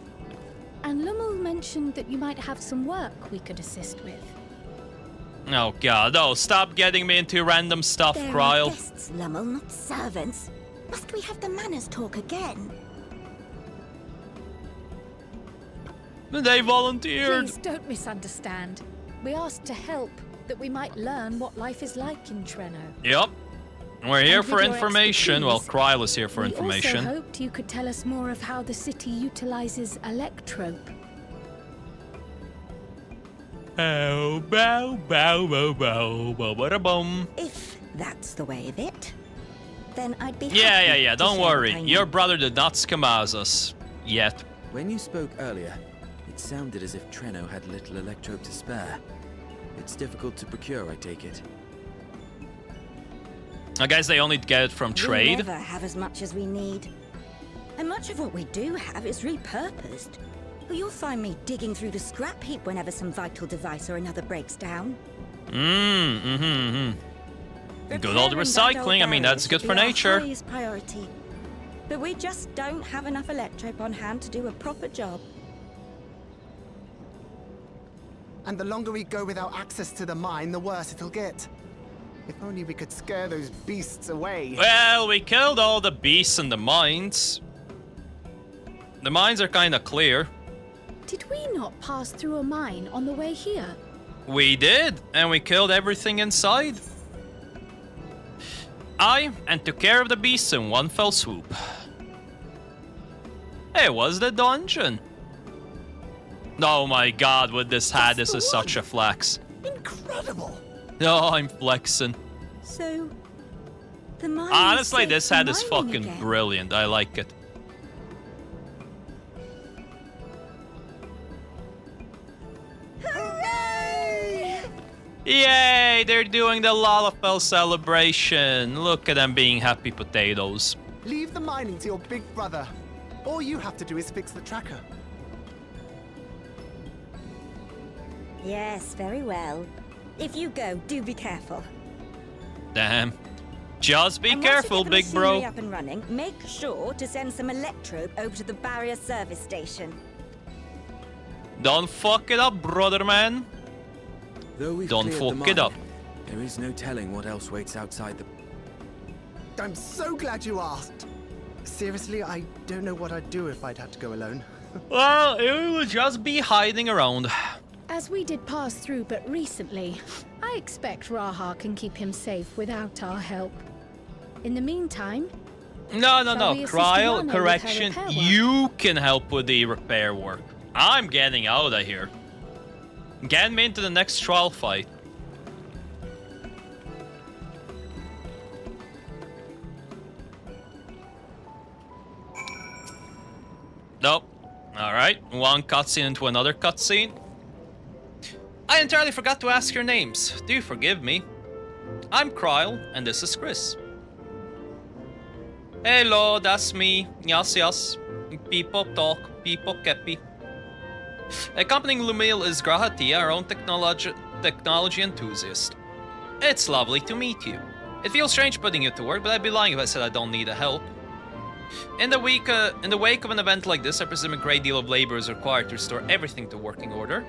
And Lummel mentioned that you might have some work we could assist with. Oh god, oh, stop getting me into random stuff, They're Kryle. guests, Lummel, not servants. Must we have the manners talk again? They volunteered. Please don't misunderstand. We asked to help, that we might learn what life is like in Treno. Yep. We're here And for with your information. Well, expertise, Kryle is here for We information. also hoped you could tell us more of how the city utilizes electrope. Oh, bow, bow, bow, bow, bow, bada boom. If that's the way of it, then I'd be Yeah, happy yeah. to Don't share what worry. I know. Your brother did not scamaz us. Yet. When you spoke earlier, it sounded as if Treno had little electrope to spare. It's difficult to procure, I take it. I guess they only get it from We trade. never have as much as we need. And much of what we do have is repurposed. You'll find me digging through the scrap heap whenever some vital device or another breaks down. Good old Repairing that recycling. I mean, barrier that's good should for be our nature. highest priority. But we just don't have enough electrope on hand to do a proper job. And the longer we go without access to the mine, the worse it'll get. If only we could scare those beasts away. Well, we killed all the beasts in the mines. The mines are kind of clear. Did we not pass through a mine on the way here? We did, and we killed everything inside. And took care of the beasts in one fell swoop. It was the dungeon. Oh my god, with this hat, this is such a flex. Incredible! Oh, I'm flexing. So, the mine is Honestly, safe this for hat is mining fucking again. brilliant. I like it. Yay! They're doing the Lalafell celebration. Look at them being happy potatoes. Leave the mining to your big brother. All you have to do is fix the tracker. Yes, very well. If you go, do be careful. Damn. Just be And once you careful, get the big machinery bro. up and running, make sure to send some electrope over to the barrier service station. Don't fuck it up, brother man. Though we've Don't cleared the fuck it mine, up. there is no telling what else waits outside the... I'm so glad you asked. Seriously, I don't know what I'd do if I'd had to go alone. Well, it would just be hiding around. As we did pass through but recently, I I expect Raha can keep him safe without our help. In the meantime... No. we assist Cryle, Yana with her correction. repair work? You can help with the repair work. I'm getting out of here. Get me into the next trial fight. Nope. Alright, one cutscene into another cutscene. I entirely forgot to ask your names. Do forgive me. I'm Cryle, and this is Chris. Hello, that's me. Yes. People talk, people kepi. Accompanying Lumil is Grahatia, our own technology enthusiast. It's lovely to meet you. It feels strange putting you to work, but I'd be lying if I said I don't need a help. In the wake of an event like this, I presume a great deal of labor is required to restore everything to working order.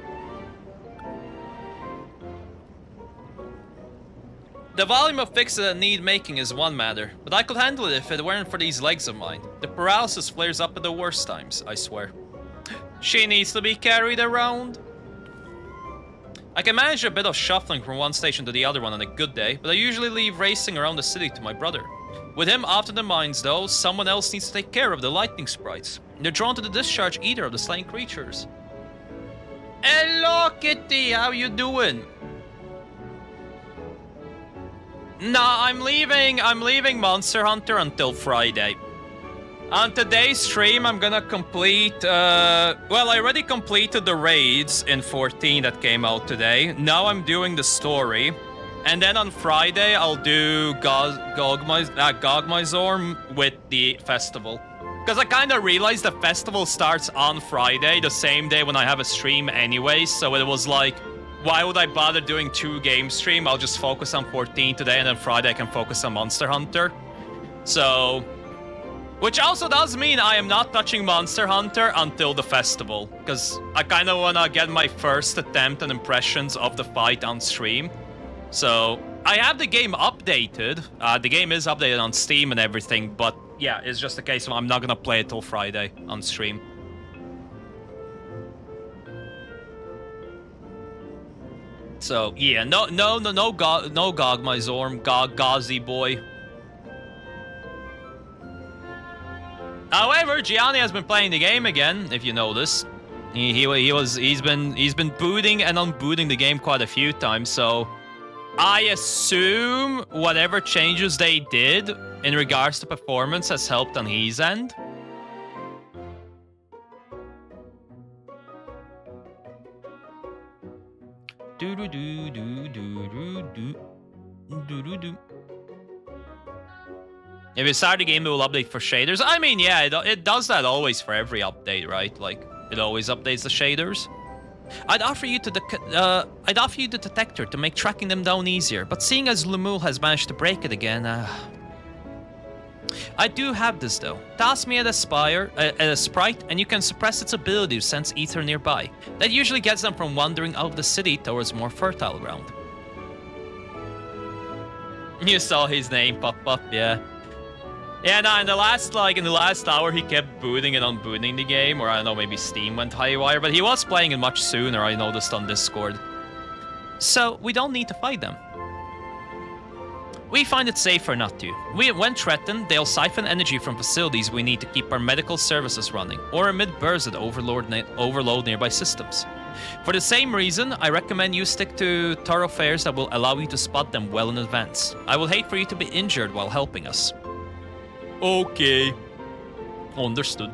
The volume of fixes that need making is one matter, but I could handle it if it weren't for these legs of mine. The paralysis flares up at the worst times, I swear. She needs to be carried around. I can manage a bit of shuffling from one station to the other one on a good day, but I usually leave racing around the city to my brother. With him after the mines, though, someone else needs to take care of the lightning sprites. They're drawn to the discharge either of the slain creatures. Hello, Kitty, how you doing? Nah, I'm leaving Monster Hunter until Friday. On today's stream, I'm gonna complete, well, I already completed the raids in 14 that came out today. Now I'm doing the story. And then on Friday, I'll do Gogmizorm with the festival. Because I kind of realized the festival starts on Friday, the same day when I have a stream anyway. So it was like, why would I bother doing 2-game stream? I'll just focus on 14 today, and then Friday I can focus on Monster Hunter. So, which also does mean I am not touching Monster Hunter until the festival. Because I kind of want to get my first attempt and impressions of the fight on stream. So, I have the game updated. The game is updated on Steam and everything, but yeah, it's just a case of I'm not gonna play it till Friday on stream. So, yeah, no Gogmizorm, Gazi boy. However, Gianni has been playing the game again, if you noticed. He's been booting and unbooting the game quite a few times, so I assume whatever changes they did in regards to performance has helped on his end. If you start the game, it will update for shaders. I mean, yeah, it does that always for every update, right? Like, it always updates the shaders. I'd offer you the detector to make tracking them down easier, but seeing as Lumul has managed to break it again, I do have this though. Toss me at a sprite, and you can suppress its ability to sense ether nearby. That usually gets them from wandering out of the city towards more fertile ground. You saw his name pop up, yeah. Yeah, no, in the last hour, he kept booting and unbooting the game, or I don't know, maybe Steam went haywire, but he was playing it much sooner, I noticed on Discord. So, we don't need to fight them. We find it safer not to. When threatened, they'll siphon energy from facilities we need to keep our medical services running, or emit bursts that overload nearby systems. For the same reason, I recommend you stick to thoroughfares that will allow you to spot them well in advance. I will hate for you to be injured while helping us. Okay. Understood.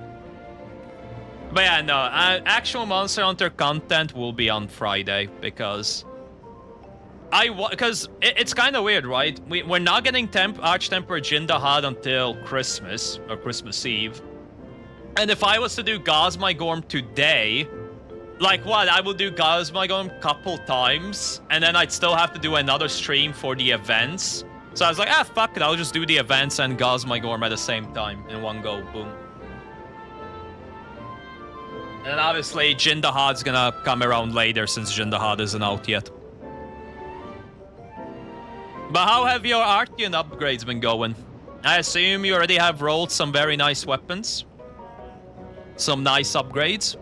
But yeah, no, actual Monster Hunter content will be on Friday, because it's kind of weird, right? We're not getting Arch-Temperer Jindahad until Christmas, or Christmas Eve. And if I was to do Gosmigorm today, like what? I will do Gosmigorm a couple times, and then I'd still have to do another stream for the events. So I was like, fuck it, I'll just do the events and Gosmigorm at the same time in one go, boom. And obviously, Jindahad's gonna come around later since Jindahad isn't out yet. But how have your Archean upgrades been going? I assume you already have rolled some very nice weapons. Some nice upgrades.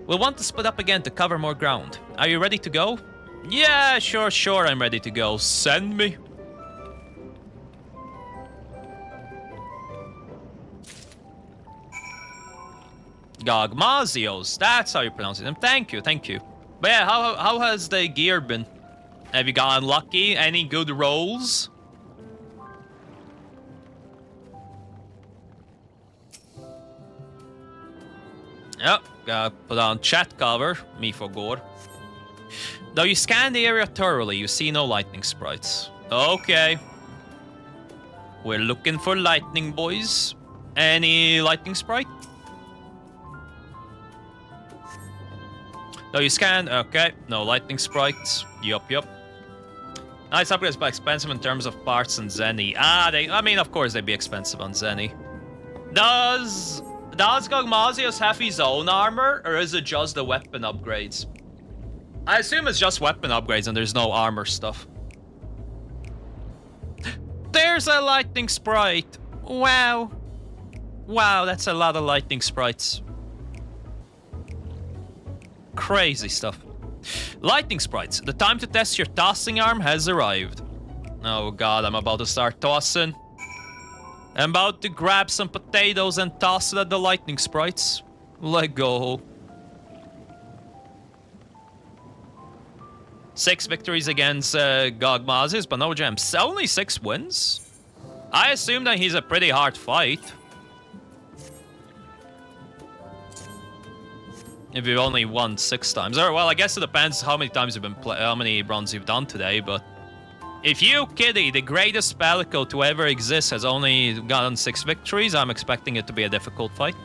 We'll want to split up again to cover more ground. Are you ready to go? Yeah, sure, I'm ready to go. Send me. Gogmazios, that's how you pronounce it. Thank you. But yeah, how has the gear been? Have you gotten lucky? Any good rolls? Yep, gotta put on chat cover. Me for gore. Though you scan the area thoroughly, you see no lightning sprites. Okay. We're looking for lightning, boys. Any lightning sprite? Though you scan, okay. No lightning sprites. Yup. Nice upgrades, but expensive in terms of parts and Zenny. I mean, of course they'd be expensive on Zenny. Does Gogmazios have his own armor, or is it just the weapon upgrades? I assume it's just weapon upgrades and there's no armor stuff. There's a lightning sprite. Wow. Wow, that's a lot of lightning sprites. Crazy stuff. Lightning sprites. The time to test your tossing arm has arrived. Oh god, I'm about to start tossing. I'm about to grab some potatoes and toss it at the lightning sprites. Let go. 6 victories against Gogmazios, but no gems. Only 6 wins? I assume that he's a pretty hard fight. If you've only won 6 times. Or, well, I guess it depends how many times you've been how many runs you've done today, but... If you, Kitty, the greatest Palico to ever exist, has only gotten 6 victories, I'm expecting it to be a difficult fight.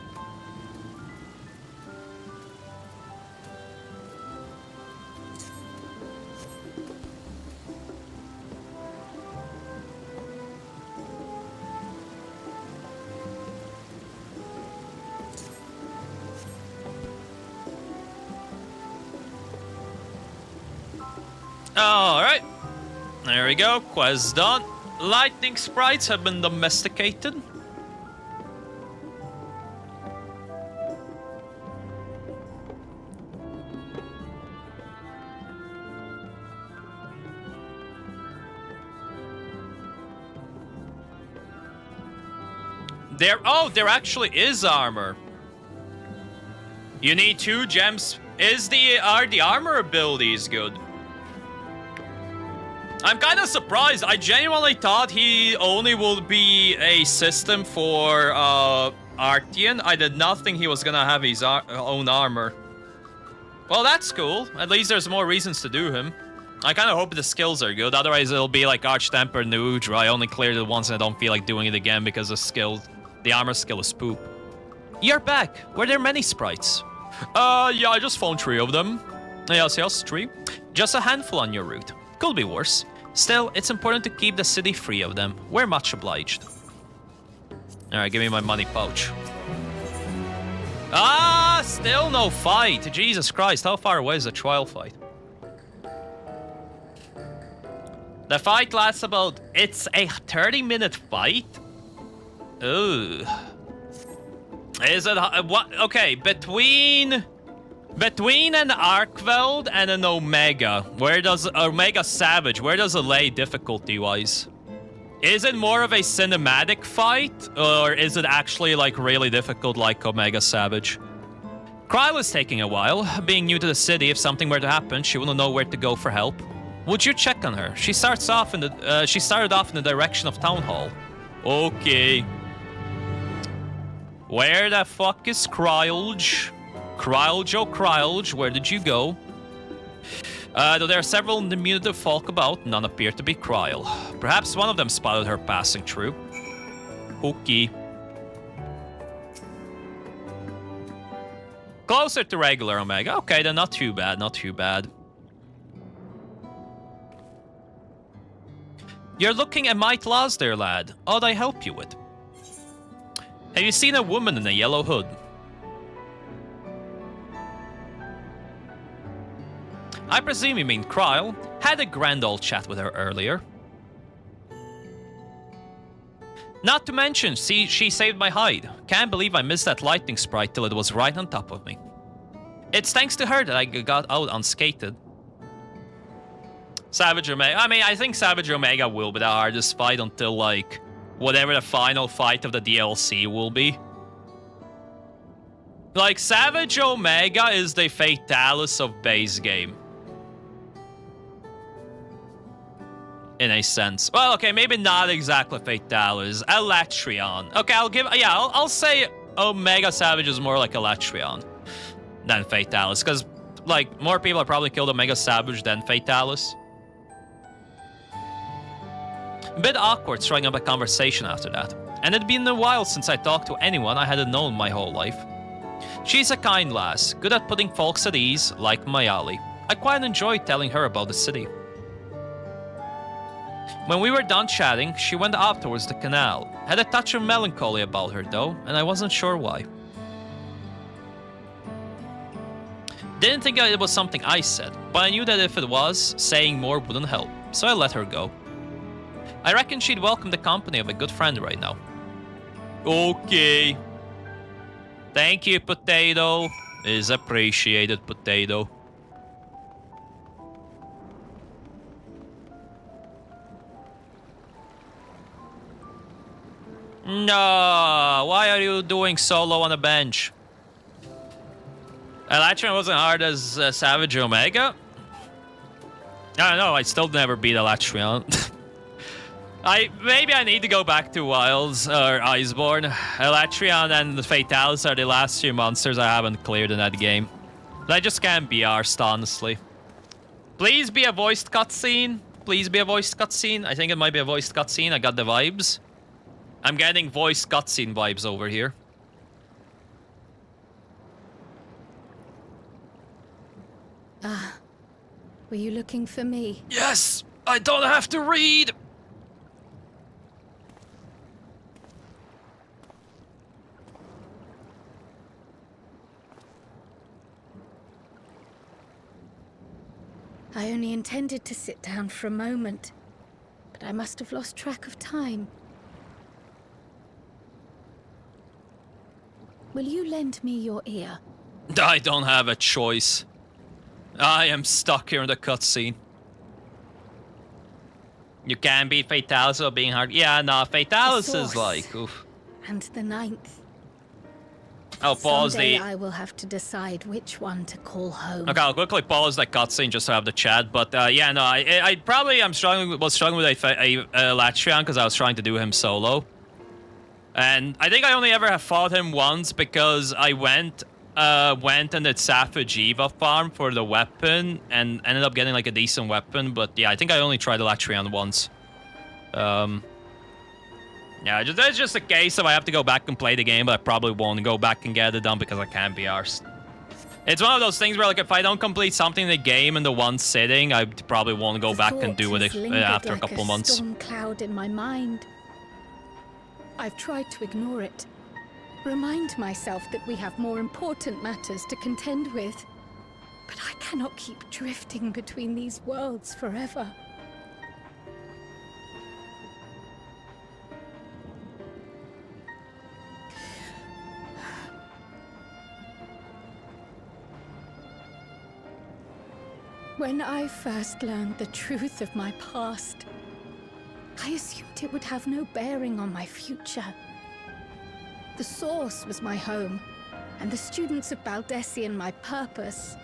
Alright. There we go. Quest done. Lightning sprites have been domesticated. There actually is armor. You need 2 gems. Are the armor abilities good? I'm kind of surprised. I genuinely thought he only will be a system for Artian. I did not think he was gonna have his own armor. Well, that's cool. At least there's more reasons to do him. I kind of hope the skills are good. Otherwise, it'll be like Archtemper and Udra. I only cleared it once and I don't feel like doing it again because the armor skill is poop. You're back. Were there many sprites? Yeah, I just found 3 of them. Yes, 3. Just a handful on your route. Could be worse. Still, it's important to keep the city free of them. We're much obliged. Alright, give me my money pouch. Still no fight. Jesus Christ, how far away is the trial fight? The fight lasts about... It's a 30-minute fight? Ooh. Is it... what? Okay, between an Archveld and an Omega, where does Omega Savage, where does it lay difficulty-wise? Is it more of a cinematic fight, or is it actually like really difficult like Omega Savage? Kryl is taking a while. Being new to the city, if something were to happen, she wouldn't know where to go for help. Would you check on her? She started off in the direction of Town Hall. Okay. Where the fuck is Krylge? Krylge, where did you go? Though there are several diminutive folk about, none appear to be Kryl. Perhaps one of them spotted her passing through. Okay. Closer to regular Omega. Okay, then not too bad, not too bad. You're looking a mite lost there, lad. Ought I help you with? Have you seen a woman in a yellow hood? I presume you mean Kryl. Had a grand old chat with her earlier. Not to mention, she saved my hide. Can't believe I missed that lightning sprite till it was right on top of me. It's thanks to her that I got out unscathed. Savage Omega. I mean, I think Savage Omega will be the hardest fight until, like, whatever the final fight of the DLC will be. Like, Savage Omega is the Fatalis of base game. In a sense. Well, okay, maybe not exactly Fatalis. Elatrion. Okay, I'll say Omega Savage is more like Elatrion than Fatalis, because, like, more people have probably killed Omega Savage than Fatalis. A bit awkward striking up a conversation after that, and it'd been a while since I talked to anyone I hadn't known my whole life. She's a kind lass, good at putting folks at ease, like Mayali. I quite enjoyed telling her about the city. When we were done chatting, she went up towards the canal. Had a touch of melancholy about her though, and I wasn't sure why. Didn't think it was something I said, but I knew that if it was, saying more wouldn't help, so I let her go. I reckon she'd welcome the company of a good friend right now. Okay. Thank you, Potato. Is appreciated, Potato. No, why are you doing solo on a bench? Elatrion wasn't hard as Savage Omega? I don't know, I still never beat Elatrion. Maybe I need to go back to Wilds or Iceborne. Elatrion and the Fatalis are the last few monsters I haven't cleared in that game. I just can't be arsed, honestly. Please be a voiced cutscene. Please be a voiced cutscene. I think it might be a voiced cutscene. I got the vibes. I'm getting voiced cutscene vibes over here. Ah, were you looking for me? Yes, I don't have to read. I only intended to sit down for a moment, but I must have lost track of time. Will you lend me your ear? I don't have a choice. I am stuck here in the cutscene. You can beat Fatalis without being hard. Yeah, no, Fatalis is like, oof. And the 9th. I'll pause Someday I will have to decide which one to call home. Okay, I'll quickly pause the cutscene just to have the chat. But yeah, no, I probably was struggling with Elatrion because I was trying to do him solo. And I think I only ever have fought him once because I went and did Savage Eva farm for the weapon and ended up getting like a decent weapon. But yeah, I think I only tried Elatrion once. Yeah, that's just a case of I have to go back and play the game, but I probably won't go back and get it done because I can't be arsed. It's one of those things where, like, if I don't complete something in the game in the one sitting, I probably won't go back and do it after a couple months. Storm cloud in my mind. I've tried to ignore it. Remind myself that we have more important matters to contend with. But I cannot keep drifting between these worlds forever. When I first learned the truth of my past, I assumed it would have no bearing on my future. The Source was my home, and the students of Baldessian my purpose.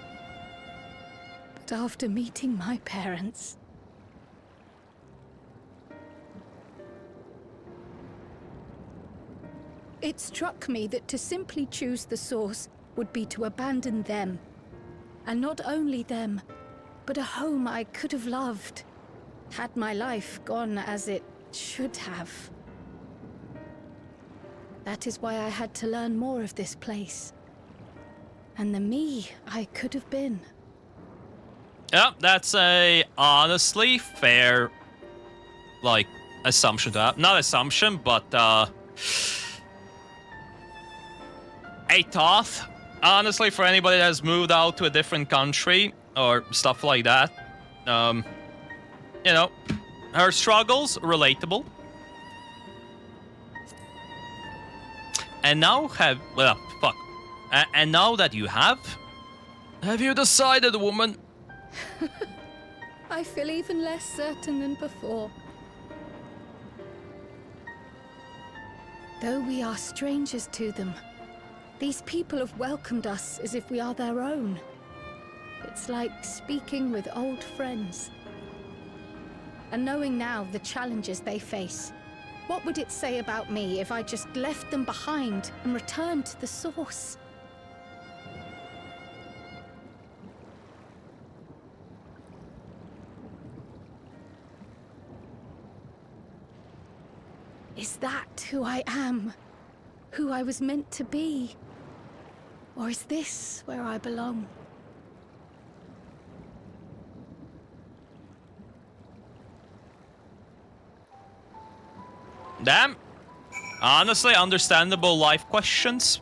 But after meeting my parents, it struck me that to simply choose the Source would be to abandon them. And not only them, but a home I could have loved, had my life gone as it should have. That is why I had to learn more of this place. And the me I could have been. Yeah, that's a honestly fair, like, assumption to have. Not assumption, but a thought. Honestly, for anybody that has moved out to a different country or stuff like that, you know, her struggles, relatable. And now and now that you have you decided, woman? I feel even less certain than before. Though we are strangers to them, these people have welcomed us as if we are their own. It's like speaking with old friends. And knowing now the challenges they face, what would it say about me if I just left them behind and returned to the source? Is that who I am? Who I was meant to be? Or is this where I belong? Damn. Honestly, understandable life questions.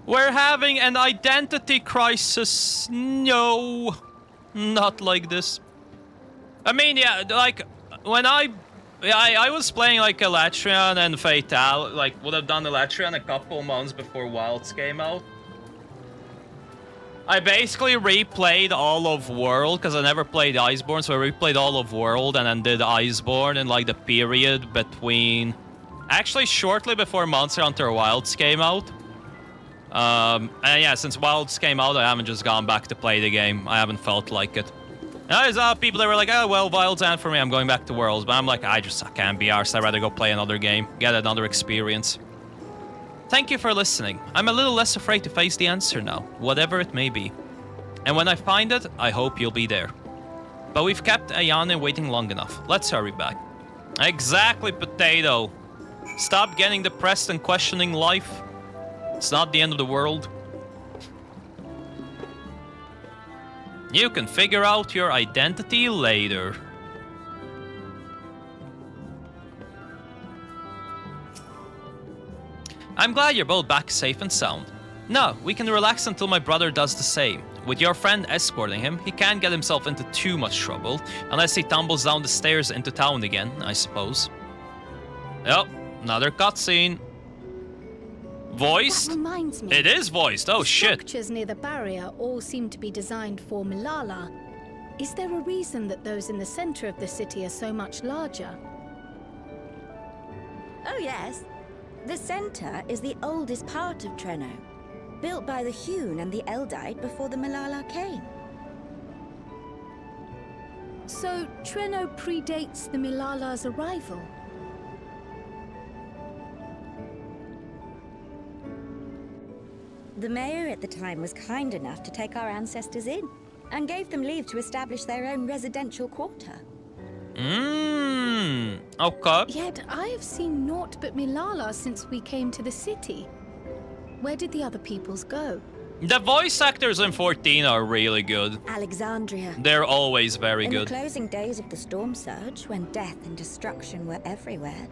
We're having an identity crisis. No. Not like this. I mean, yeah, like, when I was playing, like, Elatrian and Fatal, like, would have done Elatrian a couple months before Wilds came out. I basically replayed all of World, because I never played Iceborne, so I replayed all of World and then did Iceborne in, like, the period between... Actually, shortly before Monster Hunter Wilds came out. And yeah, since Wilds came out, I haven't just gone back to play the game. I haven't felt like it. And there's people that were like, oh, well, Wilds ain't for me, I'm going back to Worlds. But I'm like, I can't be arsed. I'd rather go play another game, get another experience. Thank you for listening. I'm a little less afraid to face the answer now, whatever it may be. And when I find it, I hope you'll be there. But we've kept Ayane waiting long enough. Let's hurry back. Exactly, Potato. Stop getting depressed and questioning life. It's not the end of the world. You can figure out your identity later. I'm glad you're both back safe and sound. No, we can relax until my brother does the same. With your friend escorting him, he can't get himself into too much trouble, unless he tumbles down the stairs into town again, I suppose. Yep, another cutscene. Voiced? That reminds me. It is voiced, oh shit. The structures near the barrier all seem to be designed for Milala. Is there a reason that those in the center of the city are so much larger? Oh yes. The center is the oldest part of Treno, built by the Hune and the Eldite before the Milala came. So Treno predates the Milala's arrival? The mayor at the time was kind enough to take our ancestors in, and gave them leave to establish their own residential quarter. Okay. Yet I have seen naught but Milala since we came to the city. Where did the other peoples go? The voice actors in 14 are really good. Alexandria. They're always very good. In the closing days of the Storm Surge, when death and destruction were everywhere,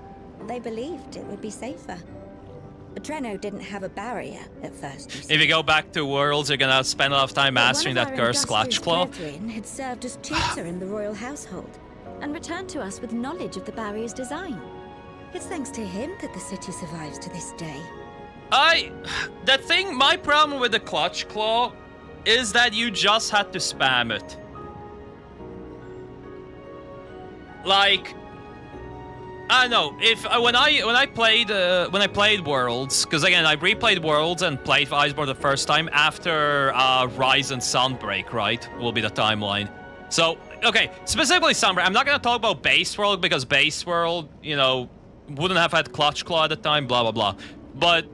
they believed it would be safer. But Treno didn't have a barrier at first. If you go back to Worlds, you're gonna spend a lot of time mastering that cursed Clutchclaw. Brethren had served as tutor in the royal household, and returned to us with knowledge of the barrier's design. It's thanks to him that the city survives to this day. My problem with the Clutchclaw is that you just had to spam it. Like, I don't know, when I played Worlds, because again I replayed Worlds and played Iceborne the first time after Rise and Sunbreak, right? Will be the timeline. So okay, specifically Sunbreak. I'm not gonna talk about Base World because Base World, you know, wouldn't have had Clutchclaw at the time, blah blah blah. But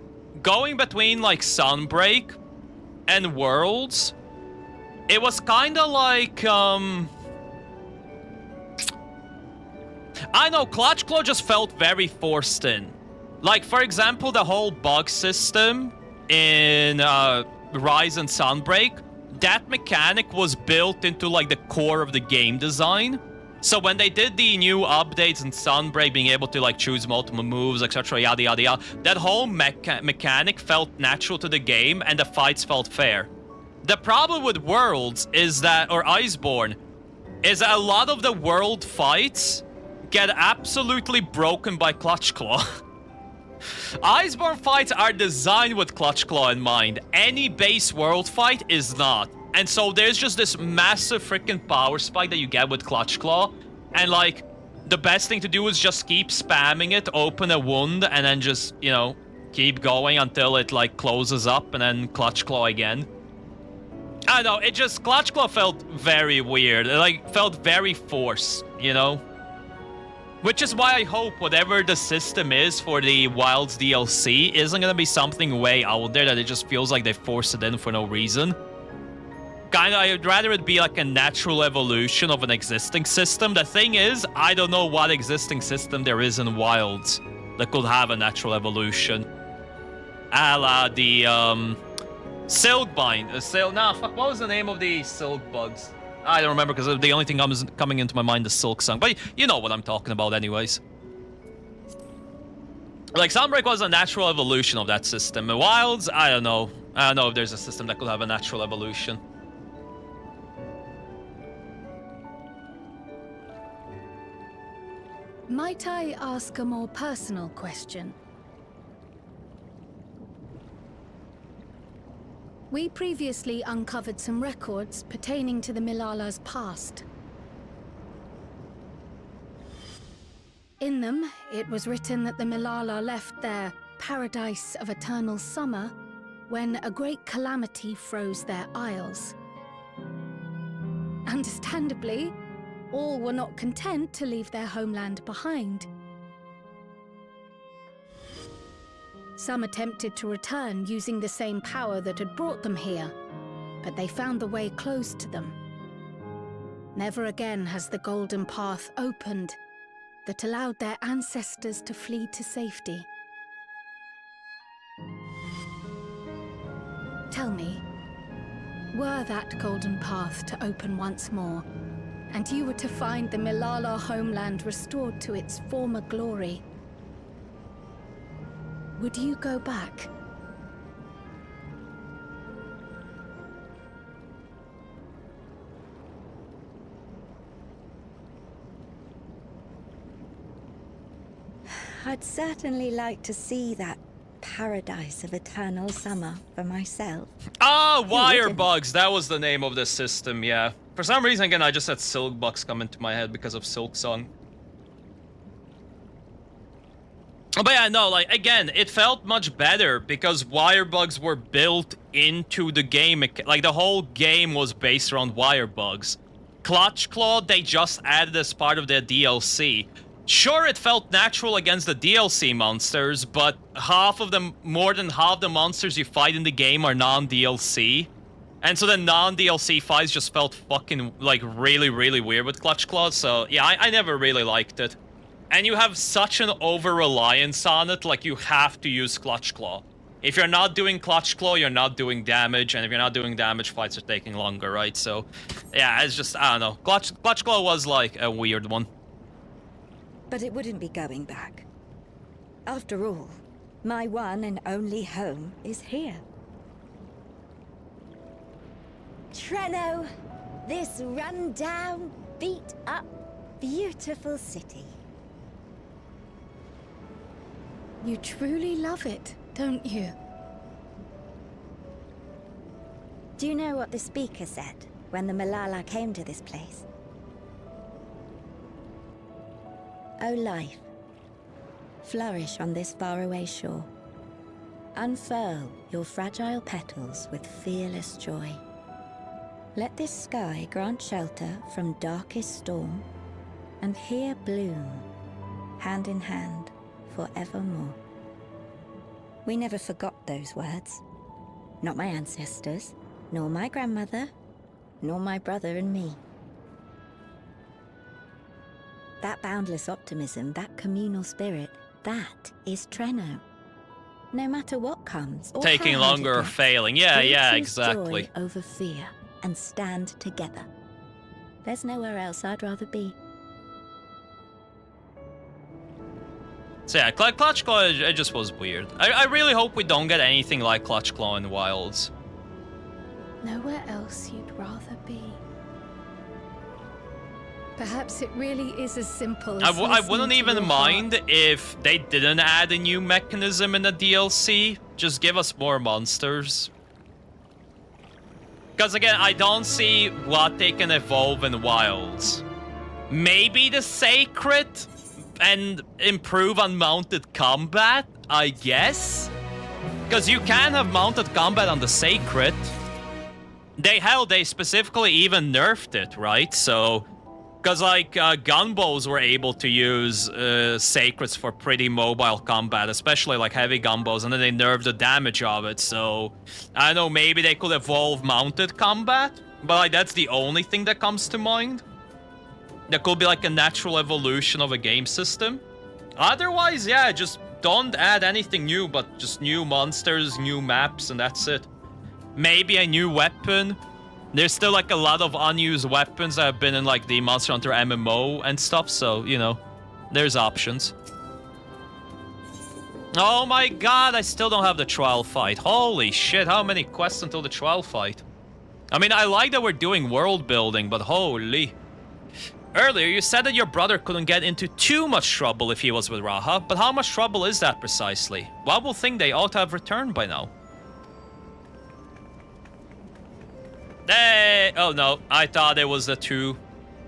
going between like Sunbreak and Worlds, it was kind of like I know, Clutchclaw just felt very forced in. Like, for example, the whole bug system in Rise and Sunbreak, that mechanic was built into, like, the core of the game design. So when they did the new updates in Sunbreak, being able to, like, choose multiple moves, etc., yada yada yada, that whole mechanic felt natural to the game, and the fights felt fair. The problem with Worlds is that, or Iceborne, is that a lot of the world fights get absolutely broken by Clutchclaw. Iceborne fights are designed with Clutchclaw in mind. Any base world fight is not. And so there's just this massive freaking power spike that you get with Clutch Claw. And like, the best thing to do is just keep spamming it, open a wound, and then just, you know, keep going until it like closes up and then Clutch Claw again. I don't know, it just, Clutch Claw felt very weird. It like felt very forced, you know? Which is why I hope whatever the system is for the Wilds DLC isn't gonna be something way out there that it just feels like they forced it in for no reason. Kinda, I'd rather it be like a natural evolution of an existing system. The thing is, I don't know what existing system there is in Wilds that could have a natural evolution. A la the, Silkbind. What was the name of the silk bugs? I don't remember because the only thing coming into my mind is Silk Song. But you know what I'm talking about anyways. Like, Sunbreak was a natural evolution of that system. In Wilds, I don't know. I don't know if there's a system that could have a natural evolution. Might I ask a more personal question? We previously uncovered some records pertaining to the Milala's past. In them, it was written that the Milala left their paradise of eternal summer when a great calamity froze their isles. Understandably, all were not content to leave their homeland behind. Some attempted to return using the same power that had brought them here, but they found the way closed to them. Never again has the golden path opened that allowed their ancestors to flee to safety. Tell me, were that golden path to open once more, and you were to find the Milala homeland restored to its former glory, would you go back? I'd certainly like to see that paradise of eternal summer for myself. Ah, wire bugs. That was the name of the system, yeah. For some reason, again, I just had silk bugs come into my head because of Silk Song. But yeah, no, like, again, it felt much better because wire bugs were built into the game. Like, the whole game was based around wire bugs. Clutch Claw, they just added as part of their DLC. Sure, it felt natural against the DLC monsters, but more than half the monsters you fight in the game are non-DLC. And so the non-DLC fights just felt fucking, like, really, really weird with Clutch Claw. So, yeah, I never really liked it. And you have such an over-reliance on it, like, you have to use Clutch Claw. If you're not doing Clutch Claw, you're not doing damage, and if you're not doing damage, fights are taking longer, right? So, yeah, it's just, I don't know. Clutch Claw was, like, a weird one. But it wouldn't be going back. After all, my one and only home is here. Treno, this run-down, beat-up, beautiful city. You truly love it, don't you? Do you know what the speaker said when the Milala came to this place? O life, flourish on this faraway shore. Unfurl your fragile petals with fearless joy. Let this sky grant shelter from darkest storm, and here bloom, hand in hand, forevermore. We never forgot those words. Not my ancestors, nor my grandmother, nor my brother and me. That boundless optimism, that communal spirit, that is Treno. No matter what comes, or taking longer or failing. Yeah, exactly. Joy over fear and stand together. There's nowhere else I'd rather be. So yeah, Clutch Claw, it just was weird. I really hope we don't get anything like Clutch Claw in the Wilds. Nowhere else you'd rather be. Perhaps it really is as simple as I wouldn't even mind if they didn't add a new mechanism in the DLC. Just give us more monsters. Because again, I don't see what they can evolve in wilds. Maybe the sacred and improve on mounted combat, I guess? Because you can have mounted combat on the sacred. They specifically even nerfed it, right? So, because like gunbows were able to use sacreds for pretty mobile combat, especially like heavy gunbows, and then they nerfed the damage of it. So, I don't know, maybe they could evolve mounted combat, but like that's the only thing that comes to mind. That could be like a natural evolution of a game system. Otherwise, yeah, just don't add anything new, but just new monsters, new maps, and that's it. Maybe a new weapon. There's still like a lot of unused weapons that have been in like the Monster Hunter MMO and stuff, so, you know, there's options. Oh my god, I still don't have the trial fight. Holy shit, how many quests until the trial fight? I mean, I like that we're doing world building, but holy. Earlier, you said that your brother couldn't get into too much trouble if he was with Raha, but how much trouble is that precisely? One will think they ought to have returned by now. Hey! Oh no, I thought it was the two.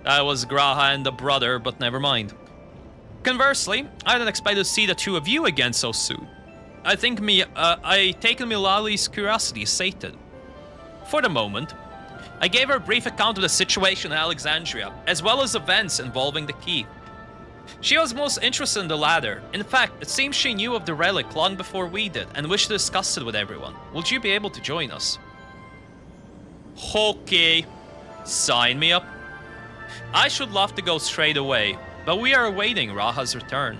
That was Graha and the brother, but never mind. Conversely, I didn't expect to see the two of you again so soon. I think taken Milali's curiosity sated. For the moment, I gave her a brief account of the situation in Alexandria, as well as events involving the key. She was most interested in the latter. In fact, it seems she knew of the relic long before we did, and wished to discuss it with everyone. Would you be able to join us? Okay. Sign me up. I should love to go straight away, but we are awaiting Raha's return.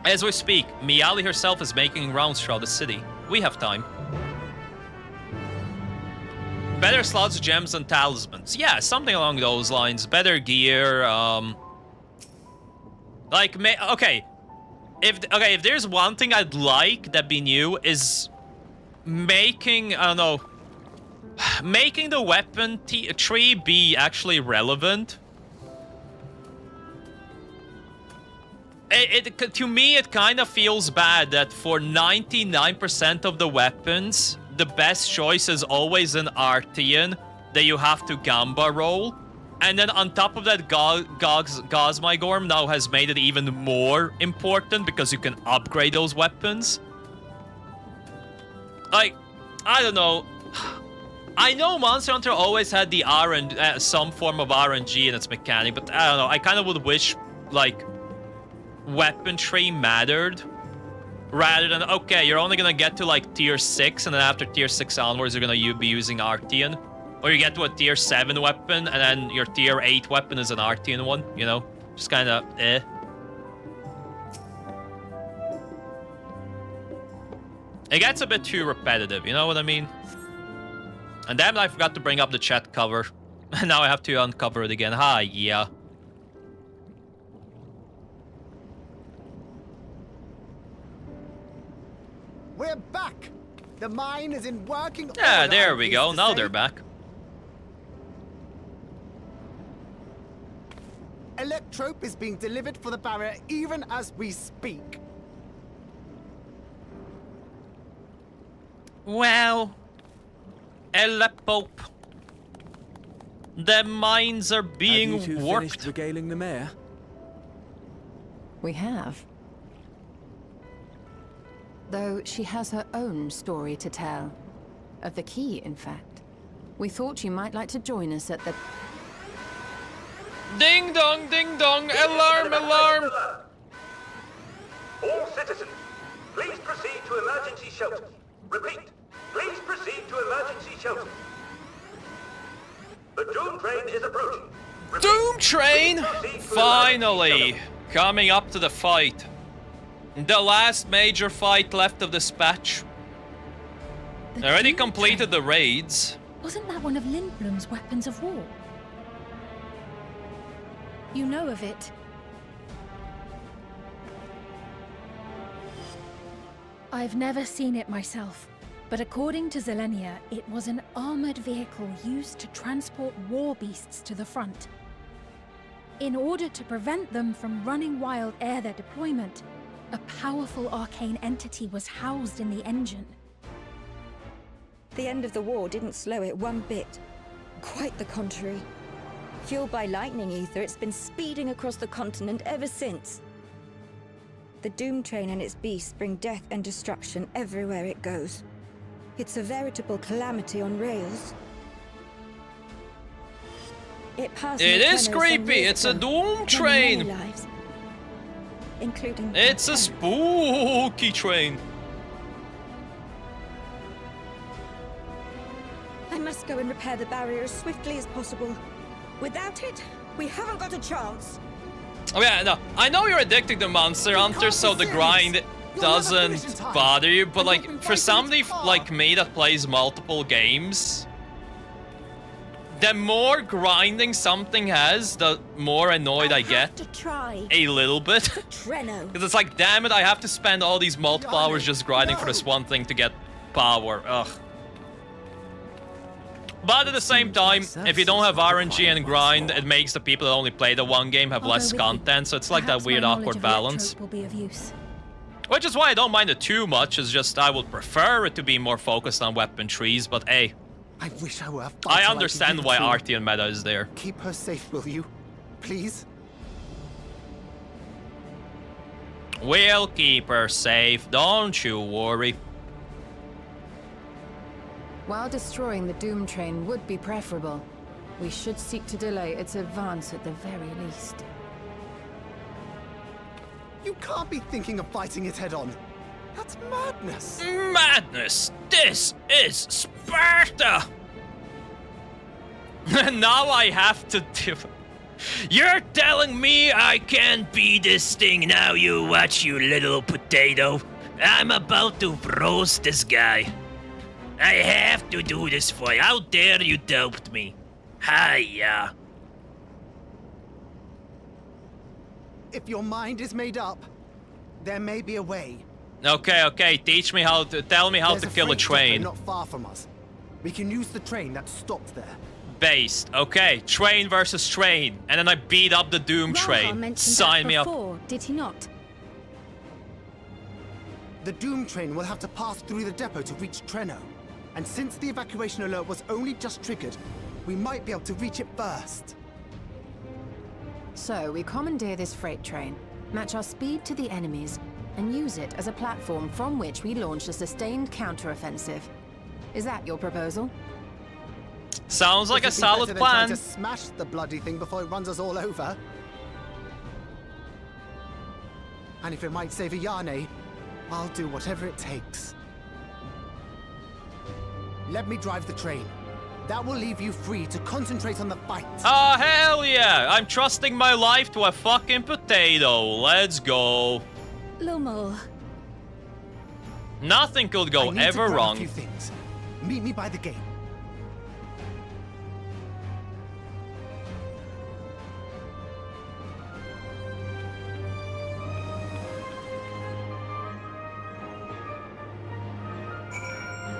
As we speak, Miali herself is making rounds throughout the city. We have time. Better slots, gems, and talismans. Yeah, something along those lines. Better gear, okay. If there's one thing I'd like that be new is making, I don't know, making the weapon tree be actually relevant. To me, it kind of feels bad that for 99% of the weapons, the best choice is always an Artian that you have to Gamba roll. And then on top of that, Gosmigorm now has made it even more important because you can upgrade those weapons. Like, I don't know. I know Monster Hunter always had the some form of RNG in its mechanic, but I don't know. I kind of would wish, like, weapon tree mattered. Rather than, okay, you're only gonna get to, like, tier 6, and then after tier 6 onwards, you're gonna be using Artian. Or you get to a tier 7 weapon, and then your tier 8 weapon is an Artian one, you know? Just kind of, eh. It gets a bit too repetitive, you know what I mean? And damn it, I forgot to bring up the chat cover. Now I have to uncover it again. Ha, yeah. We're back! The mine is in working order. Yeah, there we go. Now they're back. Electrope is being delivered for the barrier even as we speak. Well, Elepope. The mines are being Have you two worked. finished regaling the mayor? We have. Though she has her own story to tell. Of the key, in fact. We thought you might like to join us at the... Ding dong, alarm, alarm! All citizens, please proceed to emergency shelters. Repeat, please proceed to emergency shelters. The Doom Train is approaching. Repeat, Doom Train! Finally! shelters. Coming up to the fight. The last major fight left of this patch. Already completed the raids. Wasn't that one of Lindblom's weapons of war? You know of it. I've never seen it myself, but according to Zelenia, it was an armored vehicle used to transport war beasts to the front. In order to prevent them from running wild ere their deployment, a powerful arcane entity was housed in the engine. The end of the war didn't slow it one bit. Quite the contrary. Fueled by lightning ether, it's been speeding across the continent ever since. The Doom Train and its beasts bring death and destruction everywhere it goes. It's a veritable calamity on rails. It is creepy. It's a Doom Train. Lives, including it's a spooky train. I must go and repair the barrier as swiftly as possible. Without it, we haven't got a chance. Oh yeah, no, I know you're addicted to Monster Hunter, so the grind doesn't bother you, but like, for somebody like me that plays multiple games, the more grinding something has, the more annoyed I get. A little bit. Because it's like, damn it, I have to spend all these multiple hours just grinding for this one thing to get power. Ugh. But at the same time, if you don't have RNG and grind, it makes the people that only play the one game have less content, so it's like that weird awkward balance. Which is why I don't mind it too much, it's just I would prefer it to be more focused on weapon trees, but hey. I wish I were a I understand why Artian meta is there. Keep her safe, will you? Please? We'll keep her safe, don't you worry. While destroying the Doom Train would be preferable, we should seek to delay its advance at the very least. You can't be thinking of fighting it head-on. That's madness. Madness! This is Sparta! Now I have to do... You're telling me I can't be this thing now, you watch, you little potato. I'm about to roast this guy. I have to do this for you. How dare you doubt me? Hiya. If your mind is made up, there may be a way. Okay, teach me how to... Tell me how to kill a train. Not far from us. We can use the train that stopped there. Based. Okay, train versus train. And then I beat up the Doom Train. Sign me up. Did he not? The Doom Train will have to pass through the depot to reach Treno. And since the evacuation alert was only just triggered, we might be able to reach it first. So, we commandeer this freight train, match our speed to the enemy's, and use it as a platform from which we launch a sustained counteroffensive. Is that your proposal? Sounds like a solid plan. To smash the bloody thing before it runs us all over. And if it might save Ayane, I'll do whatever it takes. Let me drive the train. That will leave you free to concentrate on the fight. Oh, hell yeah! I'm trusting my life to a fucking potato. Let's go. Lumo. Nothing could go ever wrong. A few things. Meet me by the gate.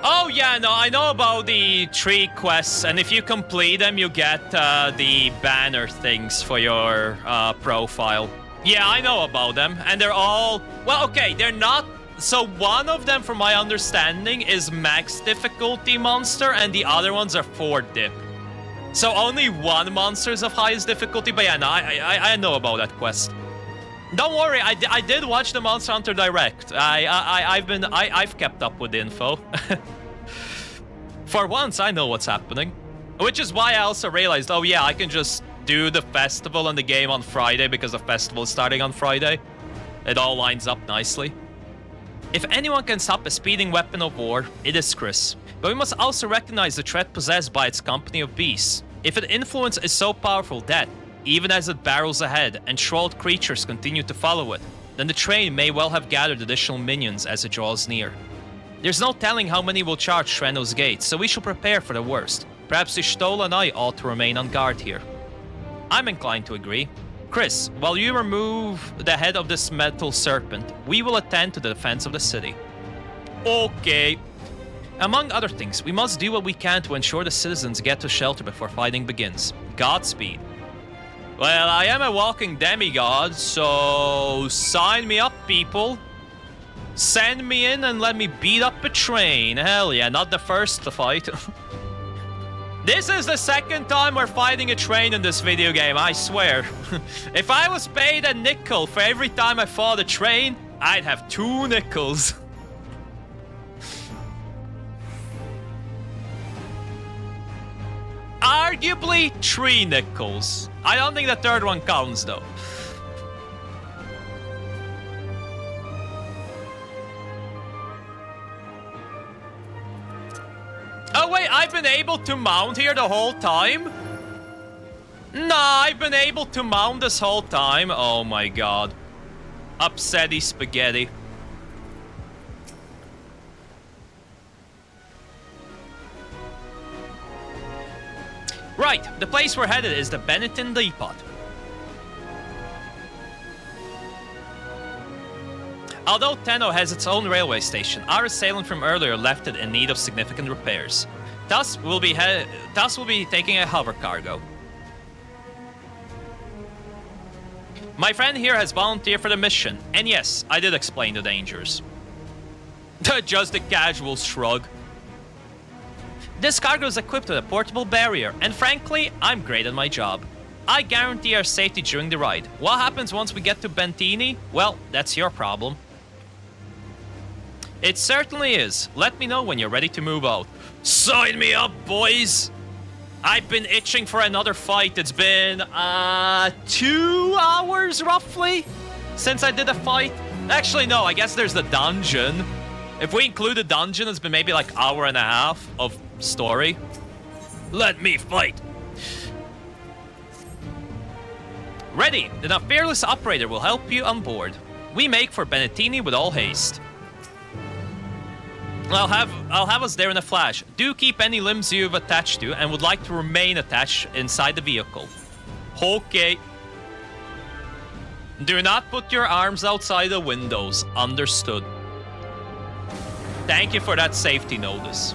Oh yeah, no, I know about the 3 quests, and if you complete them, you get the banner things for your profile. Yeah, I know about them, and they're all... Well, okay, they're not... So one of them, from my understanding, is max difficulty monster, and the other ones are 4th dip. So only one monster is of highest difficulty, but yeah, no, I know about that quest. Don't worry, I did watch the Monster Hunter Direct. I've kept up with the info. For once, I know what's happening. Which is why I also realized, oh yeah, I can just do the festival and the game on Friday because the festival is starting on Friday. It all lines up nicely. If anyone can stop a speeding weapon of war, it is Chris. But we must also recognize the threat possessed by its company of beasts. If its influence is so powerful that, even as it barrels ahead and shroud creatures continue to follow it, then the train may well have gathered additional minions as it draws near. There's no telling how many will charge Treno's gates, so we shall prepare for the worst. Perhaps Ishtola and I ought to remain on guard here. I'm inclined to agree. Chris, while you remove the head of this metal serpent, we will attend to the defense of the city. Okay. Among other things, we must do what we can to ensure the citizens get to shelter before fighting begins. Godspeed. Well, I am a walking demigod, so sign me up, people. Send me in and let me beat up a train. Hell yeah, not the first to fight. This is the second time we're fighting a train in this video game, I swear. If I was paid a nickel for every time I fought a train, I'd have 2 nickels. Arguably 3 nickels. I don't think the third one counts though. Oh wait, I've been able to mount here the whole time? Nah, I've been able to mount this whole time. Oh my god. Upsetty spaghetti. Right, the place we're headed is the Benetton Depot. Although Tenno has its own railway station, our assailant from earlier left it in need of significant repairs. Thus, we'll be taking a hover cargo. My friend here has volunteered for the mission, and yes, I did explain the dangers. Just a casual shrug. This cargo is equipped with a portable barrier, and frankly, I'm great at my job. I guarantee our safety during the ride. What happens once we get to Bentini? Well, that's your problem. It certainly is. Let me know when you're ready to move out. Sign me up, boys! I've been itching for another fight. It's been, 2 hours, roughly, since I did a fight. Actually, no, I guess there's the dungeon. If we include the dungeon, it's been maybe like hour and a half of story. Let me fight. Ready, then a fearless operator will help you on board. We make for Benetini with all haste. I'll have us there in a flash. Do keep any limbs you've attached to and would like to remain attached inside the vehicle. Okay. Do not put your arms outside the windows. Understood. Thank you for that safety notice.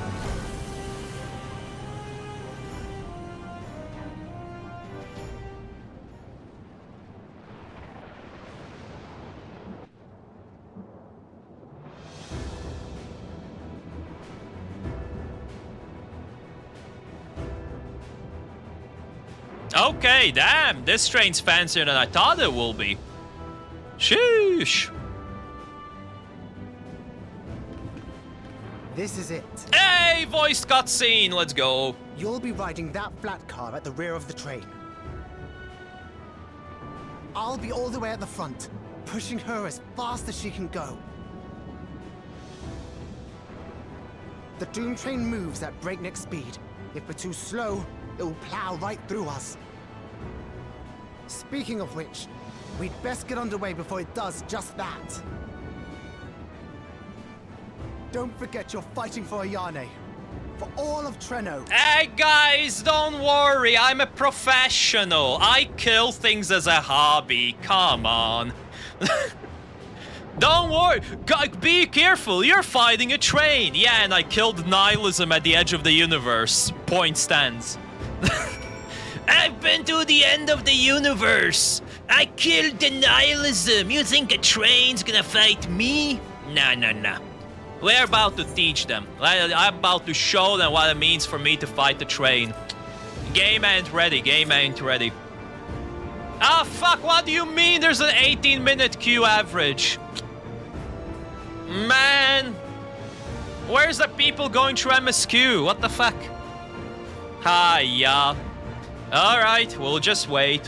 Okay, damn, this train's fancier than I thought it will be. Sheesh. This is it. Hey, voiced cutscene, let's go. You'll be riding that flat car at the rear of the train. I'll be all the way at the front, pushing her as fast as she can go. The Doom train moves at breakneck speed. If we're too slow, it will plow right through us. Speaking of which, we'd best get underway before it does just that. Don't forget you're fighting for Ayane. For all of Trenno. Hey guys, don't worry, I'm a professional. I kill things as a hobby, come on. Don't worry, be careful, you're fighting a train. Yeah, and I killed nihilism at the edge of the universe. Point stands. I've been to the end of the universe. I killed the nihilism. You think a train's gonna fight me? Nah. We're about to teach them. I'm about to show them what it means for me to fight the train. Game ain't ready, Ah, fuck, what do you mean there's an 18-minute queue average? Man. Where's the people going through MSQ? What the fuck? Hiya. Alright, we'll just wait.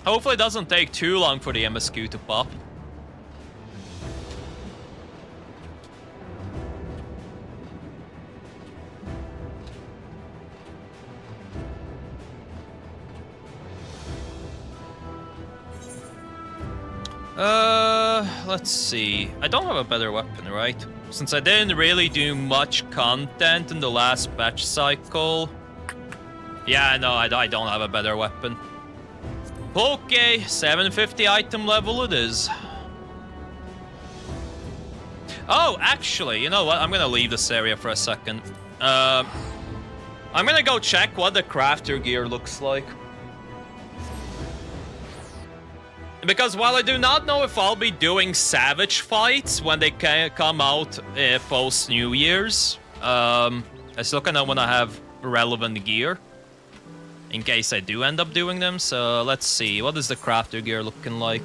Hopefully it doesn't take too long for the MSQ to pop. Let's see. I don't have a better weapon, right? Since I didn't really do much content in the last batch cycle. Yeah, no, I don't have a better weapon. Okay, 750 item level it is. Oh, actually, you know what? I'm gonna leave this area for a second. I'm gonna go check what the crafter gear looks like. Because while I do not know if I'll be doing Savage fights when they come out post New Year's, I still kind of want to have relevant gear in case I do end up doing them. So let's see, what is the crafter gear looking like?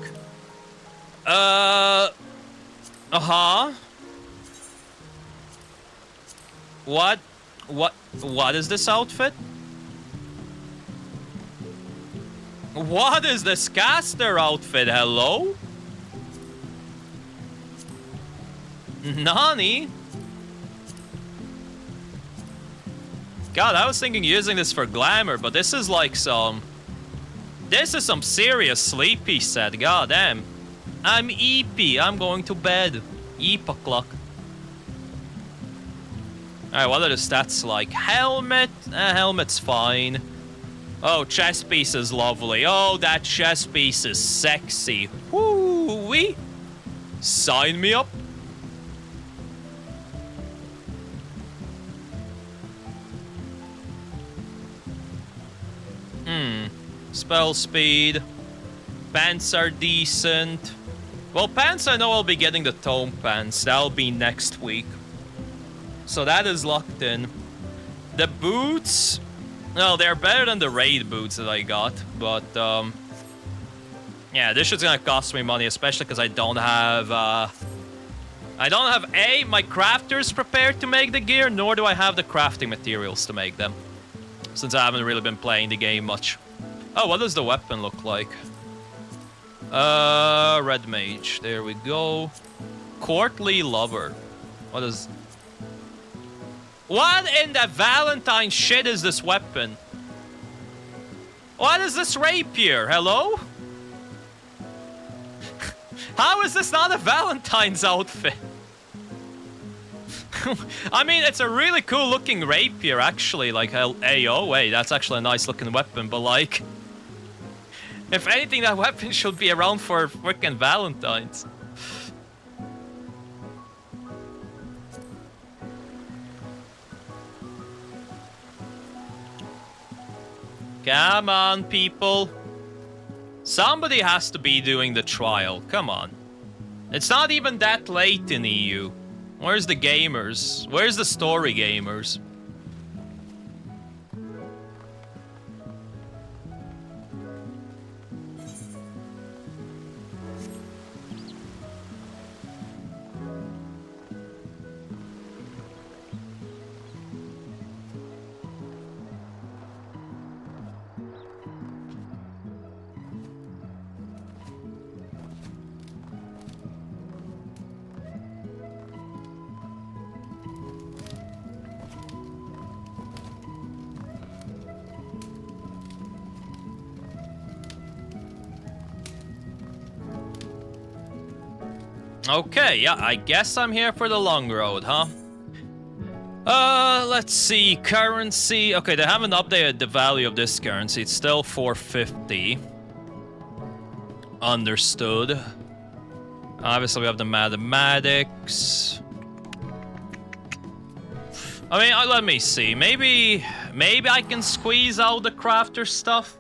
What is this outfit? What is this caster outfit? Hello? Nani? God, I was thinking using this for glamour, but this is like some... This is some serious sleepy set, god damn. I'm EP, I'm going to bed. Eep o'clock. Alright, what are the stats like? Helmet? Helmet's fine. Oh, chest piece is lovely. Oh, that chest piece is sexy. Woo-wee. Sign me up. Spell speed. Pants are decent. Well, pants, I know I'll be getting the tome pants. That'll be next week. So that is locked in. The boots... No, they're better than the raid boots that I got, but, yeah, this shit's gonna cost me money, especially because I don't have, A, my crafters prepared to make the gear, nor do I have the crafting materials to make them, since I haven't really been playing the game much. Oh, what does the weapon look like? Red mage, there we go. Courtly lover. What is... What in the Valentine shit is this weapon? What is this rapier? Hello? How is this not a Valentine's outfit? I mean, it's a really cool looking rapier, actually. Like, hey, oh, wait, that's actually a nice looking weapon, but like... If anything, that weapon should be around for freaking Valentine's. Come on, people. Somebody has to be doing the trial. Come on. It's not even that late in EU. Where's the gamers? Where's the story gamers? Okay, yeah, I guess I'm here for the long road, huh? Let's see, currency. Okay, they haven't updated the value of this currency. It's still 450. Understood. Obviously, we have the mathematics. I mean, let me see. Maybe I can squeeze out the crafter stuff.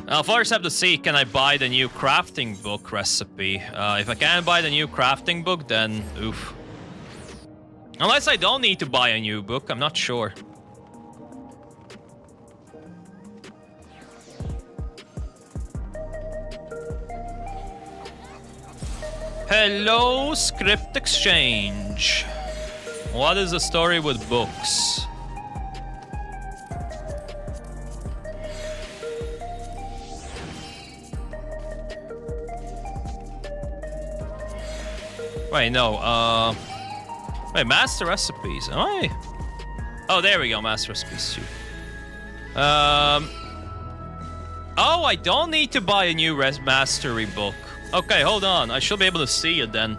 I'll first have to see, can I buy the new crafting book recipe? If I can't buy the new crafting book, then oof. Unless I don't need to buy a new book, I'm not sure. Hello, Script Exchange. What is the story with books? Wait, no, wait, master recipes, am I? Oh, there we go, master recipes too. Oh, I don't need to buy a new mastery book. Okay, hold on, I should be able to see it then.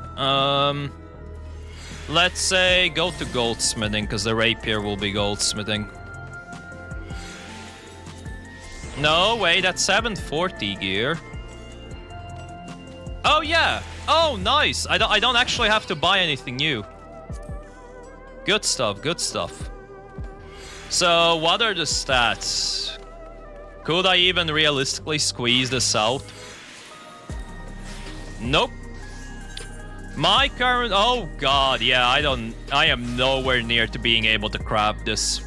Let's say go to goldsmithing, because the rapier will be goldsmithing. No, wait, that's 740 gear. Oh, yeah. Oh, nice. I don't actually have to buy anything new. Good stuff, good stuff. So, what are the stats? Could I even realistically squeeze this out? Nope. My current... Oh, God, yeah, I am nowhere near to being able to craft this.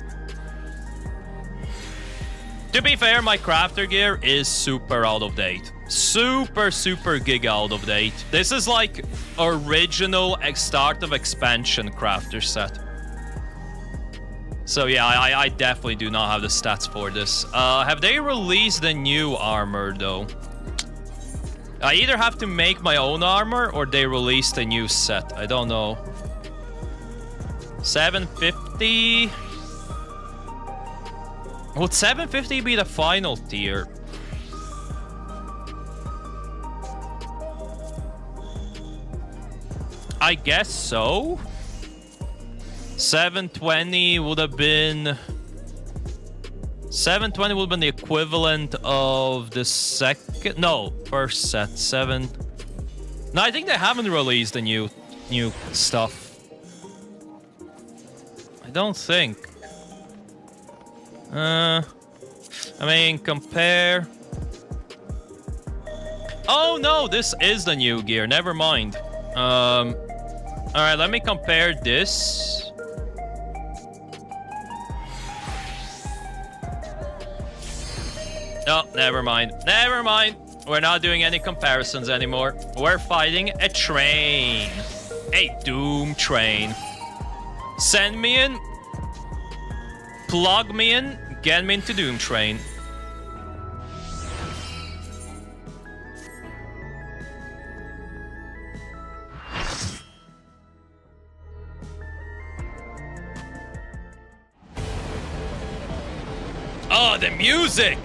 To be fair, my crafter gear is super out of date. Super, super gig out of date. This is like original start of expansion crafter set. So yeah, I definitely do not have the stats for this. Have they released the new armor though? I either have to make my own armor or they released a new set. I don't know. 750. Would 750 be the final tier? I guess so. 720 would have been... 720 would have been the equivalent of the second... No, first set. 7... No, I think they haven't released the new stuff. I don't think. I mean, compare... Oh no, this is the new gear. Never mind. Alright, let me compare this. No, never mind. Never mind. We're not doing any comparisons anymore. We're fighting a train. A doom train. Send me in. Plug me in. Get me into doom train. Oh, the music!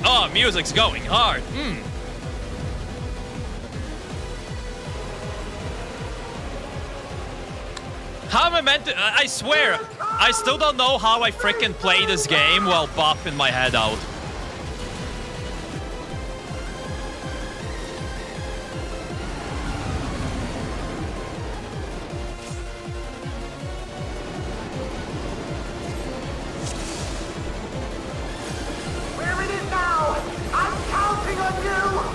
Oh, music's going hard. How am I meant to... I swear, I still don't know how I frickin' play this game while bopping my head out.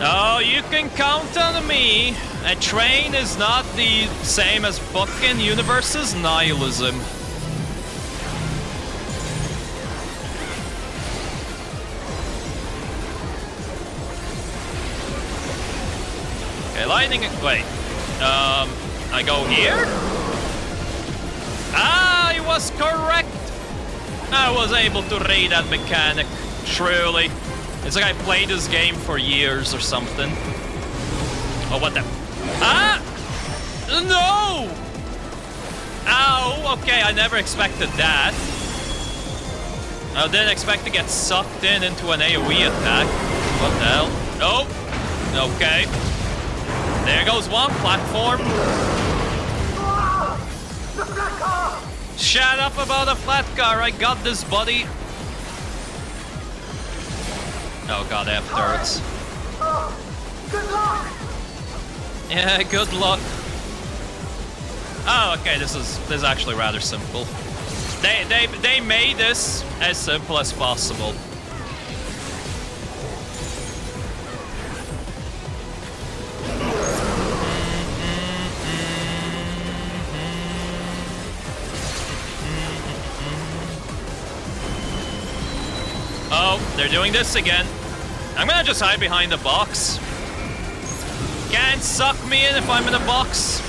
Oh, you can count on me. A train is not the same as fucking universe's nihilism. Okay, lightning... Wait. I go here? Ah, I was correct. I was able to read that mechanic. Truly. It's like I played this game for years or something. Oh, what the... Ah! No! Ow! Okay, I never expected that. I didn't expect to get sucked into an AoE attack. What the hell? Oh! Okay. There goes one platform. Shut up about a flat car. I got this, buddy. Oh god, they have turrets. Good luck! Yeah, good luck. Oh, okay, this is actually rather simple. They made this as simple as possible. Oh, they're doing this again. I'm gonna just hide behind the box. Can't suck me in if I'm in a box.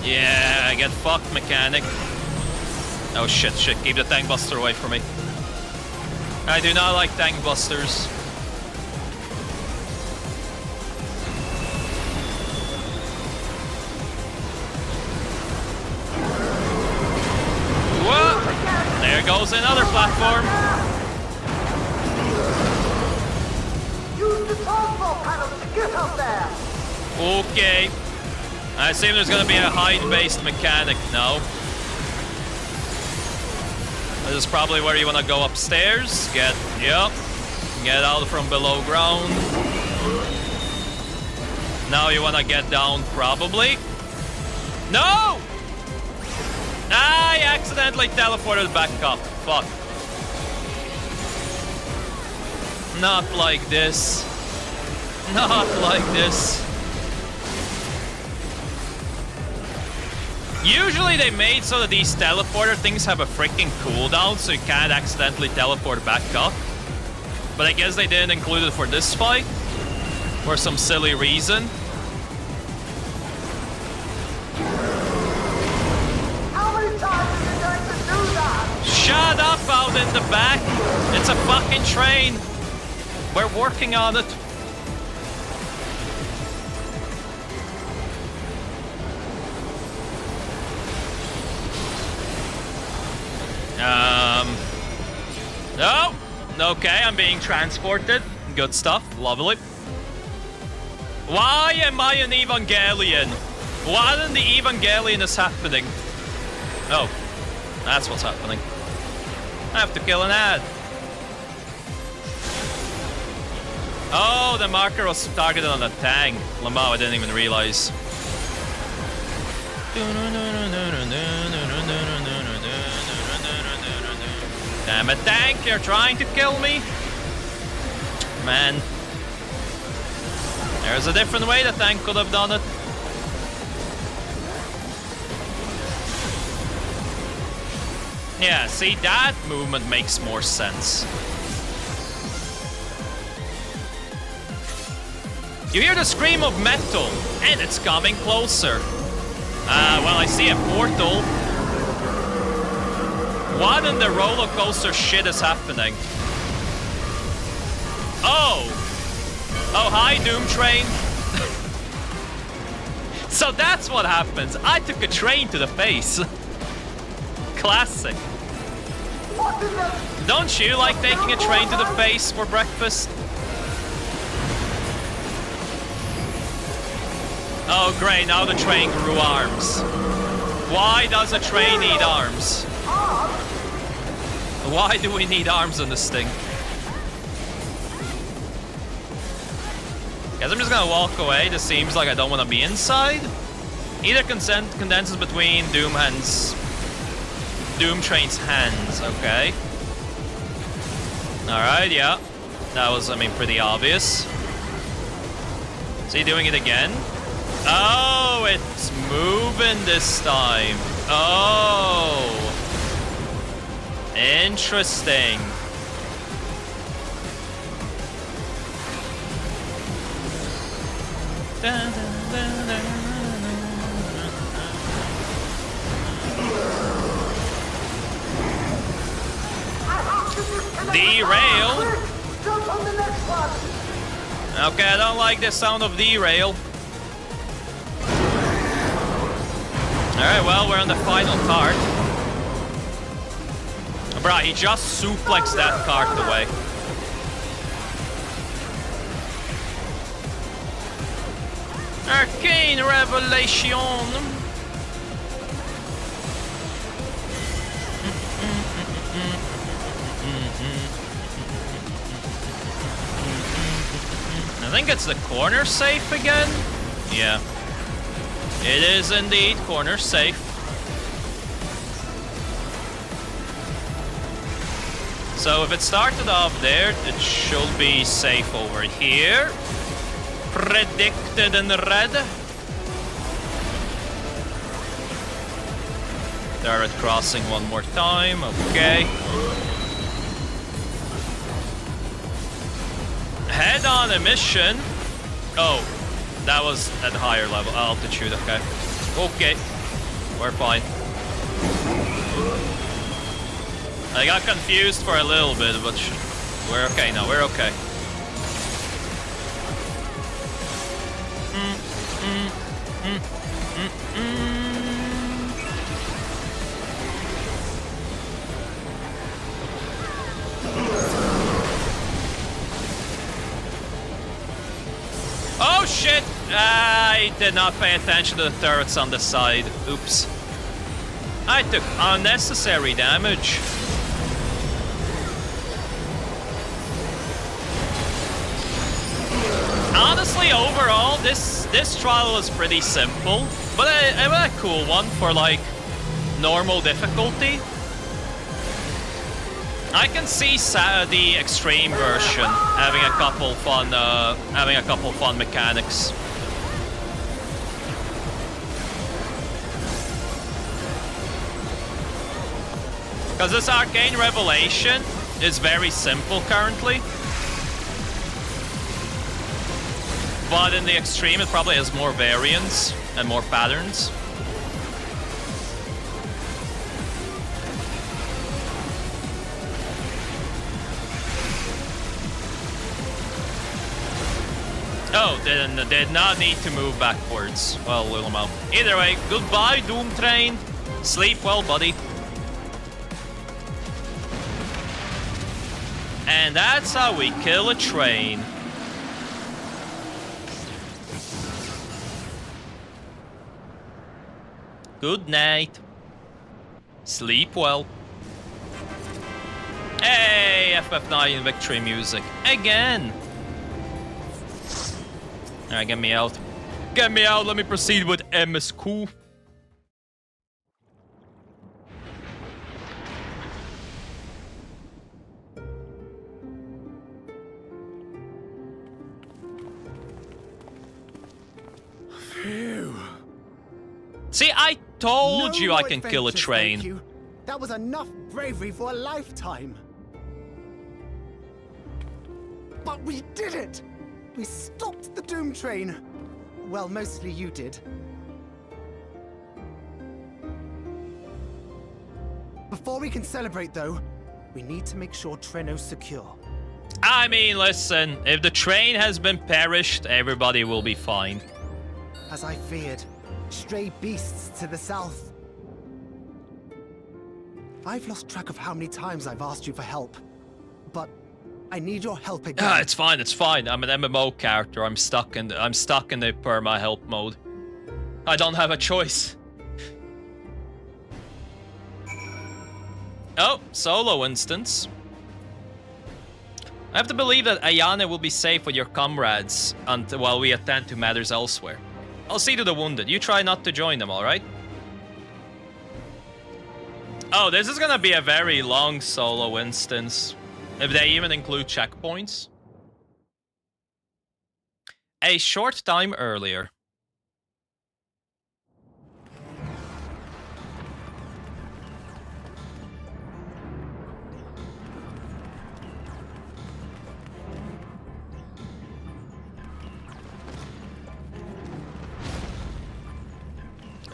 Yeah, get fucked, mechanic. Oh shit, keep the tank buster away from me. I do not like tank busters. Whoa! There goes another platform. Use the transport panel to get up there! Okay. I assume there's gonna be a height-based mechanic now. This is probably where you want to go upstairs. Get out from below ground. Now you want to get down, probably. No! I accidentally teleported back up. Fuck. Not like this. Not like this. Usually they made so that these teleporter things have a freaking cooldown, so you can't accidentally teleport back up. But I guess they didn't include it for this fight. For some silly reason. How many times are you going to do that? Shut up out in the back! It's a fucking train! We're working on it. No! Okay, I'm being transported. Good stuff. Lovely. Why am I an Evangelion? What in the Evangelion is happening? Oh, that's what's happening. I have to kill an ad. Oh, the marker was targeted on the tank. Lamau, I didn't even realize. Damn it, tank, you're trying to kill me? Man. There's a different way the tank could have done it. Yeah, see, that movement makes more sense. You hear the scream of metal, and it's coming closer. Well, I see a portal. What in the roller coaster shit is happening? Oh! Oh, hi, Doom Train. So that's what happens. I took a train to the face. Classic. Don't you like taking a train to the face for breakfast? Oh, great, now the train grew arms. Why does a train need arms? Why do we need arms on this thing? Guess I'm just gonna walk away. This seems like I don't want to be inside. Either condenses between Doom Train's hands, okay. Alright, yeah. That was, I mean, pretty obvious. Is he doing it again? Oh, it's moving this time. Oh. Interesting. Derail. Jump on the next one. Okay, I don't like the sound of derail. Alright, well, we're on the final cart. Bruh, he just suplexed that cart away. Arcane Revelation. I think it's the corner safe again? Yeah. It is indeed corner safe. So if it started off there, it should be safe over here. Predicted in red. Turret crossing one more time, okay. Head-on emission. Oh, that was at higher level altitude, okay. Okay, we're fine. I got confused for a little bit, but we're okay now, we're okay. Oh shit! I did not pay attention to the turrets on the side. Oops. I took unnecessary damage. Honestly, overall, this trial was pretty simple, but a cool one for like normal difficulty. I can see the extreme version having a couple fun mechanics. Because this Arcane Revelation is very simple currently. But in the extreme, it probably has more variants and more patterns. Oh, did not need to move backwards. Well, little mouth. Either way, goodbye, Doom Train. Sleep well, buddy. And that's how we kill a train. Good night. Sleep well. Hey, FF9 victory music. Again. Alright, get me out. Get me out, let me proceed with MSQ. Phew. See, I told you I can kill a train. Thank you. That was enough bravery for a lifetime. But we did it! We stopped the Doom Train. Well, mostly you did. Before we can celebrate, though, we need to make sure Treno's secure. I mean, listen, if the train has been perished, everybody will be fine. As I feared, stray beasts to the south. I've lost track of how many times I've asked you for help, but I need your help again. Ah, it's fine, it's fine. I'm an MMO character. I'm stuck in the perma help mode. I don't have a choice. Oh, solo instance. I have to believe that Ayane will be safe with your comrades while we attend to matters elsewhere. I'll see to the wounded. You try not to join them, alright? Oh, this is gonna be a very long solo instance. If they even include checkpoints. A short time earlier.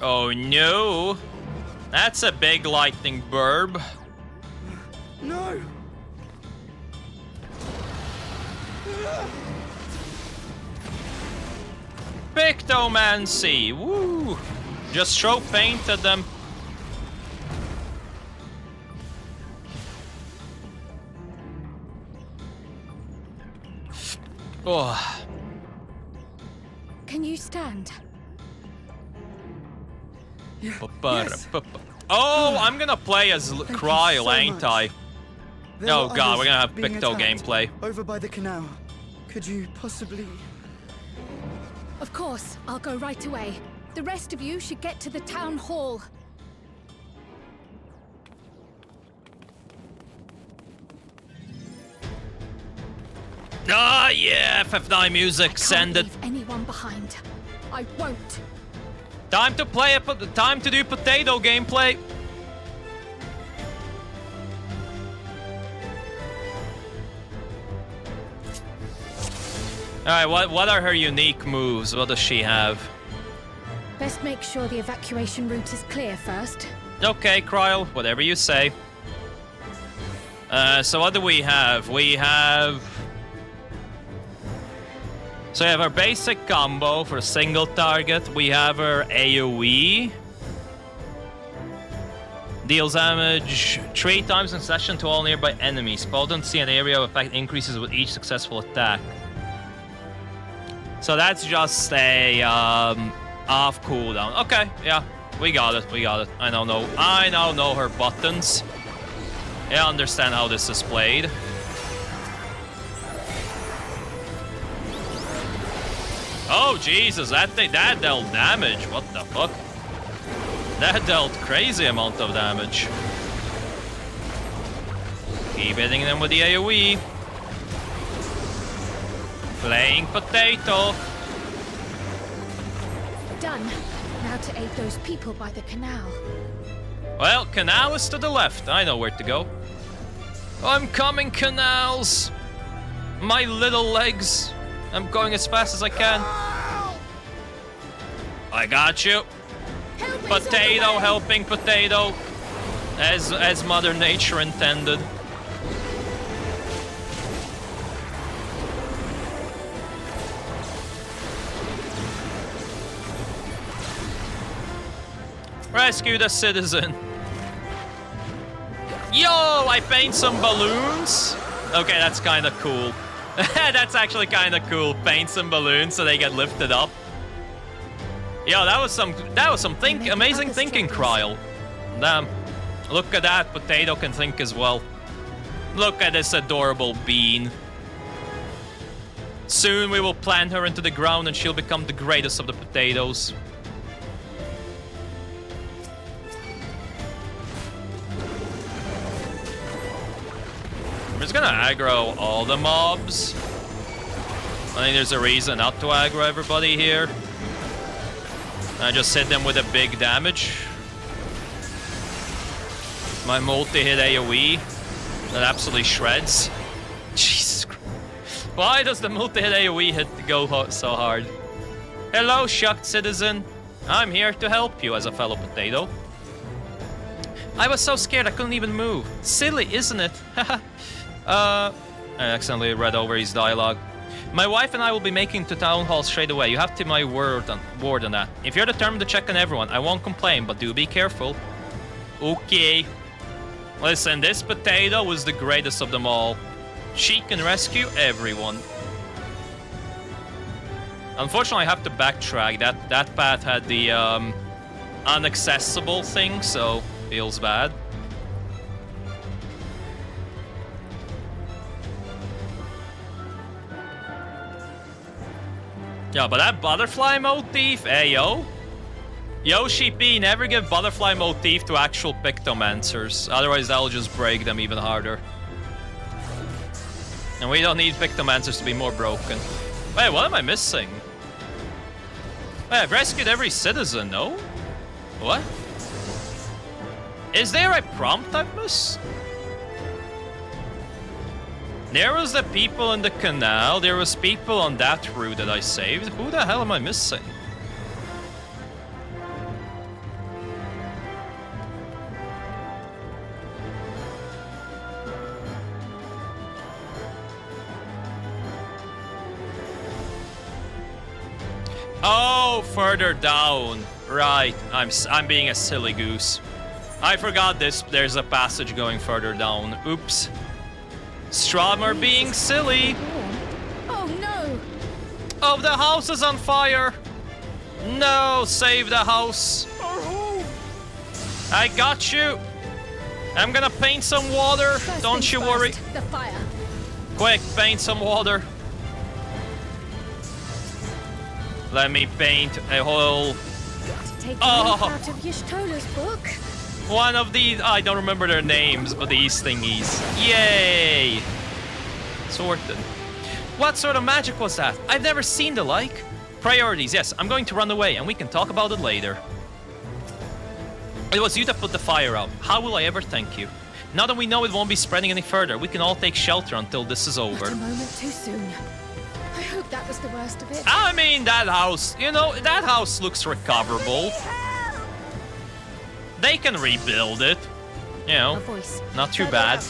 Oh no! That's a big lightning burb. No! Pictomancy! Woo! Just throw paint at them. Oh. Can you stand? Yes. Oh, I'm gonna play as Cryle, ain't I? Oh god, we're gonna have Picto gameplay. Over by the canal. Could you possibly... Of course, I'll go right away. The rest of you should get to the town hall. Ah, yeah, FF9 music, send it. Leave anyone behind. I won't. Time to play time to do potato gameplay. Alright, what are her unique moves? What does she have? Best make sure the evacuation route is clear first. Okay, Cryle, whatever you say. So what do we have? We have... So we have our basic combo for a single target. We have our AoE. Deals damage 3 times in session to all nearby enemies. Potency and area of effect increases with each successful attack. So that's just a off cooldown. Okay, yeah, we got it. I now know her buttons. I understand how this is played. Oh, Jesus, that dealt damage. What the fuck? That dealt crazy amount of damage. Keep hitting them with the AoE. Playing potato. Done. Now to aid those people by the canal. Well, canal is to the left. I know where to go. I'm coming, canals. My little legs. I'm going as fast as I can. I got you. Potato helping potato. As Mother Nature intended. Rescue the citizen. Yo, I paint some balloons. Okay, that's kind of cool. That's actually kind of cool. Paint some balloons so they get lifted up. Yo, that was some amazing thinking, Kryl. Damn. Look at that, potato can think as well. Look at this adorable bean. Soon we will plant her into the ground and she'll become the greatest of the potatoes. I'm just gonna aggro all the mobs. I think there's a reason not to aggro everybody here. I just hit them with a big damage. My multi-hit AoE that absolutely shreds. Jesus Christ. Why does the multi-hit AoE hit go so hard? Hello, shucked citizen. I'm here to help you as a fellow potato. I was so scared I couldn't even move. Silly, isn't it? I accidentally read over his dialogue. My wife and I will be making to town hall straight away. You have to my word on that. If you're determined to check on everyone, I won't complain, but do be careful. Okay. Listen, this potato was the greatest of them all. She can rescue everyone. Unfortunately, I have to backtrack. That path had the unaccessible thing, so feels bad. Yeah, but that butterfly motif, hey yo. Yoshi P, never give butterfly motif to actual Pictomancers, otherwise that'll just break them even harder. And we don't need Pictomancers to be more broken. Wait, what am I missing? Wait, I've rescued every citizen, no? What? Is there a prompt I've missed? There was the people in the canal, there was people on that route that I saved. Who the hell am I missing? Oh, further down. Right, I'm being a silly goose. I forgot there's a passage going further down. Oops. Strahmer being silly. Oh no! Oh, the house is on fire. No, save the house. I got you. I'm gonna paint some water. Don't you worry. The fire. Quick, paint some water. Let me paint a whole... Take the leaf out of Y'shtola's book. One of these, I don't remember their names, but these thingies. Yay! Sorted. What sort of magic was that? I've never seen the like. Priorities, yes, I'm going to run away and we can talk about it later. It was you that put the fire out. How will I ever thank you? Now that we know it won't be spreading any further, we can all take shelter until this is over. Not a moment too soon. I hope that was the worst of it. I mean, that house, you know, that house looks recoverable. They can rebuild it. You know, not too bad.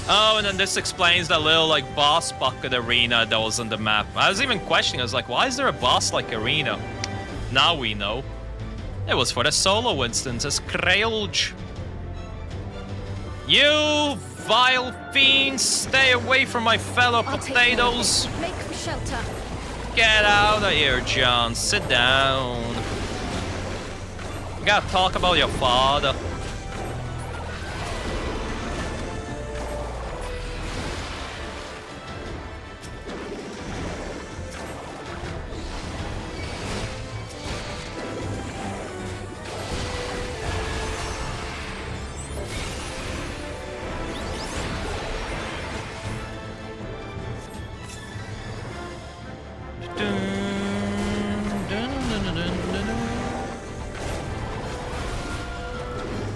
Oh, and then this explains that little, like, boss bucket arena that was on the map. I was even questioning, I was like, why is there a boss-like arena? Now we know. It was for the solo instances, Krailj. You vile fiends, stay away from my fellow potatoes. Make for shelter. Get out of here, John. Sit down. You gotta talk about your father.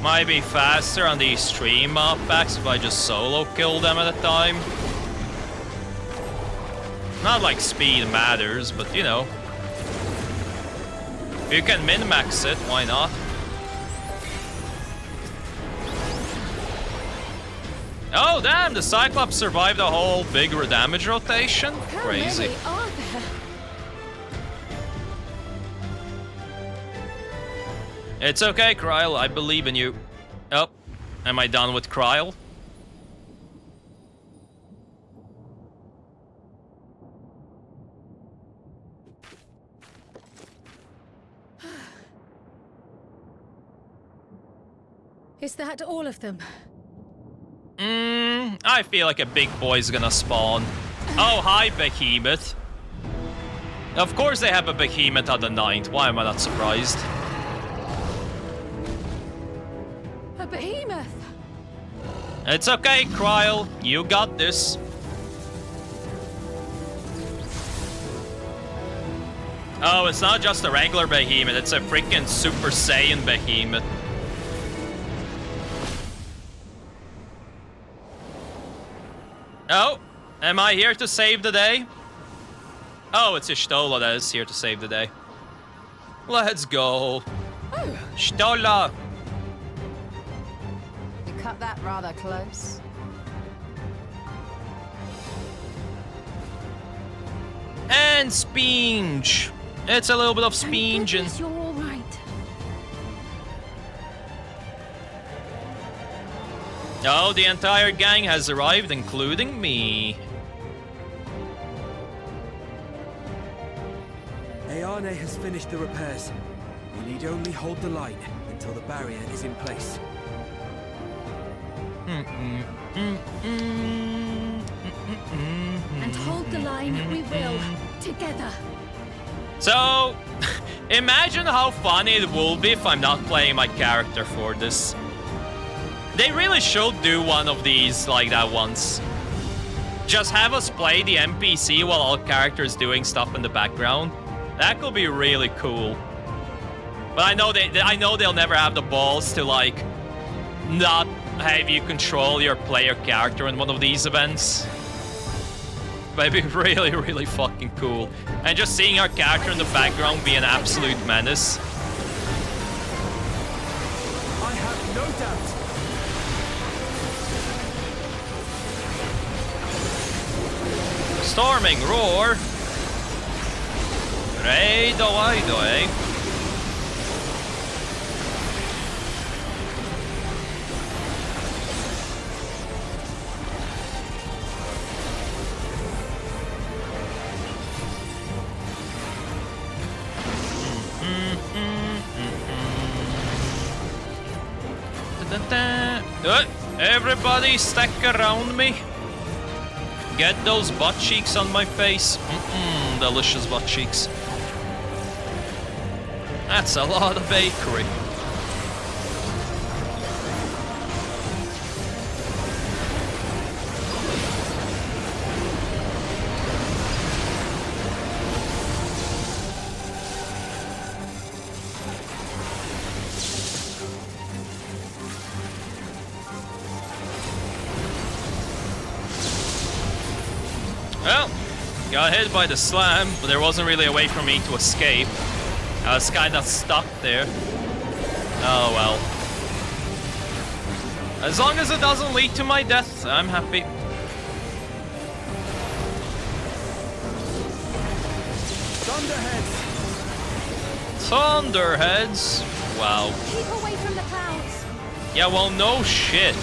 Might be faster on these stream knockbacks if I just solo kill them at a time. Not like speed matters, but you know. If you can min-max it, why not? Oh damn, the Cyclops survived the whole big damage rotation? Crazy. How many are there? It's okay, Kryle, I believe in you. Oh, am I done with Kryle? Is that all of them? I feel like a big boy's gonna spawn. Oh, hi, Behemoth. Of course they have a Behemoth on the 9th. Why am I not surprised? A behemoth! It's okay, Kryle. You got this. Oh, it's not just a regular Behemoth. It's a freaking Super Saiyan Behemoth. Oh, am I here to save the day? Oh, it's Ishtola that is here to save the day. Let's go. Oh. Ishtola! You cut that rather close. And Spinge. It's a little bit of Spinge and... You're all right. Oh, the entire gang has arrived, including me. Ayane has finished the repairs. We need only hold the line until the barrier is in place. And hold the line we will, together. So, imagine how funny it will be if I'm not playing my character for this. They really should do one of these like that once. Just have us play the NPC while all characters doing stuff in the background. That could be really cool. But I know they'll never have the balls to like not have you control your player character in one of these events. But it'd be really, really fucking cool. And just seeing our character in the background be an absolute menace. I have no doubt. Storming roar. Raido, eh? Everybody stack around me. Get those butt cheeks on my face. Delicious butt cheeks. That's a lot of bakery. Well, got hit by the slam, but there wasn't really a way for me to escape. I was kind of stuck there. Oh well. As long as it doesn't lead to my death, I'm happy. Thunderheads! Thunderheads? Wow. Keep away from the clouds. Yeah, well, no shit.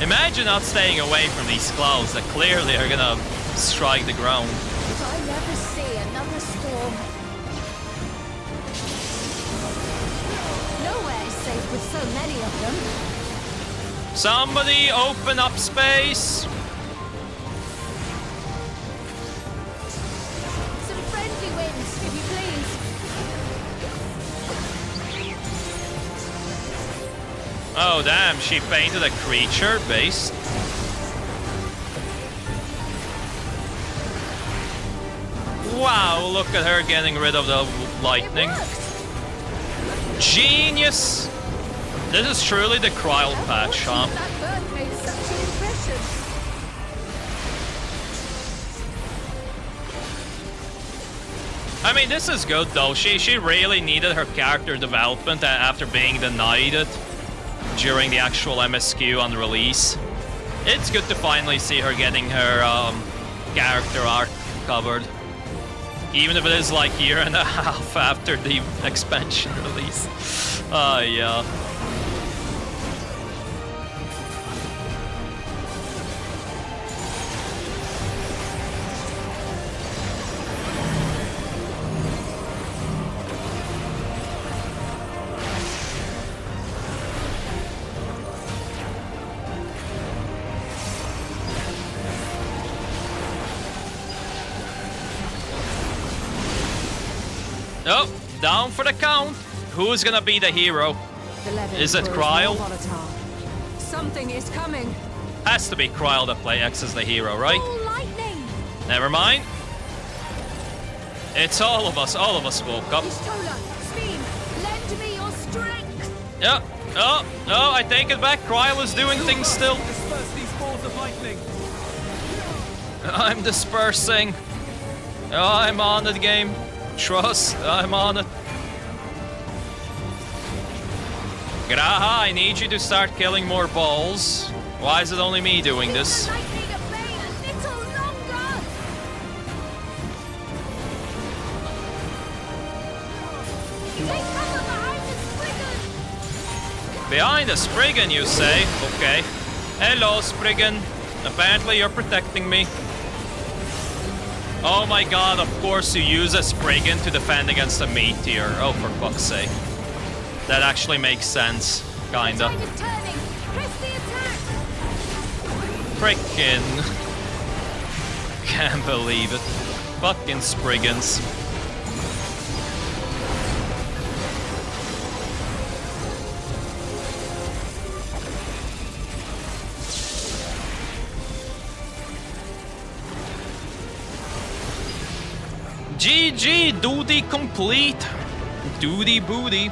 Imagine not staying away from these clouds that clearly are gonna strike the ground. If I never see another storm. Nowhere is safe with so many of them. Somebody open up space. Some friendly winds, if you please. Oh damn, she painted a creature based. Wow, look at her getting rid of the lightning. Genius! This is truly the Kryl patch, huh? That bird made such an impression. I mean, this is good though. She really needed her character development after being denied it during the actual MSQ on release. It's good to finally see her getting her character arc covered. Even if it is like a year and a half after the expansion release. Yeah. Oh, down for the count. Who's gonna be the hero? Is it Kryl? Something is coming. Has to be Kryl that play X as the hero, right? Lightning. Never mind. It's all of us. All of us woke up. Pistola, Speed, lend me your strength. Yeah. Oh, I take it back. Kryl is doing things still. Disperse these balls of lightning. I'm dispersing. Oh, I'm on it, game. Trust, I'm on it. Graha, I need you to start killing more balls. Why is it only me doing this? Behind the Spriggan, you say? Okay. Hello, Spriggan. Apparently you're protecting me. Oh my god, of course you use a Spriggan to defend against a meteor. Oh, for fuck's sake. That actually makes sense. Kinda. Frickin'. Can't believe it. Fucking Spriggans. GG, duty complete. Duty booty.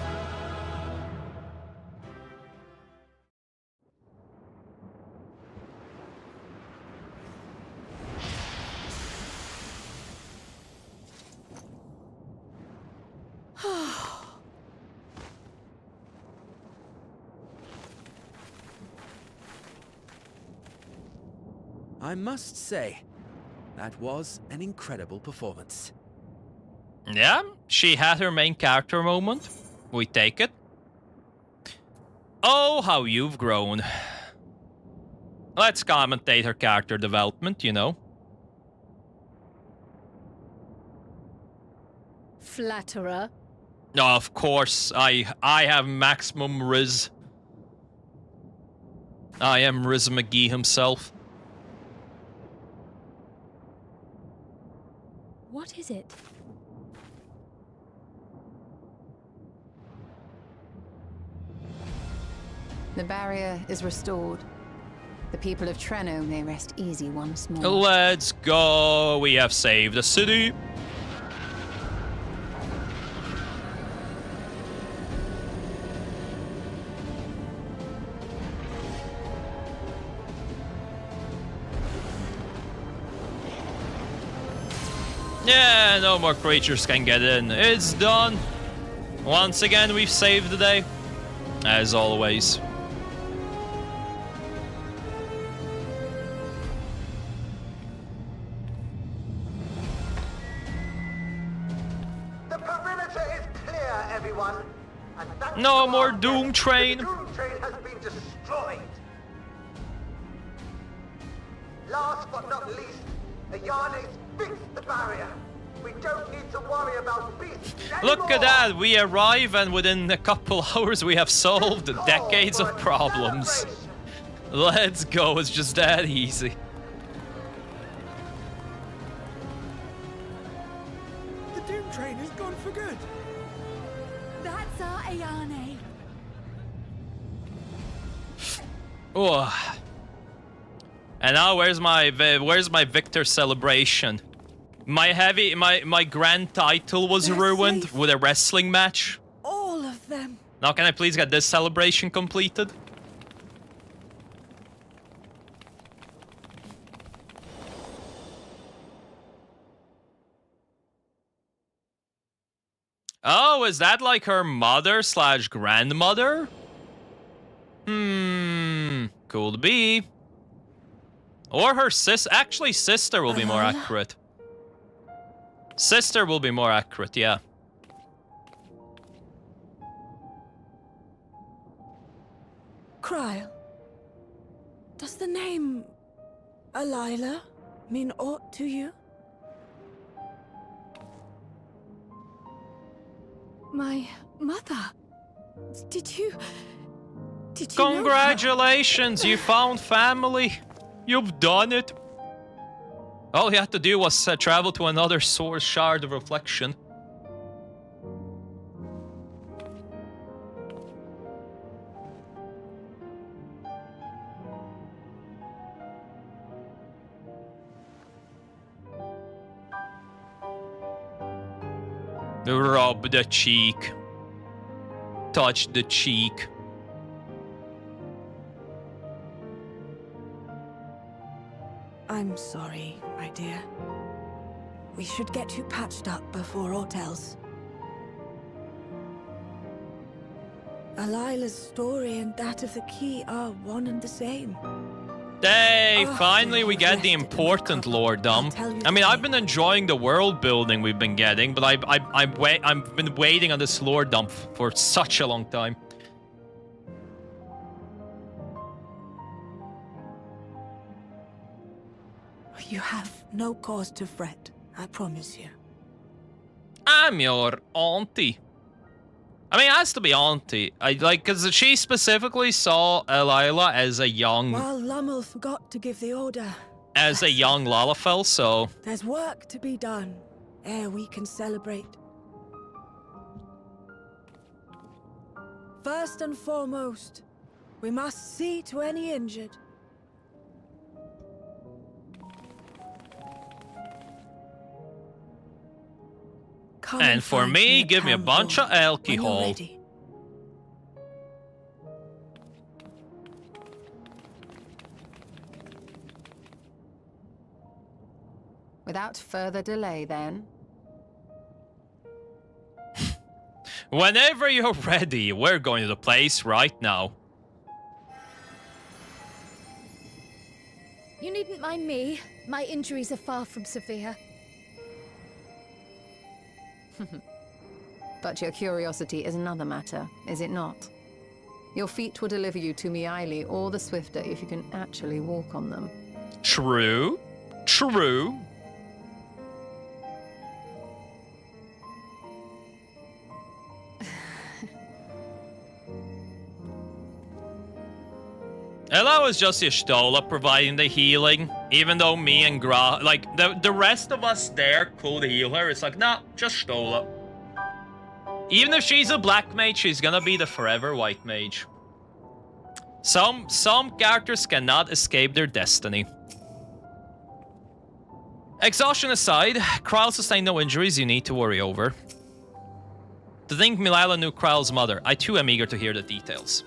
I must say, that was an incredible performance. Yeah, she had her main character moment. We take it. Oh, how you've grown. Let's commentate her character development, you know. Flatterer. No, of course, I have maximum Riz. I am Riz McGee himself. What is it? The barrier is restored. The people of Treno may rest easy once more. Let's go. We have saved the city. Yeah, no more creatures can get in. It's done. Once again, we've saved the day. As always. The perimeter is clear, everyone. And thanks No to more our Doom death, Train. The Doom Train has been destroyed. Last but not least, the Yarnes fixed the barrier. We don't need to worry about beasts anymore. Look at that. We arrive and within a couple hours we have solved decades of problems. Let's go. It's just that easy. The Doom Train is gone for good. That's our Ayane. Oh. And now where's my Victor celebration? My grand title was ruined with a wrestling match. All of them. Now can I please get this celebration completed? Oh, is that like her mother / grandmother? Cool to be. Or her actually sister will be more accurate. Sister will be more accurate, yeah. Kryle, does the name Alila mean aught to you? My mother. Did you Congratulations, you found family. You've done it. All you had to do was travel to another source shard of reflection. Rub the cheek. Touch the cheek. I'm sorry, my dear. We should get you patched up before aught else. Alila's story and that of the key are one and the same. Hey, finally we get the important lore dump. I mean, I've been enjoying the world building we've been getting, but I've been waiting on this lore dump for such a long time. You have no cause to fret, I promise you. I'm your auntie. I mean, it has to be auntie. Because she specifically saw Alila as a young... While Lummel forgot to give the order. As a young Lalafell, so... There's work to be done, ere we can celebrate. First and foremost, we must see to any injured. And for me, give me a bunch of alcohol. Without further delay, then. Whenever you're ready, we're going to the place right now. You needn't mind me. My injuries are far from severe. But your curiosity is another matter, is it not? Your feet will deliver you to Miaili all the swifter if you can actually walk on them. True. True. Ella was just Y'shtola providing the healing, even though me and the rest of us there could heal her. It's like, nah, just Y'shtola. Even if she's a black mage, she's gonna be the forever white mage. Some characters cannot escape their destiny. Exhaustion aside, Kryle sustained no injuries you need to worry over. To think Milila knew Kryle's mother, I too am eager to hear the details.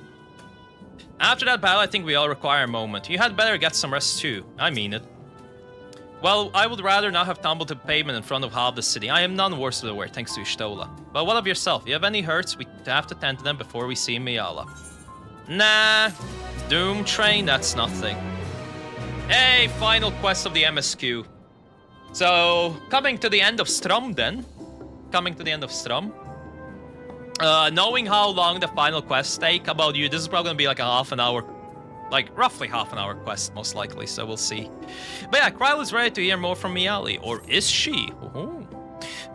After that battle, I think we all require a moment. You had better get some rest too. I mean it. Well, I would rather not have tumbled to pavement in front of half the city. I am none worse for the wear, thanks to Y'shtola. But what of yourself? You have any hurts? We have to tend to them before we see Miala. Nah. Doom Train, that's nothing. Hey, final quest of the MSQ. So, coming to the end of Strum then. Coming to the end of Strum. Knowing how long the final quests take, about you, this is probably gonna be like a half an hour, like roughly half an hour quest, most likely, so we'll see. But yeah, Kryle is ready to hear more from Miaili, or is she? Ooh.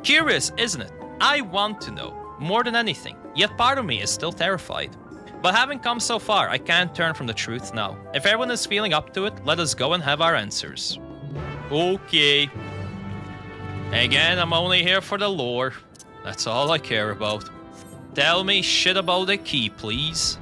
Curious, isn't it? I want to know, more than anything, yet part of me is still terrified. But having come so far, I can't turn from the truth now. If everyone is feeling up to it, let us go and have our answers. Okay. Again, I'm only here for the lore. That's all I care about. Tell me shit about the key, please.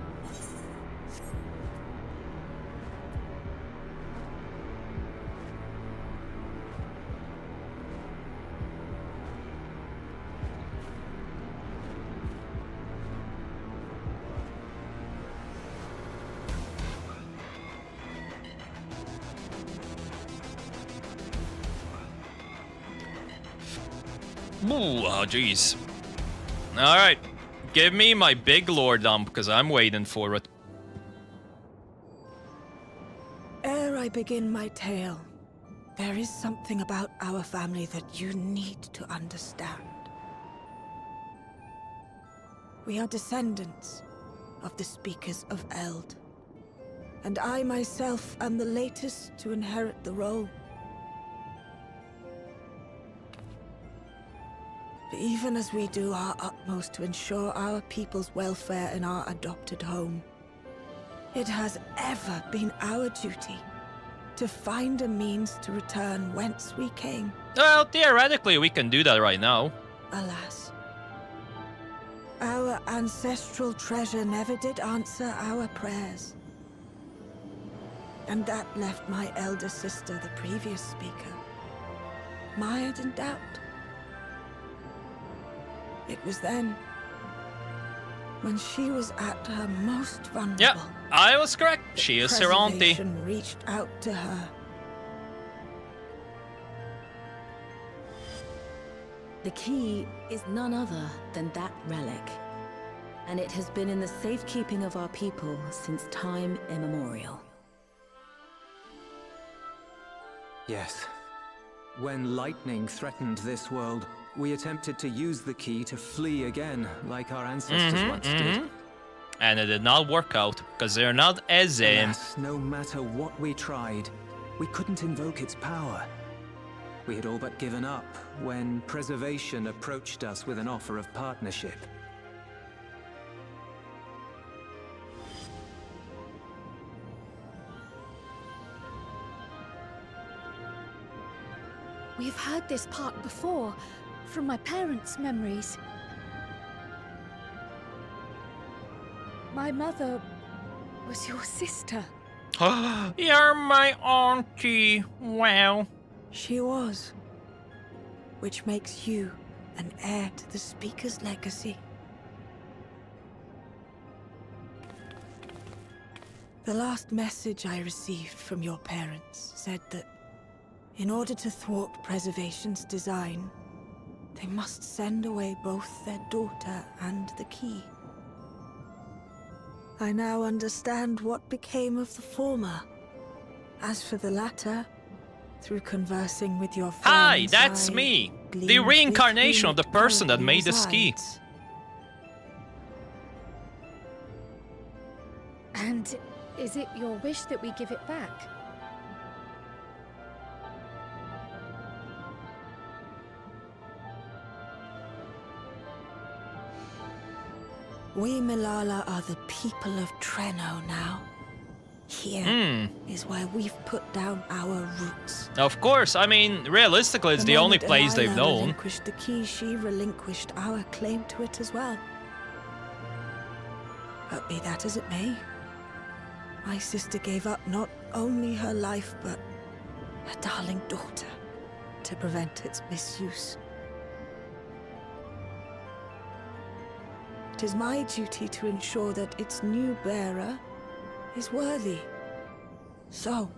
Ooh, oh, jeez. Alright. Give me my big lore dump, because I'm waiting for it. Ere I begin my tale, there is something about our family that you need to understand. We are descendants of the Speakers of Eld, and I myself am the latest to inherit the role. But even as we do our utmost to ensure our people's welfare in our adopted home, it has ever been our duty to find a means to return whence we came. Well, theoretically, we can do that right now. Alas, our ancestral treasure never did answer our prayers. And that left my elder sister, the previous speaker, mired in doubt. It was then, when she was at her most vulnerable. Yep, I was correct. She is her auntie. Preservation reached out to her. The key is none other than that relic, and it has been in the safekeeping of our people since time immemorial. Yes. When lightning threatened this world, we attempted to use the key to flee again, like our ancestors once did. And it did not work out, because they're not as Alas, no matter what we tried, we couldn't invoke its power. We had all but given up when Preservation approached us with an offer of partnership. We've heard this part before, from my parents' memories. My mother was your sister. You're my auntie. Wow. She was. Which makes you an heir to the Speaker's legacy. The last message I received from your parents said that in order to thwart Preservation's design, they must send away both their daughter and the key. I now understand what became of the former. As for the latter, through conversing with your friends, Hi, that's me! The reincarnation of the person that made this key. And is it your wish that we give it back? We Milala are the people of Treno now. Here is where we've put down our roots. Of course, I mean, realistically, it's the only place they've known. Relinquished the key, she relinquished our claim to it as well. But be that as it may, my sister gave up not only her life, but her darling daughter, to prevent its misuse. It is my duty to ensure that its new bearer is worthy. So,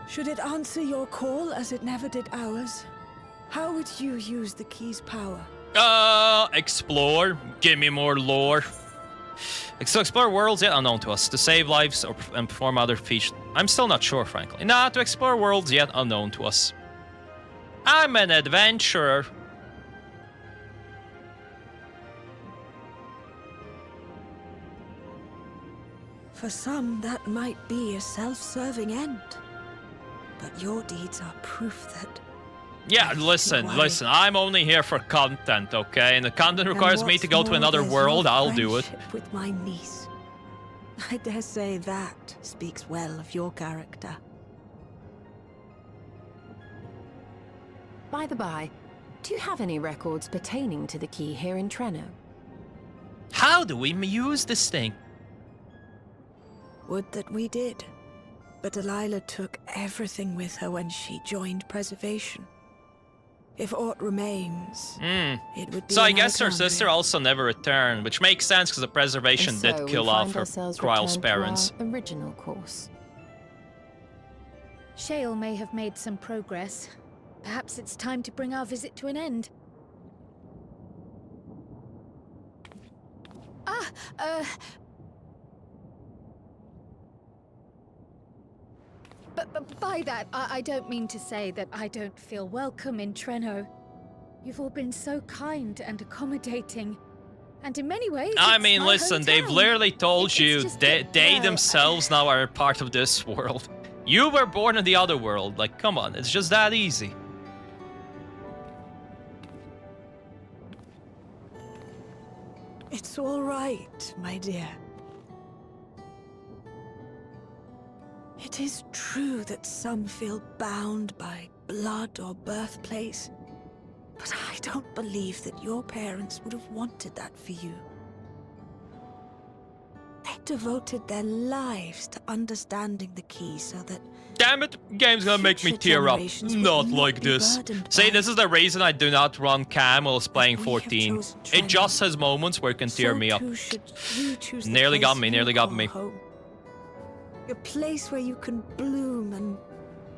should it answer your call as it never did ours, how would you use the key's power? Explore. Give me more lore. So explore worlds yet unknown to us, to save lives and perform other feats. I'm still not sure, frankly. Nah, to explore worlds yet unknown to us. I'm an adventurer. For some, that might be a self-serving end. But your deeds are proof that... Yeah, listen, I'm only here for content, okay? And the content requires me to go to another world, I'll do it. With my niece. I dare say that speaks well of your character. By the by, do you have any records pertaining to the key here in Treno? How do we use this thing? Would that we did. But Delilah took everything with her when she joined Preservation. If aught remains, it would be. So I guess her sister also never returned, which makes sense because the Preservation did kill off her Kryle's parents. Original course. Shale may have made some progress, Perhaps it's time to bring our visit to an end. But by that, I don't mean to say that I don't feel welcome in Treno. You've all been so kind and accommodating. And in many ways, I it's mean, my listen, hometown. they've literally told It's you just they that, themselves now are a part of this world. You were born in the other world. Like, come on, it's just that easy. It's all right, my dear. It is true that some feel bound by blood or birthplace, but I don't believe that your parents would have wanted that for you. They devoted their lives to understanding the key so that... Damn it, game's gonna make me tear up. Not like this. See, this is the reason I do not run cam while playing 14. It just has moments where it can tear me up. Nearly got me, nearly got me. A place where you can bloom and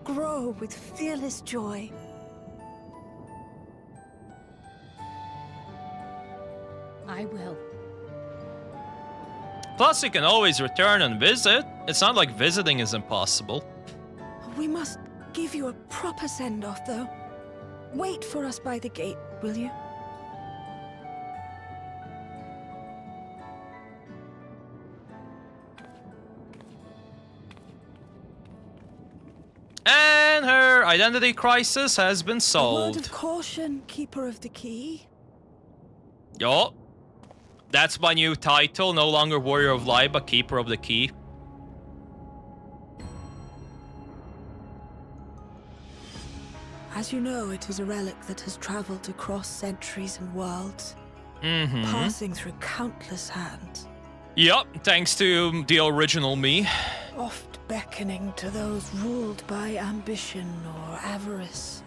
grow with fearless joy. I will. Plus, you can always return and visit. It's not like visiting is impossible. We must give you a proper send-off, though. Wait for us by the gate, will you? And her identity crisis has been A word solved. of caution, Keeper of the Key. Yo. That's my new title. No longer Warrior of Light, but Keeper of the Key. As you know, it is a relic that has traveled across centuries and worlds, Mm-hmm. passing through countless hands, Yup, thanks to the original me. oft beckoning to those ruled by ambition or avarice.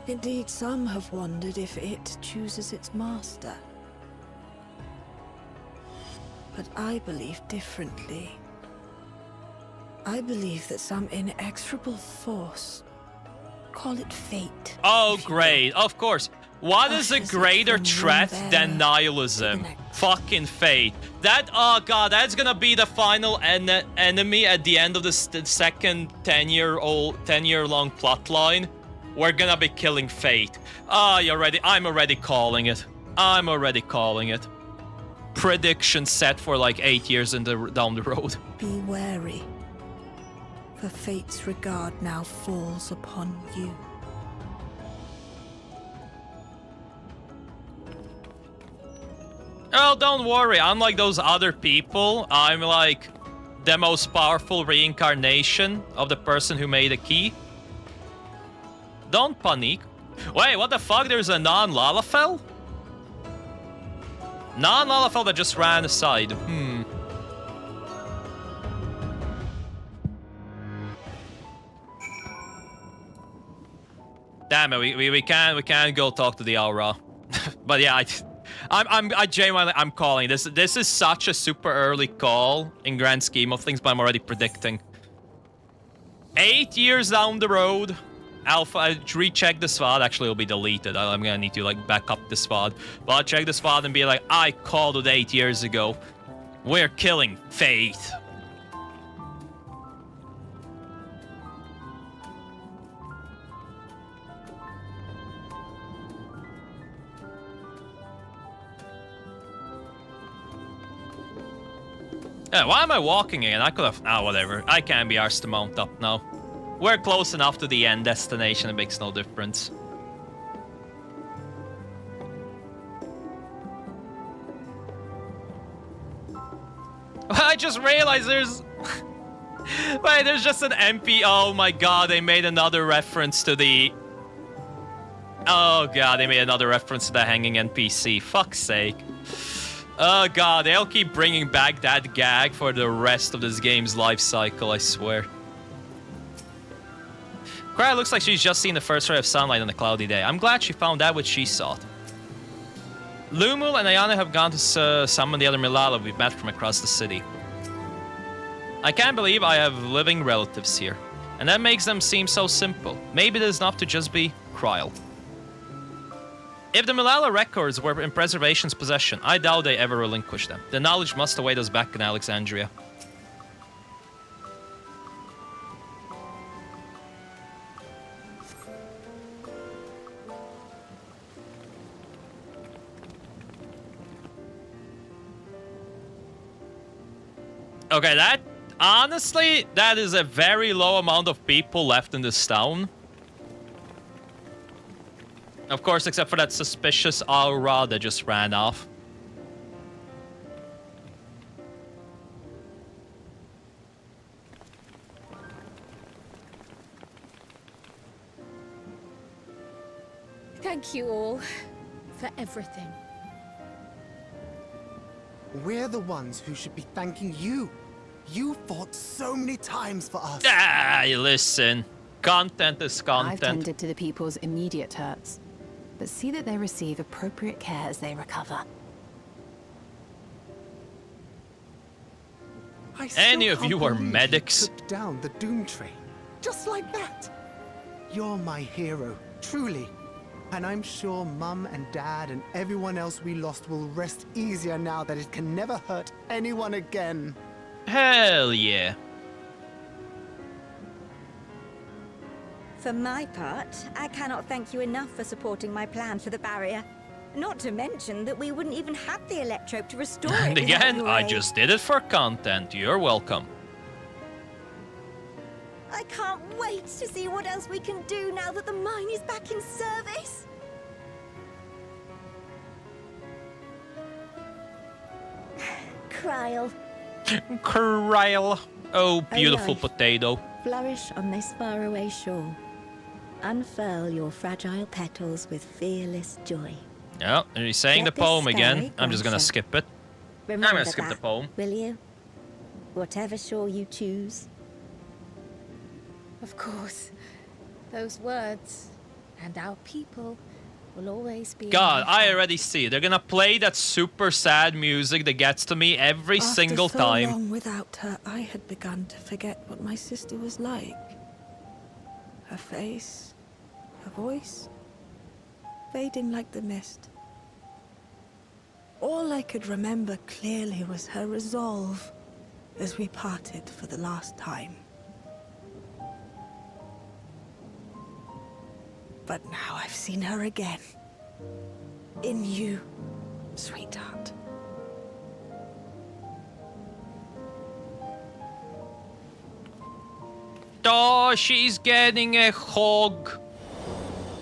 Indeed, some have wondered if it chooses its master. But I believe differently. I believe that some inexorable force, call it fate. Oh, great. Of course. What is a greater threat than nihilism? Fucking fate. That, oh god, that's gonna be the final enemy at the end of the second 10-year-long plotline. We're gonna be killing fate. I'm already calling it. I'm already calling it. Prediction set for like 8 years down the road. Be wary, for fate's regard now falls upon you. Oh, don't worry. Unlike those other people, I'm like the most powerful reincarnation of the person who made a key. Don't panic. Wait, what the fuck? There's a non-Lalafell? Non-Lalafell that just ran aside. Damn it, we can't go talk to the Aura. But yeah, I genuinely, I'm calling this. This is such a super early call in grand scheme of things, but I'm already predicting. 8 years down the road, Alpha, I recheck the SVOD. Actually, it'll be deleted. I'm gonna need to like back up the SVOD. But I'll check the SVOD and be like, I called it 8 years ago. We're killing Faith. Yeah, why am I walking again? I could have... Ah, whatever. I can't be arsed to mount up now. We're close enough to the end destination, it makes no difference. I just realized there's... Wait, there's just an MP... Oh my god, they made another reference to the... Oh god, they made another reference to the hanging NPC. Fuck's sake. Oh god, they'll keep bringing back that gag for the rest of this game's life cycle, I swear. Cry looks like she's just seen the first ray of sunlight on a cloudy day. I'm glad she found that which she sought. Lumul and Ayana have gone to summon the other Milala we've met from across the city. I can't believe I have living relatives here. And that makes them seem so simple. Maybe it is enough to just be Kryl. If the Malala records were in Preservation's possession, I doubt they ever relinquished them. The knowledge must await us back in Alexandria. Okay, that... Honestly, that is a very low amount of people left in this town. Of course, except for that suspicious aura that just ran off. Thank you all for everything. We're the ones who should be thanking you. You fought so many times for us. Ah, listen. Content is I've content. tended to the people's immediate hurts, but see that they receive appropriate care as they recover. I still Any of can't you are believe medics? You took down the Doom Train, just like that. You're my hero, truly. And I'm sure Mum and Dad and everyone else we lost will rest easier now that it can never hurt anyone again. Hell yeah. For my part, I cannot thank you enough for supporting my plan for the barrier. Not to mention that we wouldn't even have the electrope to restore it. And without again, your I aid. just did it for content. You're welcome. I can't wait to see what else we can do now that the mine is back in service. Kryl. Kryl. Oh, beautiful life. potato. Flourish on this faraway shore. Unfurl your fragile petals with fearless joy. Yeah, and he's saying Let the poem the again. sky I'm just gonna grant skip it. Remember I'm gonna skip the that, poem. will you? Whatever shore you choose. Of course. Those words and our people will always be... God, I already see. They're gonna play that super sad music that gets to me every single After so time. long without her, I had begun to forget what my sister was like. Her face, her voice, fading like the mist. All I could remember clearly was her resolve as we parted for the last time. But now I've seen her again. In you, sweetheart. Oh, she's getting a hug.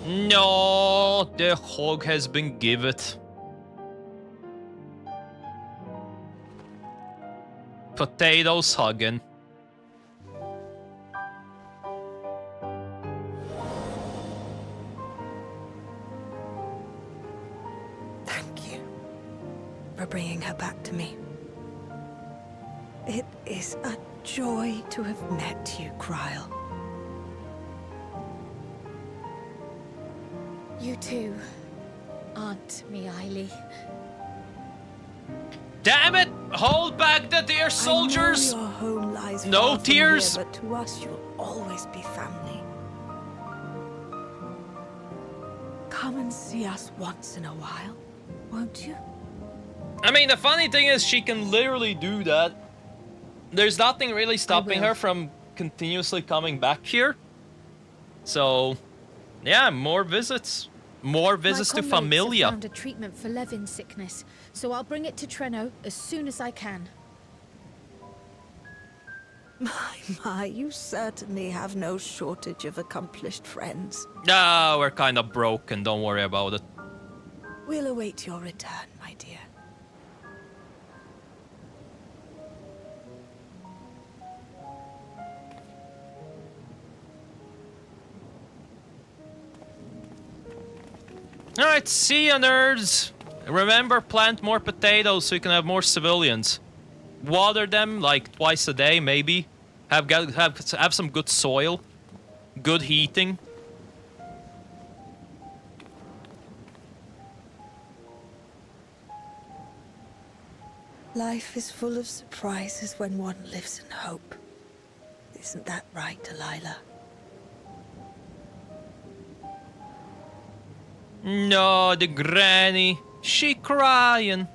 No, the hug has been given. Potatoes hugging. Thank you for bringing her back to me. It is a joy to have met you, Kryl. You too, Aunt Miaili. Damn it! Hold back the dear soldiers! I know your home lies No far from tears. here, but to us you'll always be family. Come and see us once in a while, won't you? I mean, the funny thing is she can literally do that. There's nothing really stopping her from continuously coming back here. So, yeah, more visits. More visits to My comrades Familia. have found a treatment for Levin's sickness, so I'll bring it to Treno as soon as I can. My, you certainly have no shortage of accomplished friends. Ah, we're kind of broken. Don't worry about it. We'll await your return, my dear. Alright, see ya, nerds. Remember, plant more potatoes so you can have more civilians. Water them like twice a day, maybe. Have some good soil. Good heating. Life is full of surprises when one lives in hope. This Isn't that right, Delilah? No, the granny. She crying.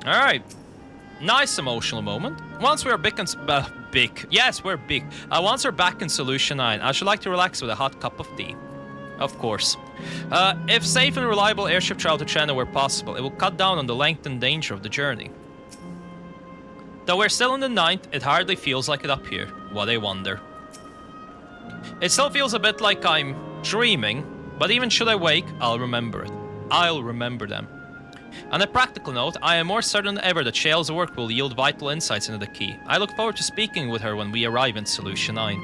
Alright. Nice emotional moment. Once we're big and big. Yes, we're big. Once we're back in Solution 9, I should like to relax with a hot cup of tea. Of course. If safe and reliable airship travel to China were possible, it will cut down on the length and danger of the journey. Though we're still in the 9th, it hardly feels like it up here. What a wonder. It still feels a bit like I'm dreaming, but even should I wake, I'll remember it. I'll remember them. On a practical note, I am more certain than ever that Shale's work will yield vital insights into the key. I look forward to speaking with her when we arrive in Solution 9.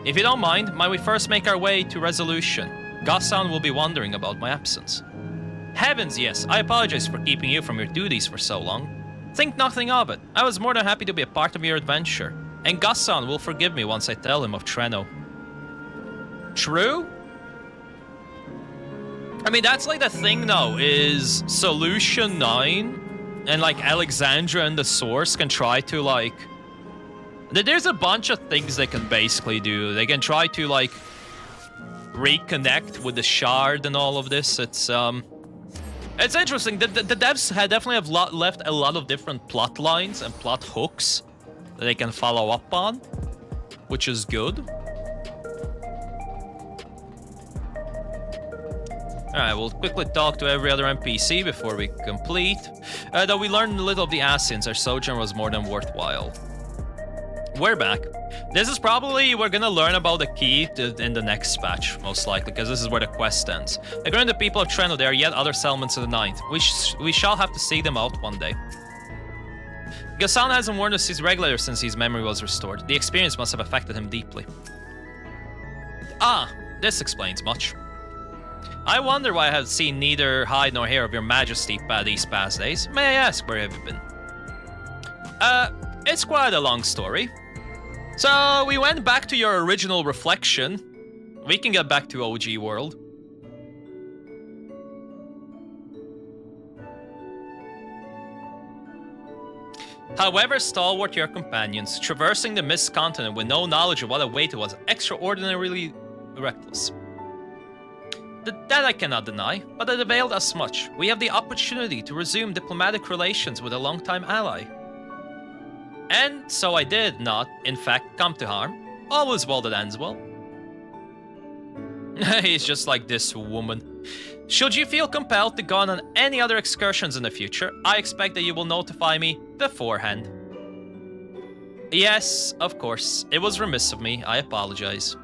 If you don't mind, might we first make our way to Resolution? Gassan will be wondering about my absence. Heavens, yes, I apologize for keeping you from your duties for so long. Think nothing of it. I was more than happy to be a part of your adventure. And Gassan will forgive me once I tell him of Treno. True? I mean, that's like the thing now, is Solution 9 and like Alexandria and the Source can try to like... There's a bunch of things they can basically do. They can try to like reconnect with the Shard and all of this. It's interesting. The devs definitely have left a lot of different plot lines and plot hooks that they can follow up on, which is good. Alright, we'll quickly talk to every other NPC before we complete. Though we learned a little of the Asians, our sojourn was more than worthwhile. We're back. This is probably, we're gonna learn about the key in the next patch, most likely, because this is where the quest ends. According to the people of Treno, there are yet other settlements of the 9th. We shall have to seek them out one day. Gassan hasn't warned us his regulator since his memory was restored. The experience must have affected him deeply. Ah, this explains much. I wonder why I have seen neither hide nor hair of your majesty these past days. May I ask, where have you been? It's quite a long story. So, we went back to your original reflection. We can get back to OG world. However stalwart your companions, traversing the Mist Continent with no knowledge of what awaited was extraordinarily reckless. That I cannot deny, but it availed us much. We have the opportunity to resume diplomatic relations with a longtime ally. And so I did not, in fact, come to harm. All is well that ends well. He's just like this woman. Should you feel compelled to go on any other excursions in the future, I expect that you will notify me beforehand. Yes, of course. It was remiss of me. I apologize.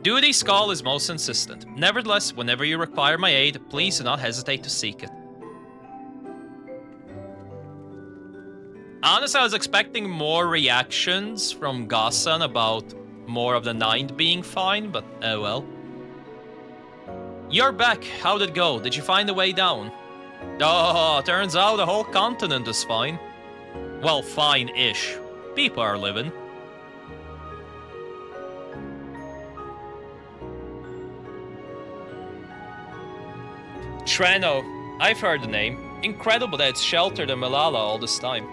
Duty's call is most insistent. Nevertheless, whenever you require my aid, please do not hesitate to seek it. Honestly, I was expecting more reactions from Gassan about more of the 9th being fine, but oh well. You're back. How'd it go? Did you find a way down? Oh, turns out the whole continent is fine. Well, fine-ish. People are living. Treno. I've heard the name. Incredible that it's sheltered in Malala all this time.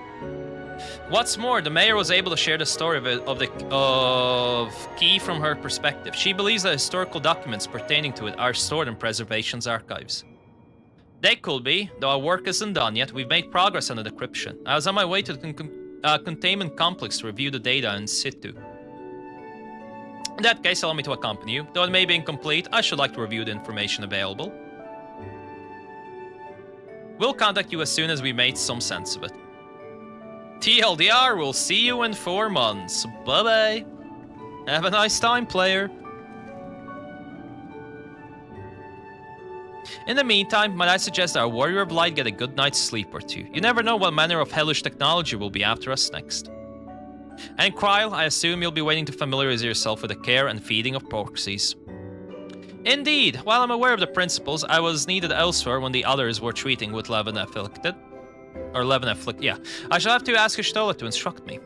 What's more, the mayor was able to share the story of Key from her perspective. She believes that historical documents pertaining to it are stored in Preservation's archives. They could be, though our work isn't done yet. We've made progress on the decryption. I was on my way to the containment complex to review the data in situ. In that case, allow me to accompany you. Though it may be incomplete, I should like to review the information available. We'll contact you as soon as we made some sense of it. TLDR, we'll see you in 4 months. Bye-bye. Have a nice time, player. In the meantime, might I suggest our Warrior of Light get a good night's sleep or two. You never know what manner of hellish technology will be after us next. And Kryle, I assume you'll be waiting to familiarize yourself with the care and feeding of proxies. Indeed, while I'm aware of the principles, I was needed elsewhere when the others were treating with Levin afflicted. Or Levin afflicted, yeah. I shall have to ask Ishtola to instruct me.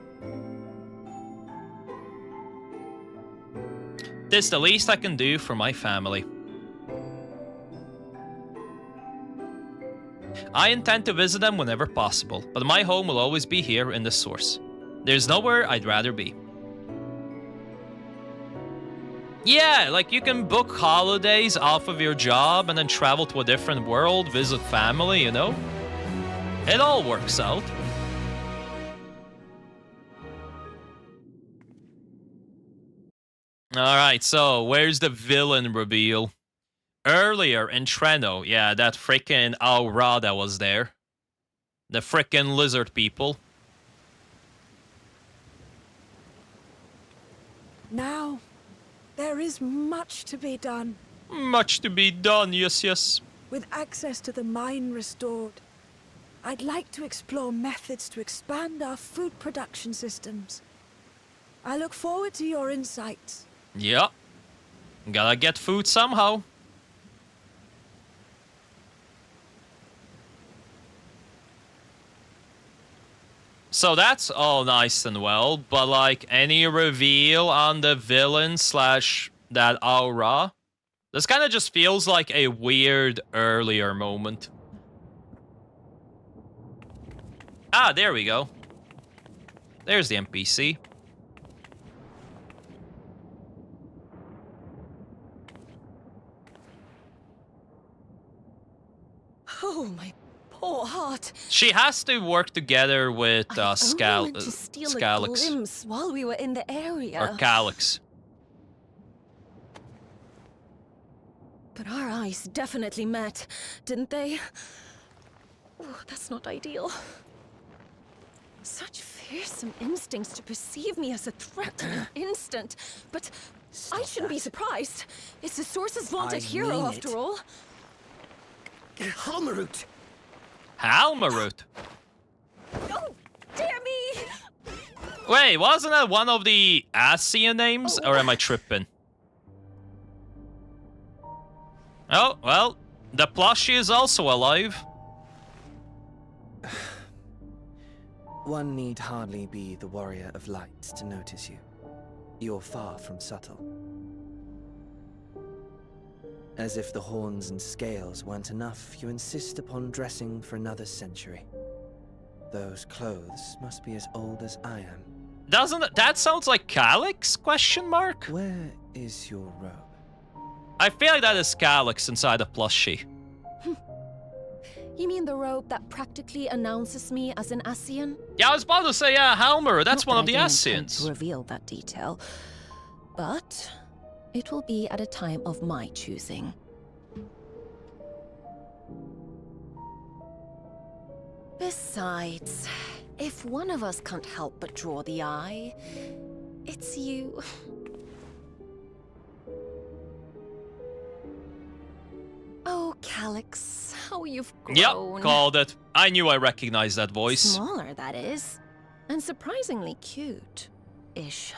'Tis the least I can do for my family. I intend to visit them whenever possible, but my home will always be here in the source. There's nowhere I'd rather be. Yeah, like you can book holidays off of your job and then travel to a different world, visit family, you know? It all works out. Alright, so where's the villain reveal? Earlier in Treno, yeah, that frickin' Aura that was there. The frickin' lizard people. Now, there is much to be done. Much to be done, yes, yes. With access to the mine restored, I'd like to explore methods to expand our food production systems. I look forward to your insights. Yeah. Gotta get food somehow. So that's all nice and well, but like any reveal on the villain slash that Aura? This kind of just feels like a weird earlier moment. Ah, there we go. There's the NPC. Oh, my poor heart. She has to work together with I only meant to steal a Scalix. glimpse while we were in the area. Or Calix. But our eyes definitely met, didn't they? Oh, that's not ideal. Such fearsome instincts to perceive me as a threat in an instant. But I shouldn't be surprised. It's the Source's vaunted hero, after all. Halmarut! Halmarut? Oh, dear me! Wait, wasn't that one of the Asian names? Or am I tripping? Oh, well, the plushie is also alive. One need hardly be the warrior of light to notice you. You're far from subtle. As if the horns and scales weren't enough, you insist upon dressing for another century. Those clothes must be as old as I am. Doesn't that sounds like Calix? Question mark. Where is your robe? I feel like that is Calix inside a plushie. You mean the robe that practically announces me as an Asian? Yeah, I was about to say, yeah, Halmer. That's one of the Asians. Asians. To reveal that detail, but it will be at a time of my choosing. Besides, if one of us can't help but draw the eye, it's you. Oh, Calix, how you've grown. Yep, called it. I knew I recognized that voice. Smaller, that is. And surprisingly cute-ish.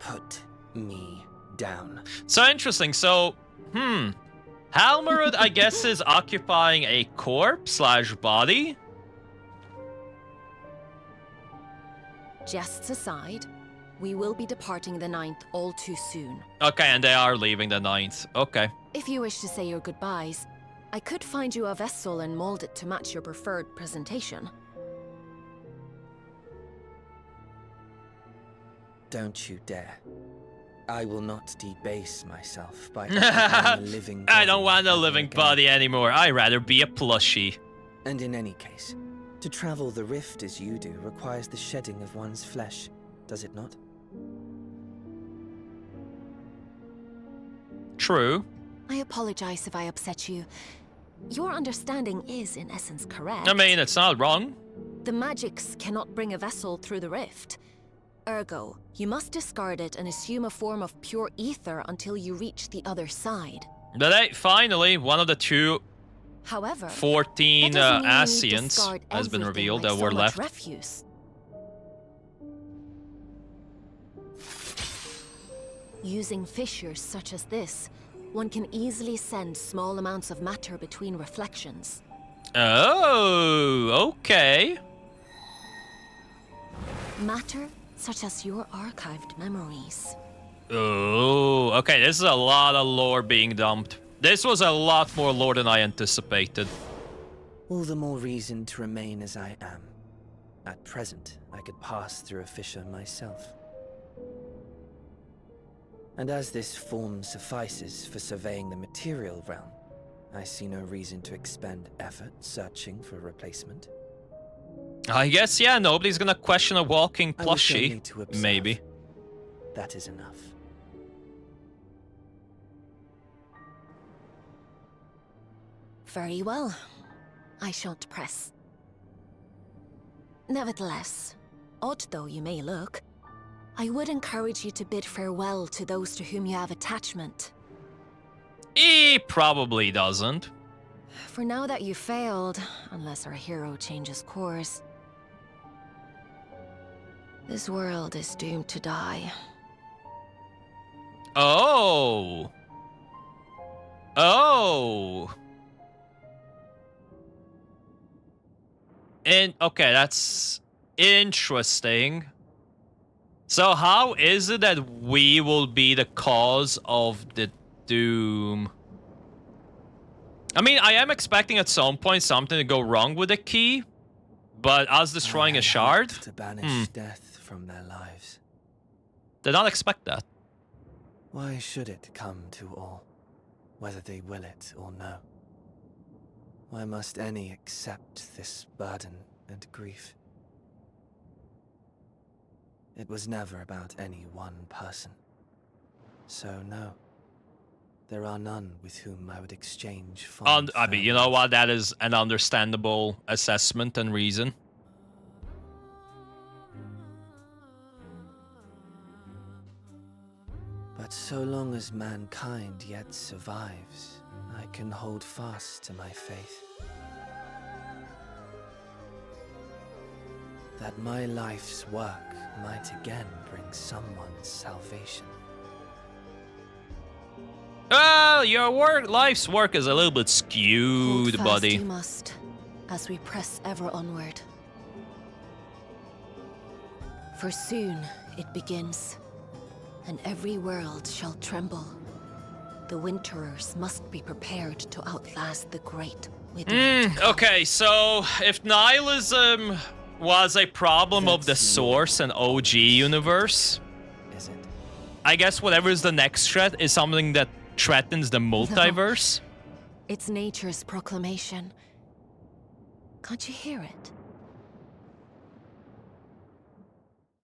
Put me down. So interesting. So, Halmarud, I guess, is occupying a corpse/body. Jests aside, we will be departing the 9th all too soon. Okay, and they are leaving the 9th. Okay. If you wish to say your goodbyes, I could find you a vessel and mold it to match your preferred presentation. Don't you dare. I will not debase myself by a living body. I don't want a living body anymore. I'd rather be a plushie. And in any case, to travel the rift as you do requires the shedding of one's flesh, does it not? True. I apologize if I upset you. Your understanding is, in essence, correct. I mean, it's not wrong. The magics cannot bring a vessel through the rift. Ergo, you must discard it and assume a form of pure ether until you reach the other side. But hey, finally, one of the two However, 14 Asians has been revealed that were left. Refuse. Using fissures such as this, one can easily send small amounts of matter between reflections. Oh, okay. Matter such as your archived memories. Oh, okay, this is a lot of lore being dumped. This was a lot more lore than I anticipated. All the more reason to remain as I am. At present, I could pass through a fissure myself. And as this form suffices for surveying the material realm, I see no reason to expend effort searching for a replacement. I guess, yeah, nobody's gonna question a walking I wish only plushie. to observe. Maybe. That is enough. Very well. I shan't press. Nevertheless, odd though you may look, I would encourage you to bid farewell to those to whom you have attachment. He probably doesn't. For now that you failed, unless our hero changes course, this world is doomed to die. Oh. Oh. And okay, that's interesting. So how is it that we will be the cause of the doom? I mean, I am expecting at some point something to go wrong with the key, but us destroying a shard? To banish death from their lives. Did not expect that. Why should it come to all, whether they will it or no? Why must any accept this burden and grief? It was never about any one person. So no, there are none with whom I would exchange fond I mean, you know what? That is an understandable assessment and reason. But so long as mankind yet survives, I can hold fast to my faith. That my life's work might again bring someone's salvation. Well, your life's work is a little bit skewed, Hold fast buddy. you must, as we press ever onward. For soon it begins, and every world shall tremble. The Winterers must be prepared to outlast the Great within. Okay, so if nihilism was a problem of the Source and OG universe, is it? I guess whatever is the next threat is something that threatens the multiverse. It's nature's proclamation. Can't you hear it?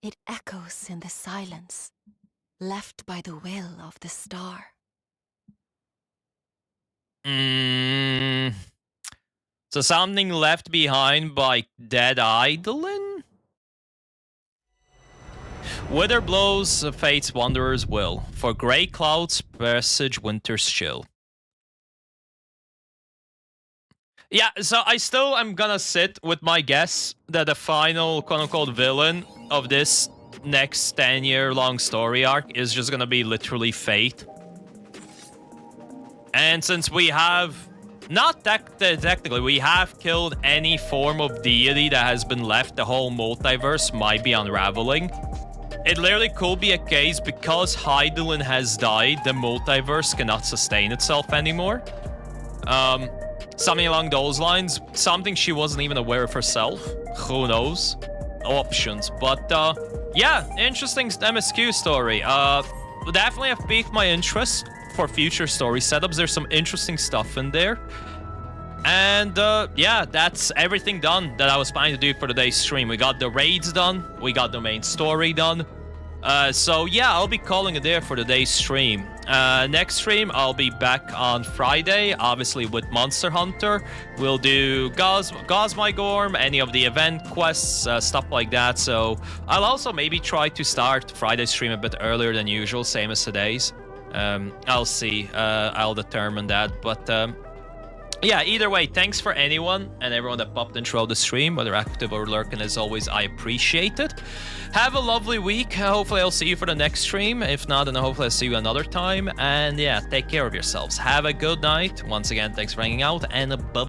It echoes in the silence, left by the will of the star. So something left behind by dead Eidolon? Wither blows fate's wanderer's will, for grey clouds presage winter's chill. Yeah, so I still am gonna sit with my guess that the final quote-unquote villain of this next 10-year-long story arc is just gonna be literally fate. And since we have, not technically, we have killed any form of deity that has been left, the whole multiverse might be unraveling. It literally could be a case because Eidolon has died, the multiverse cannot sustain itself anymore. Something along those lines. Something she wasn't even aware of herself. Who knows? Options. But, yeah, interesting MSQ story. Definitely have piqued my interest for future story setups. There's some interesting stuff in there. And, yeah, that's everything done that I was planning to do for today's stream. We got the raids done. We got the main story done. So, yeah, I'll be calling it there for today's stream. Next stream, I'll be back on Friday, obviously with Monster Hunter. We'll do Gosmigorm, any of the event quests, stuff like that. So, I'll also maybe try to start Friday's stream a bit earlier than usual, same as today's. I'll see. I'll determine that. But, Yeah, either way, thanks for anyone and everyone that popped in throughout the stream, whether active or lurking. As always, I appreciate it. Have a lovely week. Hopefully I'll see you for the next stream. If not, then hopefully I'll see you another time. And yeah, take care of yourselves. Have a good night. Once again, thanks for hanging out, and bye.